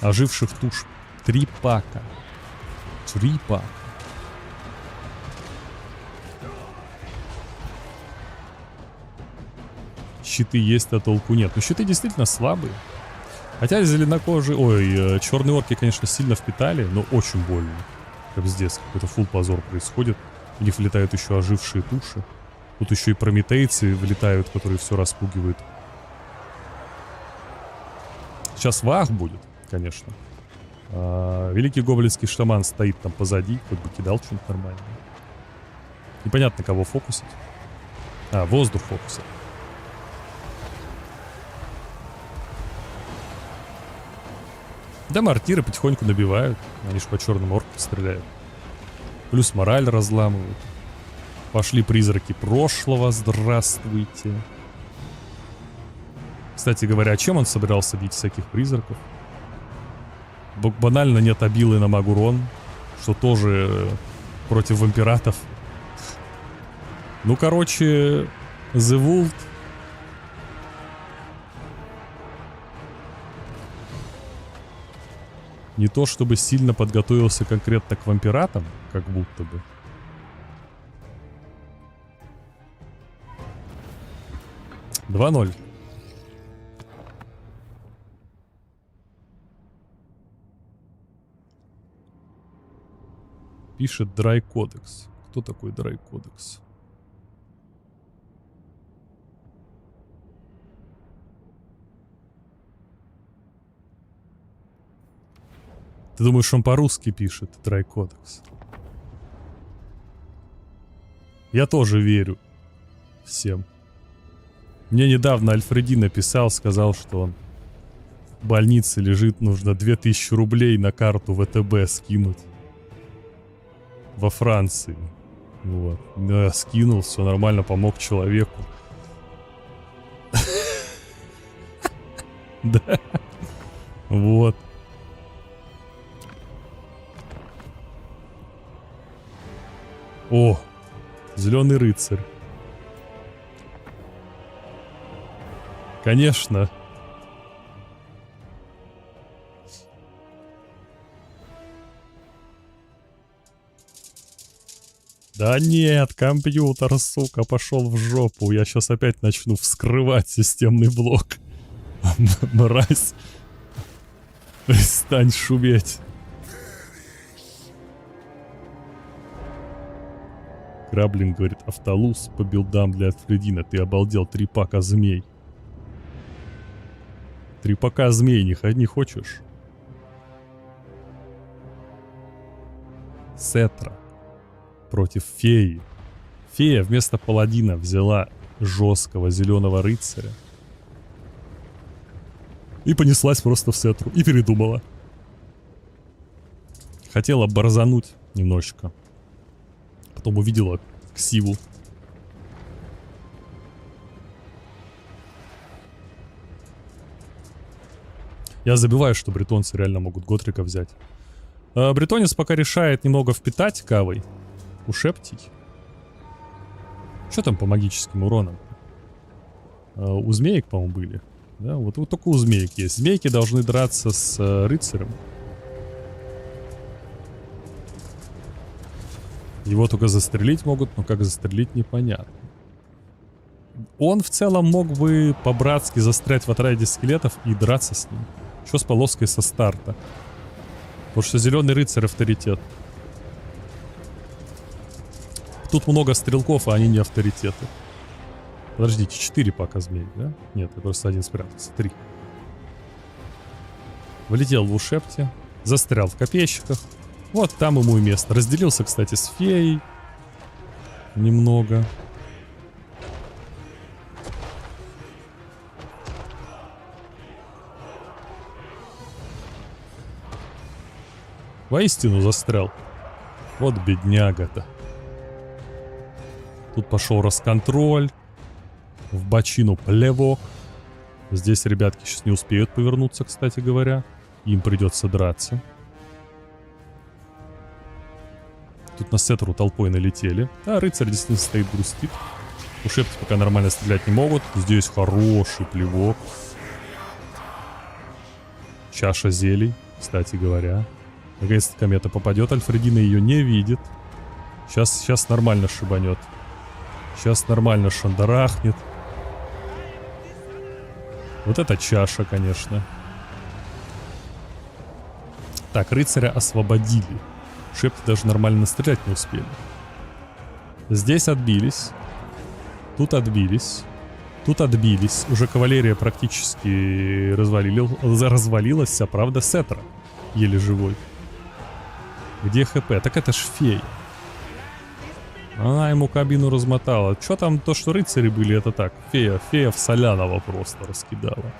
Оживших туш 3 пака. 3 пака. Щиты есть, а толку нет. Но щиты действительно слабые. Хотя зеленокожие... Ой, черные орки, конечно, сильно впитали, но очень больно. Капздец, какой-то фул позор происходит. У них влетают еще ожившие туши. Тут еще и прометейцы влетают, которые все распугивают. Сейчас вах будет, конечно. Великий гоблинский шаман стоит там позади, как бы кидал что-нибудь нормальное. Непонятно, кого фокусить. А, воздух фокусит. Да, мортиры потихоньку набивают. Они ж по черному орку стреляют. Плюс мораль разламывают. Пошли призраки прошлого. Здравствуйте. Кстати говоря, чем он собирался бить всяких призраков? Банально нет обилы на Магурон. Что тоже против вампиратов. Ну, короче, The Vault. Не то чтобы сильно подготовился конкретно к вампиратам, как будто бы. (2-0). Пишет Драй Кодекс. Кто такой Драй Кодекс? Ты думаешь, он по-русски пишет, Драй Кодекс? Я тоже верю всем. Мне недавно Альфреди написал, сказал, что он в больнице лежит, нужно 2000 рублей на карту ВТБ скинуть. Во Франции. Вот. Я скинул, все нормально, помог человеку. Да. Вот. О, зеленый рыцарь. Конечно. Да нет, компьютер, сука, пошел в жопу. Я сейчас опять начну вскрывать системный блок. Мразь. Перестань шуметь. Краблин говорит, Автолус по билдам для Альфредина. Ты обалдел, 3 пака змей. 3 пака змей не хочешь? Сетра против феи. Фея вместо паладина взяла жесткого зеленого рыцаря. И понеслась просто в Сетру. И передумала. Хотела борзануть немножечко. Потом увидела ксиву. Я забываю, что бретонцы реально могут Готрика взять. Бретонец пока решает немного впитать кавой. У Шептий. Что там по магическим уронам? У змеек, по-моему, были. Да, вот только у змеек есть. Змейки должны драться с рыцарем. Его только застрелить могут, но как застрелить непонятно. Он в целом мог бы по-братски застрять в отряде скелетов и драться с ним. Что с полоской со старта? Потому что зеленый рыцарь авторитет. Тут много стрелков, а они не авторитеты. Подождите, 4 пока змей, да? Нет, я просто один спрятался. 3. Влетел в ушепте. Застрял в копейщиках. Вот там ему и место. Разделился, кстати, с феей. Немного. Воистину застрял. Вот бедняга-то. Тут пошел расконтроль. В бочину плевок. Здесь ребятки сейчас не успеют повернуться, кстати говоря. Им придется драться. Тут на Сеттеру толпой налетели. А рыцарь действительно стоит, грустит. Ушепти пока нормально стрелять не могут. Здесь хороший плевок. Чаша зелий, кстати говоря. Наконец-то комета попадет. Альфредина ее не видит. Сейчас нормально шибанет. Сейчас нормально шандарахнет. Вот это чаша, конечно. Так, рыцаря освободили. Шепты даже нормально стрелять не успели. Здесь отбились. Тут отбились. Тут отбились. Уже кавалерия практически развалилась. А правда Сеттера еле живой. Где ХП? Так это ж фея. Она ему кабину размотала. Что там, то, что рыцари были, это так. Фея в Солянова просто раскидала.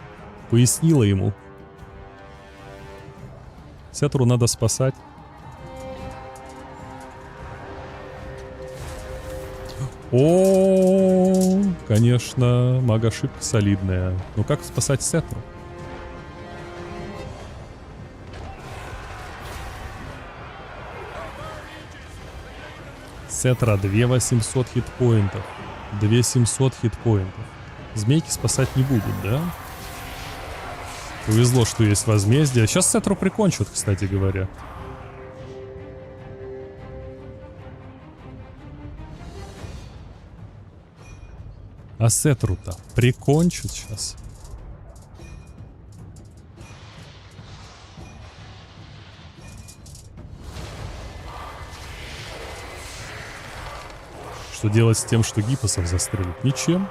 Пояснила ему. Сеттеру надо спасать. О, конечно, маг-ошибка солидная. Но как спасать Сеттеру? Сеттера 2800 хитпоинтов. 2700 хитпоинтов. Змейки спасать не будут, да? Повезло, что есть возмездие. Сейчас Сеттеру прикончат, кстати говоря. А Сеттеру-то прикончат сейчас. Что делать с тем, что гипосов застрелят? Ничем.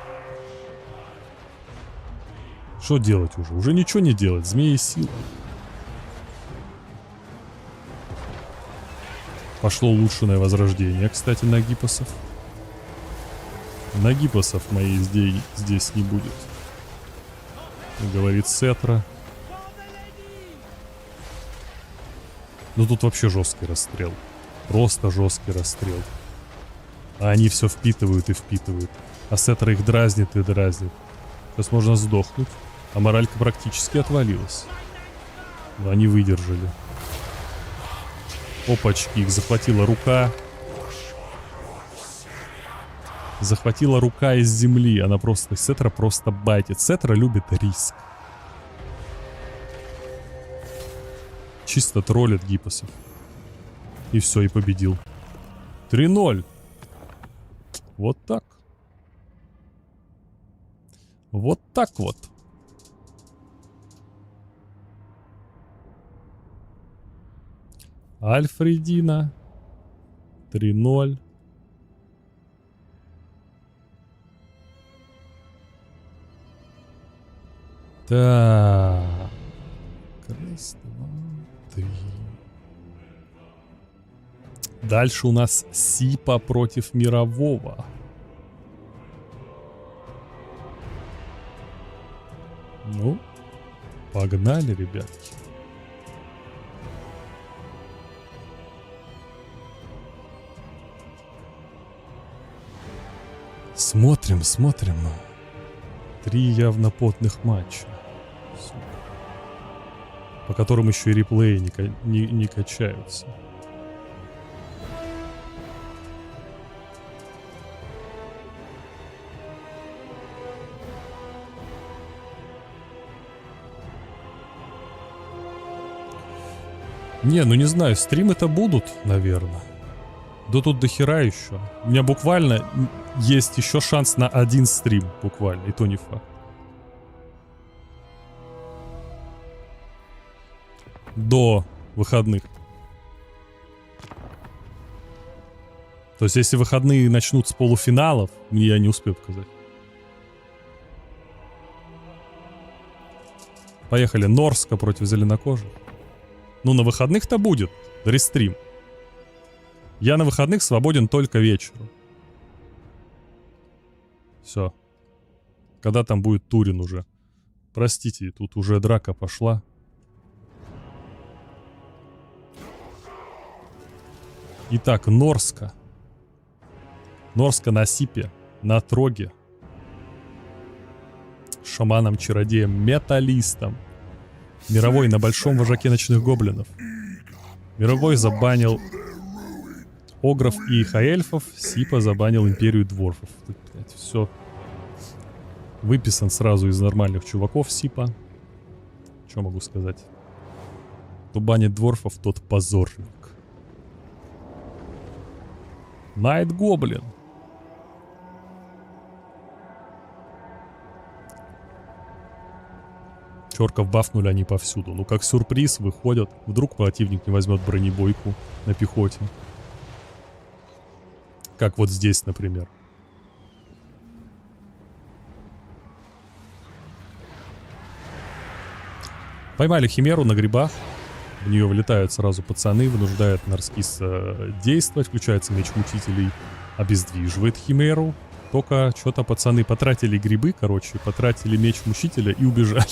Что делать уже? Уже ничего не делать. Змеи сила. Пошло улучшенное возрождение, кстати, на гипосов. На гипосов моей здесь не будет. Говорит Сеттера. Ну тут вообще жесткий расстрел. Просто жесткий расстрел. А они все впитывают и впитывают. А Сеттера их дразнит и дразнит. Сейчас можно сдохнуть. А моралька практически отвалилась. Но они выдержали. Опачки, их захватила рука. Захватила рука из земли. Она просто... Сеттера просто байтит. Сеттера любит риск. Чисто троллит гипосов. И все, и победил. 3-0. Вот так. Вот так вот. Альфредина. 3-0. Так. Раз, два, три. Дальше у нас Сипа против Мирового. Ну, погнали, ребятки. Смотрим, смотрим. 3 явно потных матча. По которым еще и реплеи не качаются. Не, ну не знаю, стримы-то будут, наверное. Да тут дохера еще. У меня буквально есть еще шанс на 1 стрим, буквально, и то не факт. До выходных. То есть, если выходные начнут с полуфиналов, я не успею показать. Поехали. Норска против зеленокожих. Ну, на выходных-то будет рестрим. Я на выходных свободен только вечером. Все. Когда там будет Турин уже? Простите, тут уже драка пошла. Итак, Норска. Норска на Сипе, на Троге. Шаманом, чародеем, металлистом. Мировой на большом вожаке ночных гоблинов. Мировой забанил огров и хаэльфов. Сипа забанил империю дворфов. Все. Выписан сразу из нормальных чуваков Сипа. Что могу сказать? Кто банит дворфов, тот позорник. Найт Гоблин. Чорков бафнули они повсюду. Ну, как сюрприз, выходят. Вдруг противник не возьмет бронебойку на пехоте. Как вот здесь, например. Поймали химеру на грибах. В нее влетают сразу пацаны, вынуждают Нарскис действовать. Включается меч мучителей, обездвиживает химеру. Только что-то пацаны потратили грибы, короче, потратили меч мучителя и убежали.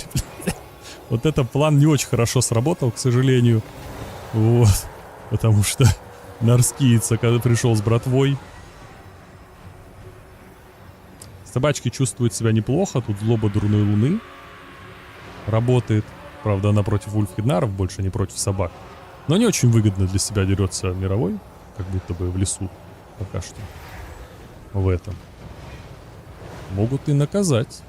Вот этот план не очень хорошо сработал, к сожалению. Вот. Потому что Нарскиец, когда пришел с братвой. Собачки чувствуют себя неплохо. Тут злоба дурной луны работает. Правда, она против ульфхеднаров, больше не против собак. Но не очень выгодно для себя дерется мировой. Как будто бы в лесу пока что. В этом. Могут и наказать.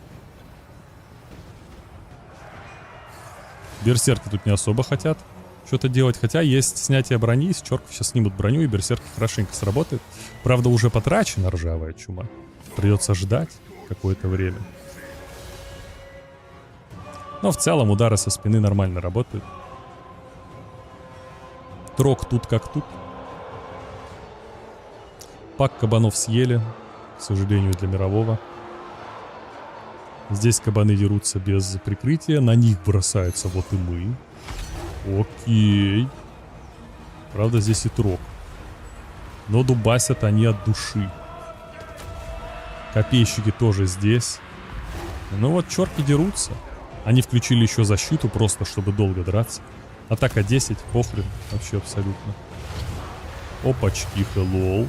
Берсерки тут не особо хотят что-то делать. Хотя есть снятие брони. С чорков сейчас снимут броню, и берсерки хорошенько сработает. Правда, уже потрачена ржавая чума. Придется ждать какое-то время. Но в целом удары со спины нормально работают. Трог тут как тут. Пак кабанов съели. К сожалению, для мирового. Здесь кабаны дерутся без прикрытия. На них бросаются вот и мы. Окей. Правда, здесь и трог. Но дубасят они от души. Копейщики тоже здесь. Ну вот чорки дерутся. Они включили еще защиту, просто чтобы долго драться. Атака 10, похрен, вообще абсолютно. Опачки, хеллоу.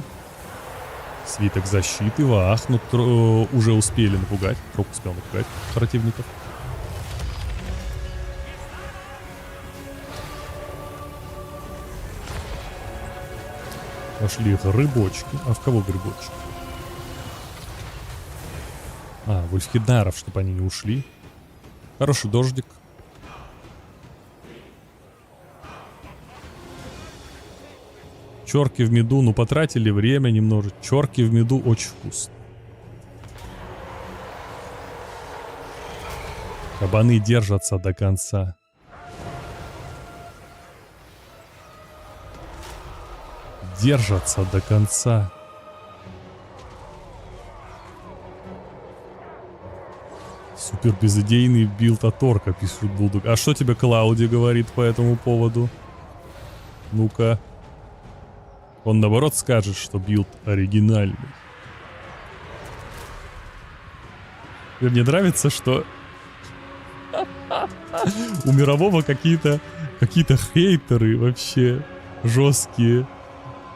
Свиток защиты, вах, ну уже успели напугать. Трог успел напугать противников. Пошли грибочки. А в кого грибочки? А, в ульфхеднаров, чтобы они не ушли. Хороший дождик. Чорки в меду, ну потратили время немного. Чорки в меду очень вкусно. Кабаны держатся до конца. Держатся до конца. Супер безыдейный билд от орка, пишет Булдук. А что тебе Клауди говорит по этому поводу? Ну-ка. Он наоборот скажет, что билд оригинальный. И мне нравится, что у мирового какие-то хейтеры вообще жесткие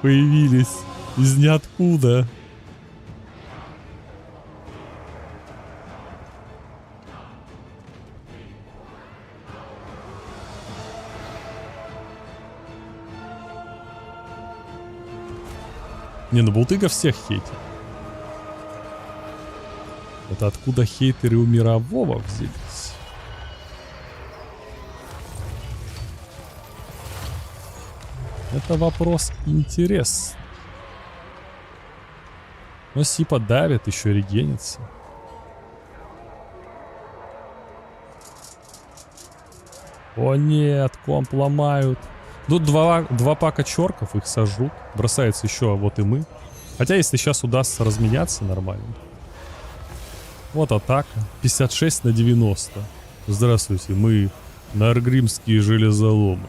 появились из ниоткуда. Не, ну Бултыга всех хейтит. Это откуда хейтеры у мирового взялись? Это вопрос интересный. Но Сипа давит, еще регенится. О нет, комп ломают. Тут два пака чорков, их сожрут. Бросается еще, а вот и мы. Хотя, если сейчас удастся разменяться нормально. Вот атака. 56 на 90. Здравствуйте, мы наргримские железоломы.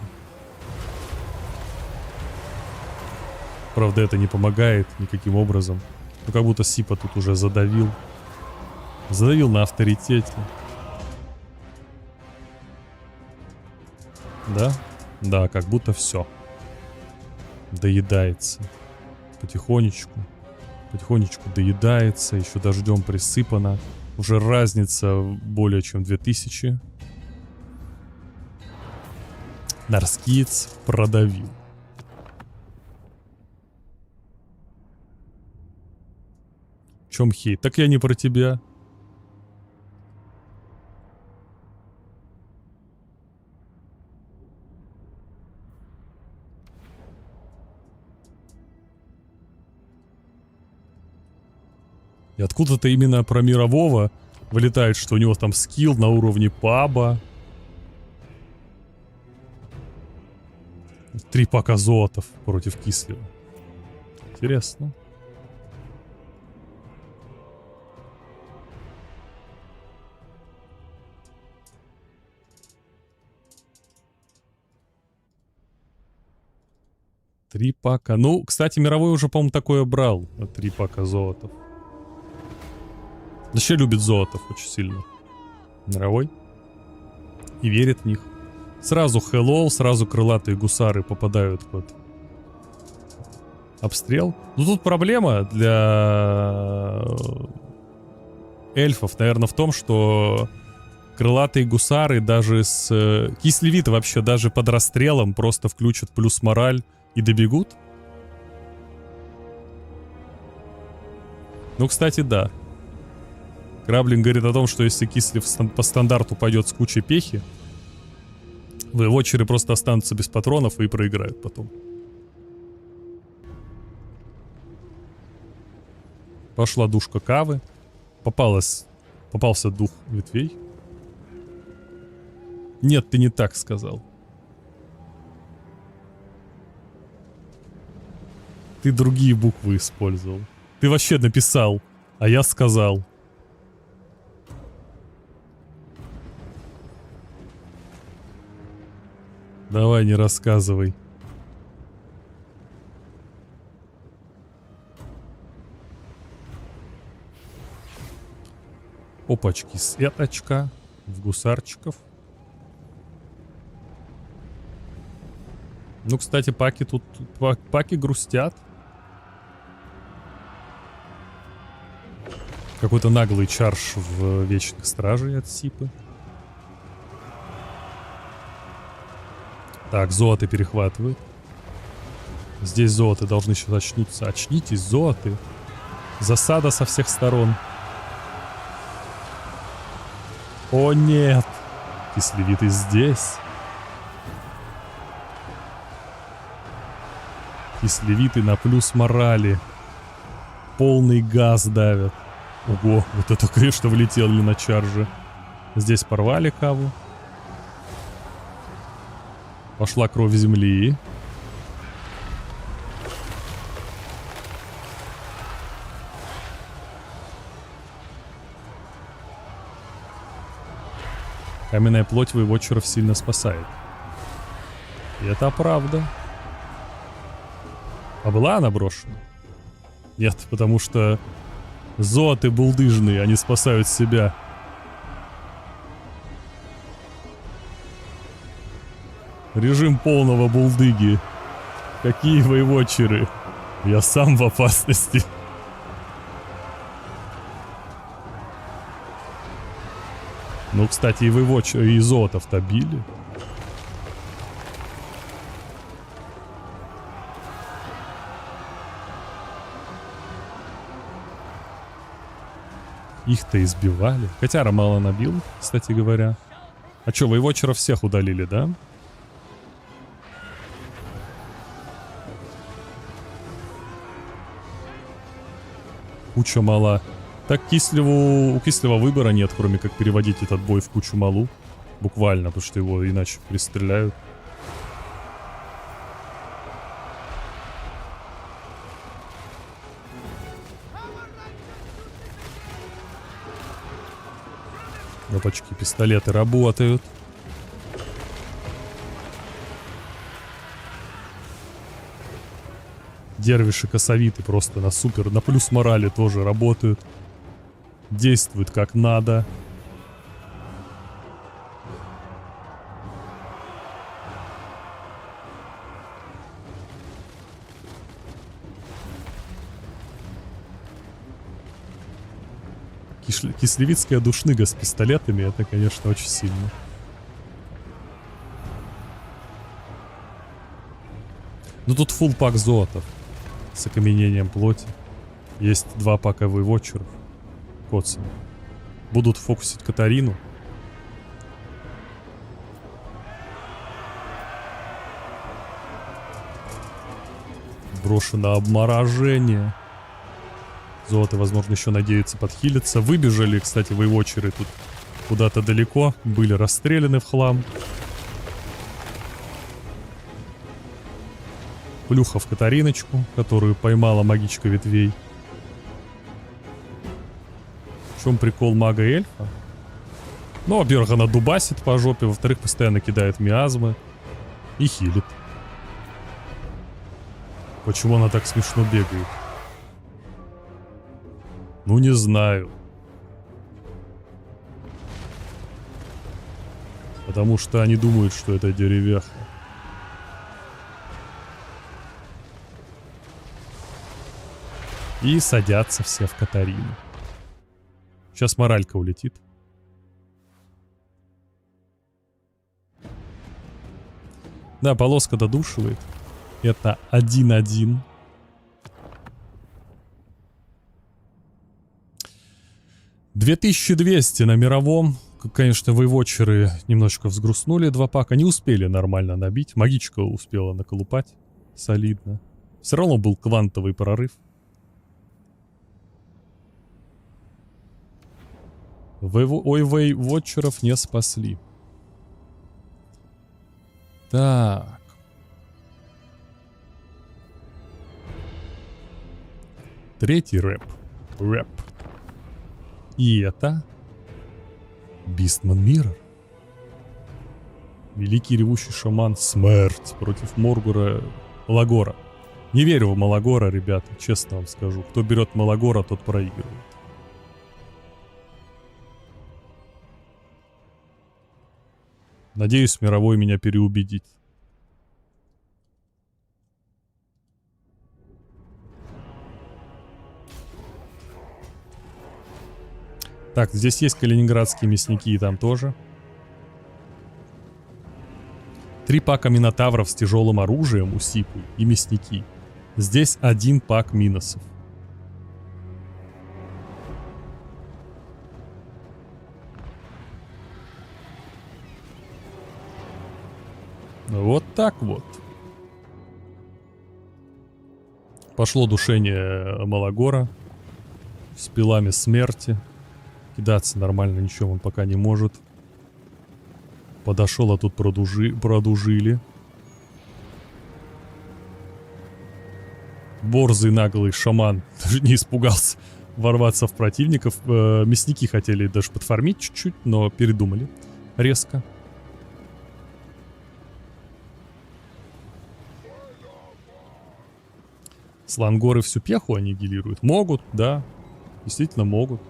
Правда, это не помогает никаким образом. Ну, как будто Сипа тут уже задавил. Задавил на авторитете. Да? Да, как будто все. Доедается. Потихонечку. Потихонечку доедается. Еще дождем присыпано. Уже разница более чем 2000. Нарскиец продавил. В чем хейт? Так я не про тебя. И откуда-то именно про мирового вылетает, что у него там скилл на уровне паба. 3 пака зоотов против Кислева. Интересно. Три пака. Ну, кстати, мировой уже, по-моему, такое брал. 3 пака золотов. Вообще любит золотов очень сильно. Мировой. И верит в них. Сразу Хэллоу, сразу крылатые гусары попадают под обстрел. Ну, тут проблема для эльфов, наверное, в том, что крылатые гусары даже с... Кислевиты вообще даже под расстрелом просто включат плюс мораль и добегут. Ну, кстати, да. Краблин говорит о том, что если Кислев по стандарту пойдет с кучей пехи, вотчеры просто останутся без патронов и проиграют потом. Пошла душка Кавы. Попался дух ветвей. Нет, ты не так сказал. Ты другие буквы использовал. Ты вообще написал, а я сказал. Давай, не рассказывай. Опачки, сеточка в гусарчиков. Ну, кстати, паки тут... Паки грустят. Какой-то наглый чарж в Вечных Стражей от Сипы. Так, зооты перехватывают. Здесь зооты должны сейчас очнуться. Очнитесь, зооты. Засада со всех сторон. О нет! Кислевиты здесь. Кислевиты на плюс морали. Полный газ давят. Ого, вот это, конечно, влетели на чарже. Здесь порвали Каву. Пошла кровь земли. Каменная плоть вотчеров сильно спасает. И это правда. А была она брошена? Нет, потому что зооты булдыжные, они спасают себя. Режим полного булдыги. Какие воеводчеры? Я сам в опасности. Ну, кстати, и воеводчеры, и зоотов-то били. Их-то избивали. Хотя мало набил, кстати говоря. А чё, воеводчеров всех удалили, да? Куча мала. Так у Кислева выбора нет, кроме как переводить этот бой в кучу малу. Буквально, потому что его иначе перестреляют. Опачки, пистолеты работают. Дервиши косовиты просто на супер, на плюс морали тоже работают. Действуют как надо. Кислевицкая душныга с пистолетами, это, конечно, очень сильно. Ну тут фулл пак зоотов с окаменением плоти. Есть 2 пака вейвотчеров. Коцами. Будут фокусить Катарину. Брошено обморожение. Золото, возможно, еще надеется подхилиться. Выбежали, кстати, вейвотчеры тут куда-то далеко. Были расстреляны в хлам. Плюха в Катариночку, которую поймала магичка ветвей. В чем прикол мага эльфа? Ну, во-первых, она дубасит по жопе. Во-вторых, постоянно кидает миазмы. И хилит. Почему она так смешно бегает? Ну, не знаю. Потому что они думают, что это деревяха. И садятся все в Катарину. Сейчас моралька улетит. Да, полоска додушивает. Это 1-1. $2200 на мировом. Конечно, вейвотчеры немножечко взгрустнули 2 пака. Не успели нормально набить. Магичка успела наколупать. Солидно. Все равно был квантовый прорыв. Вейвотчеров не спасли. Так. Третий рэп. Рэп. И это Бистман Миррор. Великий ревущий шаман Смерть против Моргора Малагора. Не верю в Малагора, ребята, честно вам скажу. Кто берет Малагора, тот проигрывает. Надеюсь, мировой меня переубедит. Так, здесь есть калининградские мясники, и там тоже. 3 пака минотавров с тяжелым оружием у Сипы и мясники. Здесь 1 пак миносов. Вот так вот. Пошло душение Малагора с пилами смерти. Кидаться нормально ничего он пока не может. Подошел, а тут продужили. Борзый наглый шаман даже не испугался ворваться в противников. Мясники хотели даже подфармить чуть-чуть, но передумали резко. Слангоры всю пеху аннигилируют. Могут, да. Действительно могут.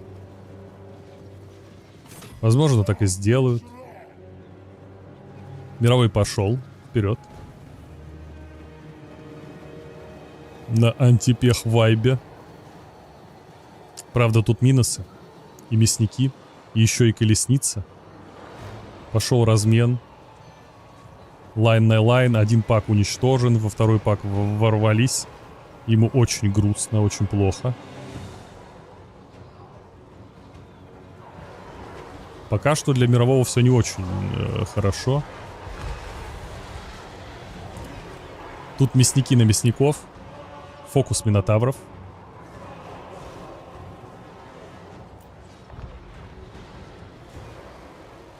Возможно, так и сделают. Мировой пошел. Вперед. На антипех вайбе. Правда, тут минусы. И мясники. И еще и колесница. Пошел размен. Лайн на лайн. 1 пак уничтожен. Во 2 пак ворвались. Ему очень грустно, очень плохо. Пока что для мирового все не очень хорошо. Тут мясники на мясников. Фокус минотавров.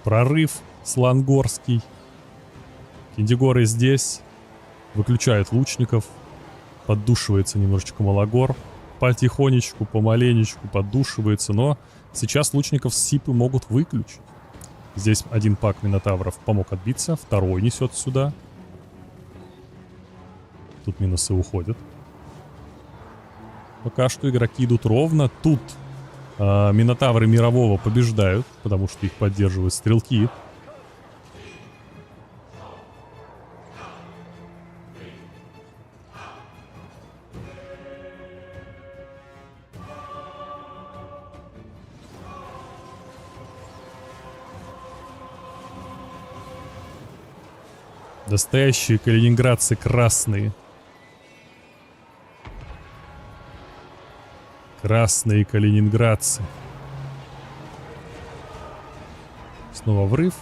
Прорыв слангорский. Киндигоры здесь. Выключают лучников. Поддушивается немножечко Малагор. Потихонечку, помаленечку поддушивается, но Сейчас лучников с Сипы могут выключить. Здесь один пак Минотавров помог отбиться, второй несет сюда. Тут минусы уходят. Пока что игроки идут ровно. Тут Минотавры мирового побеждают, потому что их поддерживают стрелки. Настоящие калининградцы красные. Красные калининградцы. Снова врыв.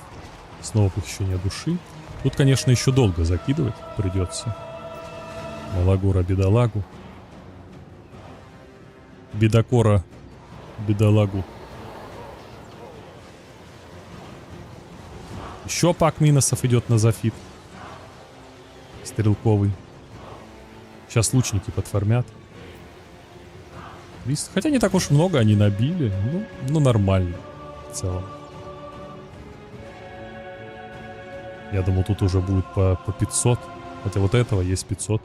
Снова похищение души. Тут, конечно, еще долго закидывать придется. Малагора бедолагу. Бедокора бедолагу. Еще пак минусов идет на Зафит. Стрелковый. Сейчас лучники подформят. Хотя не так уж много они набили. Ну нормально. В целом. Я думал, тут уже будет по 500. Хотя вот этого есть 500.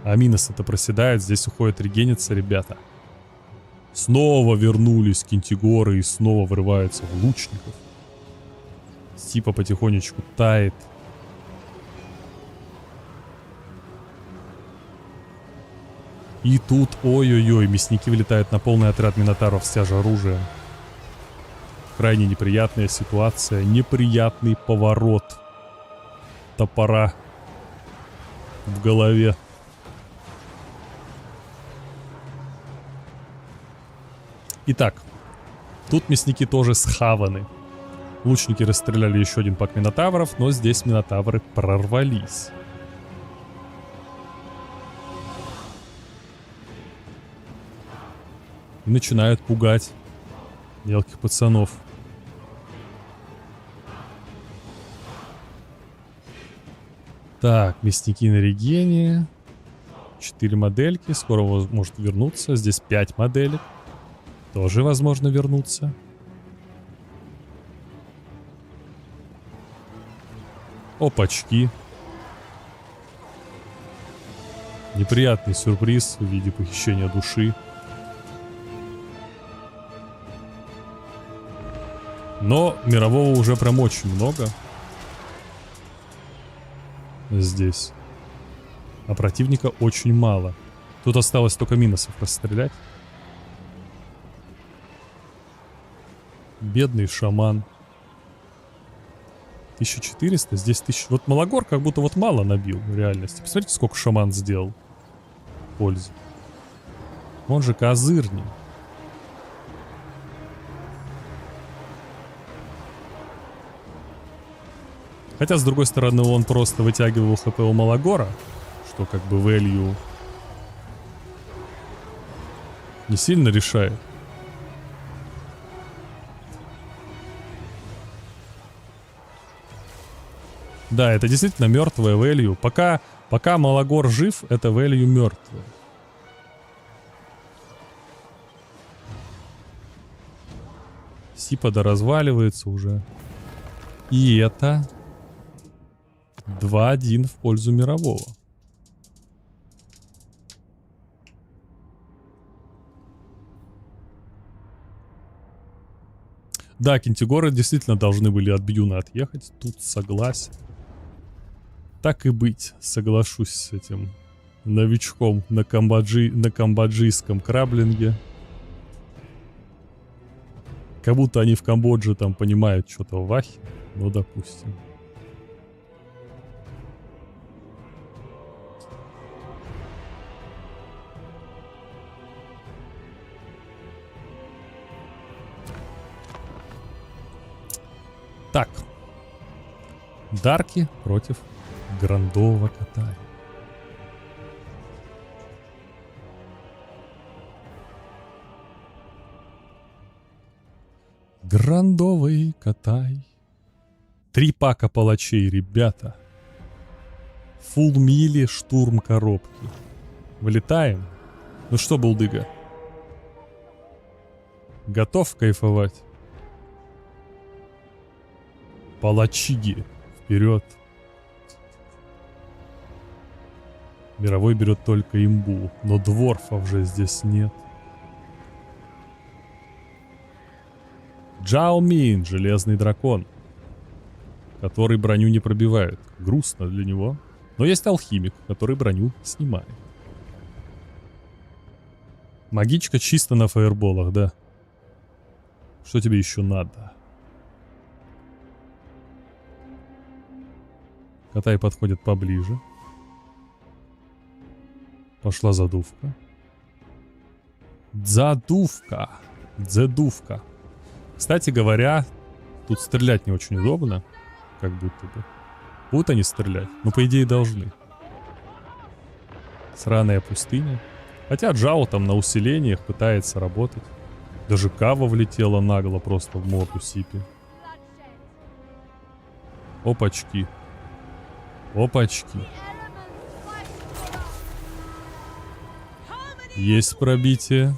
А минусы-то проседают. Здесь уходит регениться, ребята. Снова вернулись Кентигоры и снова врываются в лучников. Сипа потихонечку тает. И тут, ой-ой-ой, мясники влетают на полный отряд Минотавров с тяжа оружием. Крайне неприятная ситуация, неприятный поворот топора в голове. Итак, тут мясники тоже схаваны. Лучники расстреляли еще один пак Минотавров, но здесь Минотавры прорвались. И начинают пугать мелких пацанов. Так, мясники на регене. 4 модельки. Скоро может вернуться. Здесь 5 моделек. Тоже возможно вернуться. Опачки. Неприятный сюрприз в виде похищения души. Но мирового уже прям очень много. Здесь. А противника очень мало. Тут осталось только минусов расстрелять. Бедный шаман. 1400, здесь 1000. Вот Малагор как будто вот мало набил в реальности. Посмотрите, сколько шаман сделал пользы. Он же козырный. Хотя, с другой стороны, он просто вытягивал хп у Малагора, что как бы value не сильно решает. Да, это действительно мертвая value. Пока Малагор жив, это value мертвая. Сипа доразваливается уже. И это 2-1 в пользу мирового. Да, Кентигоры действительно должны были от Бьюна отъехать. Тут согласен. Так и быть, соглашусь с этим новичком на камбоджийском краблинге. Как будто они в Камбодже там понимают что-то в Вахе. Ну, допустим. Так. Дарки против Грандового Катая. Грандовый Катай. 3 пака палачей, ребята. Фулл мили, штурм коробки. Вылетаем. Ну что, Булдыга? Готов кайфовать. Палачиги. Вперед. Мировой берет только имбу, но дворфов же здесь нет. Джао Мин, железный дракон, который броню не пробивает. Грустно для него. Но есть алхимик, который броню снимает. Магичка чисто на фаерболах, да. Что тебе еще надо? Катай подходит поближе. Пошла задувка. Задувка. Дзедувка. Кстати говоря, тут стрелять не очень удобно. Как будто бы. Будут они стрелять? Ну, по идее, должны. Сраная пустыня. Хотя Джао там на усилениях пытается работать. Даже Кава влетела нагло просто в морду Сипи. Опачки. Опачки. Есть пробитие.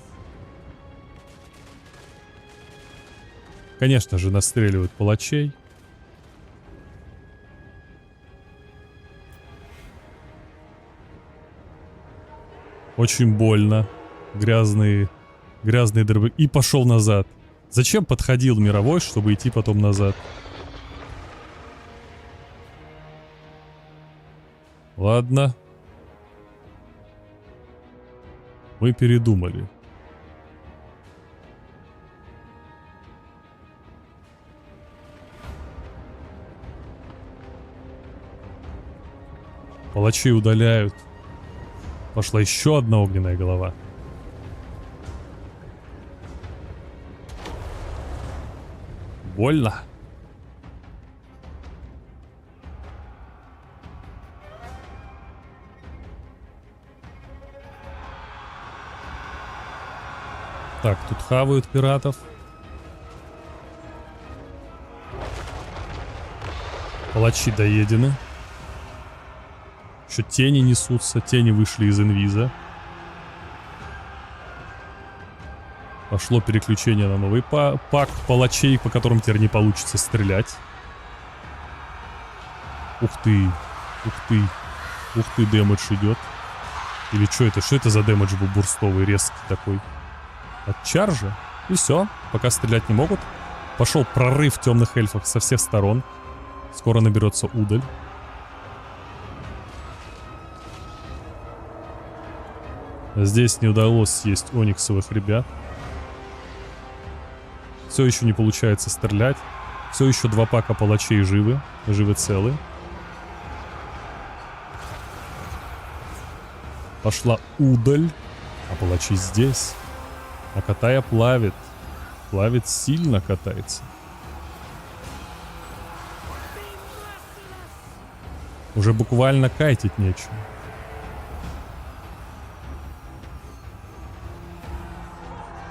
Конечно же, настреливают палачей. Очень больно. Грязные дробы. И пошел назад. Зачем подходил мировой, чтобы идти потом назад? Ладно. Мы передумали. Палачей удаляют. Пошла еще одна огненная голова. Больно. Так, тут хавают пиратов. Палачи доедены. Еще тени несутся. Тени вышли из инвиза. Пошло переключение на новый пак палачей, по которым теперь не получится стрелять. Ух ты. Ух ты. Ух ты, дэмэдж идет. Или что это? Что это за дэмэдж был бурстовый, резкий такой? От чаржа. И все. Пока стрелять не могут. Пошел прорыв темных эльфов со всех сторон. Скоро наберется удаль. Здесь не удалось съесть ониксовых ребят. Все еще не получается стрелять. Все еще два пака палачей живы. Живы целы. Пошла удаль. А палачи здесь. А Катая плавит. Плавит сильно катается. Уже буквально кайтить нечего.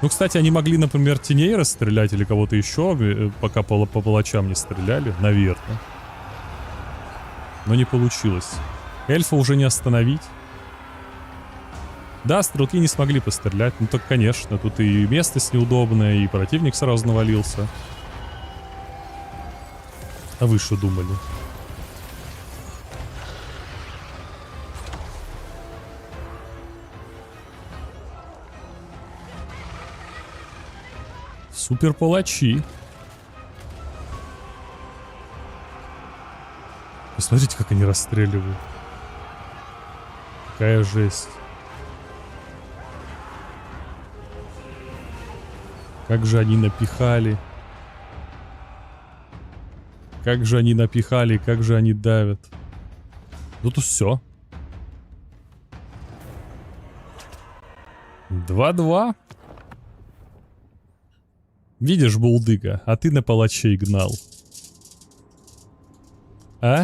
Ну, кстати, они могли, например, теней расстрелять или кого-то еще, пока по палачам не стреляли, наверное. Но не получилось. Эльфа уже не остановить. Да, стрелки не смогли пострелять. Ну так, конечно, тут и местность неудобная, и противник сразу навалился. А вы что думали? Супер палачи. Посмотрите, как они расстреливают. Какая жесть. Как же они напихали. Как же они напихали, как же они давят. Ну тут все. 2-2. Видишь, булдыга, а ты на палачей гнал. А?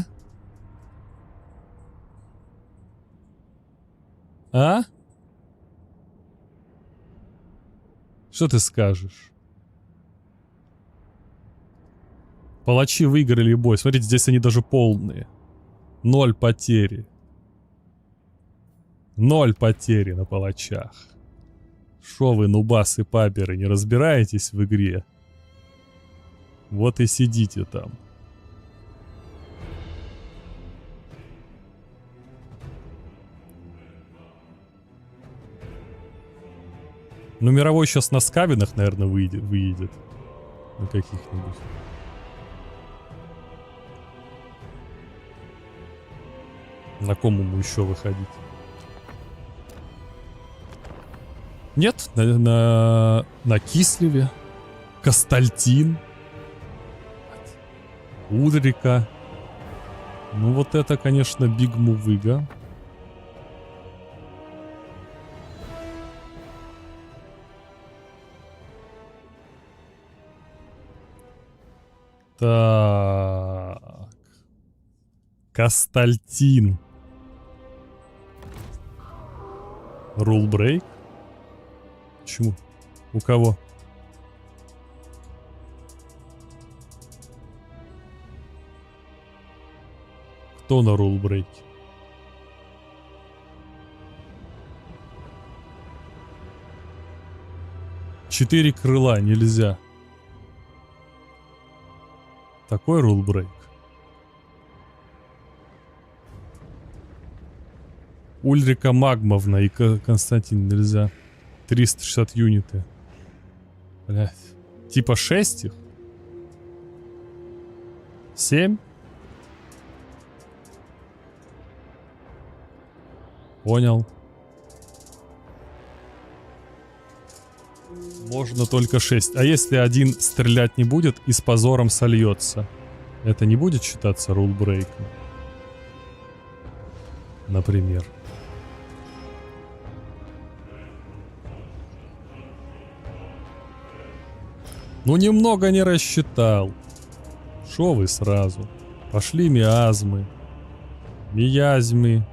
А? Что ты скажешь? Палачи выиграли бой. Смотрите, здесь они даже полные. 0 потери. 0 потери на палачах. Шо вы, нубасы-паперы, не разбираетесь в игре? Вот и сидите там. Ну, мировой сейчас на скавинах, наверное, выедет. На каких-нибудь. На ком ему еще выходить? Нет, на Кислеве. Кастальтин. Ульрика. Ну, вот это, конечно, биг-мувыга. Так. Кастальтин. Рулбрейк? Почему? У кого? Кто на рулбрейке? Четыре крыла нельзя. Такой рулбрейк. Ульрика Магмовна и Константин нельзя. 360 юниты. Блять. Типа 6 их? 7? Понял. Можно только 6. А если один стрелять не будет и с позором сольется? Это не будет считаться рулбрейком? Например. Ну немного не рассчитал. Шо вы сразу? Пошли миазмы. Миязмы.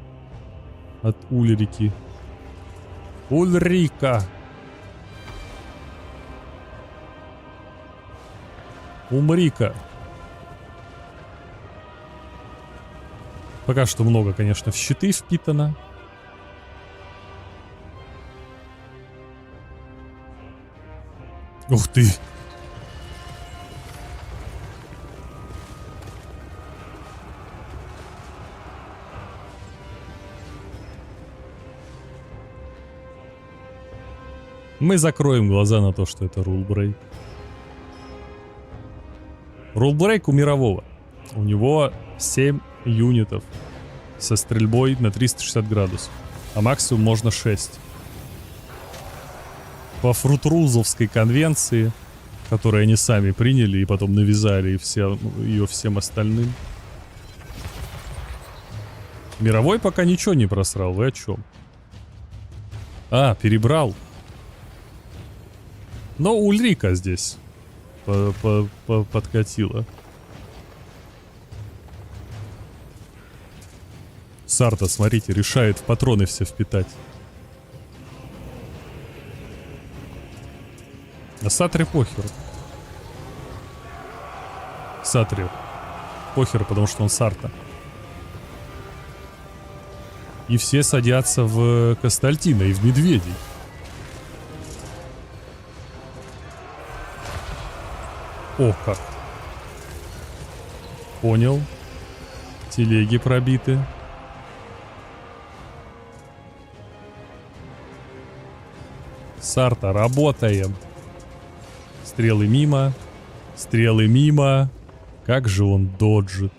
От Ульрики. Ульрика. Умрика. Пока что много, конечно, в щиты впитано. Ух ты. Мы закроем глаза на то, что это рулбрейк. Рулбрейк у мирового. У него 7 юнитов со стрельбой на 360 градусов. А максимум можно 6. По Фрутрузовской конвенции, которую они сами приняли и потом навязали ее всем остальным. Мировой пока ничего не просрал. Вы о чем? А, перебрал. Но Ульрика здесь подкатила. Сарта, смотрите, решает в патроны все впитать. А Сатре похер. Сатре похер, потому что он Сарта. И все садятся в Кастальтина и в Медведей. О, как. Понял. Телеги пробиты. Сарта, работаем. Стрелы мимо. Стрелы мимо. Как же он доджит.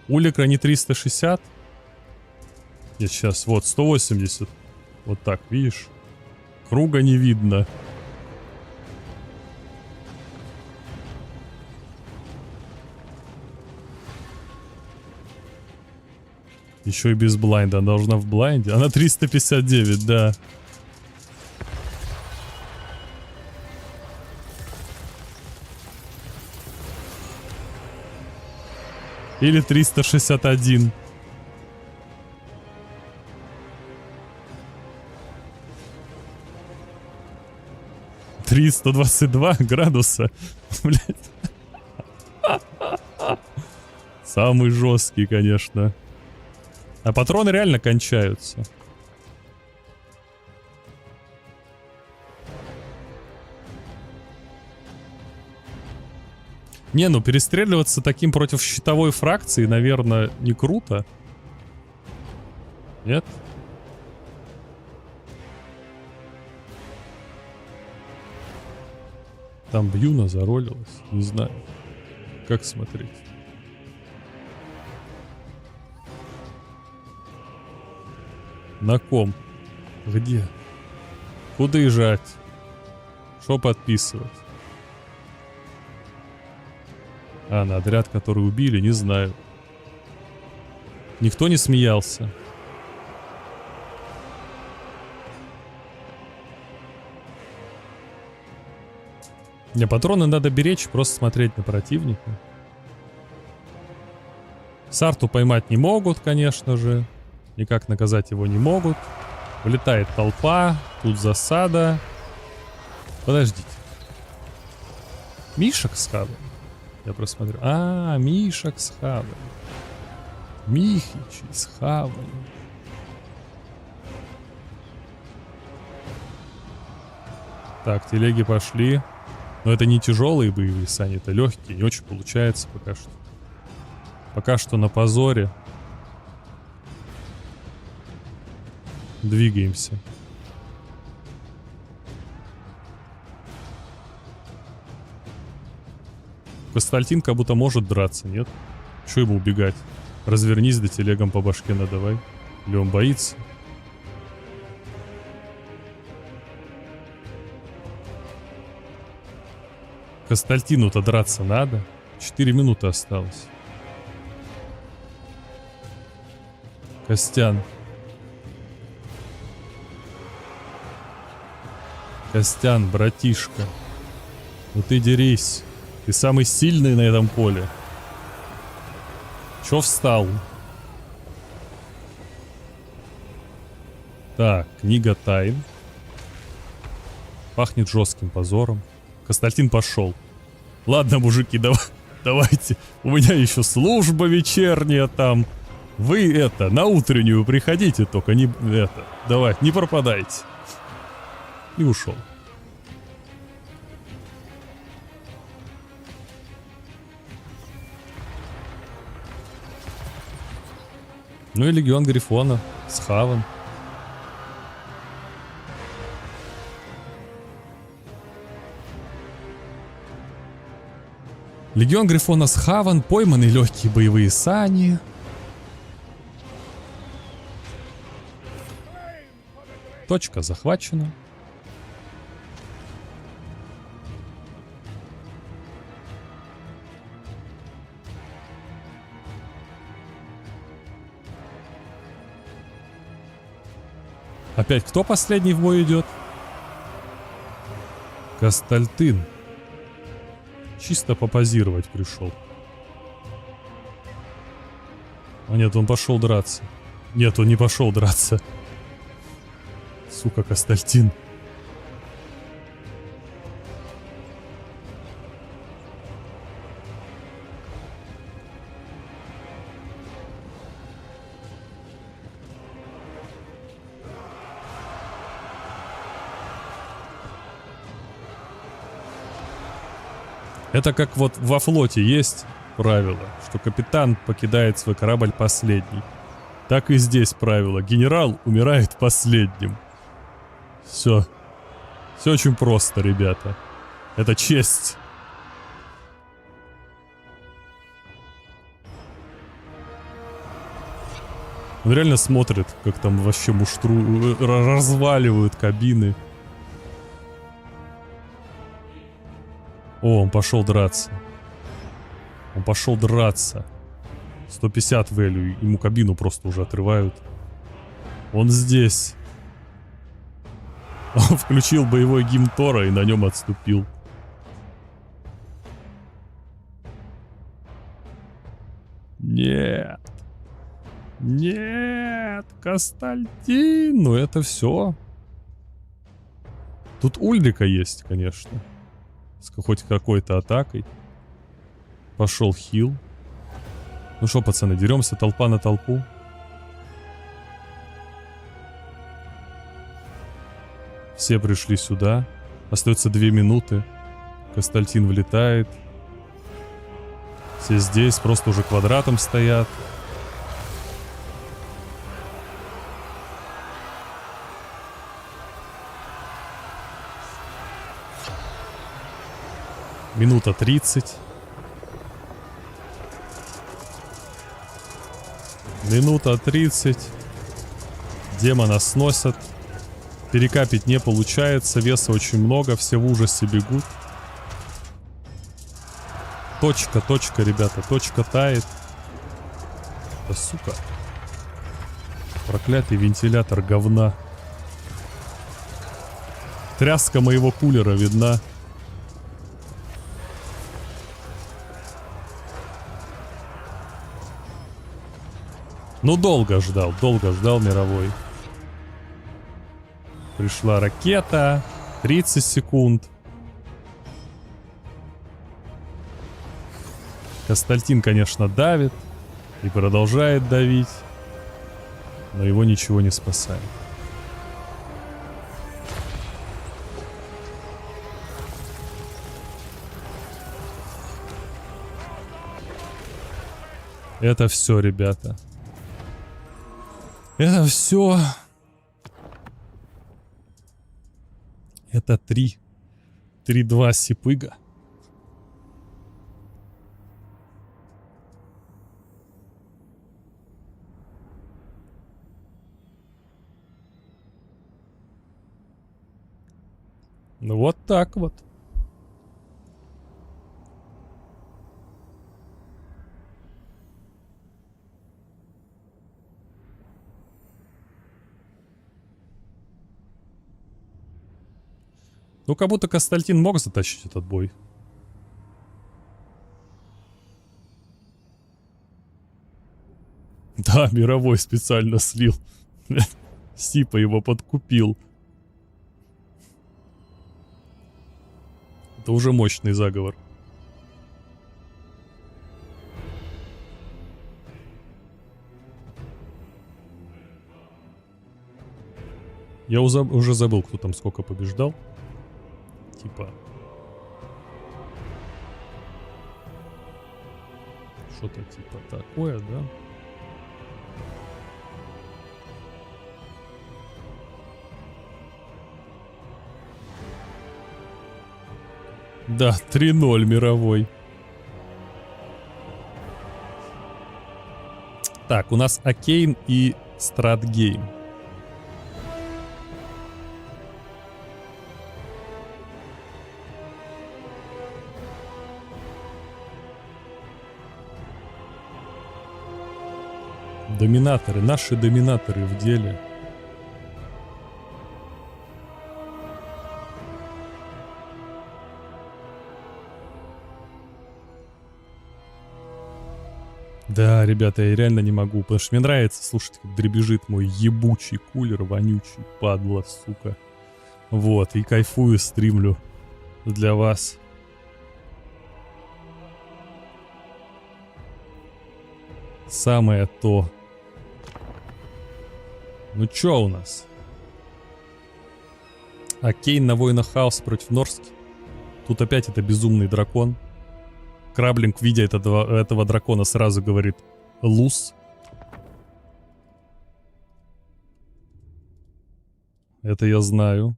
Уликра не 360. Нет, сейчас, вот, 180. Вот так, видишь? Круга не видно. Еще и без блайнда. Она должна в блайнде. Она 359, да. Или 361. Три 122 градуса. Блять. Самый жесткий, конечно. А патроны реально кончаются. Не, ну перестреливаться таким против щитовой фракции, наверное, не круто. Нет? Там Бьюна заролилась. Не знаю. Как смотреть? На ком? Где? Куда езжать? Что подписывать? А, на отряд, который убили, не знаю. Никто не смеялся. Не, патроны надо беречь, просто смотреть на противника. Сарту поймать не могут, конечно же. Никак наказать его не могут. Вылетает толпа. Тут засада. Подождите. Мишек схавали? Я просмотрю. А, Мишек схавали. Михичи схавали. Так, телеги пошли. Но это не тяжелые боевые сани, это легкие. Не очень получается пока что. Пока что на позоре. Двигаемся. Костальтин как будто может драться, нет? Чё ему убегать? Развернись, да телегам по башке надавай. Или он боится? Костальтину-то драться надо. 4 минуты осталось. Костян. Костян, братишка. Ну ты дерись. Ты самый сильный на этом поле. Чё встал? Так, книга тайн. Пахнет жестким позором. Костальтин пошел. Ладно, мужики, давайте. У меня еще служба вечерняя там. Вы это, на утреннюю приходите, только не это. Давай, не пропадайте. И ушел. Ну и легион Грифона. Схаван. Легион Грифона схаван, пойманы легкие боевые сани. Точка захвачена. Опять кто последний в бой идет? Костальтин. Чисто попозировать пришел. А нет, он пошел драться. Нет, он не пошел драться. Сука, Костальтин. Это как вот во флоте есть правило, что капитан покидает свой корабль последний. Так и здесь правило. Генерал умирает последним. Все. Все очень просто, ребята. Это честь. Он реально смотрит, как там вообще муштру разваливают кабины. О, он пошел драться. Он пошел драться. 150 value. Ему кабину просто уже отрывают. Он здесь. Он включил боевой гимн Тора и на нем отступил. Нет. Нет, Костальтин. Ну это все. Тут Ульрика есть, конечно. С хоть какой-то атакой. Пошел хил. Ну что, пацаны, деремся толпа на толпу. Все пришли сюда. Остается 2 минуты. Костальтин влетает. Те здесь просто уже квадратом стоят. Минута 30. Минута 30. Демона сносят. Перекапить не получается. Веса очень много. Все в ужасе бегут. Точка, ребята. Точка тает. Да сука. Проклятый вентилятор говна. Тряска моего кулера видна. Ну, долго ждал мировой. Пришла ракета. 30 секунд. Костальтин, конечно, давит. И продолжает давить. Но его ничего не спасает. Это все, ребята. Это все. Это 3. 3-2 Сипыга. Ну вот так вот. Ну, как будто Костальтин мог затащить этот бой. Да, мировой специально слил. Сипа его подкупил. Это уже мощный заговор. Я уже забыл, кто там сколько побеждал. Типа... Что-то типа такое, да? Да, 3-0 мировой. Так, у нас Акейн и Стратгейм. Доминаторы, наши доминаторы в деле. Да, ребята, я реально не могу, потому что мне нравится слушать, как дребезжит мой ебучий кулер, вонючий, падла, сука. Вот, и кайфую, стримлю для вас. Самое то. Ну чё у нас? Акейн на воина хаоса против Норски. Тут опять это безумный дракон. Краблинг, видя этого дракона, сразу говорит «луз». Это я знаю.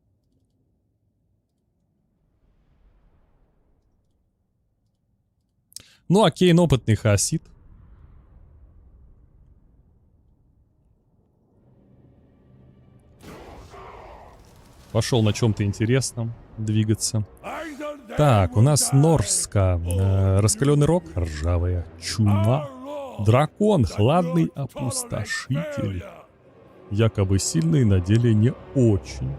Ну, Акейн опытный хаосит. Пошел на чем-то интересном двигаться. Так, у нас Норска. Раскаленный рог, ржавая чума. Дракон, хладный опустошитель. Якобы сильный, на деле не очень.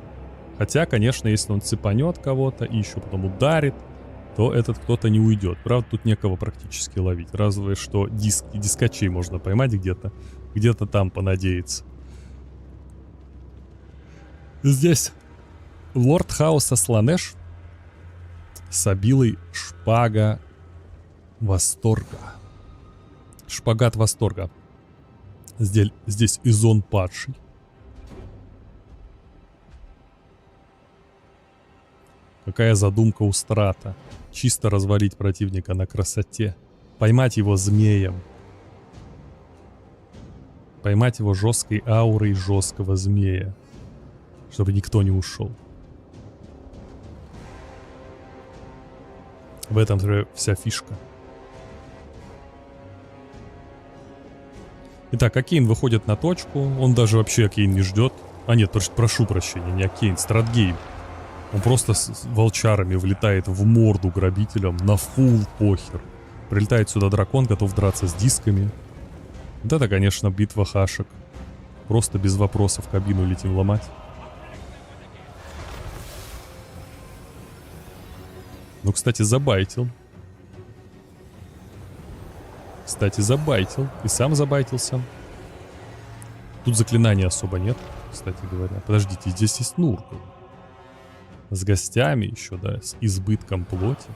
Хотя, конечно, если он цепанет кого-то и еще потом ударит, то этот кто-то не уйдет. Правда, тут некого практически ловить. Разве что дискачей можно поймать где-то. Где-то там понадеяться. Здесь Лорд Хаоса Сланеш с обилой шпага восторга. Шпагат восторга. Здесь Изон падший. Какая задумка у Страта. Чисто развалить противника на красоте. Поймать его змеем. Поймать его жесткой аурой жесткого змея. Чтобы никто не ушел. В этом вся фишка. Итак, Акейн выходит на точку. Он даже вообще Акейн не ждет. А нет, прошу прощения, не Акейн, Стратгейм. Он просто с волчарами влетает в морду грабителям на фулл похер. Прилетает сюда дракон, готов драться с дисками. Вот это, конечно, битва хашек. Просто без вопросов кабину летим ломать. Ну, кстати, забайтил. И сам забайтился. Тут заклинания особо нет, кстати говоря. Подождите, здесь есть Нургл. С гостями еще, да, с избытком плоти.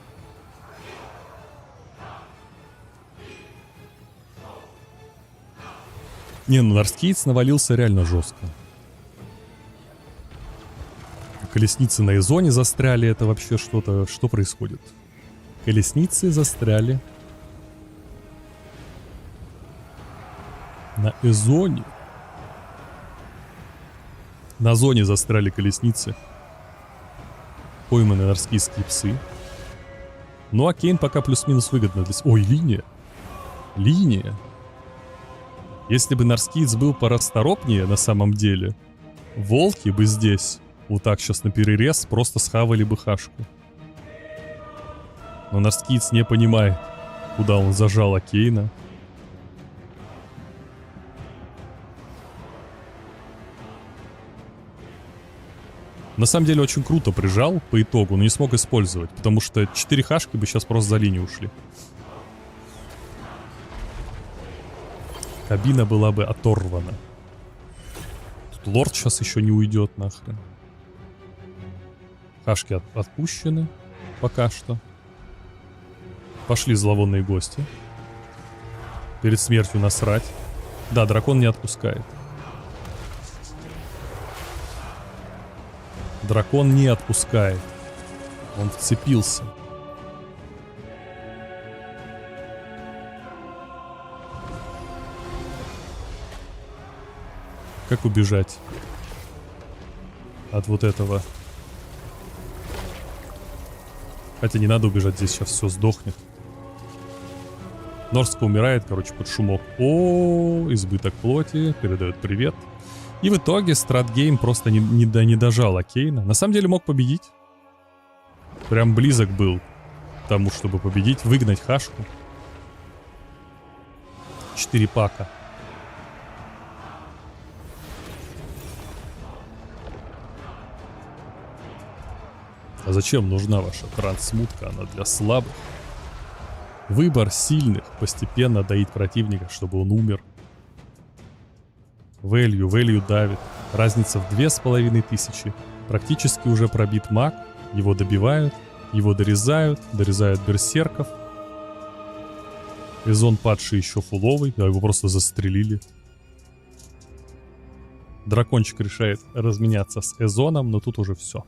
Не, ну Нарскиец навалился реально жестко. Колесницы на Эзоне застряли, это вообще что-то... Что происходит? Колесницы застряли. На Эзоне. На зоне застряли колесницы. Пойманы нарскийские псы. Ну а Кейн пока плюс-минус выгодно для... Ой, линия. Линия. Если бы Нарскиец был порасторопнее на самом деле, волки бы здесь вот так сейчас на перерез просто схавали бы хашку. Но Нарскиец не понимает, куда он зажал Акейна. На самом деле очень круто прижал по итогу, но не смог использовать, потому что 4 хашки бы сейчас просто за линию ушли. Кабина была бы оторвана. Тут лорд сейчас еще не уйдет нахрен. Хашки отпущены пока что. Пошли зловонные гости. Перед смертью насрать. Да, дракон не отпускает. Дракон не отпускает. Он вцепился. Как убежать от вот этого? Хотя не надо убежать, здесь сейчас все сдохнет. Норска умирает, короче, под шумок. О, избыток плоти, передает привет. И в итоге Стратгейм просто не дожал Акейна. На самом деле мог победить. Прям близок был к тому, чтобы победить, выгнать хашку. 4 пака. А зачем нужна ваша трансмутка? Она для слабых. Выбор сильных постепенно доит противника, чтобы он умер. Value давит. Разница в 2500. Практически уже пробит маг. Его добивают. Его дорезают. Дорезают берсерков. Эзон падший еще фуловый. Да, его просто застрелили. Дракончик решает разменяться с Эзоном, но тут уже все.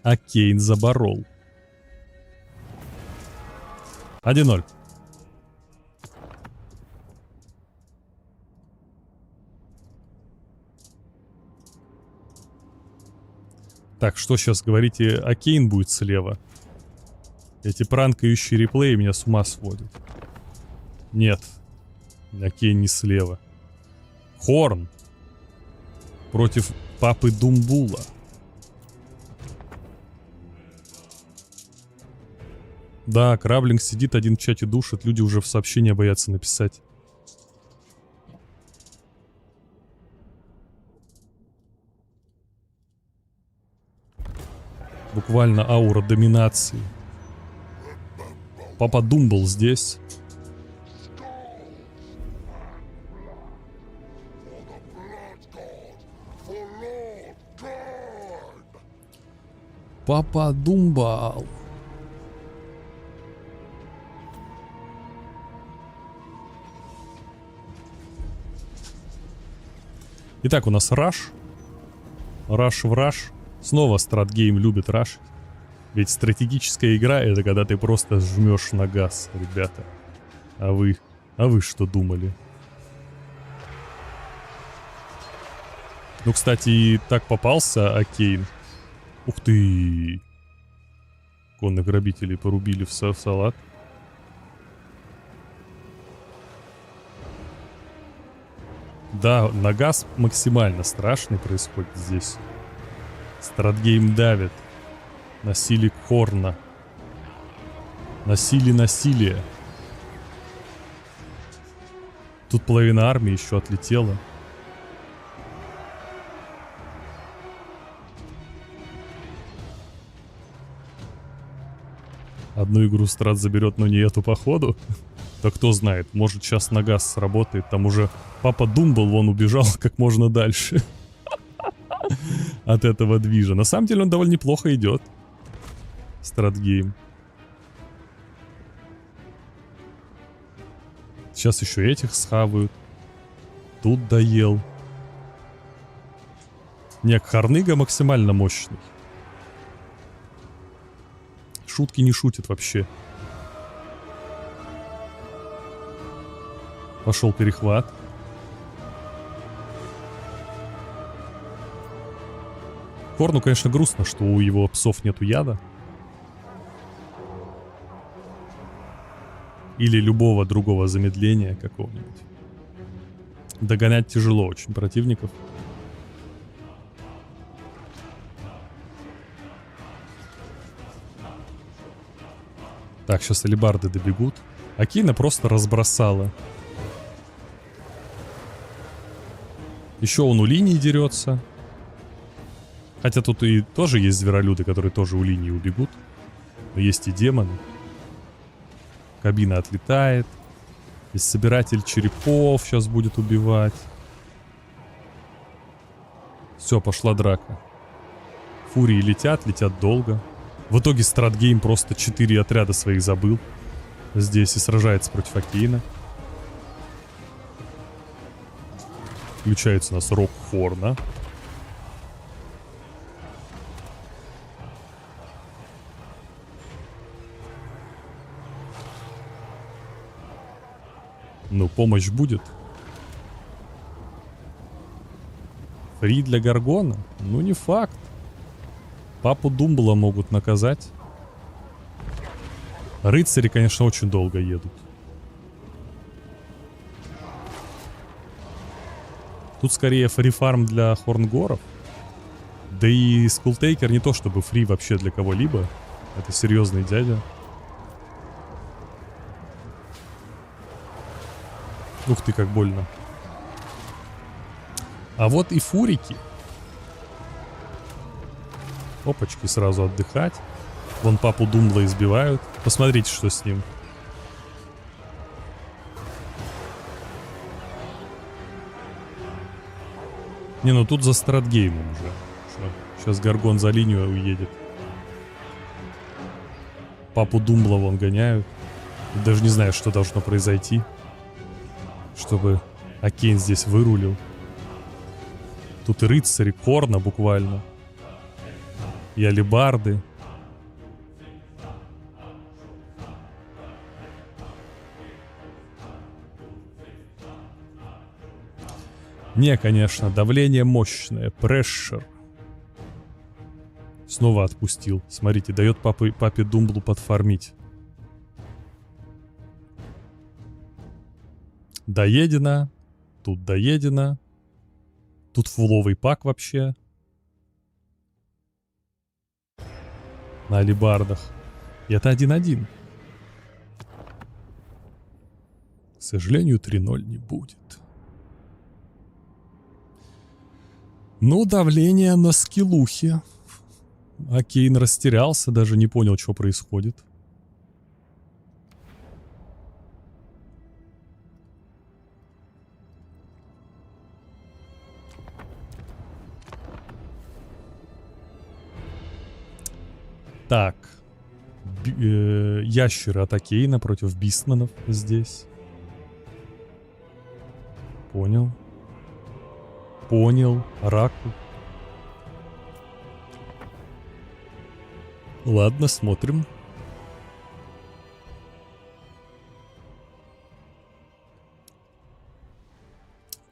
А Кейн заборол. 1-0. Так, что сейчас говорите? А Кейн будет слева. Эти пранкающие реплеи меня с ума сводят. Нет. А Кейн не слева. Хорн. Против папы Думбула. Да, Краблинг сидит один в чате душит, люди уже в сообщения боятся написать. Буквально аура доминации. Папа Думбл здесь. Папа Думбал. Итак, у нас раш. Раш в раш. Снова Стратгейм любит раш. Ведь стратегическая игра — это когда ты просто жмешь на газ, ребята. А вы что думали? Ну, кстати, и так попался Акейн. Ух ты! Конных грабителей порубили в салат. Да, на газ максимально страшный происходит здесь. Стратгейм давит. Носили Хорна. Носили насилие. Тут половина армии еще отлетела. Одну игру Страт заберет, но не эту походу. Да кто знает, может сейчас на газ сработает. Там уже Папа Думбл, вон убежал как можно дальше. От этого движа. На самом деле он довольно неплохо идет. Стратгейм. Сейчас еще этих схавают. Тут доел. Не, Хорныга максимально мощный. Шутки не шутит вообще. Пошел перехват. Хорну, конечно, грустно, что у его псов нету яда. Или любого другого замедления какого-нибудь. Догонять тяжело очень противников. Так, сейчас алибарды добегут. Акина просто разбросала. Еще он у линии дерется. Хотя тут и тоже есть зверолюды, которые тоже у линии убегут. Но есть и демоны. Кабина отлетает. И собиратель черепов сейчас будет убивать. Все, пошла драка. Фурии летят долго. В итоге Стратгейм просто 4 отряда своих забыл. Здесь и сражается против Акейна. Включается у нас Рок Хорна. Ну, помощь будет. Фри для Гаргона? Ну, не факт. Папу Думбла могут наказать. Рыцари, конечно, очень долго едут. Тут скорее фри-фарм для Хорнгоров. Да и Скултейкер не то чтобы фри вообще для кого-либо. Это серьезный дядя. Ух ты, как больно. А вот и фурики. Опачки, сразу отдыхать. Вон Папу Думбла избивают. Посмотрите, что с ним. Не, ну тут за Стратгеймом уже. Сейчас Гаргон за линию уедет. Папу Думбла вон гоняют. Даже не знаю, что должно произойти, чтобы Акейн здесь вырулил. Тут и рыцари Хорна буквально. И алибарды. Не, конечно, давление мощное. Прешер. Снова отпустил. Смотрите, дает папе Думблу подфармить. Доедено. Тут доедено. Тут фуловый пак вообще. На алибардах. И это 1-1. К сожалению, 3-0 не будет. Ну, давление на скиллухе. Акейн растерялся, даже не понял, что происходит. Так. Ящеры от Акейна против бистманов здесь. Понял. Понял. Раку. Ладно, смотрим.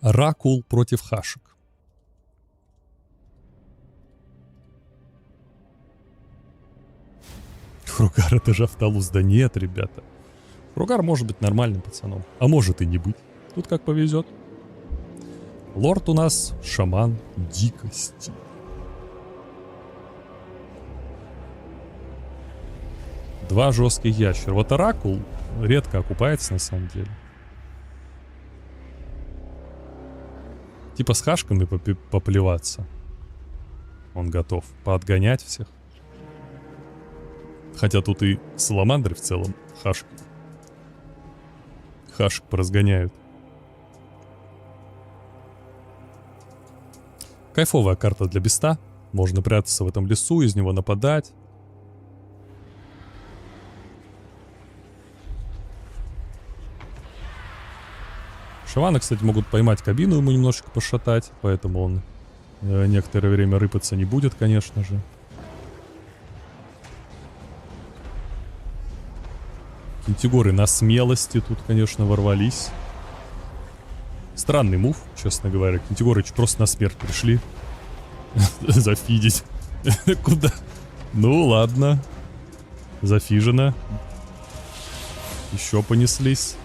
Оракул против хашек. Фругар это же Авталус. Да нет, ребята. Фругар может быть нормальным пацаном. А может и не быть. Тут как повезет. Лорд у нас шаман дикости. Два жестких ящера. Вот Оракул редко окупается на самом деле. Типа с хашками поплеваться. Он готов поотгонять всех. Хотя тут и саламандры в целом хашки. Хашек поразгоняют. Кайфовая карта для беста. Можно прятаться в этом лесу, из него нападать. Шаманы, кстати, могут поймать кабину, ему немножечко пошатать. Поэтому он некоторое время рыпаться не будет, конечно же. Кентигоры на смелости тут, конечно, ворвались. Странный мув, честно говоря. Кентигоры просто на смерть пришли. Зафидить. Куда? Ну, ладно. Зафижено. Еще понеслись.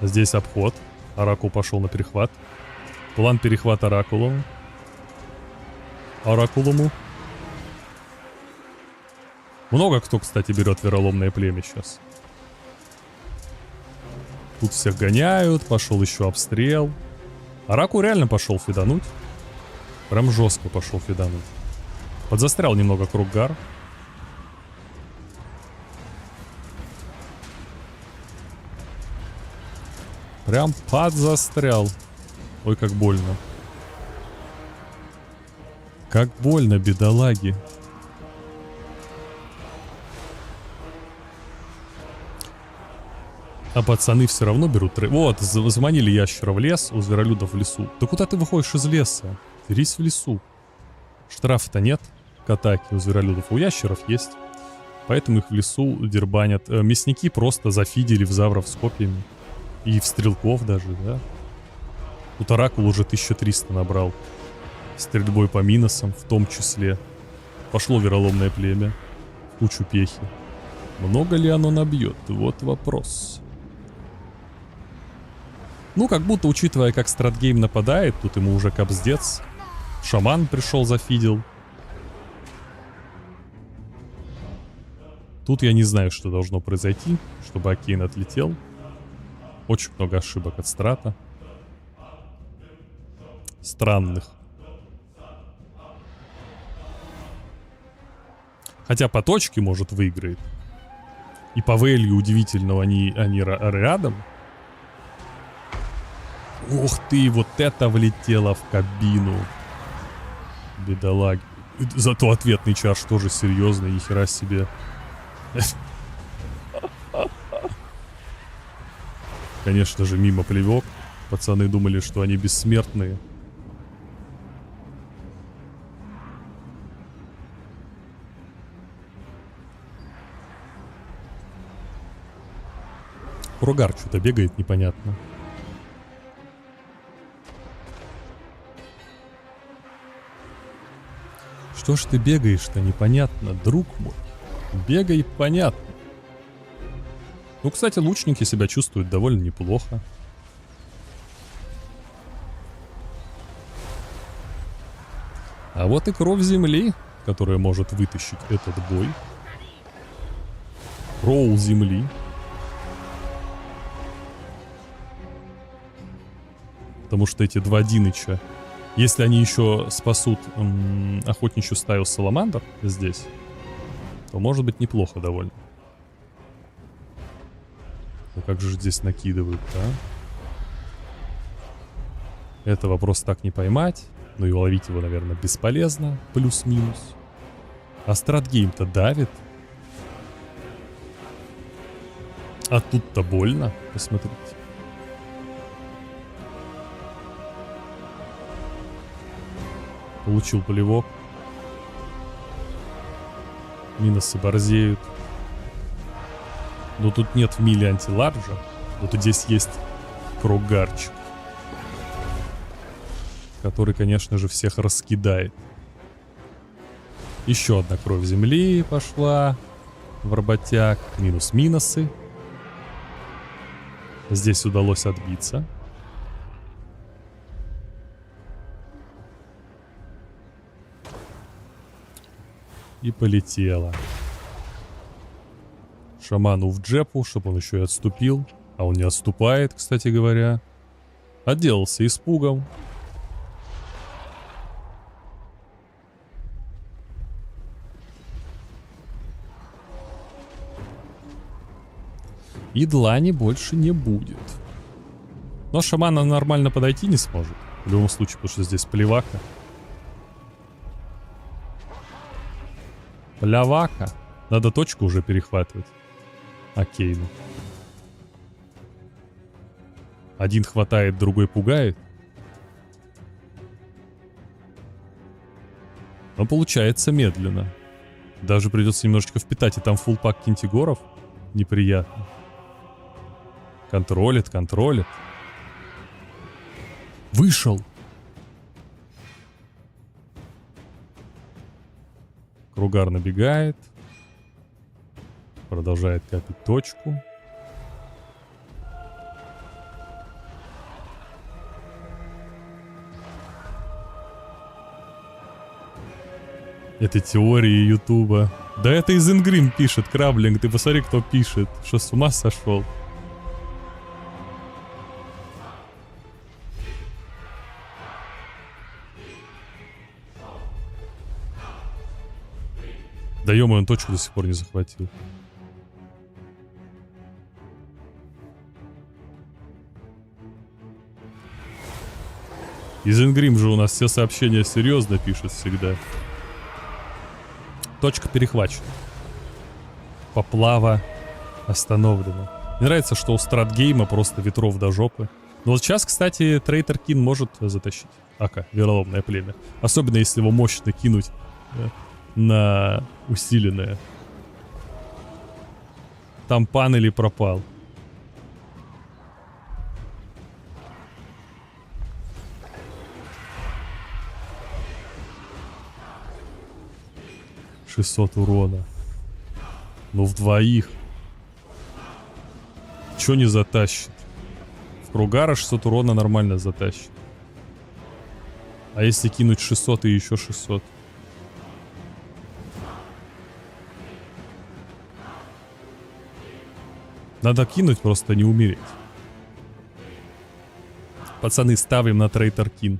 Здесь обход. Оракул пошел на перехват. План перехвата Оракулуму. Много кто, кстати, берет вероломное племя сейчас. Тут всех гоняют. Пошел еще обстрел. Оракул реально пошел фидануть. Прям жестко пошел фидануть. Подзастрял немного Круггар. Прям подзастрял. Ой, как больно. Как больно, бедолаги. А пацаны все равно берут... Вот, заманили ящера в лес, у зверолюдов в лесу. Да куда ты выходишь из леса? Дерись в лесу. Штрафа-то нет к атаке у зверолюдов. У ящеров есть. Поэтому их в лесу дербанят. Мясники просто зафидели в завров с копьями. И в стрелков даже, да. Тут Оракул уже 1300 набрал. Стрельбой по миносам в том числе. Пошло вероломное племя. Кучу пехи. Много ли оно набьет? Вот вопрос. Ну, как будто, учитывая, как стратгейм нападает, тут ему уже капздец. Шаман пришел, зафидел. Тут я не знаю, что должно произойти, чтобы Окейн отлетел. Очень много ошибок от страта. Странных. Хотя по точке, может, выиграет. И по вэлью удивительного они рядом. Ух ты, вот это влетело в кабину. Бедолаги. Зато ответный чаш тоже серьезный, нихера себе. Конечно же, мимо плевок. Пацаны думали, что они бессмертные. Кругар что-то бегает непонятно. Что ж ты бегаешь-то непонятно, друг мой? Бегай понятно. Ну, кстати, лучники себя чувствуют довольно неплохо. А вот и кровь земли, которая может вытащить этот бой. Роул земли. Потому что эти два Диныча, если они еще спасут охотничью стаю Саламандр здесь, то может быть неплохо довольно. Ну как же здесь накидывают, а? Этого просто так не поймать. Ну и ловить его, наверное, бесполезно. Плюс-минус. А стратгейм-то давит. А тут-то больно. Посмотрите. Получил полевок. Минусы борзеют. Но тут нет в миле антиларджа. Вот здесь есть Крогарчик, который, конечно же, всех раскидает. Еще одна кровь земли пошла в работяг. Минус минусы. Здесь удалось отбиться. И полетело. Шаману в джепу, чтобы он еще и отступил. А он не отступает, кстати говоря. Отделался испугом. И длани больше не будет. Но шамана нормально подойти не сможет. В любом случае, потому что здесь плевака. Плявака. Надо точку уже перехватывать. Окей, ну. Один хватает, другой пугает. Но получается медленно. Даже придется немножечко впитать. И там фулл-пак кентигоров. Неприятно. Контролит, контролит. Вышел. Кругар набегает. Продолжает капить точку. Это теории Ютуба. Да это из Ингрим пишет, Краблинг. Ты посмотри, кто пишет. Что, с ума сошел? Да ё-моё, он точку до сих пор не захватил. Из Ингрим же у нас все сообщения серьезно пишут всегда. Точка перехвачена. Поплава остановлена. Мне нравится, что у стратгейма просто ветров до жопы. Но вот сейчас, кстати, Трейтер Кин может затащить. Ака, вероломное племя. Особенно если его мощно кинуть на усиленное. Там панели пропал. $600 урона. Ну в двоих. Чё не затащит? В Кругара 600 урона нормально затащит. А если кинуть 600 и еще 600? Надо кинуть, просто не умереть. Пацаны, ставим на Трейтер Кин.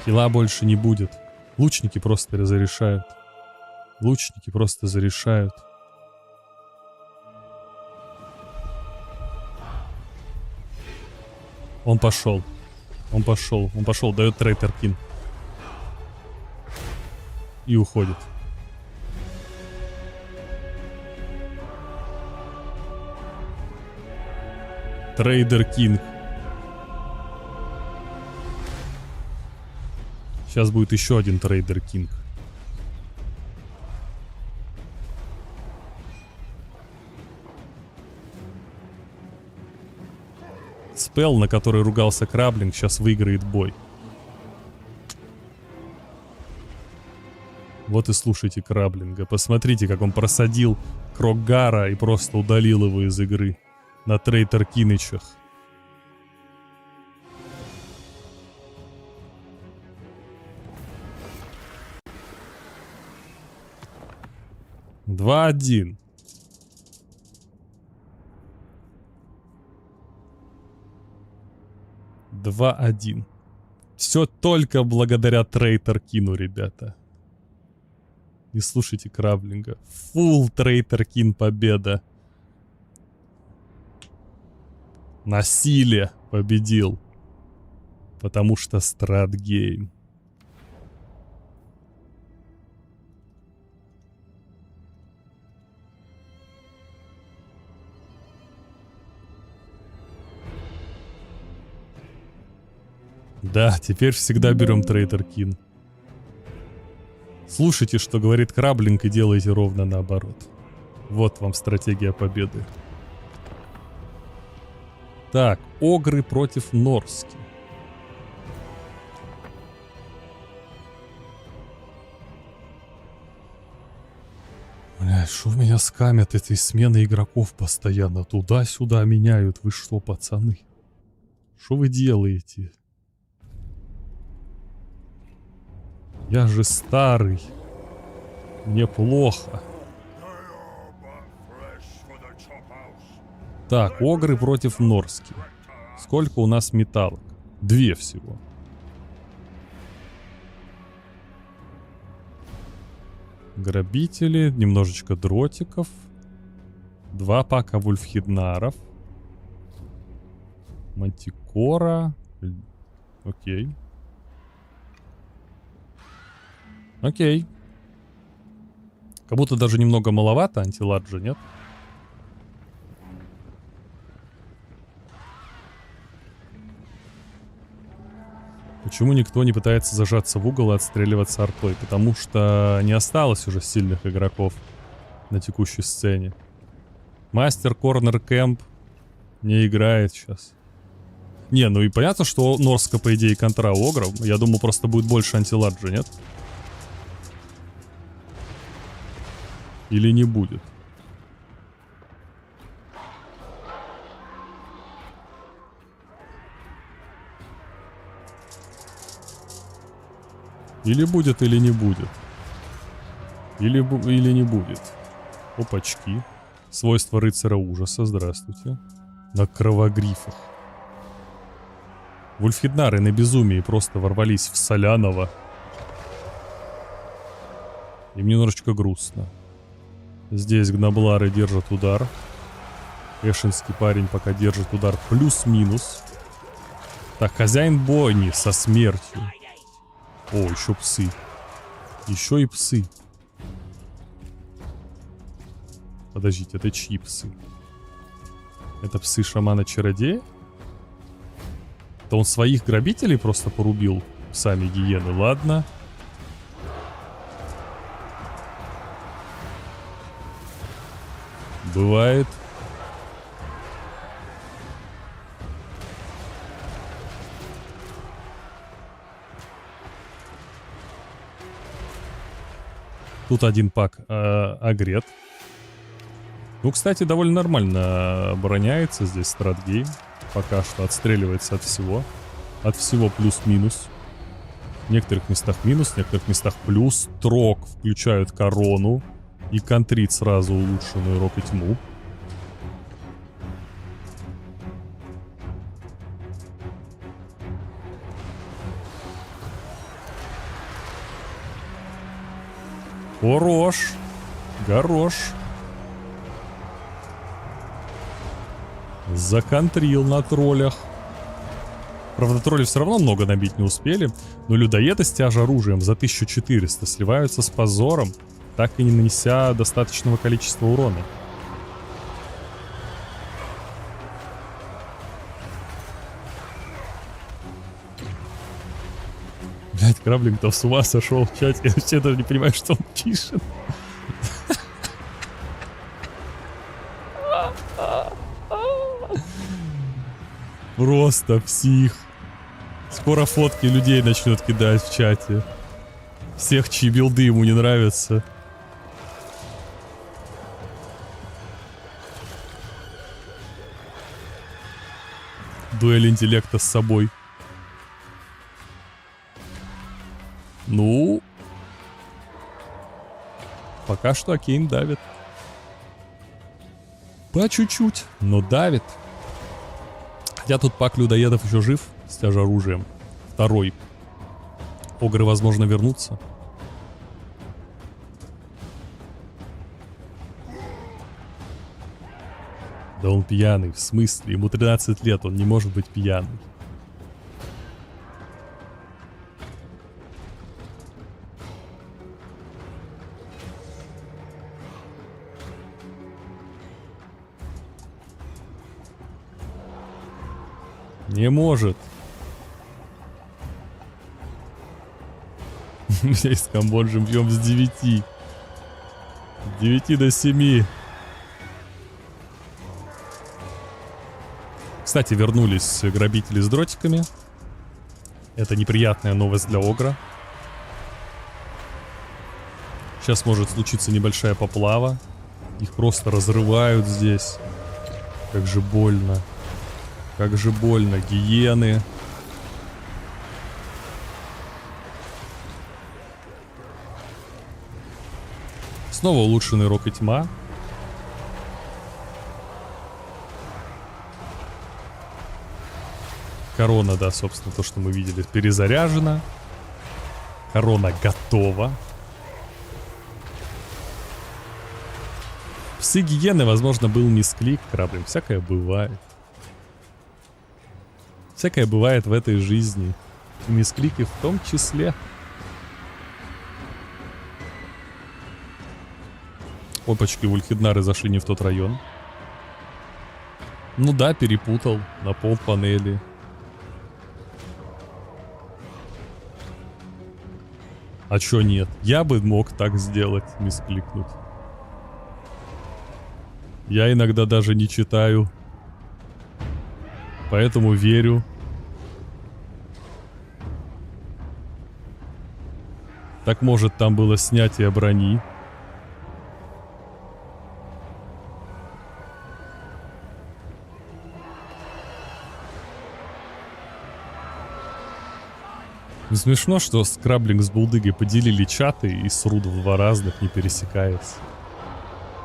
Хила больше не будет. Лучники просто зарешают. Лучники просто зарешают. Он пошел. Он пошел. Он пошел. Дает Трейтер Кин. И уходит. Трейдер Кинг. Сейчас будет еще один Трейдер Кинг. Спелл, на который ругался Краблинг, сейчас выиграет бой. Вот и слушайте Краблинга. Посмотрите, как он просадил Крогара и просто удалил его из игры. На Трейтер Кинычах. Два один. 2-1. Все только благодаря Трейтер Кину, ребята. Не слушайте Краблинга. Фулл Трейтер Кин победа. Насилие победил. Потому что стратгейм. Да, теперь всегда берем Трейдер Кин. Слушайте, что говорит Краблинг, и делайте ровно наоборот. Вот вам стратегия победы. Так, огры против Норски. Блядь, что меня скамят этой смены игроков постоянно? Туда-сюда меняют. Вы что, пацаны? Что вы делаете? Я же старый. Мне плохо. Так, огры против Норски. Сколько у нас металлок? 2 всего. Грабители, немножечко дротиков. 2 пака вульфхиднаров. Мантикора. Окей. Окей. Как будто даже немного маловато антиладжа, нет? Почему никто не пытается зажаться в угол и отстреливаться артой? Потому что не осталось уже сильных игроков на текущей сцене. Мастер Корнер Кэмп не играет сейчас. Не, ну и понятно, что Норска, по идее, контра огров. Я думал, просто будет больше антиладжа, нет? Или не будет? Или будет, или не будет. Или не будет. Опачки. Свойства рыцаря ужаса, здравствуйте. На кровогрифах. Вульфхиднары на безумии просто ворвались в Солянова. И мне немножечко грустно. Здесь гноблары держат удар. Эшинский парень пока держит удар плюс-минус. Так, хозяин бойни со смертью. О, еще псы. Еще и псы. Подождите, это чьи псы? Это псы шамана-чародея? Это он своих грабителей просто порубил псами гиены, ладно. Бывает. Тут один пак агрет. Ну, кстати, довольно нормально обороняется здесь стратгейм. Пока что отстреливается от всего. От всего плюс-минус. В некоторых местах минус, в некоторых местах плюс. Трог включают корону. И контрит сразу улучшенную рок и тьму. Хорош. Горош. Законтрил на троллях. Правда, тролли все равно много набить не успели. Но людоеды с тяжоружием за 1400 сливаются с позором, так и не нанеся достаточного количества урона. Блять, Краблинг-то с ума сошел в чате. Я вообще даже не понимаю, что он пишет. Просто псих. Скоро фотки людей начнет кидать в чате. Всех, чьи билды ему не нравятся. Дуэль интеллекта с собой. Ну, пока что Акейн давит. По чуть-чуть, но давит. Хотя тут пак людоедов еще жив с тяжоружием. Второй. Огры, возможно, вернутся. Да он пьяный, в смысле? Ему 13 лет, он не может быть пьяный. Не может. Здесь камбоджем бьем с 9. С 9 до 7. Кстати, вернулись грабители с дротиками. Это неприятная новость для Огра. Сейчас может случиться небольшая поплава. Их просто разрывают здесь. Как же больно. Как же больно. Гиены. Снова улучшенный рок и тьма. Корона, да, собственно, то, что мы видели, перезаряжена. Корона готова. Псы гиены, возможно, был мисклик. Краблем. Всякое бывает. Всякое бывает в этой жизни. И мисклики в том числе. Опачки, вульхиднары зашли не в тот район. Ну да, перепутал на пол панели. А чё нет? Я бы мог так сделать, мискликнуть. Я иногда даже не читаю. Поэтому верю. Так может там было снятие брони. Не смешно, что Скраблинг с Булдыгой поделили чаты и срут в 2 разных, не пересекаясь.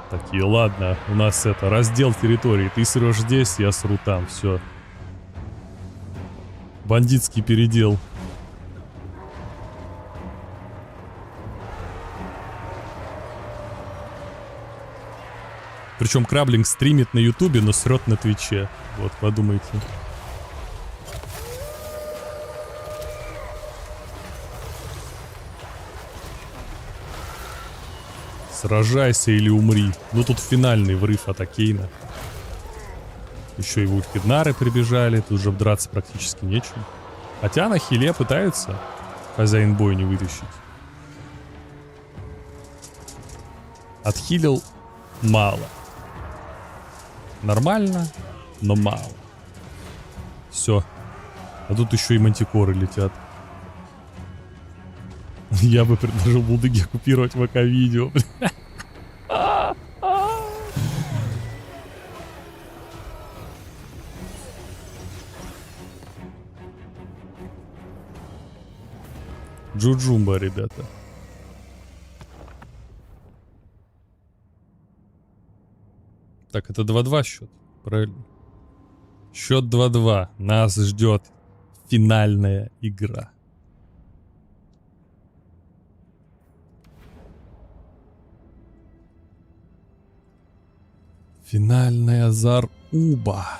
Такие, ладно, у нас это, раздел территории. Ты срешь здесь, я сру там, все. Бандитский передел. Причем Краблинг стримит на Ютубе, но срет на Твиче. Вот, подумайте. Сражайся или умри. Ну тут финальный врыв от Акейна. Еще и вульхиднары прибежали. Тут уже драться практически нечем. Хотя на хиле пытаются хозяин бойни вытащить. Отхилил мало. Нормально, но мало. Все. А тут еще и мантикоры летят. Я бы предложил Булдыге оккупировать ВК-видео. Джуджумба, ребята. Так, это 2-2 счет, правильно? Счет 2-2. Нас ждет финальная игра. Финальный азар Уба.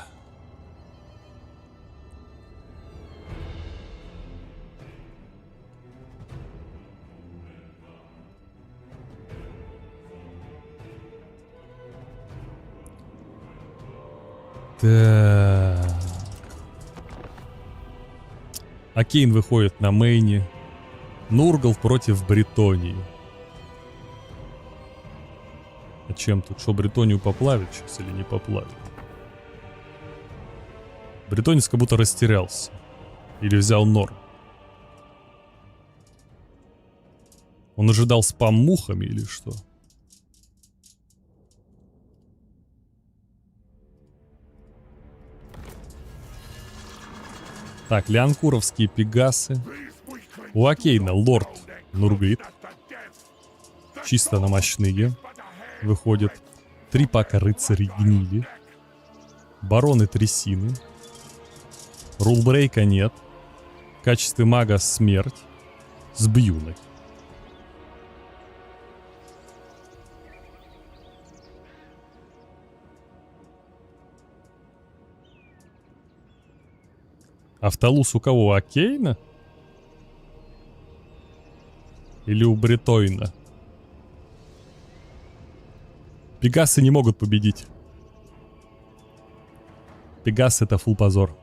Так. Акейн выходит на мейне. Нургл против Бретонии. А чем тут? Что, Бретонию поплавит сейчас или не поплавит? Бретонец как будто растерялся. Или взял норм. Он ожидал спам мухами или что? Так, леонкуровские пегасы. У Акейна лорд Нургит. Чисто на мощные. Выходит 3 пака рыцарей гнили. Бароны трясины. Рулбрейка нет. В качестве мага смерть. С бьюной. Автолус у кого? У Акейна? Или у Бретойна? Пегасы не могут победить. Пегас это фул позор.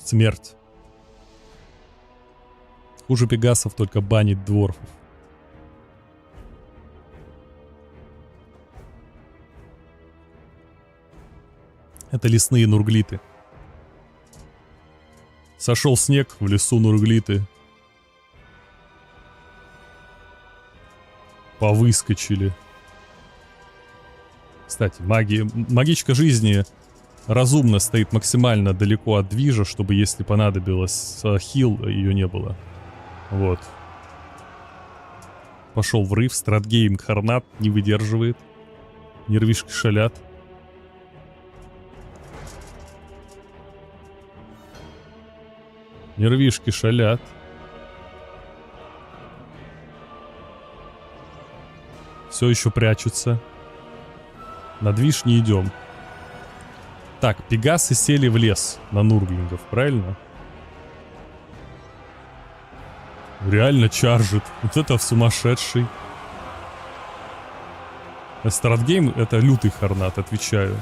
Смерть. Хуже пегасов только банит дворфов. Это лесные нурглиты. Сошел снег, в лесу нурглиты. Повыскочили. Кстати, магичка жизни разумно стоит максимально далеко от движа, чтобы, если понадобилось хил, ее не было. Вот. Пошел врыв, стратгейм Харнат не выдерживает. Нервишки шалят. Нервишки шалят. Все еще прячутся. На движ не идем. Так, пегасы сели в лес на нурглингов, правильно? Реально чаржит. Вот это сумасшедший. Стратгейм — это лютый Харнат, отвечаю.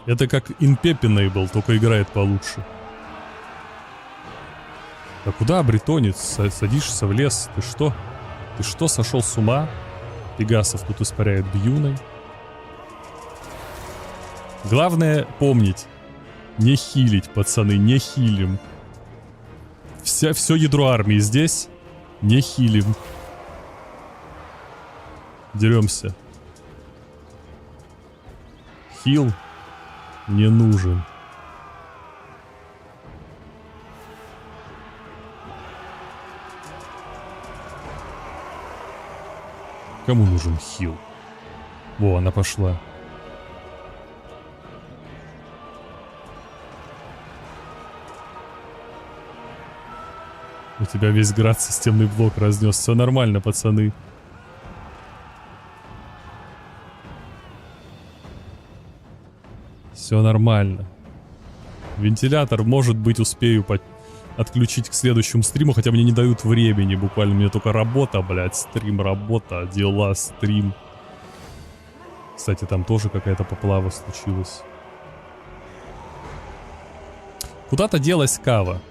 Это как Impepeable, только играет получше. А куда, бретонец? Садишься в лес? Ты что? Ты что, сошел с ума? Пегасов тут испаряет бьюной. Главное помнить. Не хилить, пацаны, не хилим. Все ядро армии здесь. Не хилим. Деремся. Хил не нужен. Кому нужен хил? Во, она пошла. У тебя весь град системный блок разнес. Все нормально, пацаны. Все нормально. Вентилятор, может быть, успею отключить к следующему стриму, хотя мне не дают времени. Буквально мне только работа, блядь, стрим, работа, дела, стрим. Кстати, там тоже какая-то поплава случилась. Куда-то делась кава.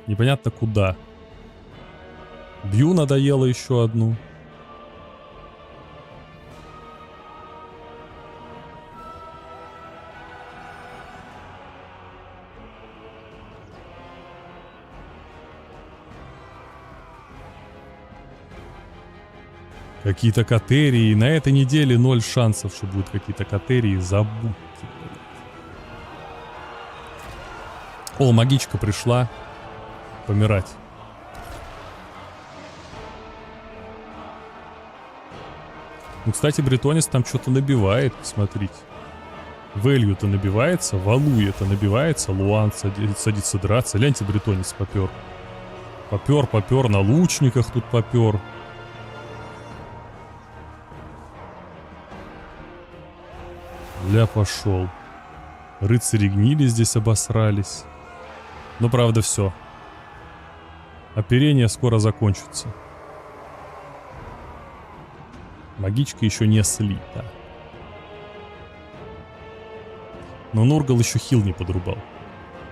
Непонятно куда. Бью надоело еще одну. Какие-то катерии. На этой неделе 0 шансов, что будут какие-то катерии. Забудьте. О, магичка пришла помирать. Ну, кстати, бретонец там что-то набивает, смотрите. Вэлью-то набивается, Валуя-то набивается, Луан садится драться. Гляньте, бретонец попер. Попер, на лучниках тут попер. Ля пошел. Рыцари гнили здесь, обосрались. Но правда все. Оперение скоро закончится. Магичка еще не слита. Но Нургал еще хил не подрубал.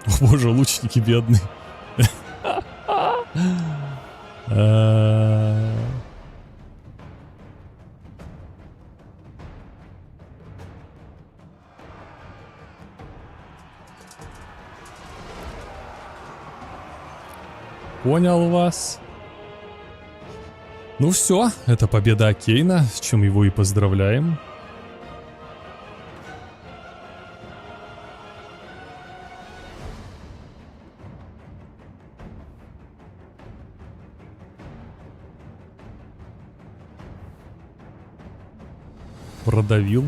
О боже, лучники бедные. Понял вас. Ну все, это победа Кейна, с чем его и поздравляем. Продавил.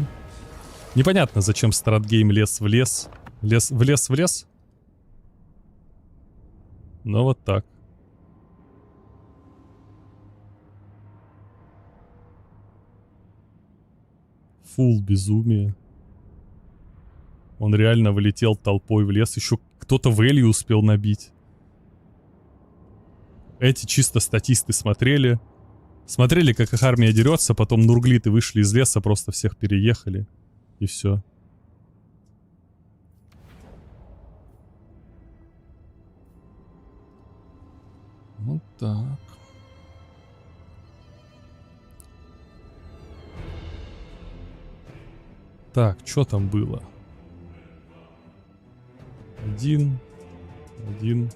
Непонятно, зачем стратгейм лез в лес. В лес. Но вот так. Фул безумие. Он реально вылетел толпой в лес. Еще кто-то Вэлью успел набить. Эти чисто статисты смотрели. Смотрели, как их армия дерется. Потом нурглиты вышли из леса, просто всех переехали. И все. Вот так. Так, что там было? 1, 1,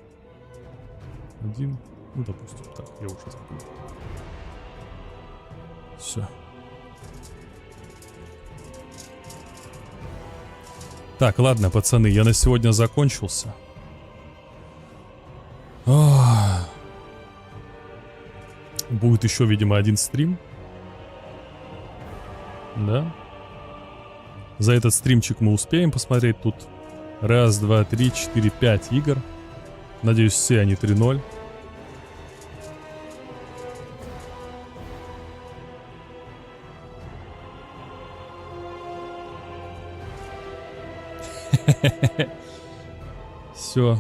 1. Ну, допустим, так, я уже забыл. Все. Так, ладно, пацаны, я на сегодня закончился. Будет еще, видимо, один стрим. Да. За этот стримчик мы успеем посмотреть. Тут 1, 2, 3, 4, 5 игр. Надеюсь, все они 3-0. Все.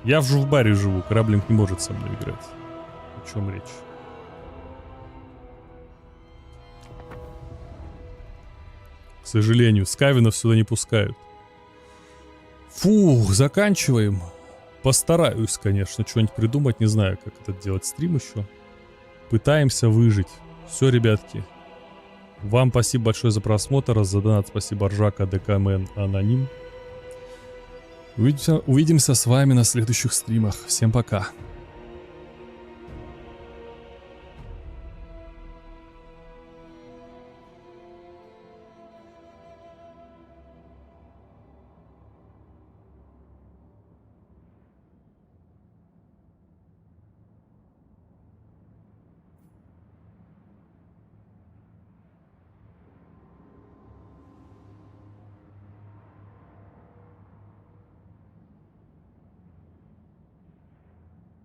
Я в баре живу, Краблинг не может со мной играть. О чем речь? К сожалению, Скавинов сюда не пускают. Фух, заканчиваем. Постараюсь, конечно, что-нибудь придумать. Не знаю, как это делать стрим еще. Пытаемся выжить. Все, ребятки. Вам спасибо большое за просмотр. За донат спасибо Ржака, ДКМН, Аноним. Увидимся с вами на следующих стримах. Всем пока.